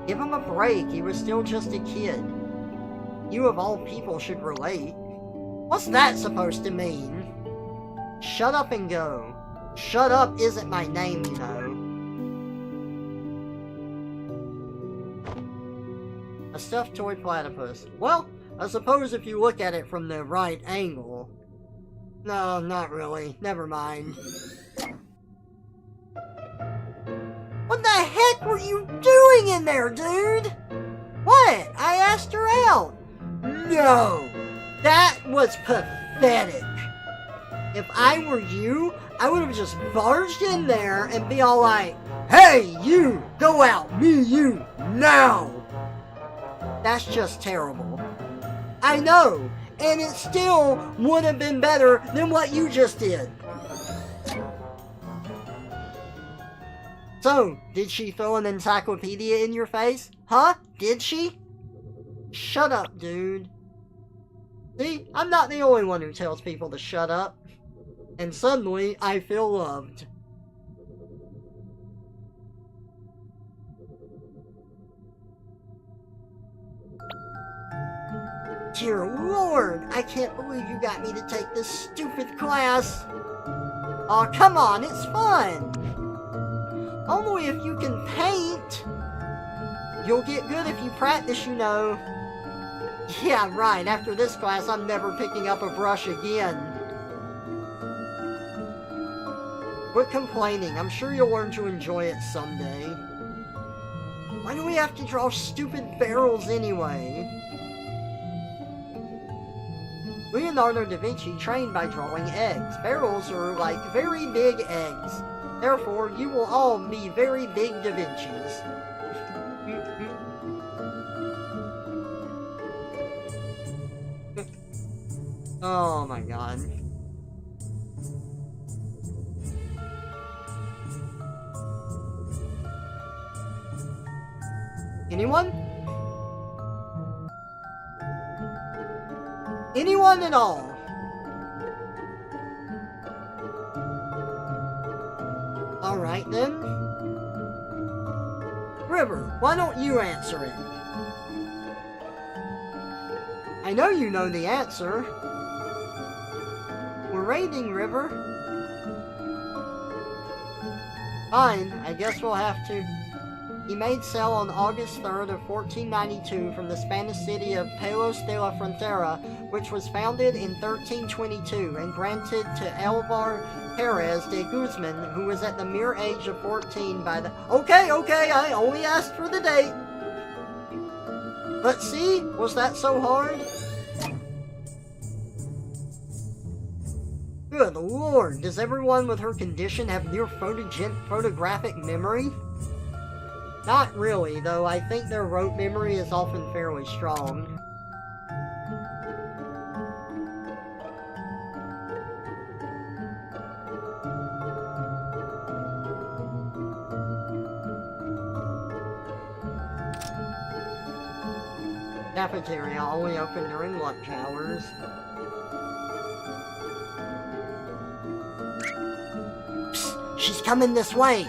Give him a break. He was still just a kid. You of all people should relate. What's that supposed to mean? Shut up and go. Shut up isn't my name, you know. A stuffed toy platypus. Well, I suppose if you look at it from the right angle. No, not really. Never mind. What the heck were you doing in there, dude? What? I asked her out. No! That was pathetic. If I were you, I would have just barged in there and be all like, "Hey, you! Go out! Me, you! Now!" That's just terrible. I know, and it still would have been better than what you just did. So, did she throw an encyclopedia in your face? Huh? Did she? Shut up, dude. See, I'm not the only one who tells people to shut up. And suddenly, I feel loved. Dear Lord, I can't believe you got me to take this stupid class. Aw, come on, it's fun. Only if you can paint. You'll get good if you practice, you know. Yeah, right, after this class, I'm never picking up a brush again. Quit complaining, I'm sure you'll learn to enjoy it someday. Why do we have to draw stupid barrels anyway? Leonardo da Vinci trained by drawing eggs. Barrels are like very big eggs. Therefore, you will all be very big Da Vincis. Oh my god. Anyone? Anyone at all? Alright then. River, why don't you answer it? I know you know the answer. We're raiding, River. Fine, I guess we'll have to. He made sail on August 3rd of 1492 from the Spanish city of Palos de la Frontera, which was founded in 1322 and granted to Alvar Perez de Guzman, who was at the mere age of 14 by the... Okay, I only asked for the date. But see, was that so hard? Good lord, does everyone with her condition have near photographic memory? Not really, though I think their rote memory is often fairly strong. Cafeteria only open during lunch hours. Psst, she's coming this way!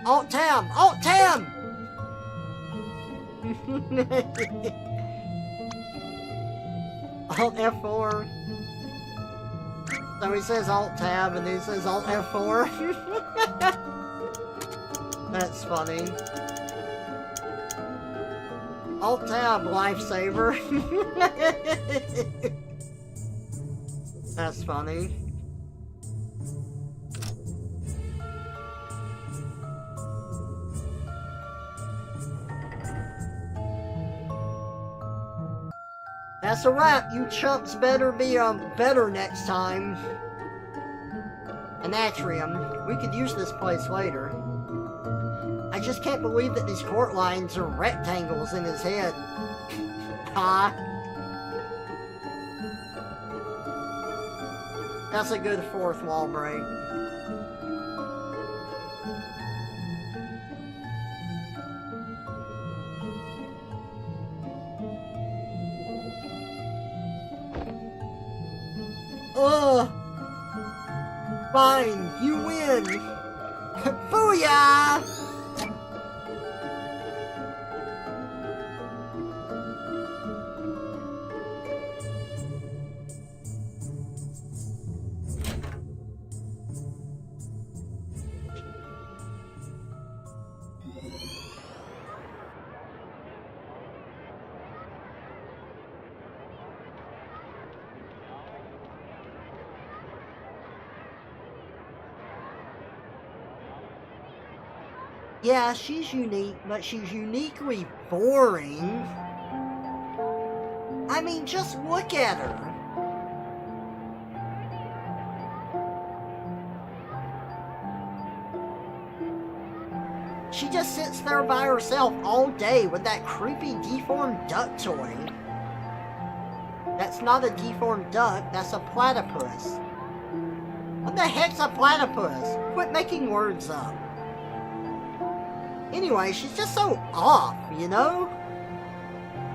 Alt-Tab! Alt-Tab! Alt-F4. So he says Alt-Tab and he says Alt-F4. That's funny. Alt-Tab, lifesaver. That's funny. That's a wrap. You chumps better be better next time. An atrium. We could use this place later. I just can't believe that these court lines are rectangles in his head. Ha! That's a good fourth wall break. Ugh! Fine, you win! Booyah! Yeah, she's unique, but she's uniquely boring. I mean, just look at her. She just sits there by herself all day with that creepy deformed duck toy. That's not a deformed duck, that's a platypus. What the heck's a platypus? Quit making words up. Anyway, she's just so off, you know?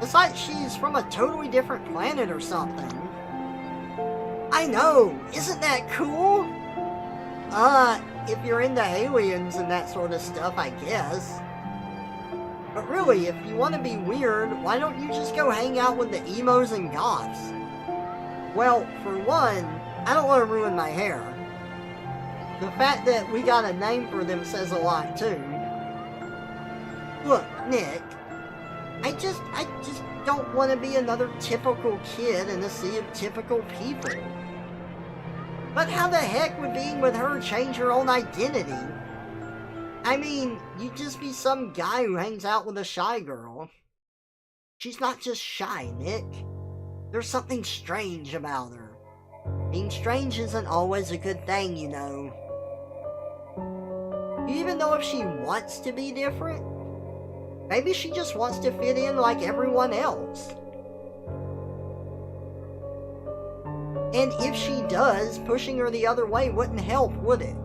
It's like she's from a totally different planet or something. I know, isn't that cool? If you're into aliens and that sort of stuff, I guess. But really, if you want to be weird, why don't you just go hang out with the emos and goths? Well, for one, I don't want to ruin my hair. The fact that we got a name for them says a lot, too. Look, Nick, I just don't want to be another typical kid in a sea of typical people. But how the heck would being with her change your own identity? I mean, you'd just be some guy who hangs out with a shy girl. She's not just shy, Nick. There's something strange about her. Being strange isn't always a good thing, you know. You even know if she wants to be different? Maybe she just wants to fit in like everyone else. And if she does, pushing her the other way wouldn't help, would it?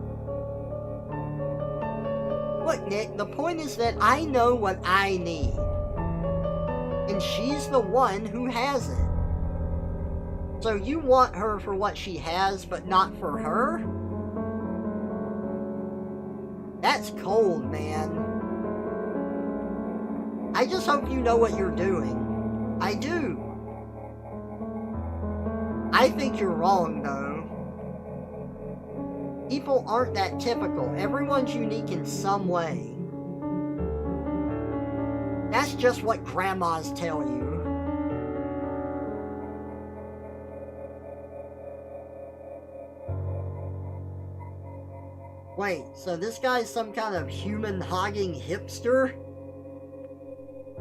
Look, Nick, the point is that I know what I need. And she's the one who has it. So you want her for what she has, but not for her? That's cold, man. I just hope you know what you're doing. I do. I think you're wrong, though. People aren't that typical. Everyone's unique in some way. That's just what grandmas tell you. Wait, so this guy's some kind of human-hogging hipster?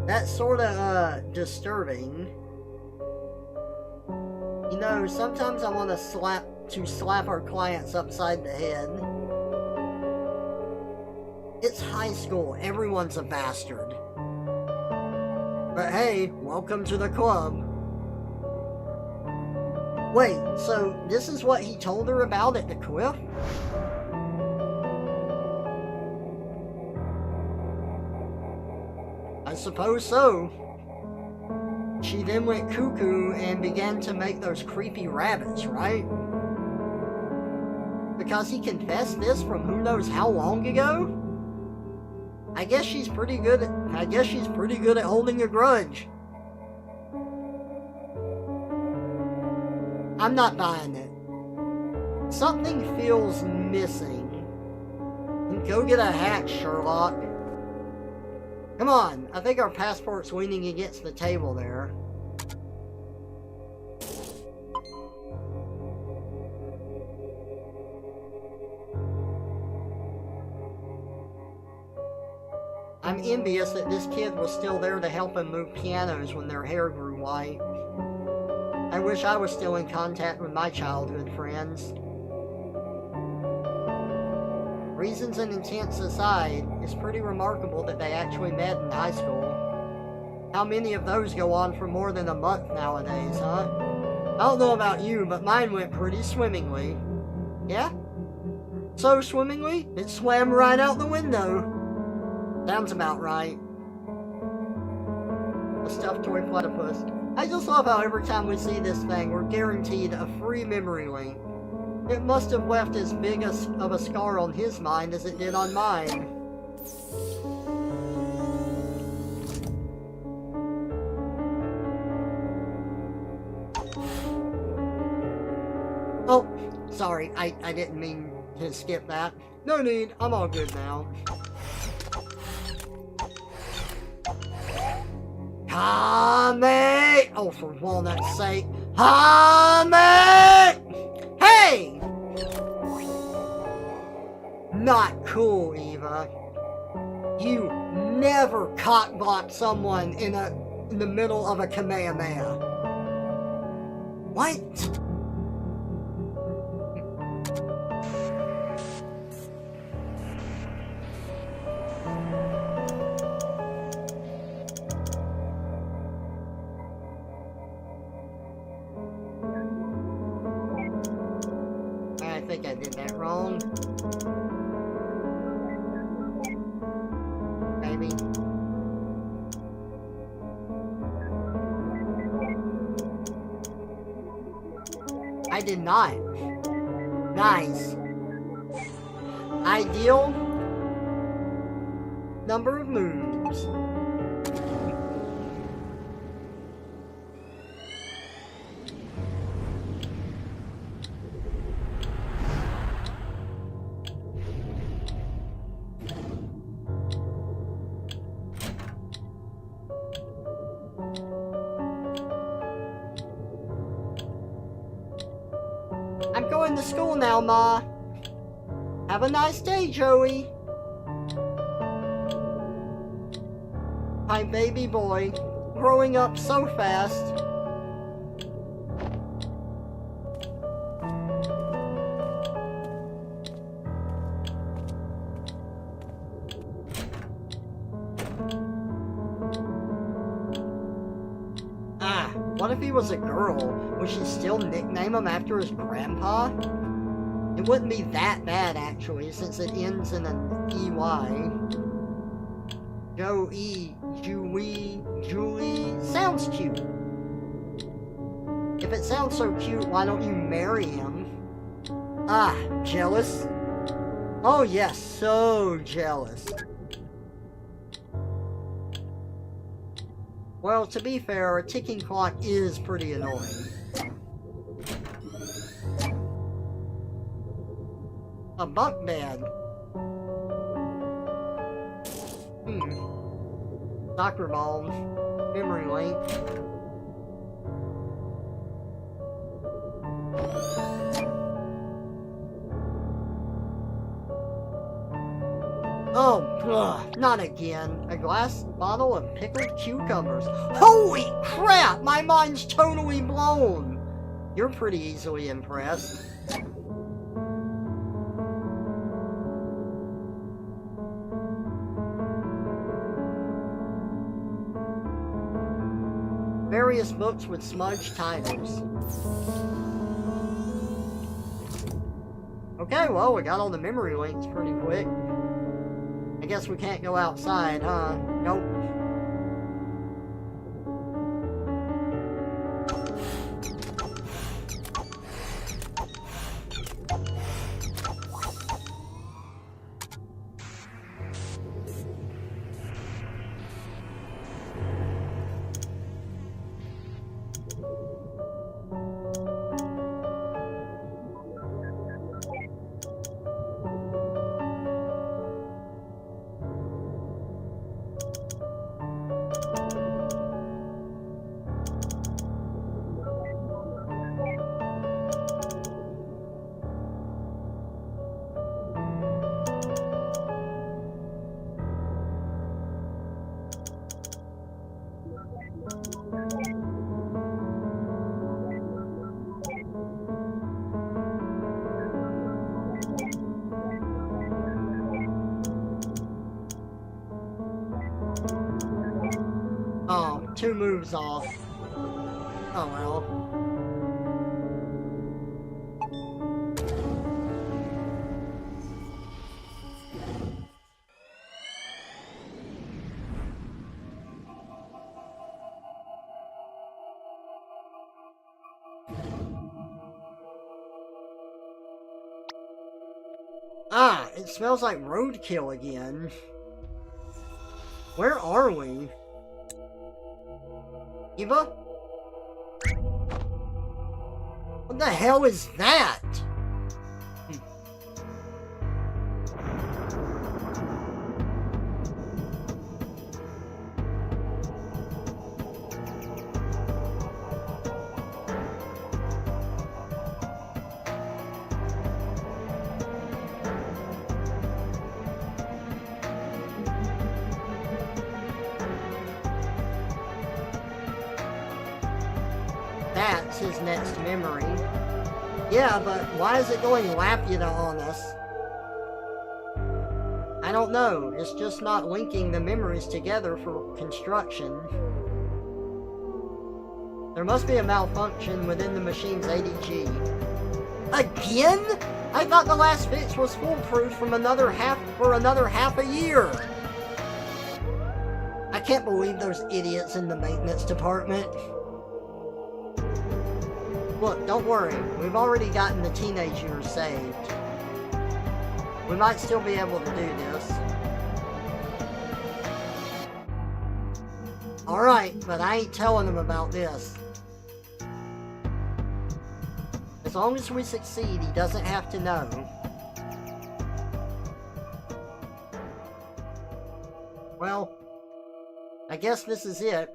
That's sorta, disturbing. You know, sometimes I want to slap our clients upside the head. It's high school, everyone's a bastard. But hey, welcome to the club. Wait, so this is what he told her about at the cliff? I suppose so. She then went cuckoo and began to make those creepy rabbits, right? Because he confessed this from who knows how long ago? I guess she's pretty good at holding a grudge. I'm not buying it. Something feels missing. Go get a hat, Sherlock. Come on, I think our passport's leaning against the table there. I'm envious that this kid was still there to help him move pianos when their hair grew white. I wish I was still in contact with my childhood friends. Reasons and intents aside, it's pretty remarkable that they actually met in high school. How many of those go on for more than a month nowadays, huh? I don't know about you, but mine went pretty swimmingly. Yeah? So swimmingly, it swam right out the window. Sounds about right. A stuffed toy platypus. I just love how every time we see this thing, we're guaranteed a free memory link. It must have left as big of a scar on his mind as it did on mine. Oh, sorry, I didn't mean to skip that. No need, I'm all good now. Tommy! Oh, for walnut's sake. Tommy! Hey! Not cool, Eva. You never cockblock someone in the middle of a Kamehameha. What? I think I did that wrong. Maybe. I did not. Nice. Ideal number of moves. I'm going to school now, Ma. Have a nice day, Joey. My baby boy, growing up so fast. Ah, what if he was a girl? Would she still nickname him after his grandpa? It wouldn't be that bad, actually, since it ends in an EY. Joey, Julie, sounds cute. If it sounds so cute, why don't you marry him? Ah, jealous? Oh yes, so jealous. Well, to be fair, a ticking clock is pretty annoying. A bunk bed. Soccer balls. Memory link. Oh, ugh, not again. A glass bottle of pickled cucumbers. Holy crap! My mind's totally blown! You're pretty easily impressed. Various books with smudged titles. Okay, well, we got all the memory links pretty quick. I guess we can't go outside, huh? Nope. Oh, 2 moves off. Oh well. Ah, it smells like roadkill again. Where are we? Eva? What the hell is that? That's his next memory. Yeah, but why is it going Laputa on us? I don't know. It's just not linking the memories together for construction. There must be a malfunction within the machine's ADG. Again? I thought the last fix was foolproof for another half a year. I can't believe those idiots in the maintenance department. Look, don't worry. We've already gotten the teenage years saved. We might still be able to do this. Alright, but I ain't telling them about this. As long as we succeed, he doesn't have to know. Well, I guess this is it.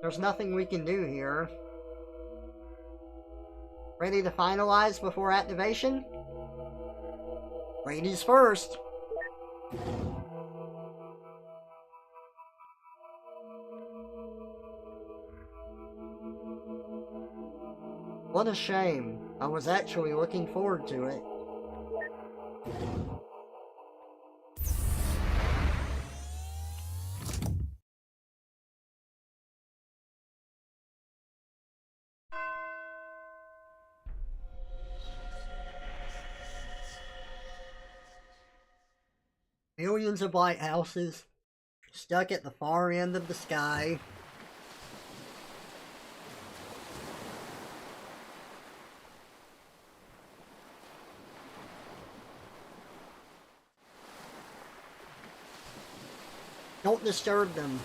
There's nothing we can do here. Ready to finalize before activation? Ladies first. What a shame. I was actually looking forward to it. Millions of lighthouses stuck at the far end of the sky. Don't disturb them.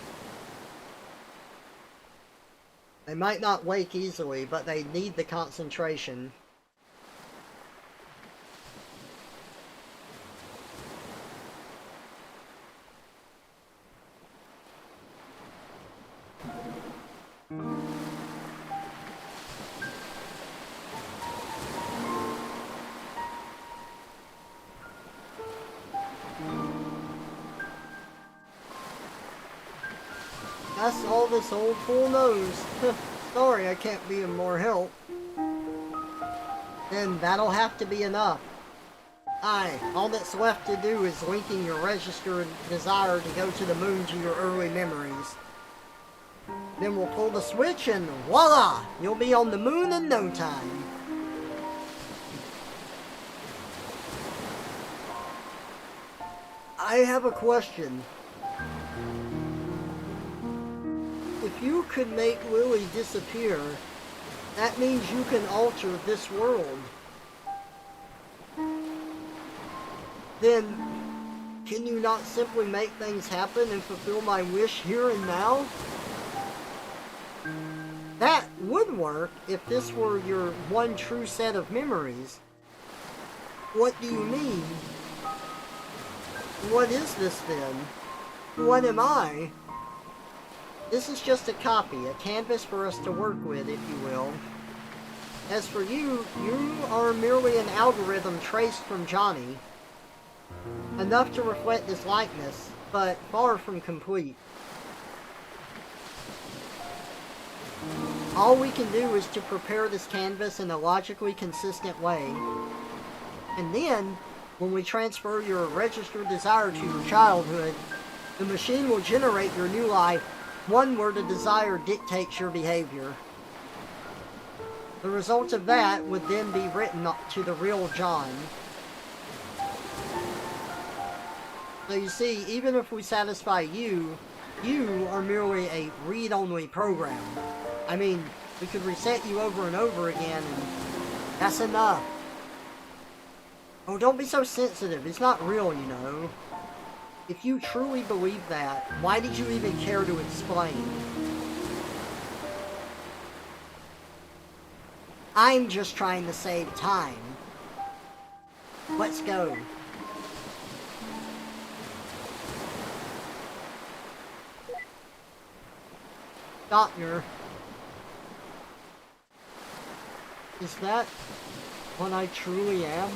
They might not wake easily, but they need the concentration. That's all this old fool knows. Sorry, I can't be of more help. Then that'll have to be enough. Aye, all that's left to do is linking your registered desire to go to the moon to your early memories. Then we'll pull the switch and voila! You'll be on the moon in no time. I have a question. If you could make Lily disappear, that means you can alter this world. Then, can you not simply make things happen and fulfill my wish here and now? That would work if this were your one true set of memories. What do you mean? What is this then? What am I? This is just a copy, a canvas for us to work with, if you will. As for you, you are merely an algorithm traced from Johnny. Enough to reflect this likeness, but far from complete. All we can do is to prepare this canvas in a logically consistent way. And then, when we transfer your registered desire to your childhood, the machine will generate your new life, one where the desire dictates your behavior. The result of that would then be written to the real John. So you see, even if we satisfy you, you are merely a read-only program. I mean, we could reset you over and over again, and that's enough. Oh, don't be so sensitive. It's not real, you know. If you truly believe that, why did you even care to explain? I'm just trying to save time. Let's go. Doctor. Is that what I truly am?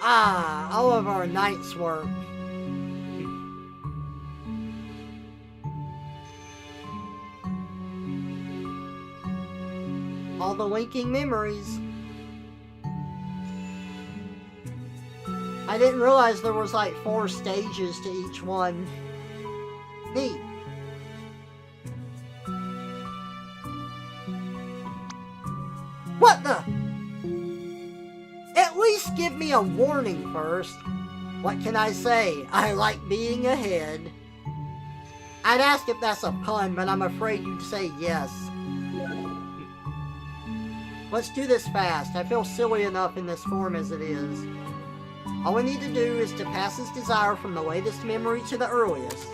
Ah, all of our night's work. All the linking memories. I didn't realize there was like 4 stages to each one. Neat. What the? At least give me a warning first. What can I say? I like being ahead. I'd ask if that's a pun, but I'm afraid you'd say yes. Let's do this fast. I feel silly enough in this form as it is. All we need to do is to pass his desire from the latest memory to the earliest.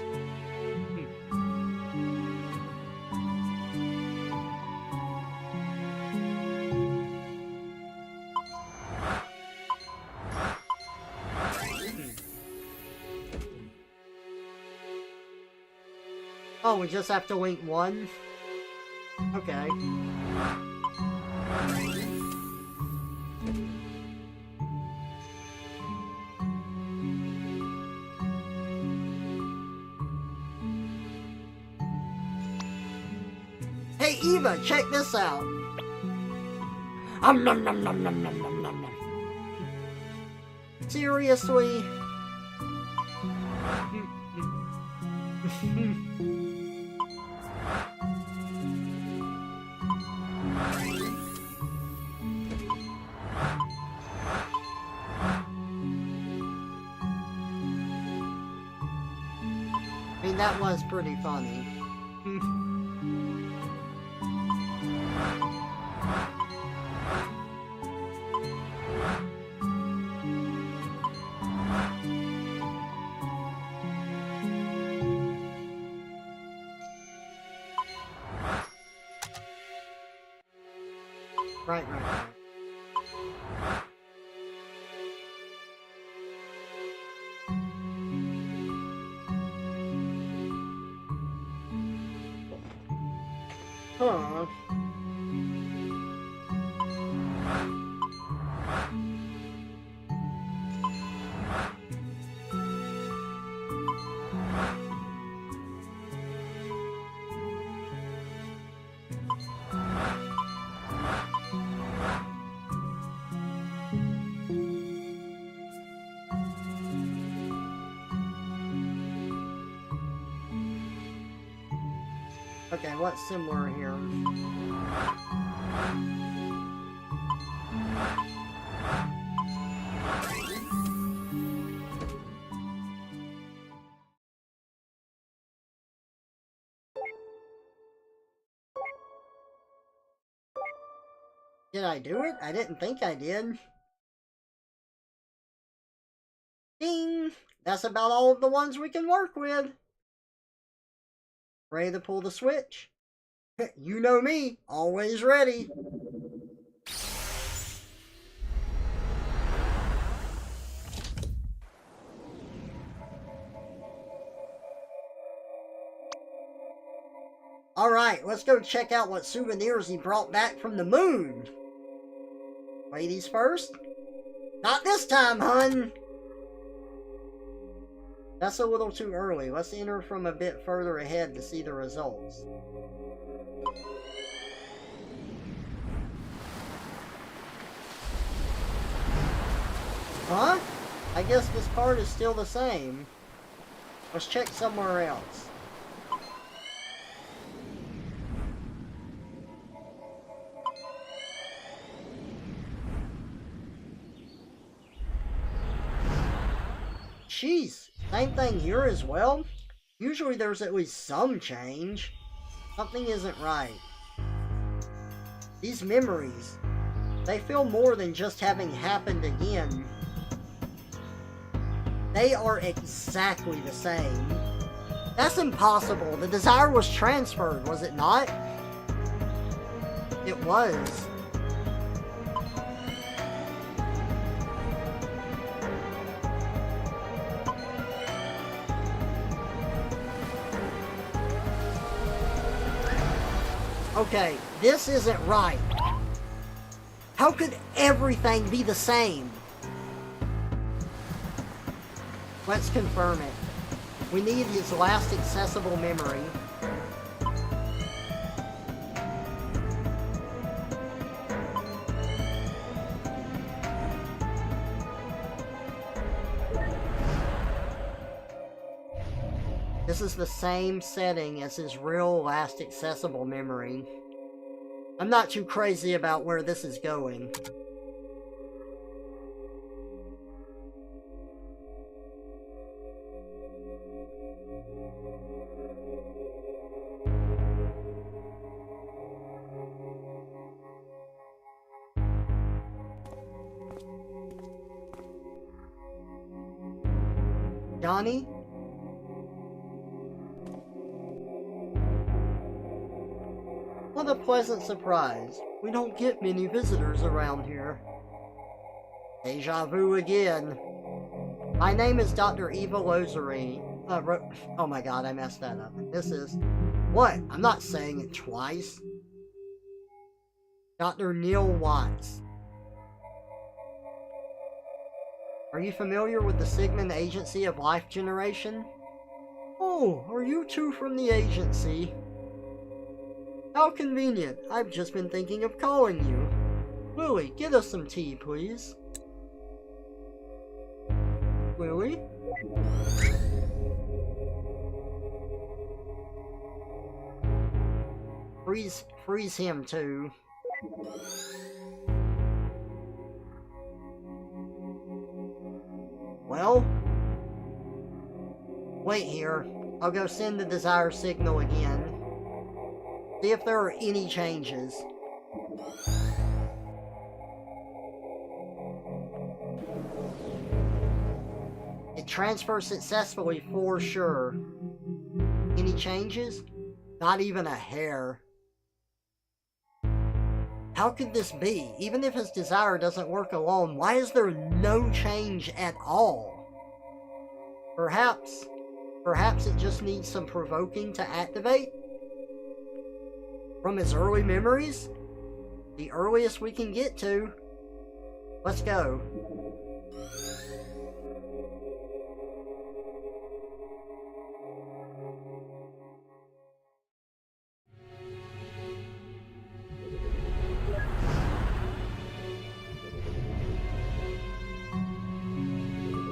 Oh, we just have to link one? Okay. Hey Eva, check this out. Nom nom nom nom nom nom nom nom. Seriously? I mean, that was pretty funny. Right. Huh. Okay, what's similar here? Did I do it? I didn't think I did. Ding! That's about all of the ones we can work with. Ready to pull the switch? You know me, always ready. Alright, let's go check out what souvenirs he brought back from the moon. Ladies first? Not this time, hun! That's a little too early. Let's enter from a bit further ahead to see the results. Huh? I guess this part is still the same. Let's check somewhere else. Jeez, same thing here as well? Usually there's at least some change. Something isn't right. These memories, they feel more than just having happened again. They are exactly the same. That's impossible. The desire was transferred, was it not? It was. Okay, this isn't right. How could everything be the same? Let's confirm it. We need his last accessible memory. This is the same setting as his real last accessible memory. I'm not too crazy about where this is going. Johnny? What a pleasant surprise. We don't get many visitors around here. Deja vu again. My name is Dr. Eva Lozary. Oh my god, I messed that up. This is... What? I'm not saying it twice. Dr. Neil Watts. Are you familiar with the Sigmund Agency of Life Generation? Oh, are you two from the agency? How convenient. I've just been thinking of calling you. Lily, get us some tea, please. Lily? Freeze him too. Well? Wait here. I'll go send the desire signal again. See if there are any changes. It transfers successfully for sure. Any changes? Not even a hair. How could this be? Even if his desire doesn't work alone, why is there no change at all? Perhaps it just needs some provoking to activate? From his early memories? The earliest we can get to. Let's go.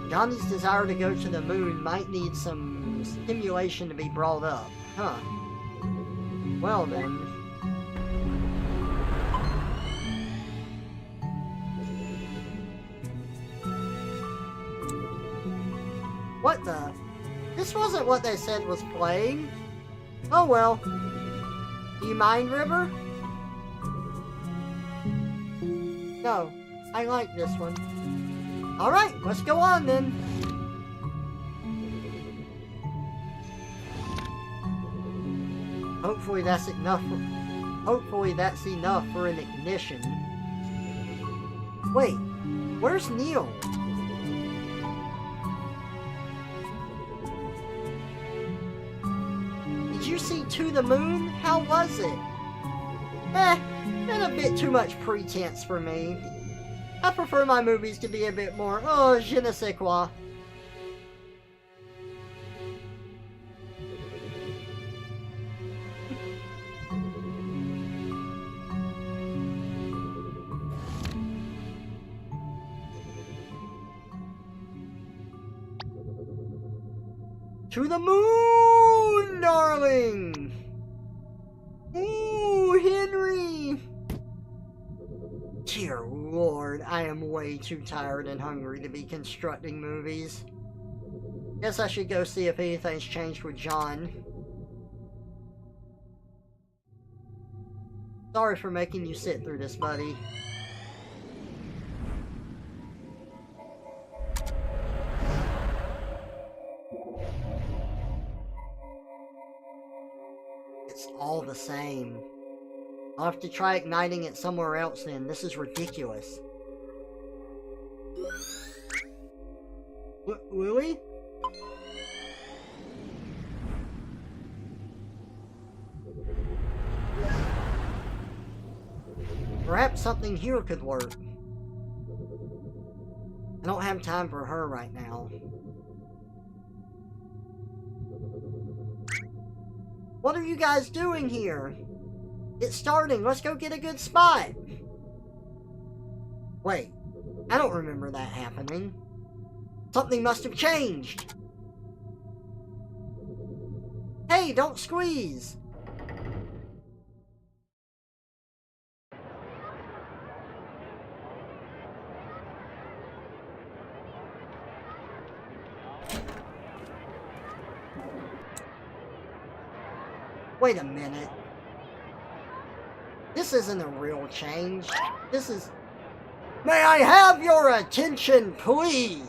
Johnny's desire to go to the moon might need some stimulation to be brought up. Huh. Well then. What the? This wasn't what they said was playing. Oh well. Do you mind, River? No, I like this one. Alright, let's go on then. Hopefully that's enough for an ignition. Wait, where's Neil? Did you see To the Moon? How was it? Been a bit too much pretense for me. I prefer my movies to be a bit more, je ne sais quoi. To the moon, darling! Ooh, Henry! Dear Lord, I am way too tired and hungry to be constructing movies. Guess I should go see if anything's changed with John. Sorry for making you sit through this, buddy. It's all the same. I'll have to try igniting it somewhere else then. This is ridiculous. Lily? Perhaps something here could work. I don't have time for her right now. What are you guys doing here? It's starting. Let's go get a good spot. Wait, I don't remember that happening. Something must have changed. Hey, don't squeeze. Wait a minute. This isn't a real change. This is... May I have your attention, please?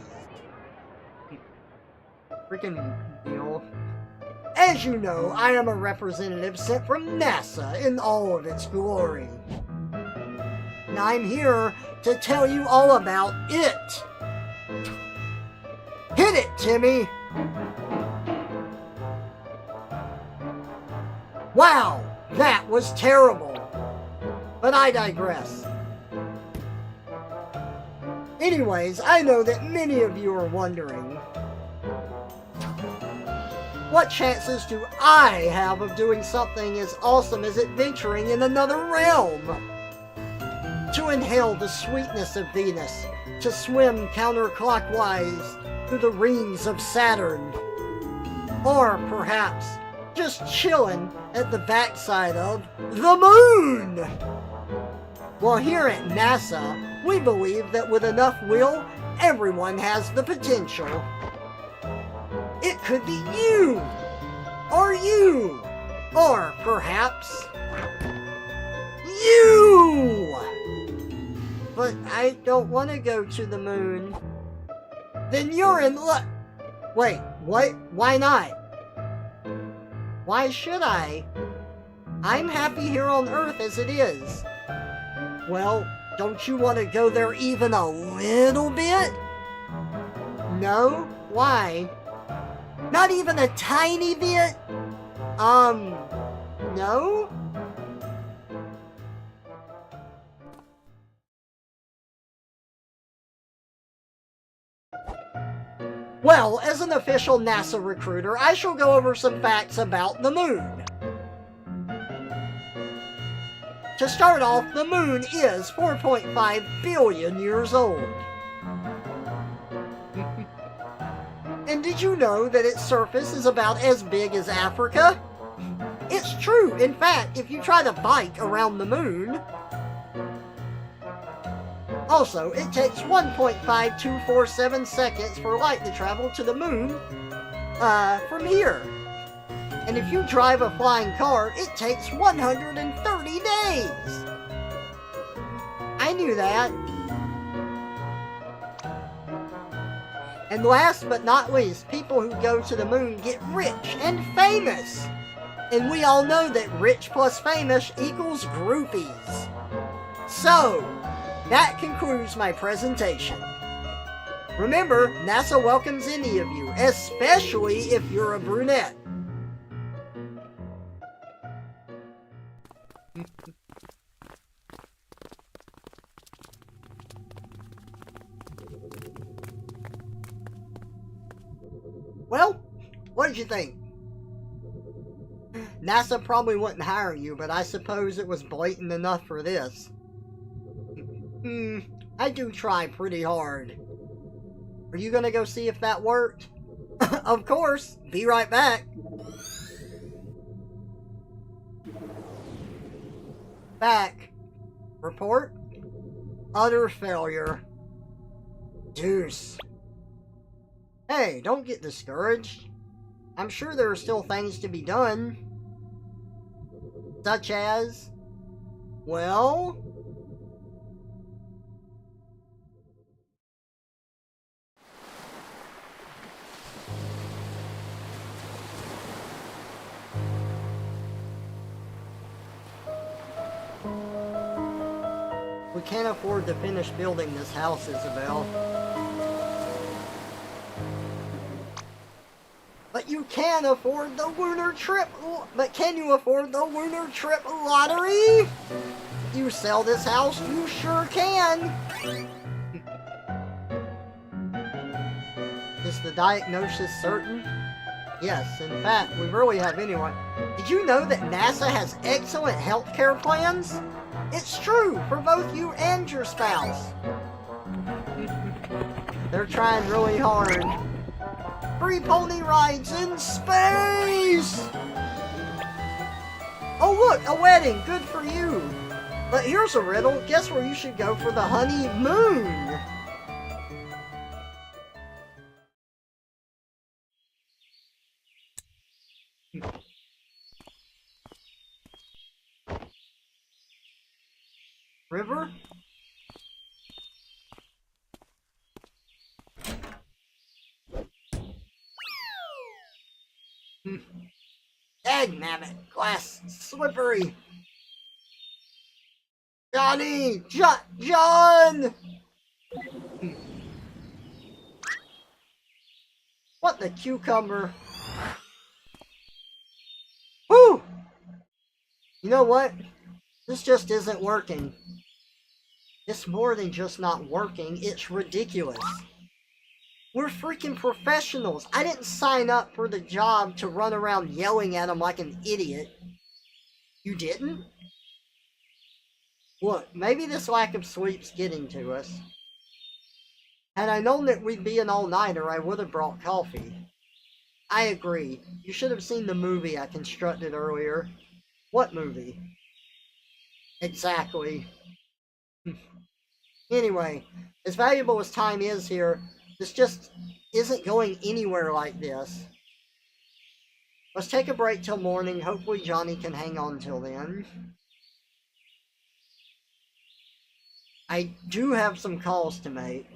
Freaking deal. As you know, I am a representative sent from NASA in all of its glory. And I'm here to tell you all about it. Hit it, Timmy! Wow, that was terrible. But I digress. Anyways, I know that many of you are wondering, what chances do I have of doing something as awesome as adventuring in another realm? To inhale the sweetness of Venus, to swim counterclockwise through the rings of Saturn, or perhaps just chilling at the backside of the moon. Well, here at NASA, we believe that with enough will, everyone has the potential. It could be you, or perhaps you. But I don't want to go to the moon. Then you're in luck. Wait, what? Why not? Why should I? I'm happy here on Earth as it is. Well, don't you want to go there even a little bit? No? Why? Not even a tiny bit? No? Well, as an official NASA recruiter, I shall go over some facts about the moon. To start off, the moon is 4.5 billion years old. And did you know that its surface is about as big as Africa? It's true. In fact, if you try to bike around the moon... Also, it takes 1.5247 seconds for light to travel to the moon, from here. And if you drive a flying car, it takes 130 days! I knew that. And last but not least, people who go to the moon get rich and famous. And we all know that rich plus famous equals groupies. So, that concludes my presentation. Remember, NASA welcomes any of you, especially if you're a brunette. Well, what did you think? NASA probably wouldn't hire you, but I suppose it was blatant enough for this. I do try pretty hard. Are you gonna go see if that worked? Of course. Be right back. Back. Report. Utter failure. Deuce. Hey, don't get discouraged. I'm sure there are still things to be done. Such as... well... we can't afford to finish building this house, Isabel. But you can afford the lunar trip. But can you afford the lunar trip lottery? You sell this house, you sure can. Is the diagnosis certain? Yes, in fact, we really have anyone. Did you know that NASA has excellent healthcare plans? It's true for both you and your spouse. They're trying really hard. Free pony rides in space! Oh look, a wedding, good for you. But here's a riddle, guess where you should go for the honeymoon? River? Dagnabbit, glass, slippery. Johnny! John! What the cucumber? Whew! You know what? This just isn't working. It's more than just not working, it's ridiculous. We're freaking professionals. I didn't sign up for the job to run around yelling at them like an idiot. You didn't? Look, maybe this lack of sleep's getting to us. Had I known that we'd be an all-nighter, I would have brought coffee. I agree. You should have seen the movie I constructed earlier. What movie? Exactly. Anyway, as valuable as time is here, this just isn't going anywhere like this. Let's take a break till morning. Hopefully Johnny can hang on till then. I do have some calls to make.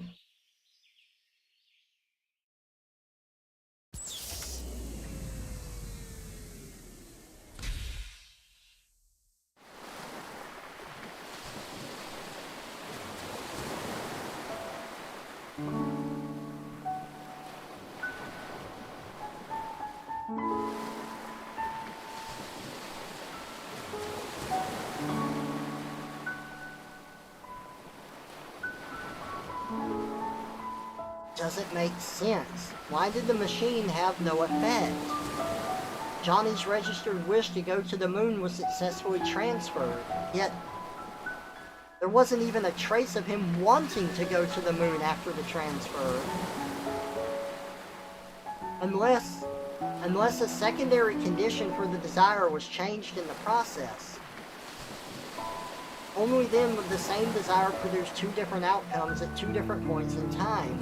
Doesn't make sense. Why did the machine have no effect? Johnny's registered wish to go to the moon was successfully transferred, yet there wasn't even a trace of him wanting to go to the moon after the transfer. Unless a secondary condition for the desire was changed in the process. Only then would the same desire produce two different outcomes at two different points in time.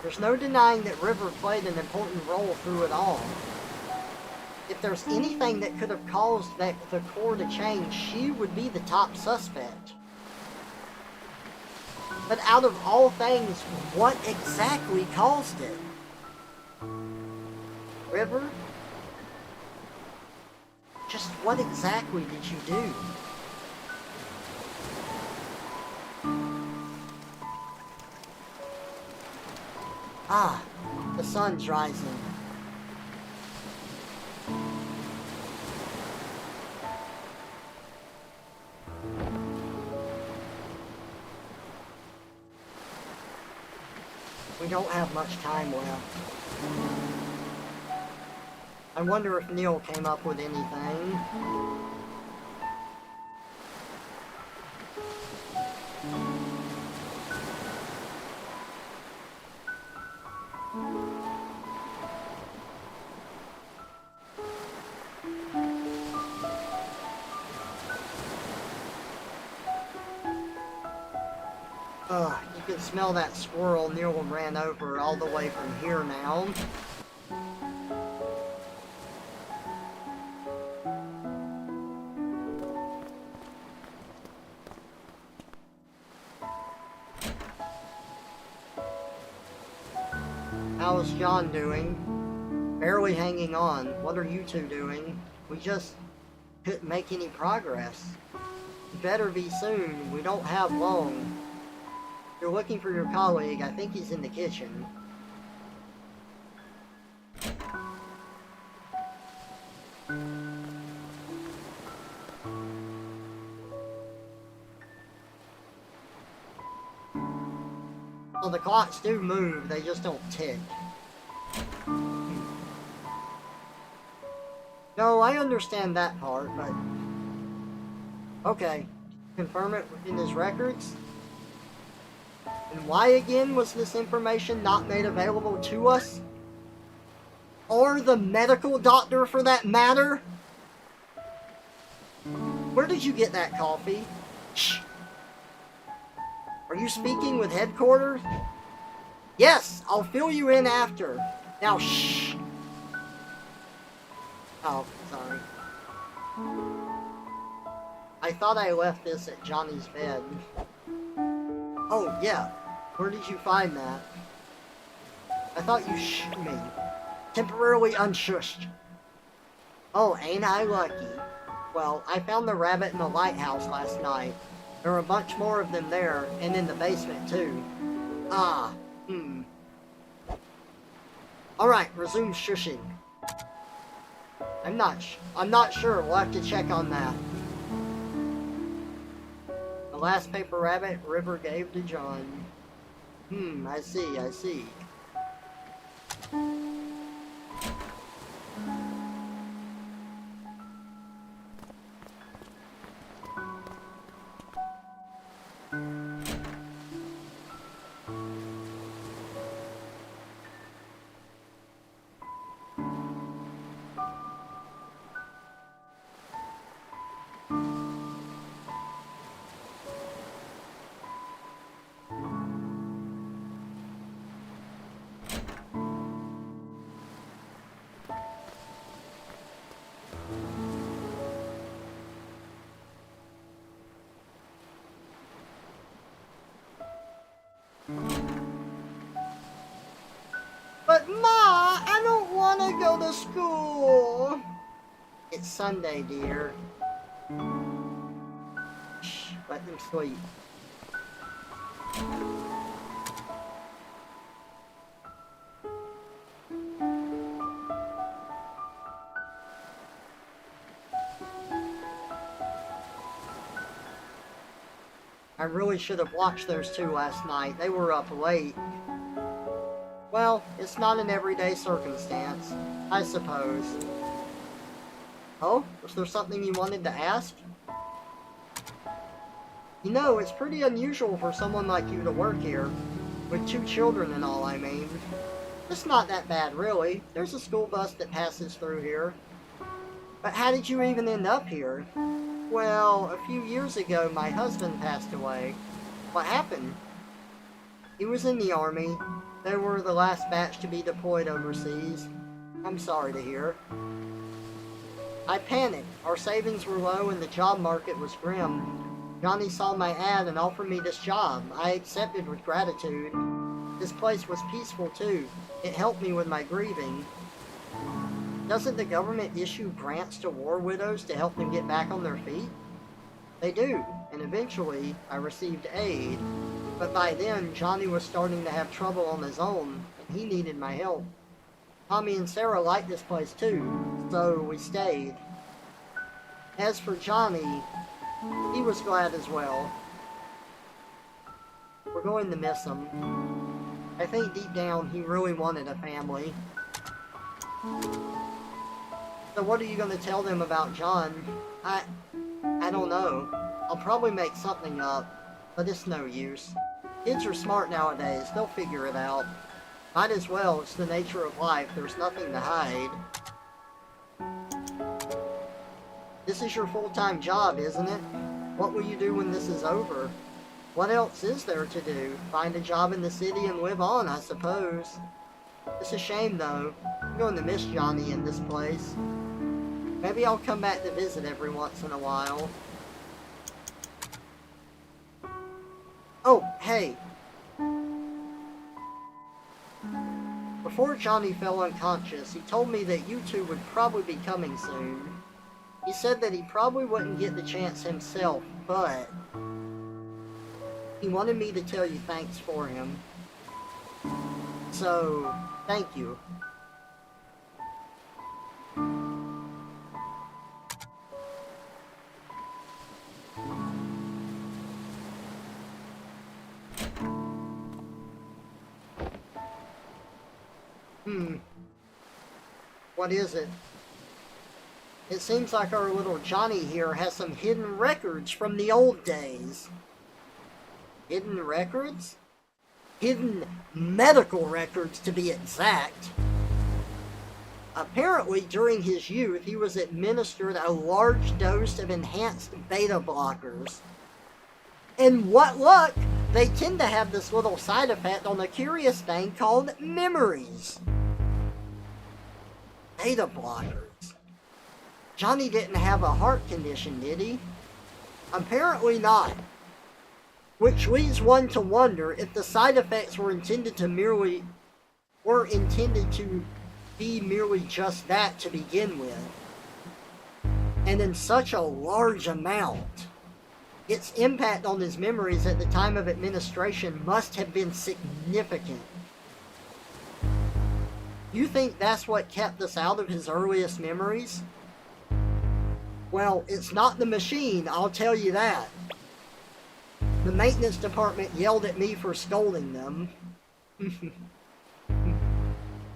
There's no denying that River played an important role through it all. If there's anything that could have caused the core to change, she would be the top suspect. But out of all things, what exactly caused it? River? Just what exactly did you do? Ah, the sun's rising. We don't have much time left. I wonder if Neil came up with anything. You can smell that squirrel Neil ran over all the way from here now. How's John doing? Barely hanging on. What are you two doing? We just couldn't make any progress. You better be soon. We don't have long. You're looking for your colleague. I think he's in the kitchen. Well, the clocks do move, they just don't tick. No, I understand that part, but... Okay. Confirm it in his records? And why again was this information not made available to us? Or the medical doctor for that matter? Where did you get that coffee? Shh. Are you speaking with headquarters? Yes, I'll fill you in after. Now shh. Oh, sorry. I thought I left this at Johnny's bed. Oh, yeah. Where did you find that? I thought you shushed me. Temporarily unshushed. Oh, ain't I lucky? Well, I found the rabbit in the lighthouse last night. There were a bunch more of them there, and in the basement too. Ah, Alright, resume shushing. I'm not sure. We'll have to check on that. The last paper rabbit River gave to John. I see. But Ma, I don't want to go to school. It's Sunday, dear. Shh, let them sleep. I really should have watched those two last night. They were up late. Well, it's not an everyday circumstance, I suppose. Oh, was there something you wanted to ask? You know, it's pretty unusual for someone like you to work here. With 2 children and all, I mean. It's not that bad, really. There's a school bus that passes through here. But how did you even end up here? Well, a few years ago, my husband passed away. What happened? He was in the army. They were the last batch to be deployed overseas. I'm sorry to hear. I panicked. Our savings were low and the job market was grim. Johnny saw my ad and offered me this job. I accepted with gratitude. This place was peaceful too. It helped me with my grieving. Doesn't the government issue grants to war widows to help them get back on their feet? They do, and eventually I received aid. But by then, Johnny was starting to have trouble on his own, and he needed my help. Tommy and Sarah liked this place too, so we stayed. As for Johnny, he was glad as well. We're going to miss him. I think deep down he really wanted a family. So what are you going to tell them about John? I don't know. I'll probably make something up, but it's no use. Kids are smart nowadays. They'll figure it out. Might as well. It's the nature of life. There's nothing to hide. This is your full-time job, isn't it? What will you do when this is over? What else is there to do? Find a job in the city and live on, I suppose. It's a shame, though. I'm going to miss Johnny in this place. Maybe I'll come back to visit every once in a while. Oh, hey. Before Johnny fell unconscious, he told me that you two would probably be coming soon. He said that he probably wouldn't get the chance himself, but he wanted me to tell you thanks for him. So, thank you. What is it? It seems like our little Johnny here has some hidden records from the old days. Hidden records? Hidden medical records, to be exact. Apparently, during his youth, he was administered a large dose of enhanced beta blockers. And what luck, they tend to have this little side effect on a curious thing called memories. Beta blockers. Johnny didn't have a heart condition, did he? Apparently not. Which leads one to wonder if the side effects were intended to be merely just that to begin with. And in such a large amount, its impact on his memories at the time of administration must have been significant. You think that's what kept us out of his earliest memories? Well, it's not the machine, I'll tell you that. The maintenance department yelled at me for scolding them.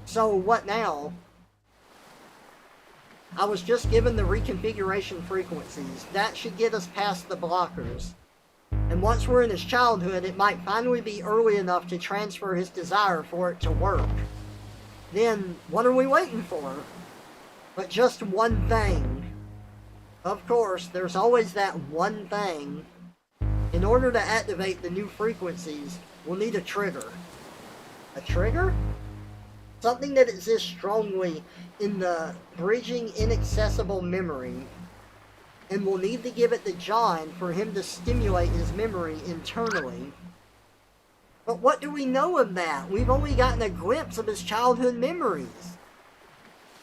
So, what now? I was just given the reconfiguration frequencies. That should get us past the blockers. And once we're in his childhood, it might finally be early enough to transfer his desire for it to work. Then, what are we waiting for? But just one thing. Of course, there's always that one thing. In order to activate the new frequencies, we'll need a trigger. A trigger? Something that exists strongly in the bridging inaccessible memory. And we'll need to give it to John for him to stimulate his memory internally. But what do we know of that? We've only gotten a glimpse of his childhood memories.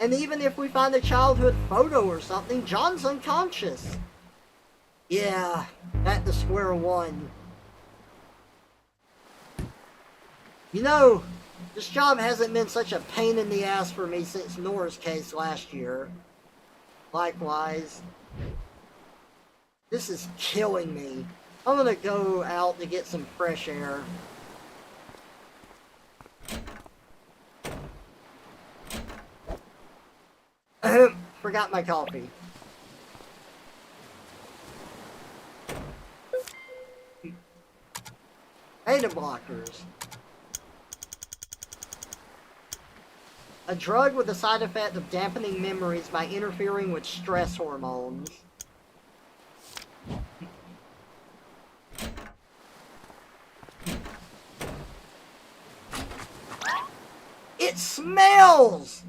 And even if we find a childhood photo or something, John's unconscious. Yeah, back to square one. You know, this job hasn't been such a pain in the ass for me since Nora's case last year. Likewise. This is killing me. I'm gonna go out to get some fresh air. Forgot my coffee. Beta blockers. A drug with the side effect of dampening memories by interfering with stress hormones. It smells!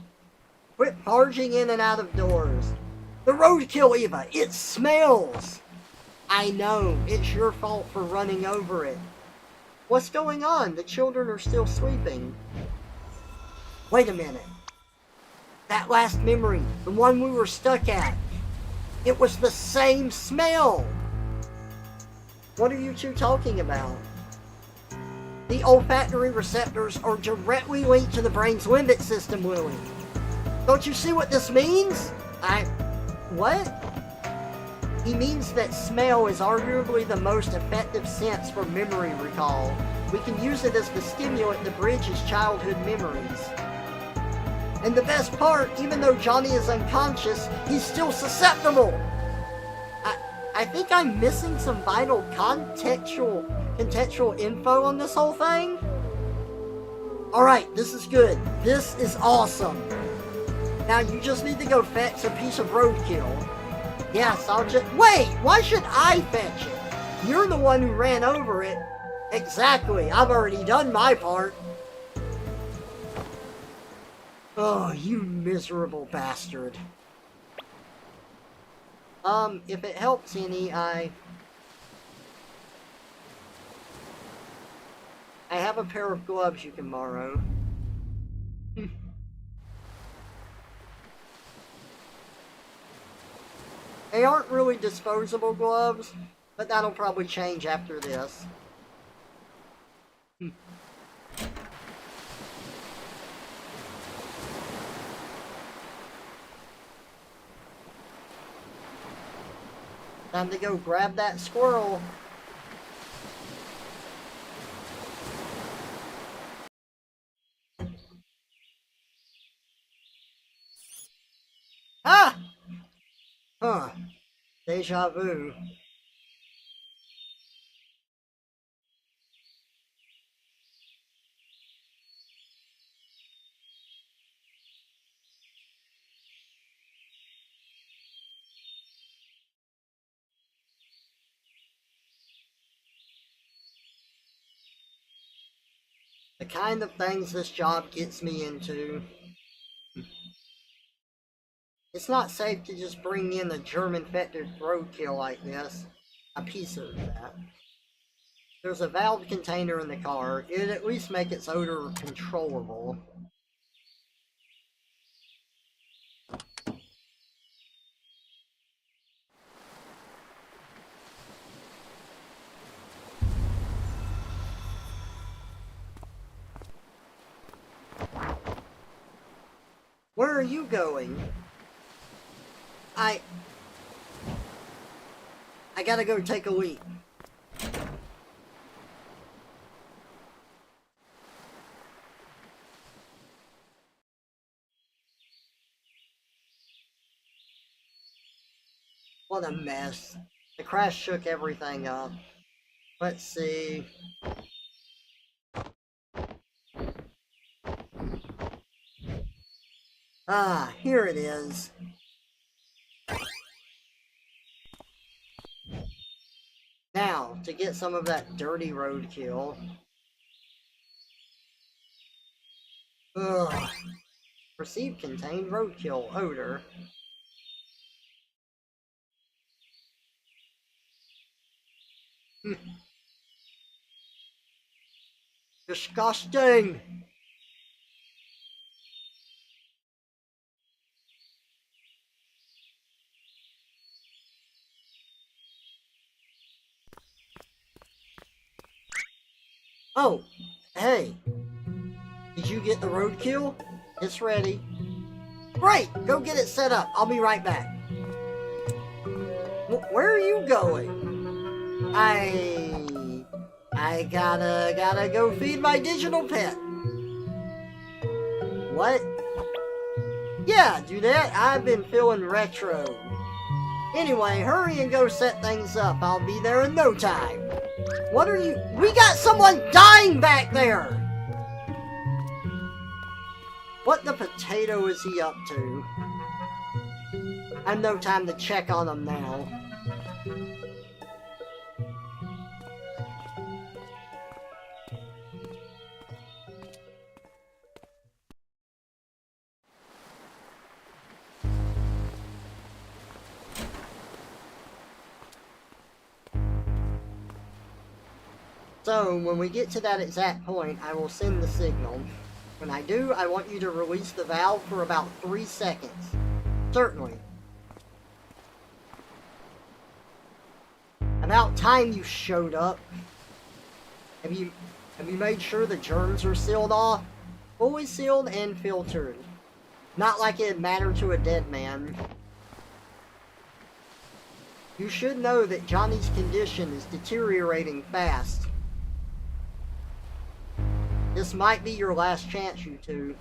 Quit barging in and out of doors. The roadkill, Eva, it smells! I know, it's your fault for running over it. What's going on? The children are still sleeping. Wait a minute. That last memory, the one we were stuck at, it was the same smell! What are you two talking about? The olfactory receptors are directly linked to the brain's limbic system, Willie. Don't you see what this means? What? He means that smell is arguably the most effective sense for memory recall. We can use it as the stimulant to bridge his childhood memories. And the best part, even though Johnny is unconscious, he's still susceptible. I think I'm missing some vital contextual info on this whole thing. Alright, this is good. This is awesome. Now you just need to go fetch a piece of roadkill. Yes, I'll just... Wait! Why should I fetch it? You're the one who ran over it. Exactly. I've already done my part. Oh, you miserable bastard. If it helps any, I have a pair of gloves you can borrow. They aren't really disposable gloves, but that'll probably change after this. Time to go grab that squirrel. Ah! Huh. Deja vu. The kind of things this job gets me into. It's not safe to just bring in a germ-infected roadkill like this. A piece of that. There's a valve container in the car. It'd at least make its odor controllable. Where are you going? I gotta go take a leak. What a mess. The crash shook everything up. Let's see. Ah, here it is. Now, to get some of that dirty roadkill. Ugh. Receive contained roadkill odor. Disgusting! Oh, hey. Did you get the roadkill? It's ready. Great! Go get it set up. I'll be right back. Where are you going? I gotta go feed my digital pet. What? Yeah, do that. I've been feeling retro. Anyway, hurry and go set things up. I'll be there in no time. What are you? We got someone dying back there! What the potato is he up to? I have no time to check on him now. So, when we get to that exact point, I will send the signal. When I do, I want you to release the valve for about 3 seconds. Certainly. About time you showed up. Have you made sure the germs are sealed off? Fully sealed and filtered. Not like it'd matter to a dead man. You should know that Johnny's condition is deteriorating fast. This might be your last chance, you two.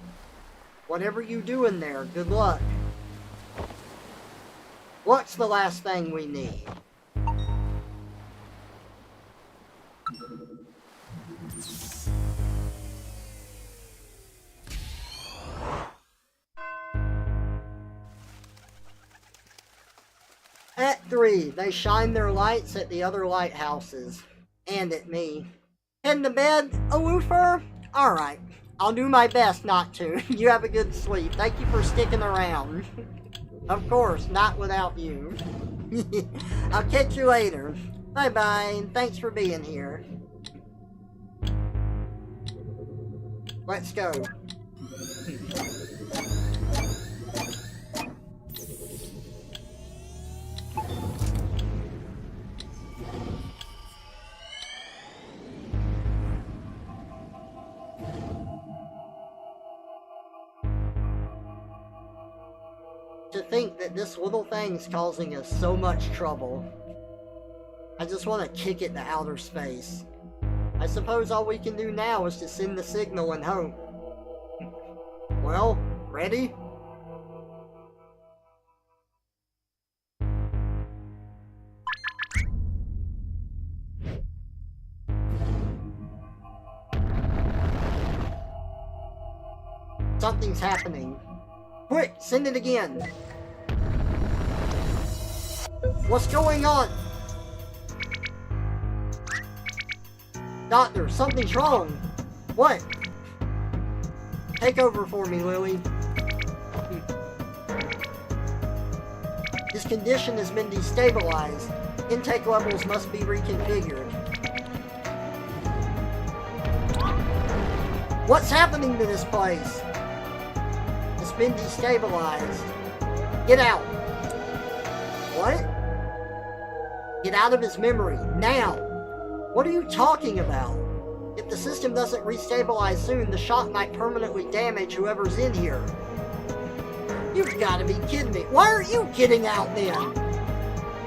Whatever you do in there, good luck. What's the last thing we need? Act 3. They shine their lights at the other lighthouses. And at me. Heading to bed, aloofer? Alright. I'll do my best not to. You have a good sleep. Thank you for sticking around. Of course, not without you. I'll catch you later. Bye-bye, and thanks for being here. Let's go. To think that this little thing's causing us so much trouble. I just want to kick it to outer space. I suppose all we can do now is to send the signal and hope. Well, ready? Something's happening. Quick, send it again. What's going on? Doctor, something's wrong. What? Take over for me, Lily. His condition has been destabilized. Intake levels must be reconfigured. What's happening to this place? It's been destabilized. Get out. What? Get out of his memory, now! What are you talking about? If the system doesn't restabilize soon, the shock might permanently damage whoever's in here. You've gotta be kidding me. Why aren't you getting out then?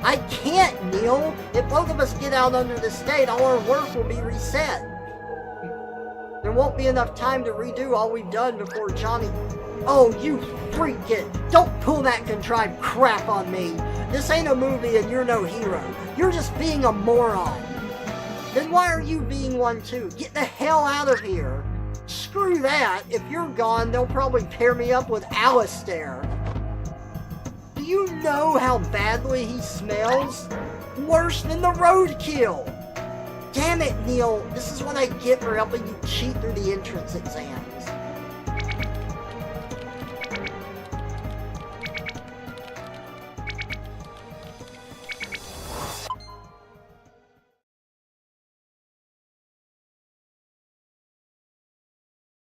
I can't, Neil! If both of us get out under the state, all our work will be reset. There won't be enough time to redo all we've done before Johnny... Oh, you freak it! Don't pull that contrived crap on me! This ain't a movie and you're no hero. You're just being a moron. Then why are you being one too? Get the hell out of here! Screw that! If you're gone, they'll probably pair me up with Alistair. Do you know how badly he smells? Worse than the roadkill! Damn it, Neil! This is what I get for helping you cheat through the entrance exams.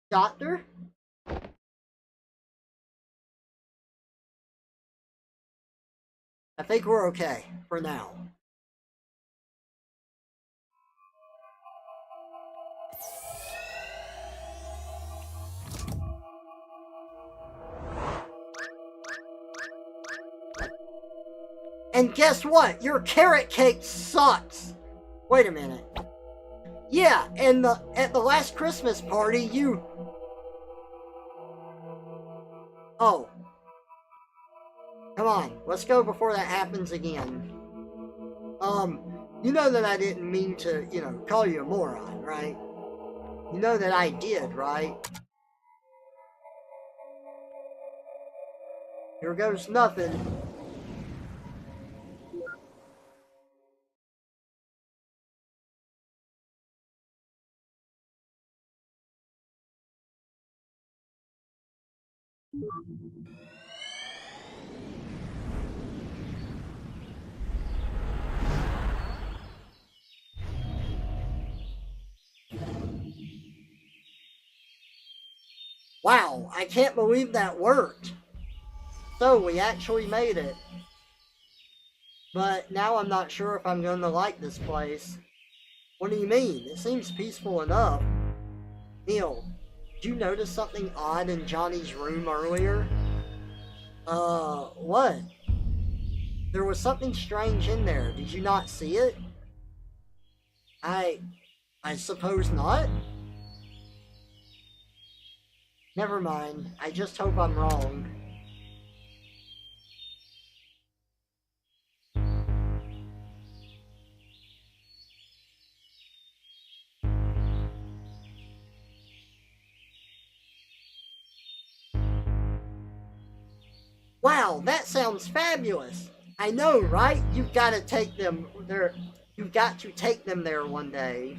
Doctor? I think we're okay, for now. And guess what? Your carrot cake sucks! Wait a minute. Yeah, and at the last Christmas party, you... Oh. Come on, let's go before that happens again. You know that I didn't mean to, call you a moron, right? You know that I did, right? Here goes nothing. Wow, I can't believe that worked. So, we actually made it. But now I'm not sure if I'm going to like this place. What do you mean? It seems peaceful enough. Neil, did you notice something odd in Johnny's room earlier? What? There was something strange in there. Did you not see it? I suppose not? Never mind. I just hope I'm wrong. Wow, that sounds fabulous! I know, right? You've got to take them there. You've got to take them there one day.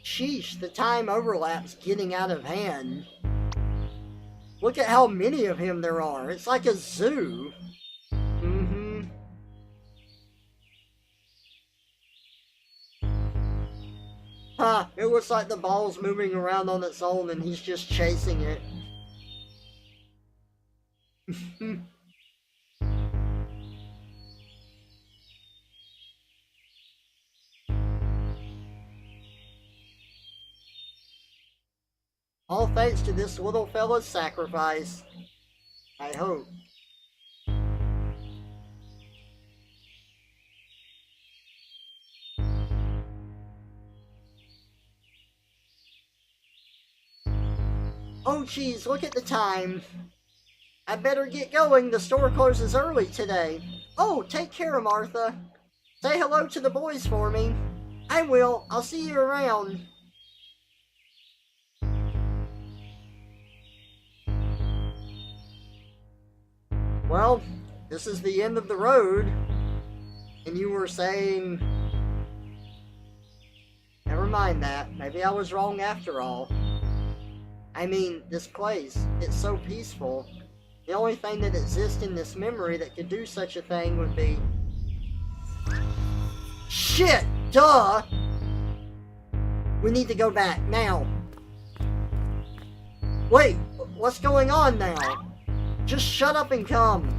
Sheesh, the time overlap's getting out of hand. Look at how many of him there are. It's like a zoo. Mm-hmm. Huh, it looks like the ball's moving around on its own and he's just chasing it. All thanks to this little fella's sacrifice. I hope. Oh geez, look at the time. I better get going. The store closes early today. Oh, take care, Martha. Say hello to the boys for me. I will. I'll see you around. Well, this is the end of the road. And you were saying... Never mind that. Maybe I was wrong after all. I mean, this place, it's so peaceful. The only thing that exists in this memory that could do such a thing would be... Shit! Duh! We need to go back, now. Wait, what's going on now? Just shut up and come.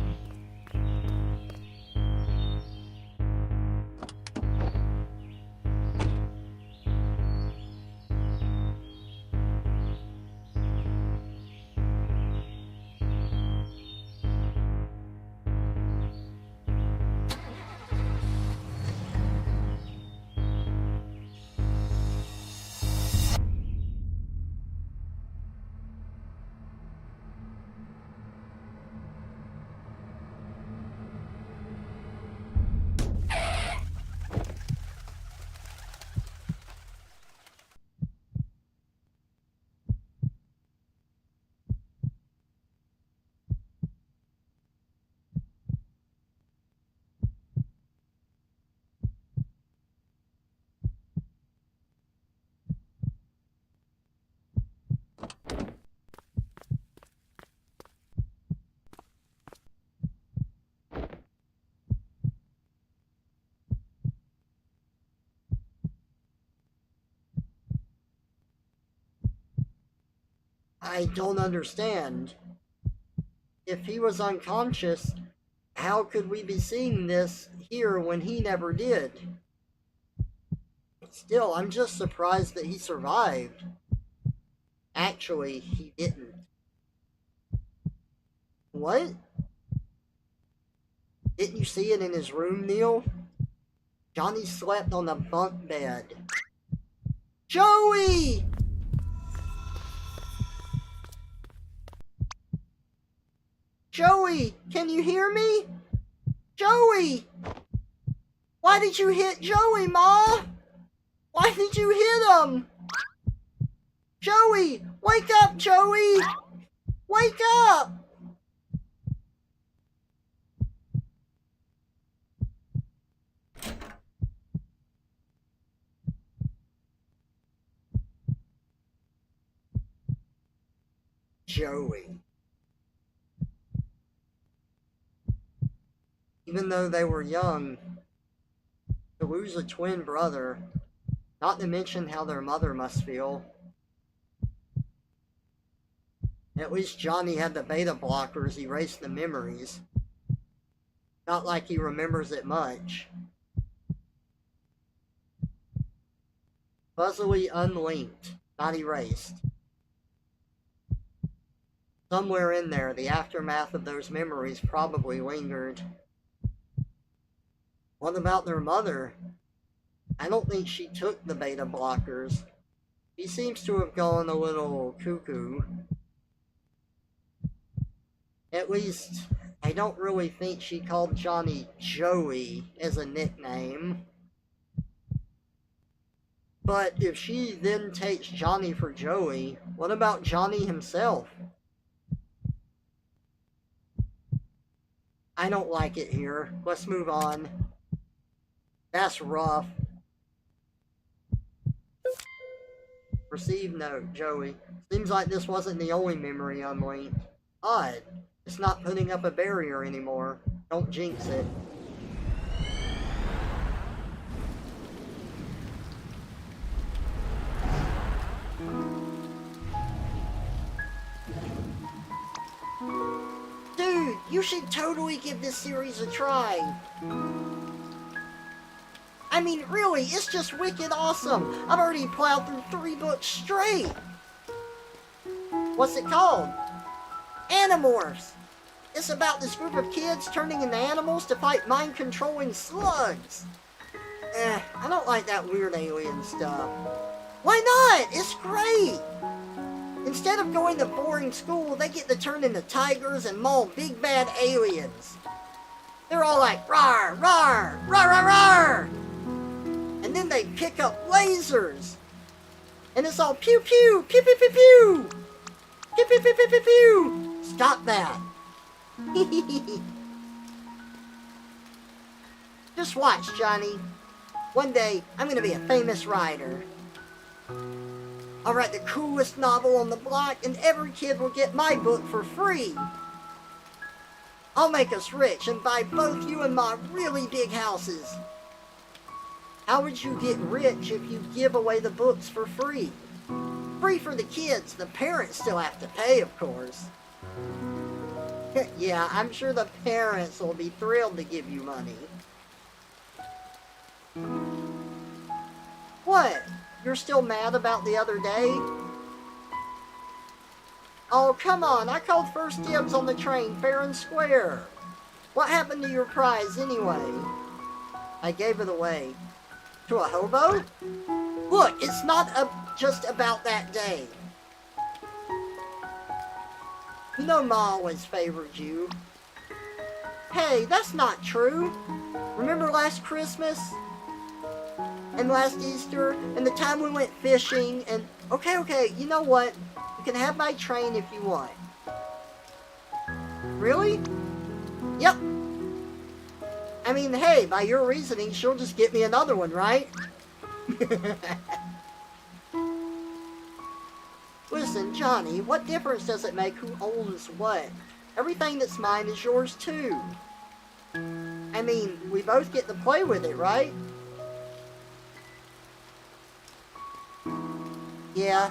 I don't understand. If he was unconscious, how could we be seeing this here when he never did? Still, I'm just surprised that he survived. Actually, he didn't. What? Didn't you see it in his room, Neil? Johnny slept on the bunk bed. Joey! Joey, can you hear me? Joey! Why did you hit Joey, Ma? Why did you hit him? Joey! Wake up, Joey! Wake up! Joey. Even though they were young, to lose a twin brother, not to mention how their mother must feel. At least Johnny had the beta blockers erase the memories. Not like he remembers it much. Fuzzily unlinked, not erased. Somewhere in there, the aftermath of those memories probably lingered. What about their mother? I don't think she took the beta blockers. She seems to have gone a little cuckoo. At least, I don't really think she called Johnny Joey as a nickname. But if she then takes Johnny for Joey, what about Johnny himself? I don't like it here. Let's move on. That's rough. Receive note, Joey. Seems like this wasn't the only memory unlinked. Odd. It's not putting up a barrier anymore. Don't jinx it. Dude, you should totally give this series a try. I mean, really, it's just wicked awesome. I've already plowed through 3 books straight. What's it called? Animorphs. It's about this group of kids turning into animals to fight mind-controlling slugs. I don't like that weird alien stuff. Why not? It's great. Instead of going to boring school, they get to turn into tigers and maul big bad aliens. They're all like, rawr, rawr, rawr, rawr, rawr. And then they pick up lasers. And it's all pew pew, pew pew pew pew. Pew pew pew pew pew pew. Stop that. Just watch, Johnny. One day, I'm gonna be a famous writer. I'll write the coolest novel on the block, and every kid will get my book for free. I'll make us rich and buy both you and Ma really big houses. How would you get rich if you give away the books for free? Free for the kids. The parents still have to pay, of course. Yeah, I'm sure the parents will be thrilled to give you money. What? You're still mad about the other day? Oh, come on. I called first dibs on the train fair and square. What happened to your prize anyway? I gave it away. To a hobo? Look, it's not just about that day. You know Ma always favored you. Hey, that's not true. Remember last Christmas? And last Easter? And the time we went fishing? And okay, you know what? You can have my train if you want. Really? Yep. I mean, hey, by your reasoning, she'll just get me another one, right? Listen, Johnny, what difference does it make who owns what? Everything that's mine is yours too. I mean, we both get to play with it, right? Yeah.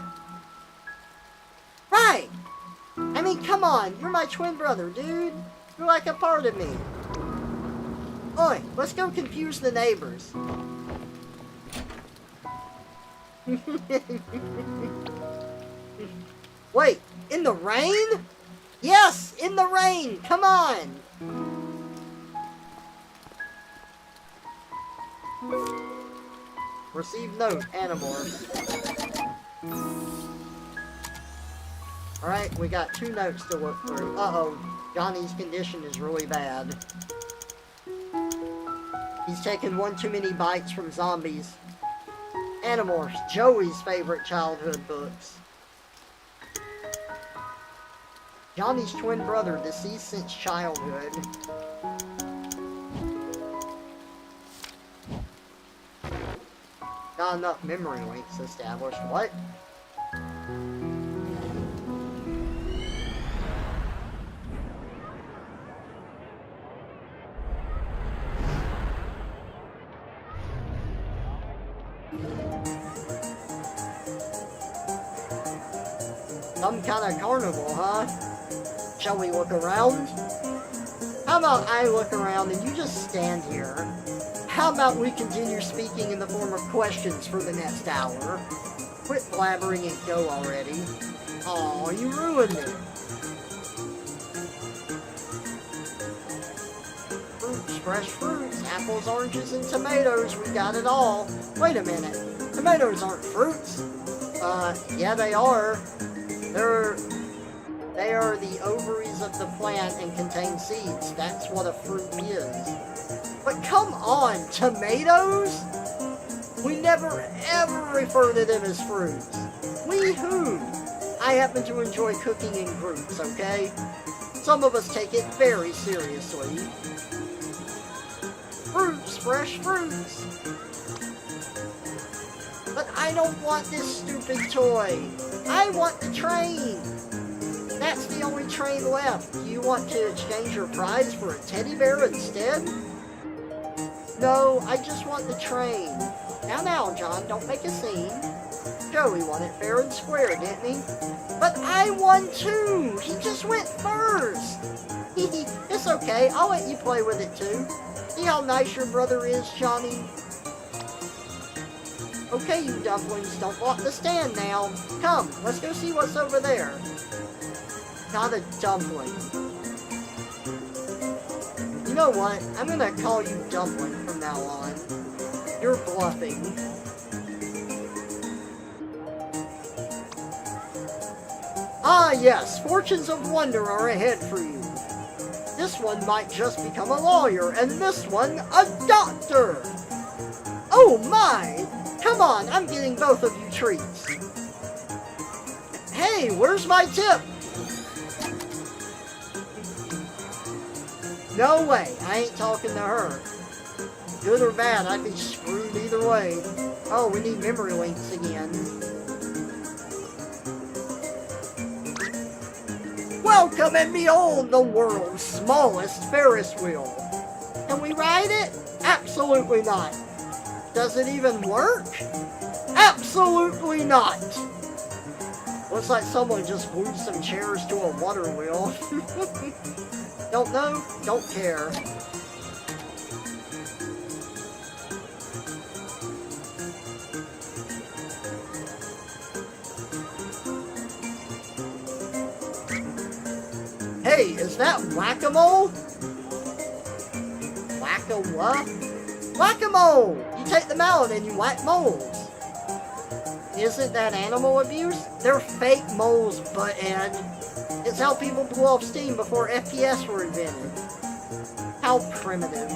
Right! I mean, come on, you're my twin brother, dude. You're like a part of me. Oi, let's go confuse the neighbors. Wait, in the rain? Yes, in the rain, come on! Receive note, Animorphs. Alright, we got 2 notes to look through. Uh-oh, Johnny's condition is really bad. He's taken one too many bites from zombies. Animorphs, Joey's favorite childhood books. Johnny's twin brother, deceased since childhood. Not enough memory links established. What? Some kind of carnival, huh? Shall we look around? How about I look around and you just stand here? How about we continue speaking in the form of questions for the next hour? Quit blabbering and go already. Aw, you ruined it. Fruits, fresh fruits, apples, oranges, and tomatoes. We got it all. Wait a minute. Tomatoes aren't fruits. Yeah, they are. They are the ovaries of the plant and contain seeds. That's what a fruit is. But come on, tomatoes? We never ever refer to them as fruits. We who? I happen to enjoy cooking in groups, okay? Some of us take it very seriously. Fruits, fresh fruits. But I don't want this stupid toy. I want the train. That's the only train left. Do you want to exchange your prize for a teddy bear instead? No, I just want the train. Now, John, don't make a scene. Joey won it fair and square, didn't he? But I won too! He just went first! It's okay, I'll let you play with it too. See how nice your brother is, Johnny? Okay, you dumplings, don't block the stand now. Come, let's go see what's over there. Not a dumpling. You know what? I'm gonna call you Dumpling from now on. You're bluffing. Ah yes, fortunes of wonder are ahead for you. This one might just become a lawyer, and this one a doctor! Oh my! Come on, I'm getting both of you treats. Hey, where's my tip? No way, I ain't talking to her. Good or bad, I'd be screwed either way. Oh, we need memory links again. Welcome and behold the world's smallest Ferris wheel. Can we ride it? Absolutely not. Does it even work? Absolutely not. Looks like someone just glued some chairs to a water wheel. Don't know, don't care. Hey, is that whack-a-mole? Whack-a-what? Whack-a-mole! You take the mallet and you whack moles. Isn't that animal abuse? They're fake moles, butthead. It's how people blew off steam before FPS were invented. How primitive.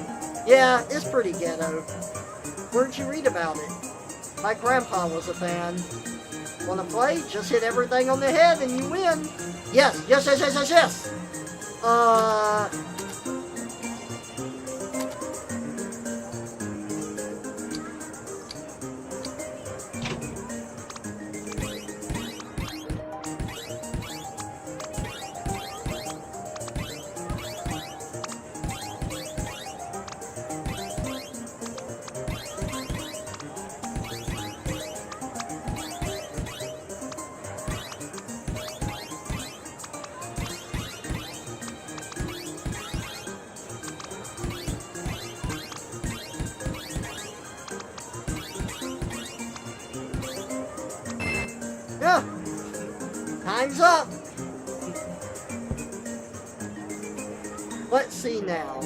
Yeah, it's pretty ghetto. Where'd you read about it? My grandpa was a fan. Wanna play? Just hit everything on the head and you win. Yes, yes, yes, yes, yes, yes! Yeah, time's up. Let's see now.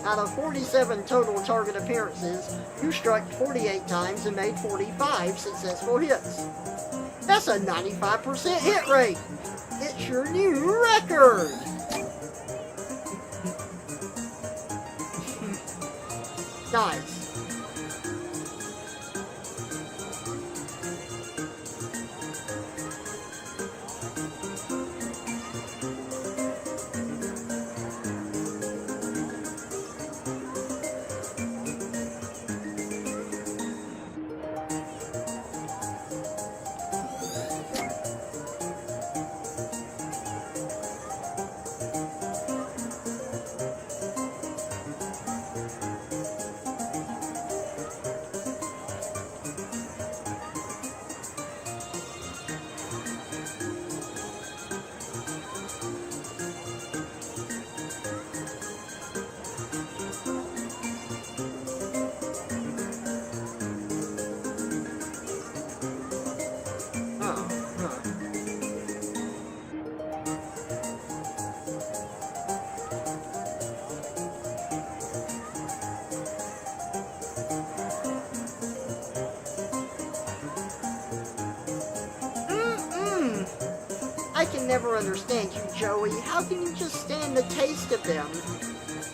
Out of 47 total target appearances, you struck 48 times and made 45 successful hits. That's a 95% hit rate. It's your new record. Nice. I can never understand you, Joey. How can you just stand the taste of them?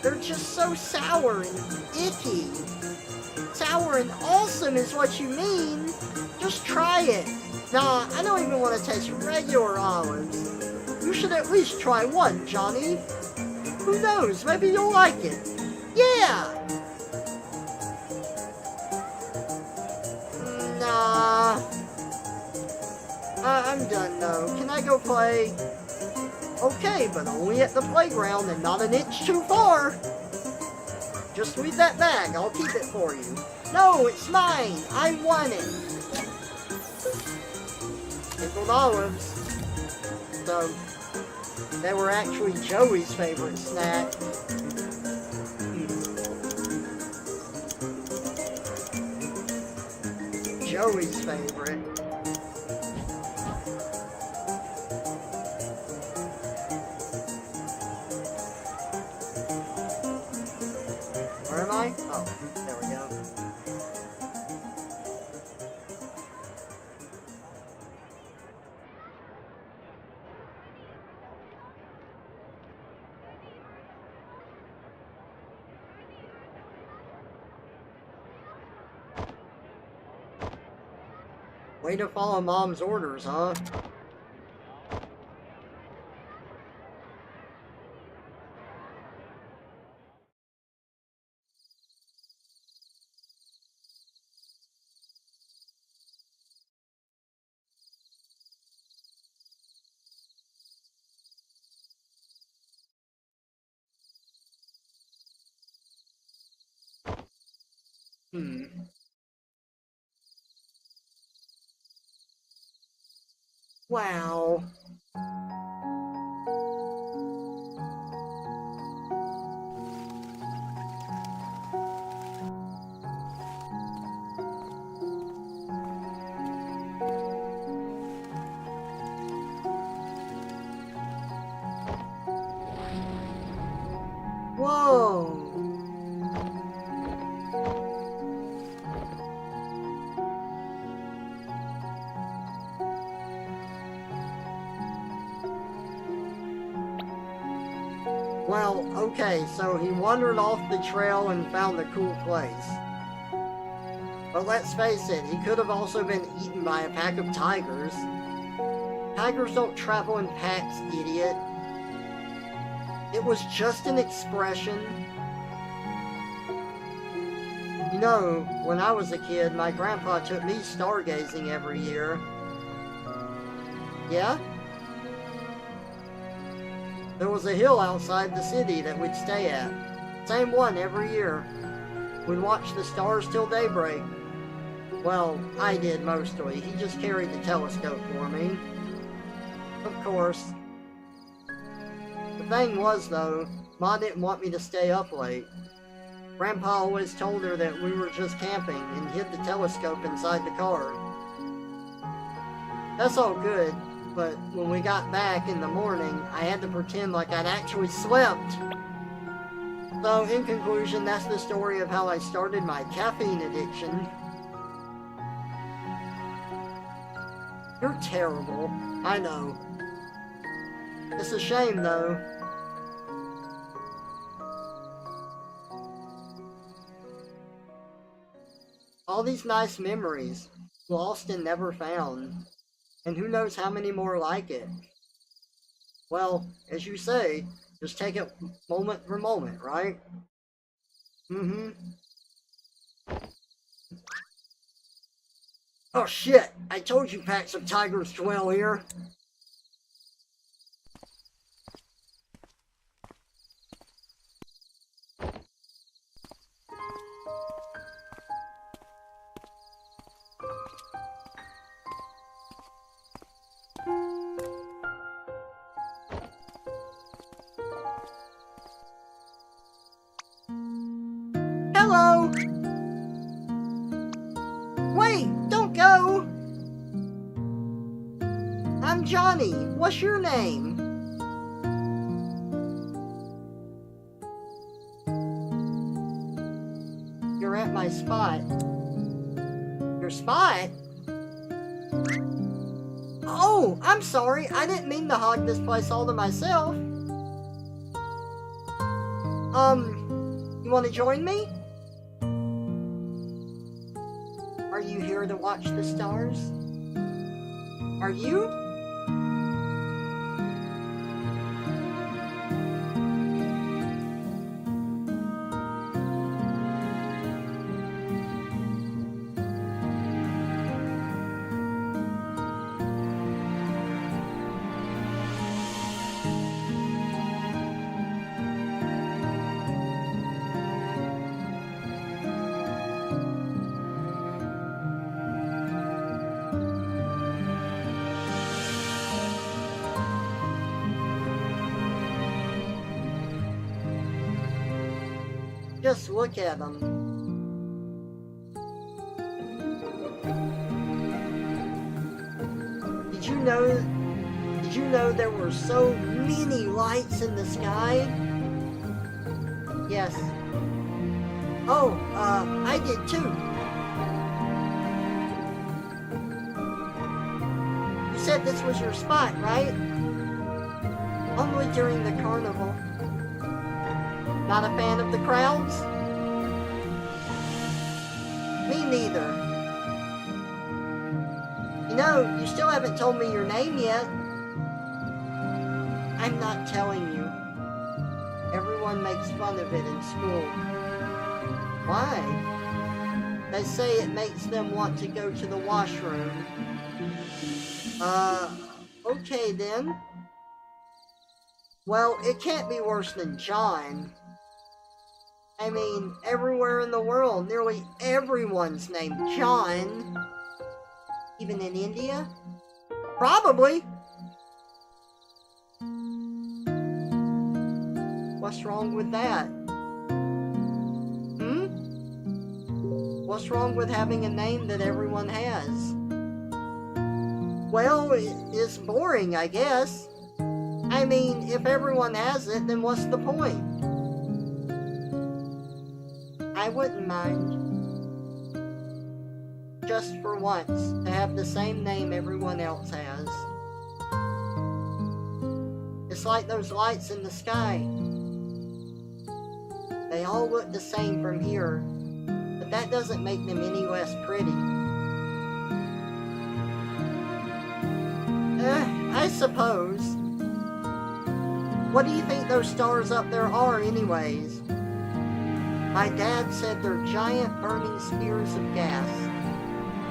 They're just so sour and icky. Sour and awesome is what you mean. Just try it. Nah, I don't even want to taste regular olives. You should at least try one, Johnny. Who knows, maybe you'll like it. Yeah! Nah. I'm done though. Can I go play? Okay, but only at the playground and not an inch too far. Just leave that bag. I'll keep it for you. No, it's mine. I want it. Pickled olives. So, they were actually Joey's favorite snack. Joey's favorite. Where am I? Oh, there we go. Way to follow Mom's orders, huh? Wow. Whoa. Well, okay, so he wandered off the trail and found a cool place. But let's face it, he could have also been eaten by a pack of tigers. Tigers don't travel in packs, idiot. It was just an expression. You know, when I was a kid, my grandpa took me stargazing every year. Yeah? There was a hill outside the city that we'd stay at. Same one every year. We'd watch the stars till daybreak. Well, I did mostly. He just carried the telescope for me. Of course. The thing was, though, Ma didn't want me to stay up late. Grandpa always told her that we were just camping and hid the telescope inside the car. That's all good. But when we got back in the morning, I had to pretend like I'd actually slept. So, in conclusion, that's the story of how I started my caffeine addiction. You're terrible. I know. It's a shame, though. All these nice memories, lost and never found. And who knows how many more like it. Well, as you say, just take it moment for moment, right? Mm-hmm. Oh shit! I told you packs of tigers dwell here. Hello! Wait, don't go! I'm Johnny. What's your name? You're at my spot. Your spot? Oh, I'm sorry. I didn't mean to hog this place all to myself. You want to join me? Are you here to watch the stars? Are you? Just look at them. Did you know there were so many lights in the sky? Yes. Oh, I did too. You said this was your spot, right? Only during the carnival. Not a fan of the crowds? Me neither. You know, you still haven't told me your name yet. I'm not telling you. Everyone makes fun of it in school. Why? They say it makes them want to go to the washroom. Okay then. Well, it can't be worse than John. I mean, everywhere in the world, nearly everyone's named John. Even in India? Probably. What's wrong with that? What's wrong with having a name that everyone has? Well, it's boring, I guess. I mean, if everyone has it, then what's the point? I wouldn't mind. Just for once, to have the same name everyone else has. It's like those lights in the sky. They all look the same from here, but that doesn't make them any less pretty. I suppose. What do you think those stars up there are anyways? My dad said they're giant burning spears of gas.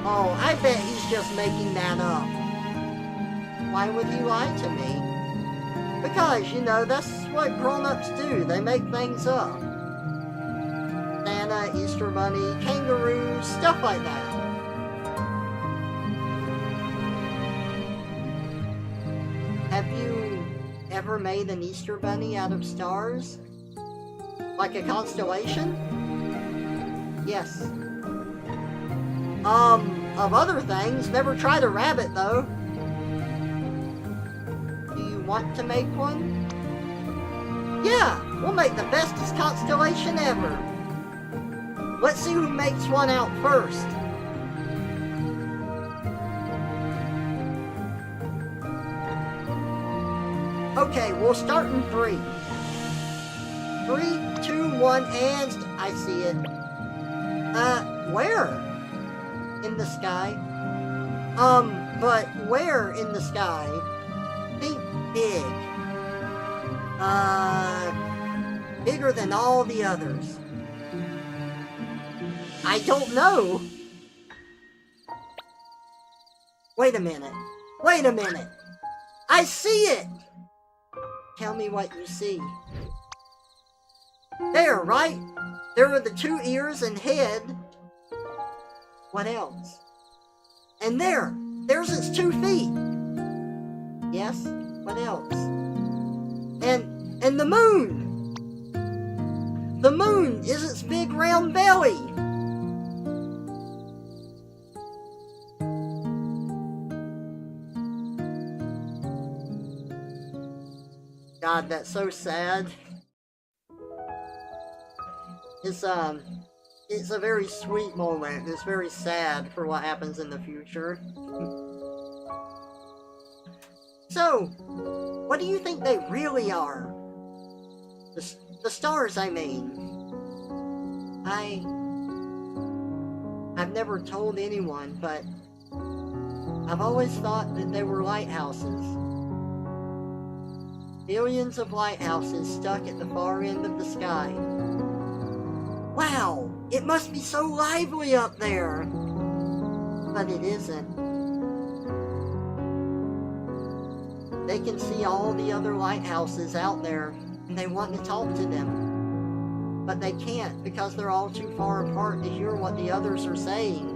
Oh, I bet he's just making that up. Why would he lie to me? Because, you know, that's what grown-ups do. They make things up. Santa, Easter Bunny, kangaroos, stuff like that. Have you ever made an Easter Bunny out of stars? Like a constellation? Yes. Of other things, never tried a rabbit though. Do you want to make one? Yeah, we'll make the bestest constellation ever. Let's see who makes one out first. Okay, we'll start in 3. 3, 2, 1, and I see it. Where? In the sky. But where in the sky? Think big. Bigger than all the others. I don't know. Wait a minute. Wait a minute. I see it. Tell me what you see. There, right? There are the 2 ears and head. What else? And there's its 2 feet. Yes, what else? And the moon. The moon is its big round belly. God, that's so sad. It's a very sweet moment. It's very sad for what happens in the future. So, what do you think they really are? The stars, I mean. I've never told anyone, but I've always thought that they were lighthouses. Billions of lighthouses stuck at the far end of the sky. Wow, it must be so lively up there. But it isn't. They can see all the other lighthouses out there, and they want to talk to them. But they can't because they're all too far apart to hear what the others are saying.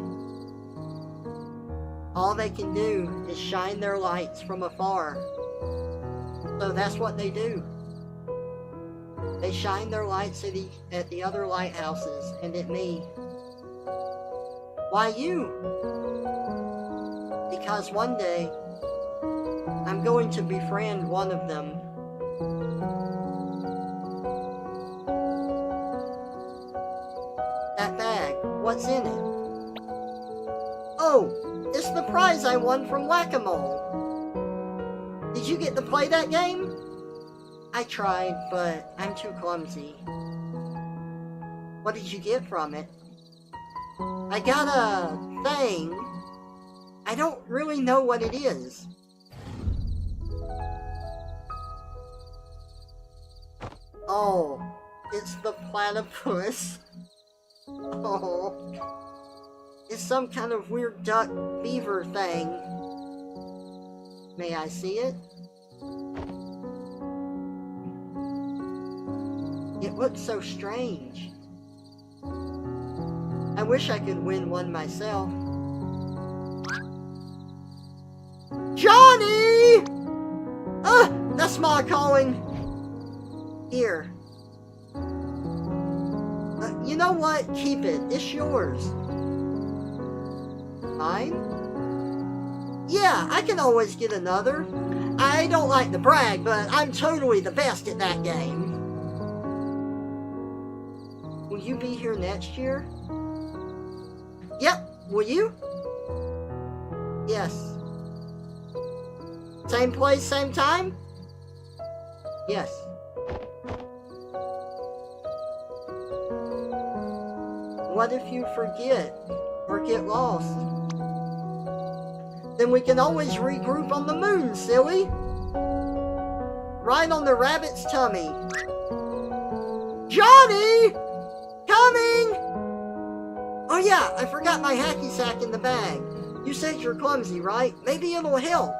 All they can do is shine their lights from afar. So that's what they do. They shine their lights at the other lighthouses and at me. Why you? Because one day, I'm going to befriend one of them. That bag, what's in it? Oh, it's the prize I won from Whack-A-Mole. Did you get to play that game? I tried, but I'm too clumsy. What did you get from it? I got a thing. I don't really know what it is. Oh, it's the platypus. Oh, it's some kind of weird duck beaver thing. May I see it? It looks so strange. I wish I could win one myself. Johnny! That's Ma calling. Here. You know what? Keep it. It's yours. Mine? Yeah, I can always get another. I don't like to brag, but I'm totally the best at that game. Will you be here next year? Yep. Will you? Yes. Same place, same time? Yes. What if you forget or get lost? Then we can always regroup on the moon, silly. Right on the rabbit's tummy. Johnny! Coming! Oh yeah, I forgot my hacky sack in the bag. You said you're clumsy, right? Maybe it'll help.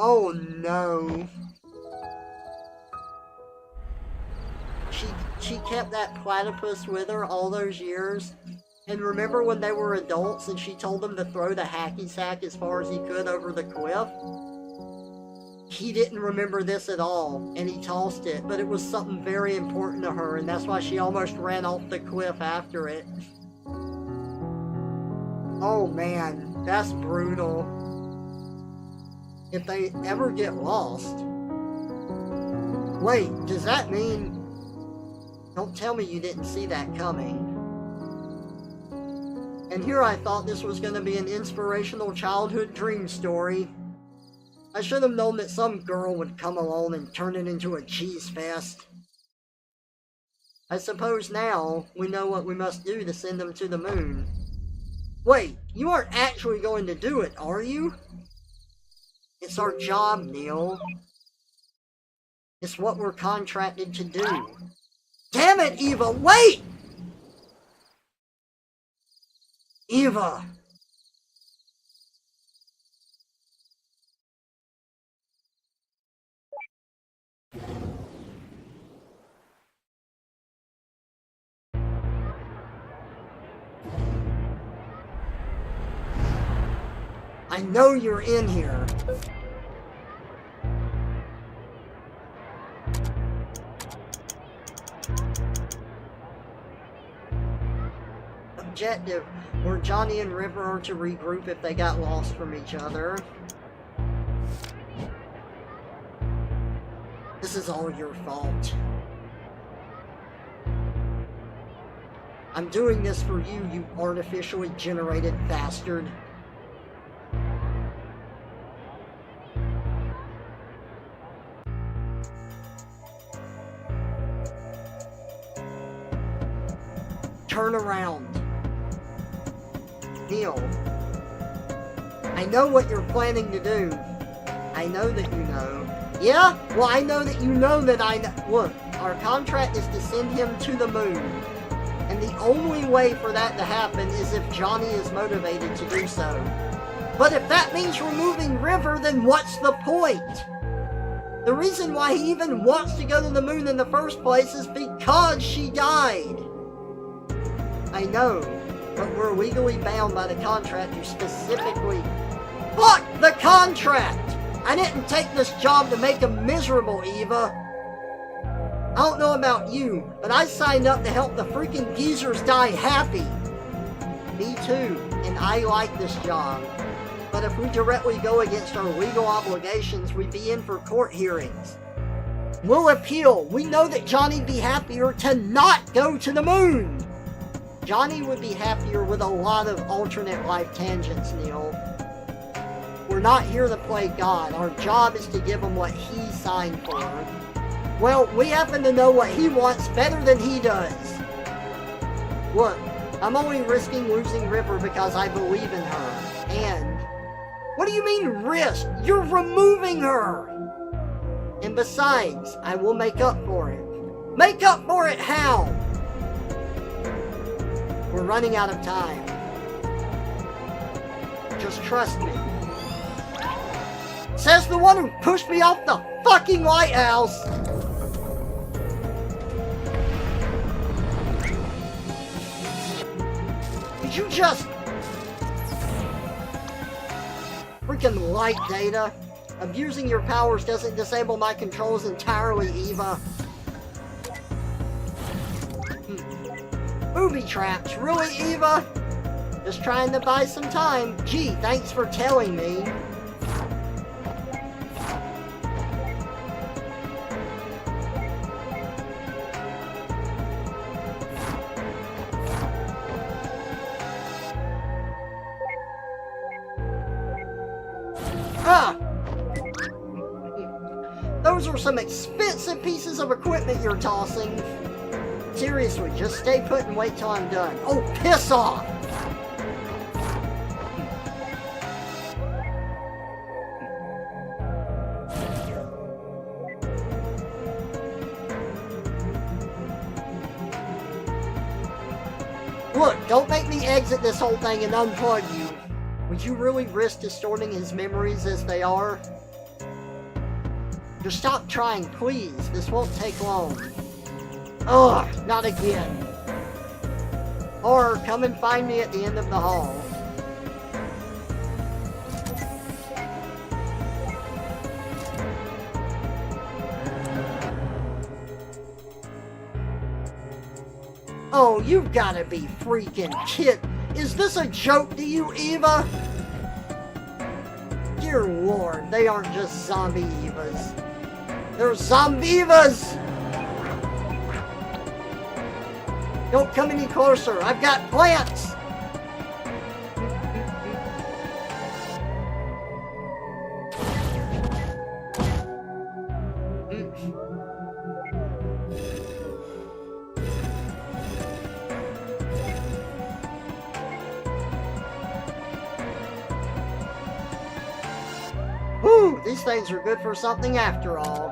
Oh no. She kept that platypus with her all those years. And remember when they were adults and she told him to throw the hacky sack as far as he could over the cliff? He didn't remember this at all, and he tossed it, but it was something very important to her, and that's why she almost ran off the cliff after it. Oh man, that's brutal. If they ever get lost... Wait, does that mean... Don't tell me you didn't see that coming. And here I thought this was going to be an inspirational childhood dream story. I should have known that some girl would come along and turn it into a cheese fest. I suppose now we know what we must do to send them to the moon. Wait, you aren't actually going to do it, are you? It's our job, Neil. It's what we're contracted to do. Damn it, Eva, wait! Eva! I know you're in here. Objective, where Johnny and River are to regroup if they got lost from each other. This is all your fault. I'm doing this for you, you artificially generated bastard. Turn around. Neil. I know what you're planning to do. I know that you know. Yeah? Well, I know that you know that I know. Look, our contract is to send him to the moon. And the only way for that to happen is if Johnny is motivated to do so. But if that means removing River, then what's the point? The reason why he even wants to go to the moon in the first place is because she died. I know, but we're legally bound by the contract to specifically... Fuck the contract! I didn't take this job to make him miserable, Eva. I don't know about you, but I signed up to help the freaking geezers die happy. Me too, and I like this job. But if we directly go against our legal obligations, we'd be in for court hearings. We'll appeal. We know that Johnny'd be happier to not go to the moon. Johnny would be happier with a lot of alternate life tangents, Neil. We're not here to play God. Our job is to give him what he signed for. Well, we happen to know what he wants better than he does. Look, I'm only risking losing River because I believe in her. And... what do you mean risk? You're removing her! And besides, I will make up for it. Make up for it how? We're running out of time. Just trust me. Says the one who pushed me off the fucking lighthouse! Did you just... freaking light data? Abusing your powers doesn't disable my controls entirely, Eva. Booby traps, really, Eva? Just trying to buy some time. Gee, thanks for telling me. Ah! Those are some expensive pieces of equipment you're tossing. Seriously, just stay put and wait till I'm done. Oh, piss off! Look, don't make me exit this whole thing and unplug you. Would you really risk distorting his memories as they are? Just stop trying, please. This won't take long. Ugh, not again. Or come and find me at the end of the hall. Oh, you've gotta be freaking kidding. Is this a joke to you, Eva? Dear Lord, they aren't just zombie Evas. They're zombivas! Don't come any closer. I've got plants! Whew, these things are good for something after all.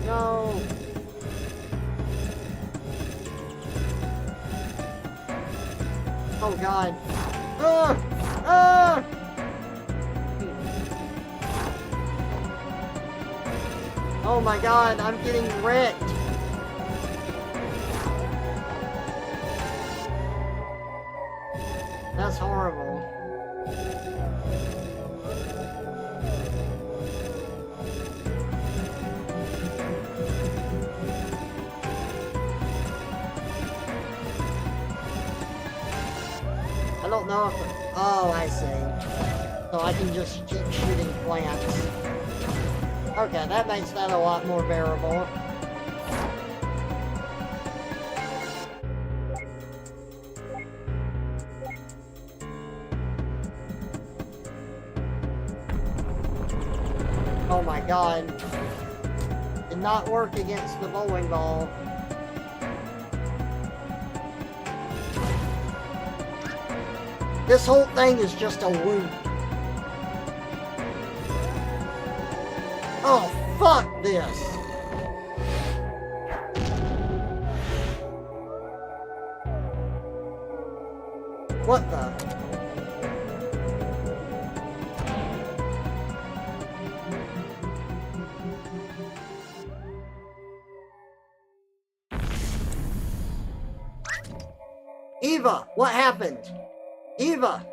No. Oh God. Oh my God, I'm getting wrecked. That's horrible. I don't know if... Oh, I see. So I can just keep shooting plants. Okay, that makes that a lot more bearable. Oh my god. Did not work against the bowling ball. This whole thing is just a loop. Oh, fuck this! What the? Eva, what happened? Eva!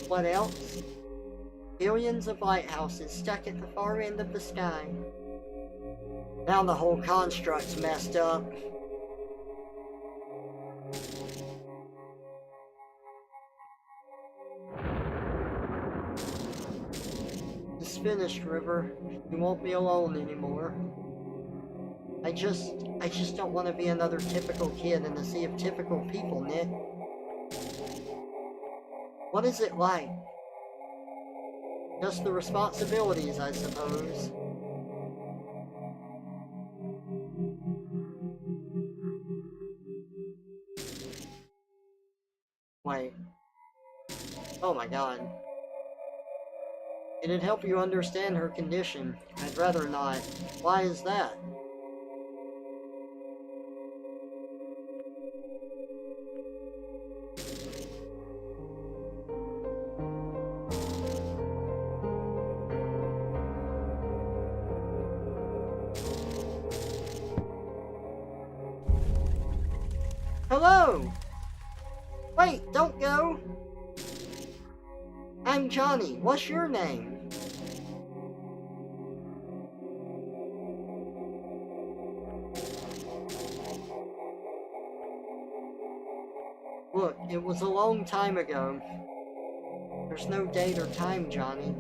What else? Billions of lighthouses stuck at the far end of the sky. Now the whole construct's messed up. It's finished, River. You won't be alone anymore. I just don't want to be another typical kid in a sea of typical people, Nick. What is it like? Just the responsibilities, I suppose. Wait. Oh my god. It'd help you understand her condition. I'd rather not. Why is that? Hello! Wait, don't go! I'm Johnny. What's your name? Look, it was a long time ago. There's no date or time, Johnny.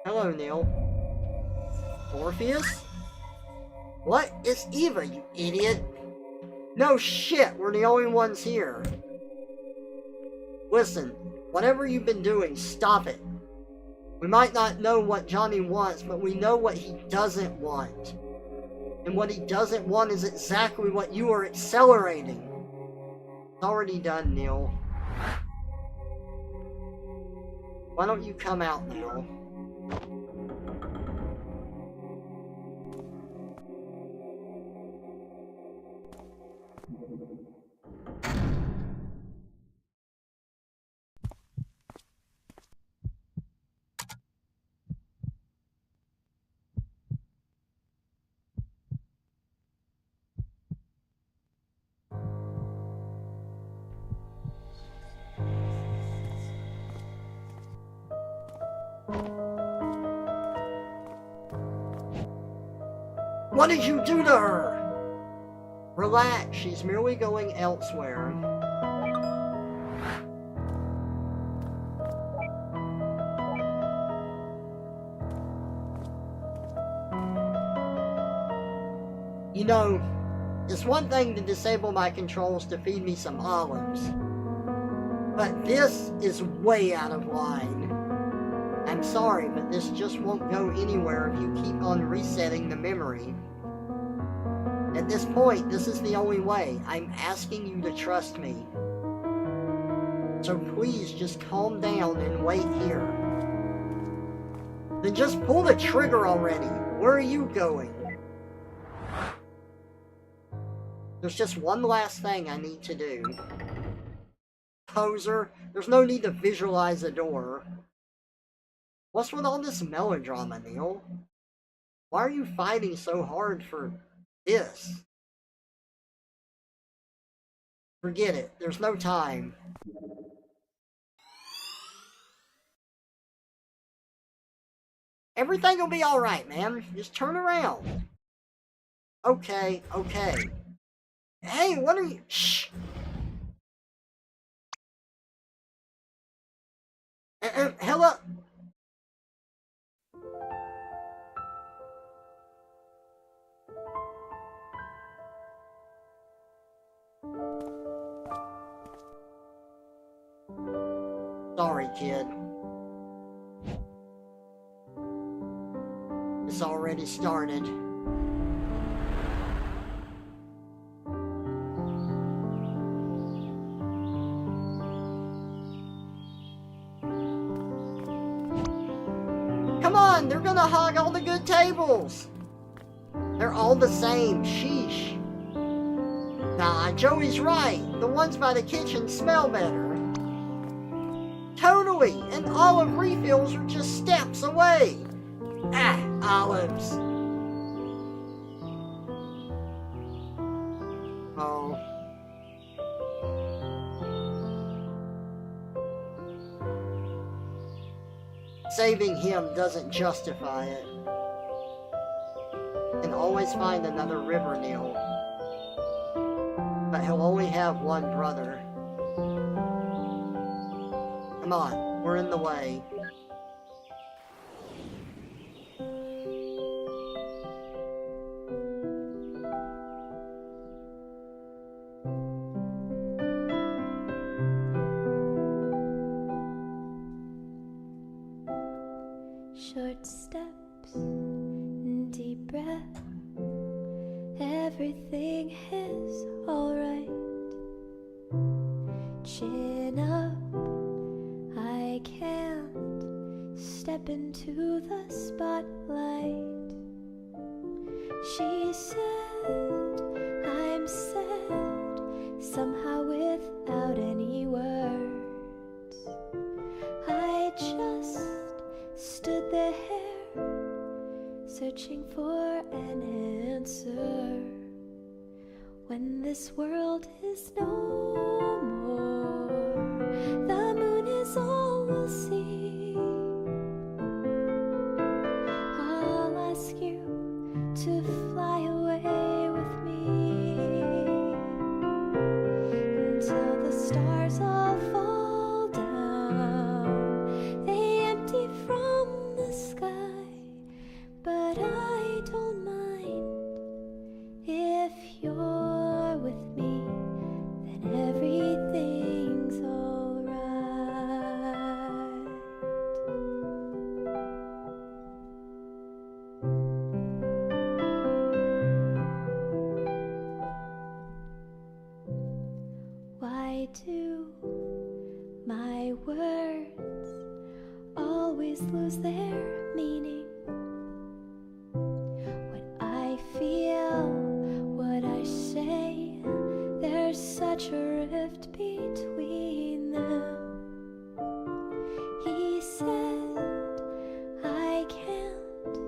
Hello, Neil. Orpheus? What? It's Eva, you idiot! No shit, we're the only ones here. Listen, whatever you've been doing, stop it. We might not know what Johnny wants, but we know what he doesn't want. And what he doesn't want is exactly what you are accelerating. It's already done, Neil. Why don't you come out now? What did you do to her? Relax, she's merely going elsewhere. You know, it's one thing to disable my controls to feed me some olives, but this is way out of line. I'm sorry, but this just won't go anywhere if you keep on resetting the memory. At this point, this is the only way. I'm asking you to trust me. So please just calm down and wait here. Then just pull the trigger already. Where are you going? There's just one last thing I need to do. Poser, there's no need to visualize a door. What's with all this melodrama, Neil? Why are you fighting so hard for this? Forget it. There's no time. Everything will be alright, man. Just turn around. Okay, okay. Hey, what are you... Shh! Hello? Sorry, kid. It's already started. Come on, they're gonna hog all the good tables. They're all the same, sheesh. Nah, Joey's right. The ones by the kitchen smell better. Totally, and olive refills are just steps away. Ah, olives. Oh. Saving him doesn't justify it. Can always find another river Neil. But he'll only have one brother. Come on, we're in the way. Short steps, deep breath. Everything is alright. Chin up, I can't step into the spotlight. She said, I'm sad, somehow without any words. I just stood there, searching for an answer. When this world is no more, the moon is all we'll see. I'll ask you to fly away with me until the stars all fall down. They empty from the sky, but I don't mind if you're with me, then everything's alright. Why do my words always lose their meaning? What I feel, what I say, there's such a rift between them. He said, I can't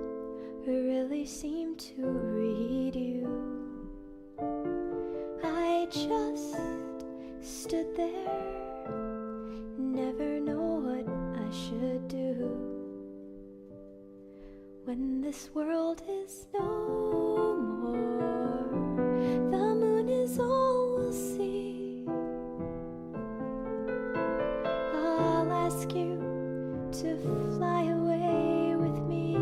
really seem to read you. I just stood there, never know what I should do. When this world is no more, the moon is all we'll see. I'll ask you to fly away with me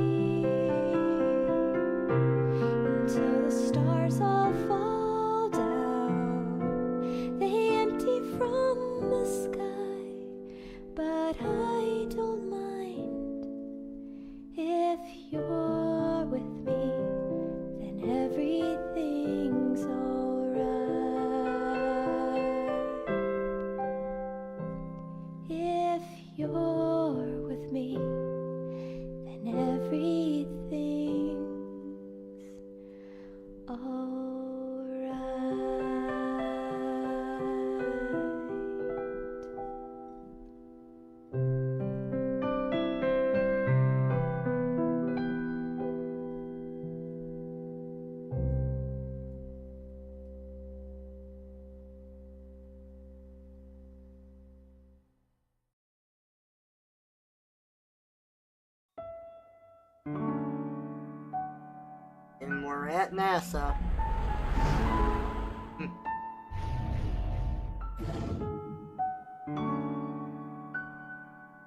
until the stars all fall down. They empty from the sky, but I don't mind if you're with me, then everything's alright. If you're with me, then everything's alright. And we're at NASA.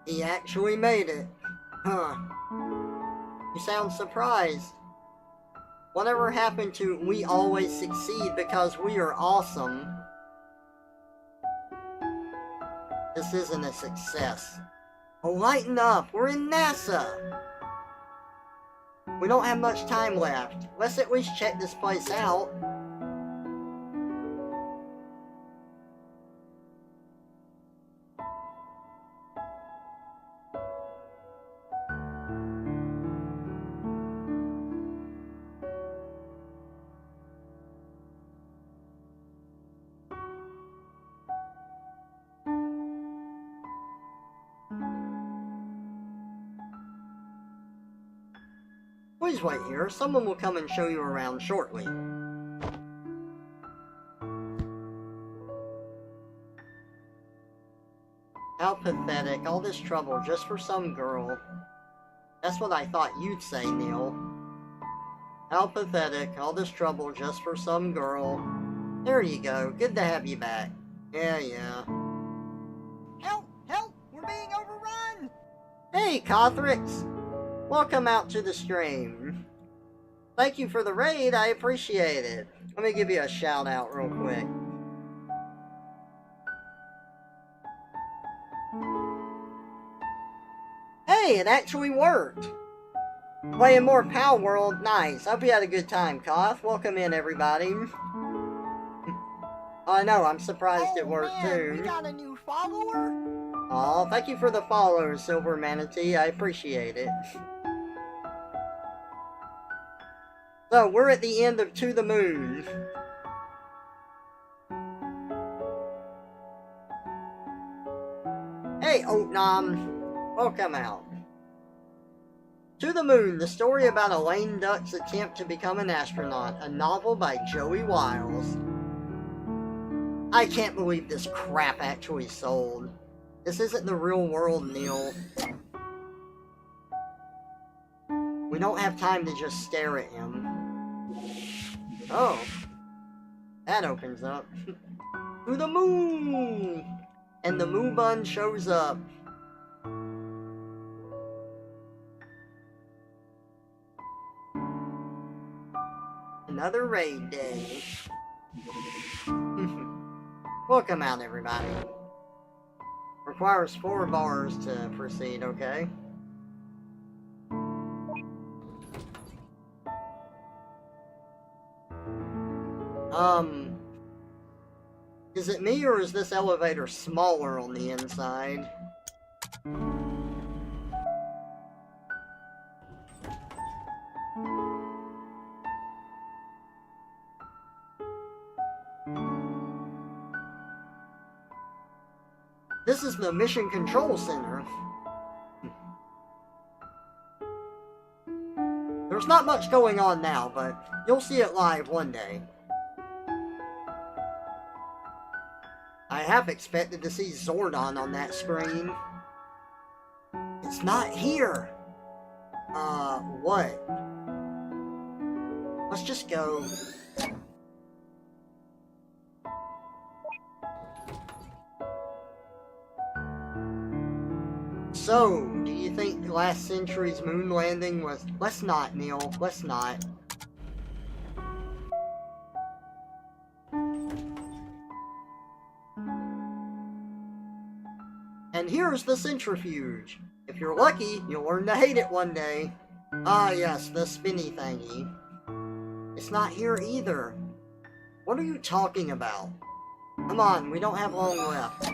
He actually made it. Huh. You sound surprised. Whatever happened to we always succeed because we are awesome? This isn't a success. Oh, lighten up! We're in NASA! We don't have much time left. Let's at least check this place out. Please wait here. Someone will come and show you around shortly. How pathetic. All this trouble just for some girl. That's what I thought you'd say, Neil. How pathetic. All this trouble just for some girl. There you go. Good to have you back. Yeah. Help! Help! We're being overrun! Hey, Cothrix! Welcome out to the stream. Thank you for the raid, I appreciate it. Let me give you a shout out real quick. Hey, it actually worked! Playing more Pow World, nice. Hope you had a good time, Koth. Welcome in, everybody. I know, I'm surprised it worked too. We got a new follower? Aw, thank you for the follow, Silver Manatee. I appreciate it. So, we're at the end of To the Moon. Hey, Oatnom. Welcome out. To the Moon, the story about a lame duck's attempt to become an astronaut. A novel by Joey Wiles. I can't believe this crap actually sold. This isn't the real world, Neil. We don't have time to just stare at him. Oh. That opens up. To the moon! And the Moo Bun shows up. Another raid day. Welcome out, everybody. Requires 4 bars to proceed, okay? Is it me or is this elevator smaller on the inside? This is the Mission Control Center. There's not much going on now, but you'll see it live one day. I half expected to see Zordon on that screen. It's not here. What? Let's just go. So, do you think last century's moon landing was... Let's not, Neil. Let's not. And here's the centrifuge. If you're lucky, you'll learn to hate it one day. Ah yes, the spinny thingy. It's not here either. What are you talking about? Come on, we don't have long left.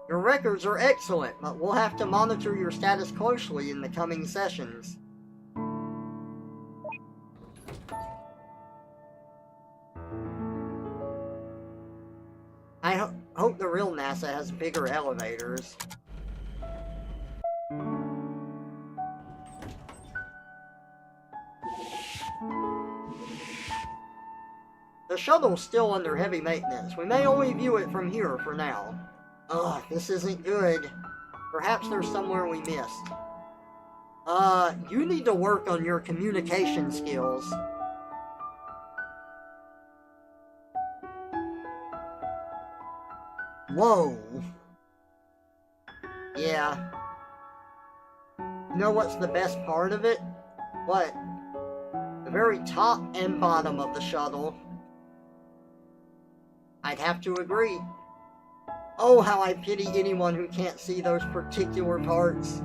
Your records are excellent, but we'll have to monitor your status closely in the coming sessions. I hope the real NASA has bigger elevators. The shuttle's still under heavy maintenance. We may only view it from here for now. Ugh, this isn't good. Perhaps there's somewhere we missed. You need to work on your communication skills. Whoa. Yeah. You know what's the best part of it? What? The very top and bottom of the shuttle. I'd have to agree. Oh, how I pity anyone who can't see those particular parts.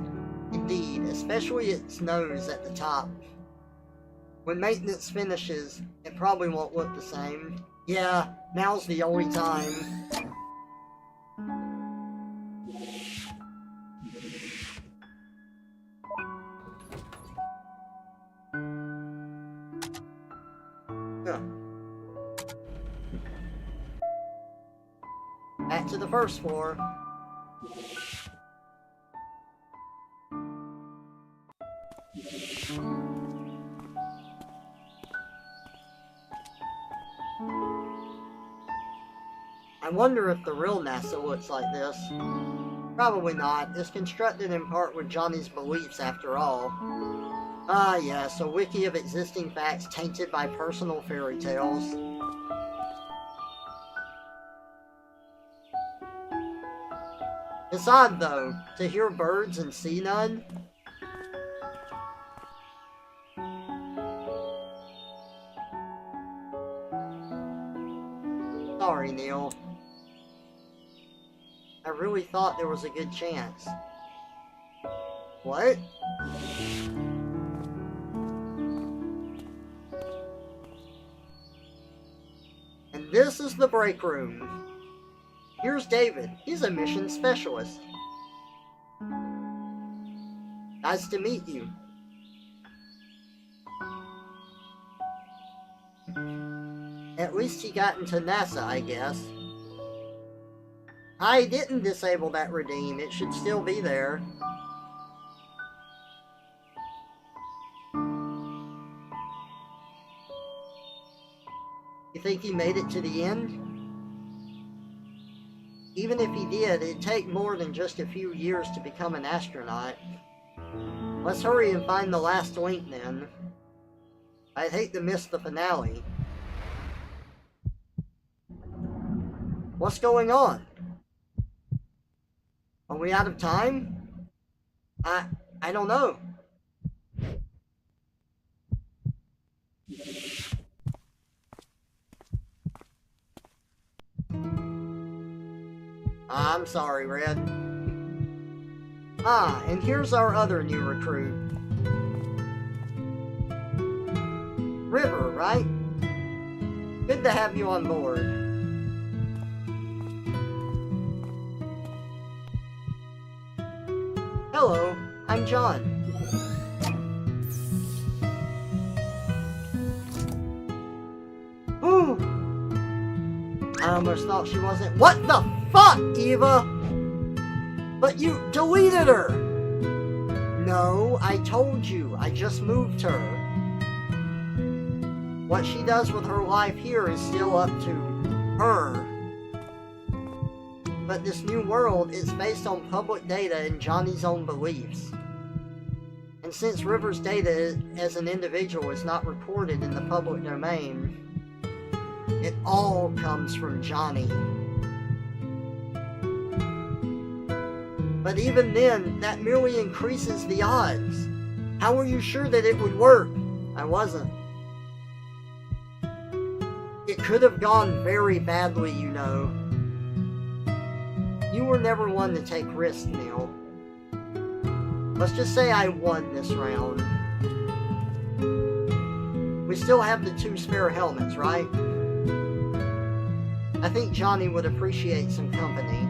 Indeed, especially its nose at the top. When maintenance finishes, it probably won't look the same. Yeah, now's the only time. Back to the first floor. I wonder if the real NASA looks like this. Probably not. It's constructed in part with Johnny's beliefs after all. Ah yes, a wiki of existing facts tainted by personal fairy tales. It's odd though, to hear birds and see none. Sorry, Neil. I really thought there was a good chance. What? And this is the break room. Here's David. He's a mission specialist. Nice to meet you. At least he got into NASA, I guess. I didn't disable that redeem. It should still be there. You think he made it to the end? Even if he did, it'd take more than just a few years to become an astronaut. Let's hurry and find the last link then. I'd hate to miss the finale. What's going on? Are we out of time? I don't know. I'm sorry, Red. Ah, and here's our other new recruit. River, right? Good to have you on board. Hello, I'm John. Ooh! I almost thought she wasn't— What the fuck, Eva? But you deleted her! No, I told you. I just moved her. What she does with her life here is still up to her. But this new world is based on public data and Johnny's own beliefs. And since River's data as an individual is not reported in the public domain, it all comes from Johnny. But even then, that merely increases the odds. How were you sure that it would work? I wasn't. It could have gone very badly, you know. You were never one to take risks, Neil. Let's just say I won this round. We still have the 2 spare helmets, right? I think Johnny would appreciate some company.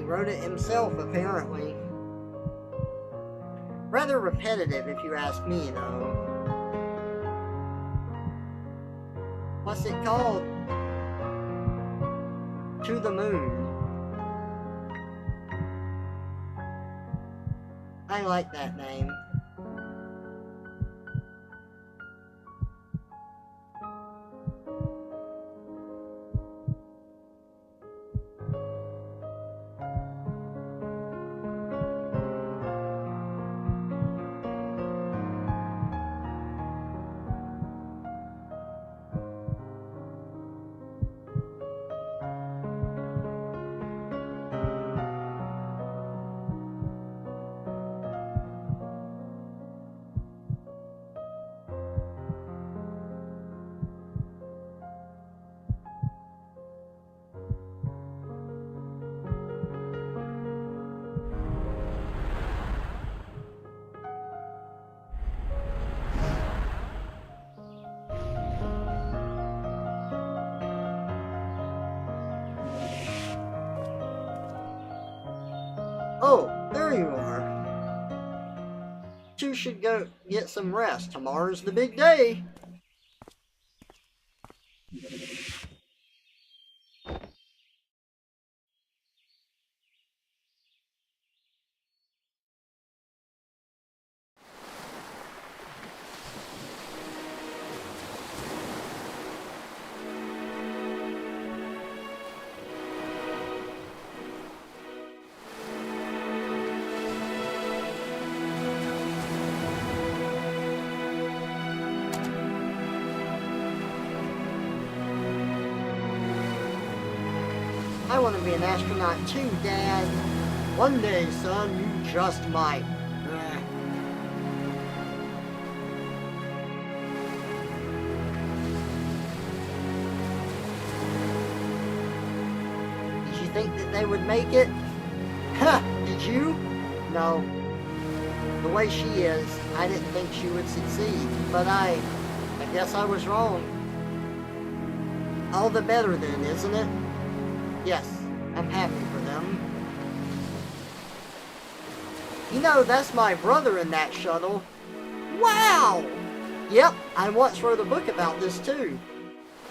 wrote it himself, apparently. Rather repetitive, if you ask me, though. What's it called? To the Moon. I like that name. Oh, there you are. You should go get some rest. Tomorrow's the big day. I want to be an astronaut too, Dad. One day, son, you just might. Did you think that they would make it? Huh, did you? No. The way she is, I didn't think she would succeed, but I guess I was wrong. All the better then, isn't it? Yes, I'm happy for them. You know, that's my brother in that shuttle. Wow! Yep, I once wrote a book about this too.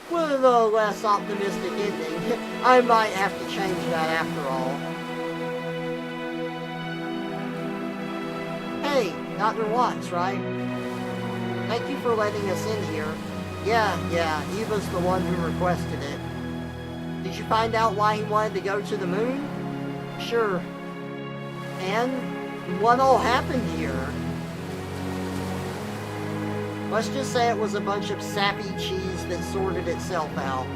With a less optimistic ending. I might have to change that after all. Hey, Dr. Watts, right? Thank you for letting us in here. Yeah, Eva's the one who requested it. Did you find out why he wanted to go to the moon? Sure. And what all happened here? Let's just say it was a bunch of sappy cheese that sorted itself out.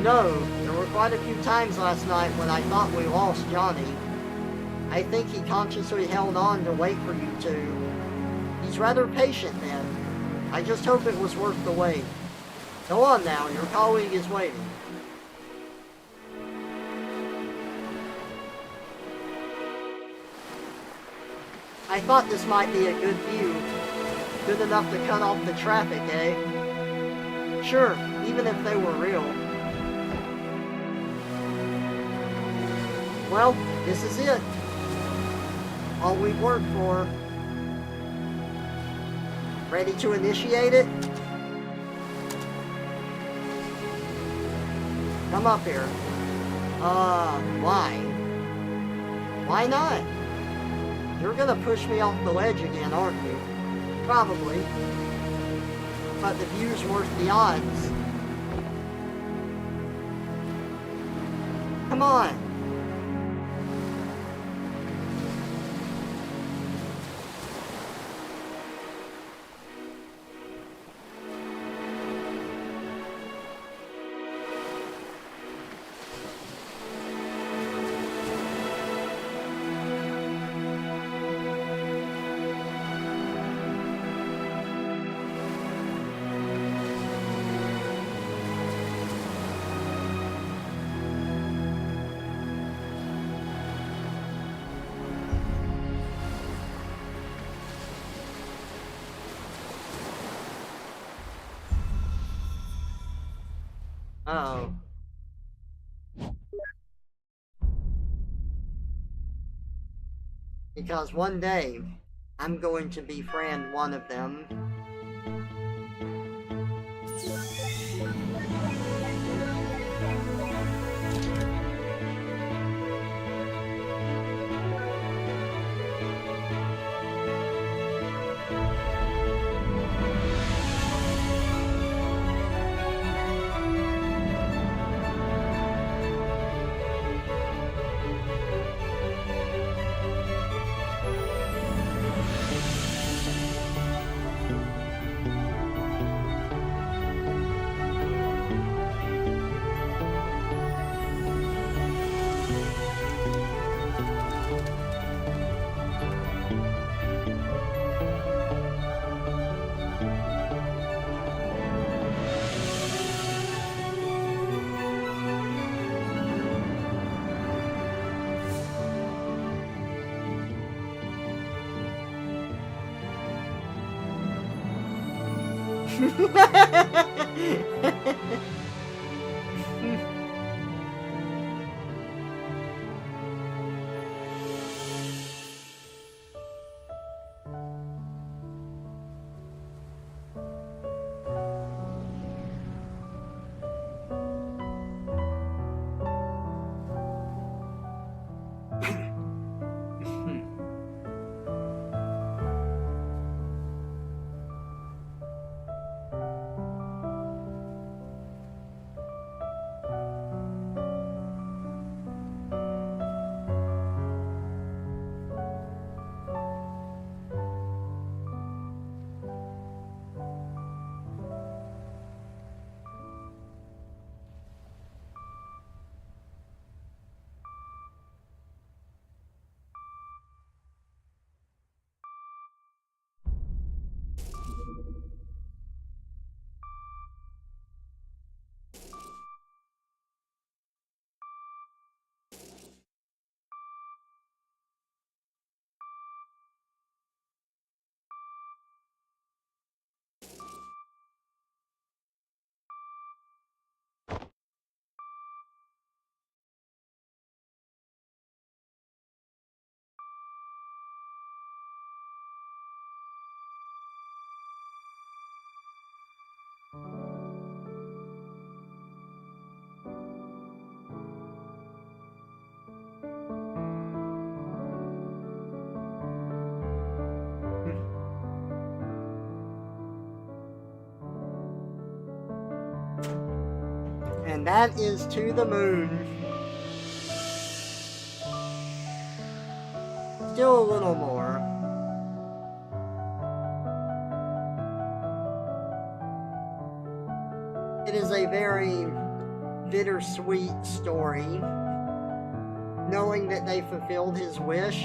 No, there were quite a few times last night when I thought we lost Johnny. I think he consciously held on to wait for you two. He's rather patient then. I just hope it was worth the wait. Go on now, your colleague is waiting. I thought this might be a good view. Good enough to cut off the traffic, eh? Sure, even if they were real. Well, this is it. All we've worked for. Ready to initiate it? Come up here. Why? Why not? You're gonna push me off the ledge again, aren't you? Probably. But the view's worth the odds. Come on. Uh-oh. Because one day, I'm going to befriend one of them. And that is To the Moon. Still a little more. It is a very bittersweet story, knowing that they fulfilled his wish,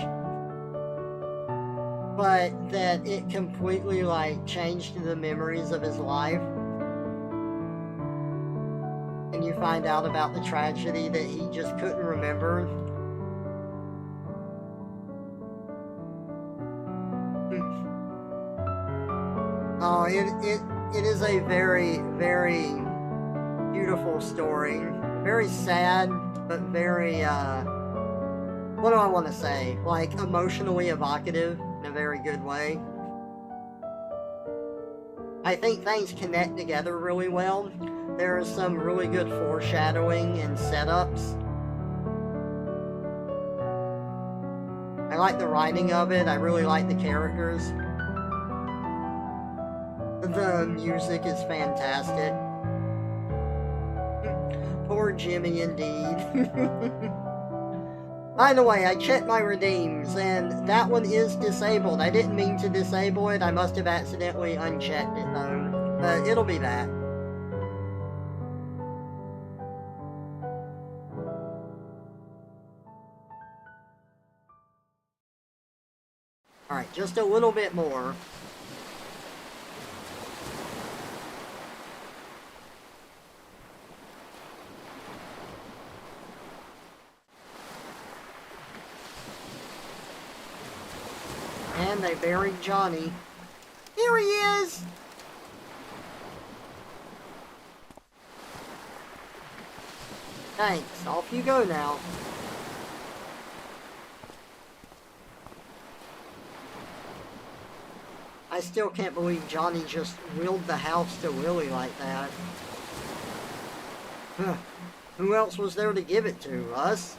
but that it completely changed the memories of his life. And you find out about the tragedy that he just couldn't remember. Oh, it is a very, very beautiful story. Very sad, but very, what do I want to say? Emotionally evocative in a very good way. I think things connect together really well. There is some really good foreshadowing and setups. I like the writing of it. I really like the characters. The music is fantastic. Poor Jimmy, indeed. By the way, I checked my redeems, and that one is disabled. I didn't mean to disable it. I must have accidentally unchecked it, though. But it'll be back. Alright, just a little bit more. And they buried Johnny. Here he is! Thanks, off you go now. I still can't believe Johnny just willed the house to Willie like that. Huh. Who else was there to give it to? Us?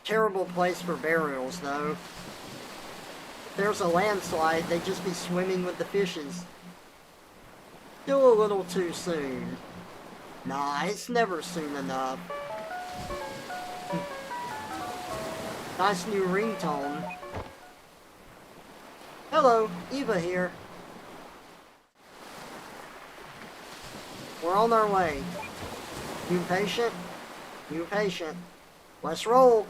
Terrible place for burials, though. If there's a landslide, they'd just be swimming with the fishes. Still a little too soon. Nah, it's never soon enough. Nice new ringtone. Hello, Eva here. We're on our way. You patient? You patient. Let's roll.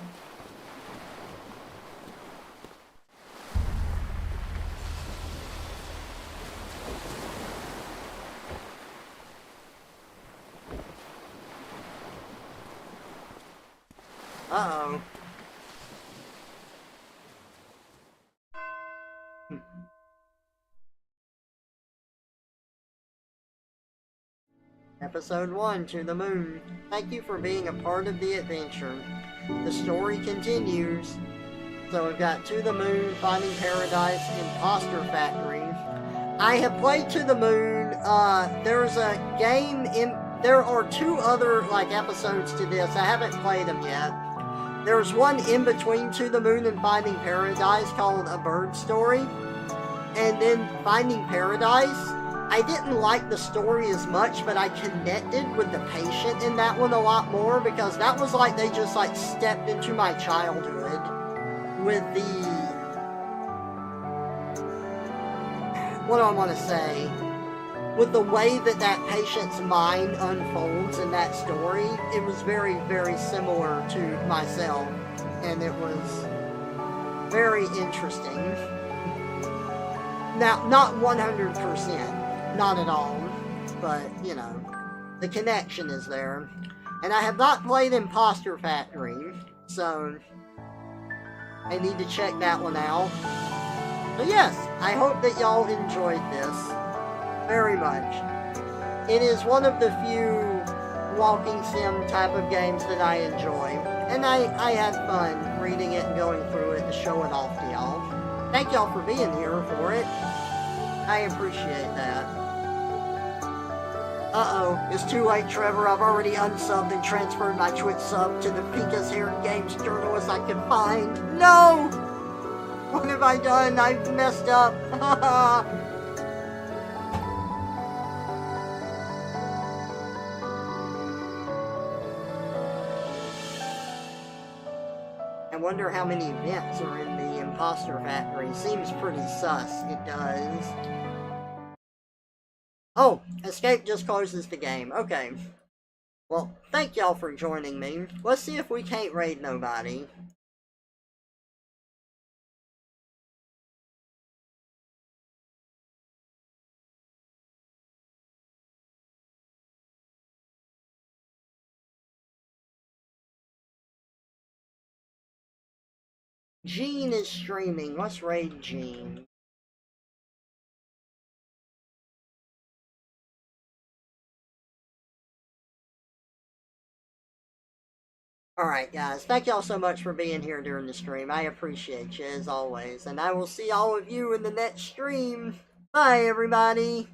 Uh-oh. Episode 1, To the Moon. Thank you for being a part of the adventure. The story continues. So we've got To the Moon, Finding Paradise, Imposter Factory. I have played To the Moon. There's a game in... There are 2 other, episodes to this. I haven't played them yet. There's one in between To the Moon and Finding Paradise called A Bird Story. And then Finding Paradise, I didn't like the story as much, but I connected with the patient in that one a lot more, because that was like they just stepped into my childhood with the... What do I want to say? With the way that patient's mind unfolds in that story, it was very, very similar to myself, and it was very interesting. Now, not 100%, not at all, but, you know, the connection is there. And I have not played Imposter Factory, so I need to check that one out. So yes, I hope that y'all enjoyed this very much. It is one of the few walking sim type of games that I enjoy, and I had fun reading it and going through it and showing it off to y'all. Thank y'all for being here for it. I appreciate that. Uh-oh, it's too late, Trevor. I've already unsubbed and transferred my Twitch sub to the pinkest-haired games journalist I could find. No! What have I done? I've messed up. I wonder how many vents are in the Imposter Factory. Seems pretty sus. It does. Oh, escape just closes the game. Okay. Well, thank y'all for joining me. Let's see if we can't raid nobody. Gene is streaming. Let's raid Gene. Alright guys, thank y'all so much for being here during the stream. I appreciate you as always. And I will see all of you in the next stream. Bye everybody.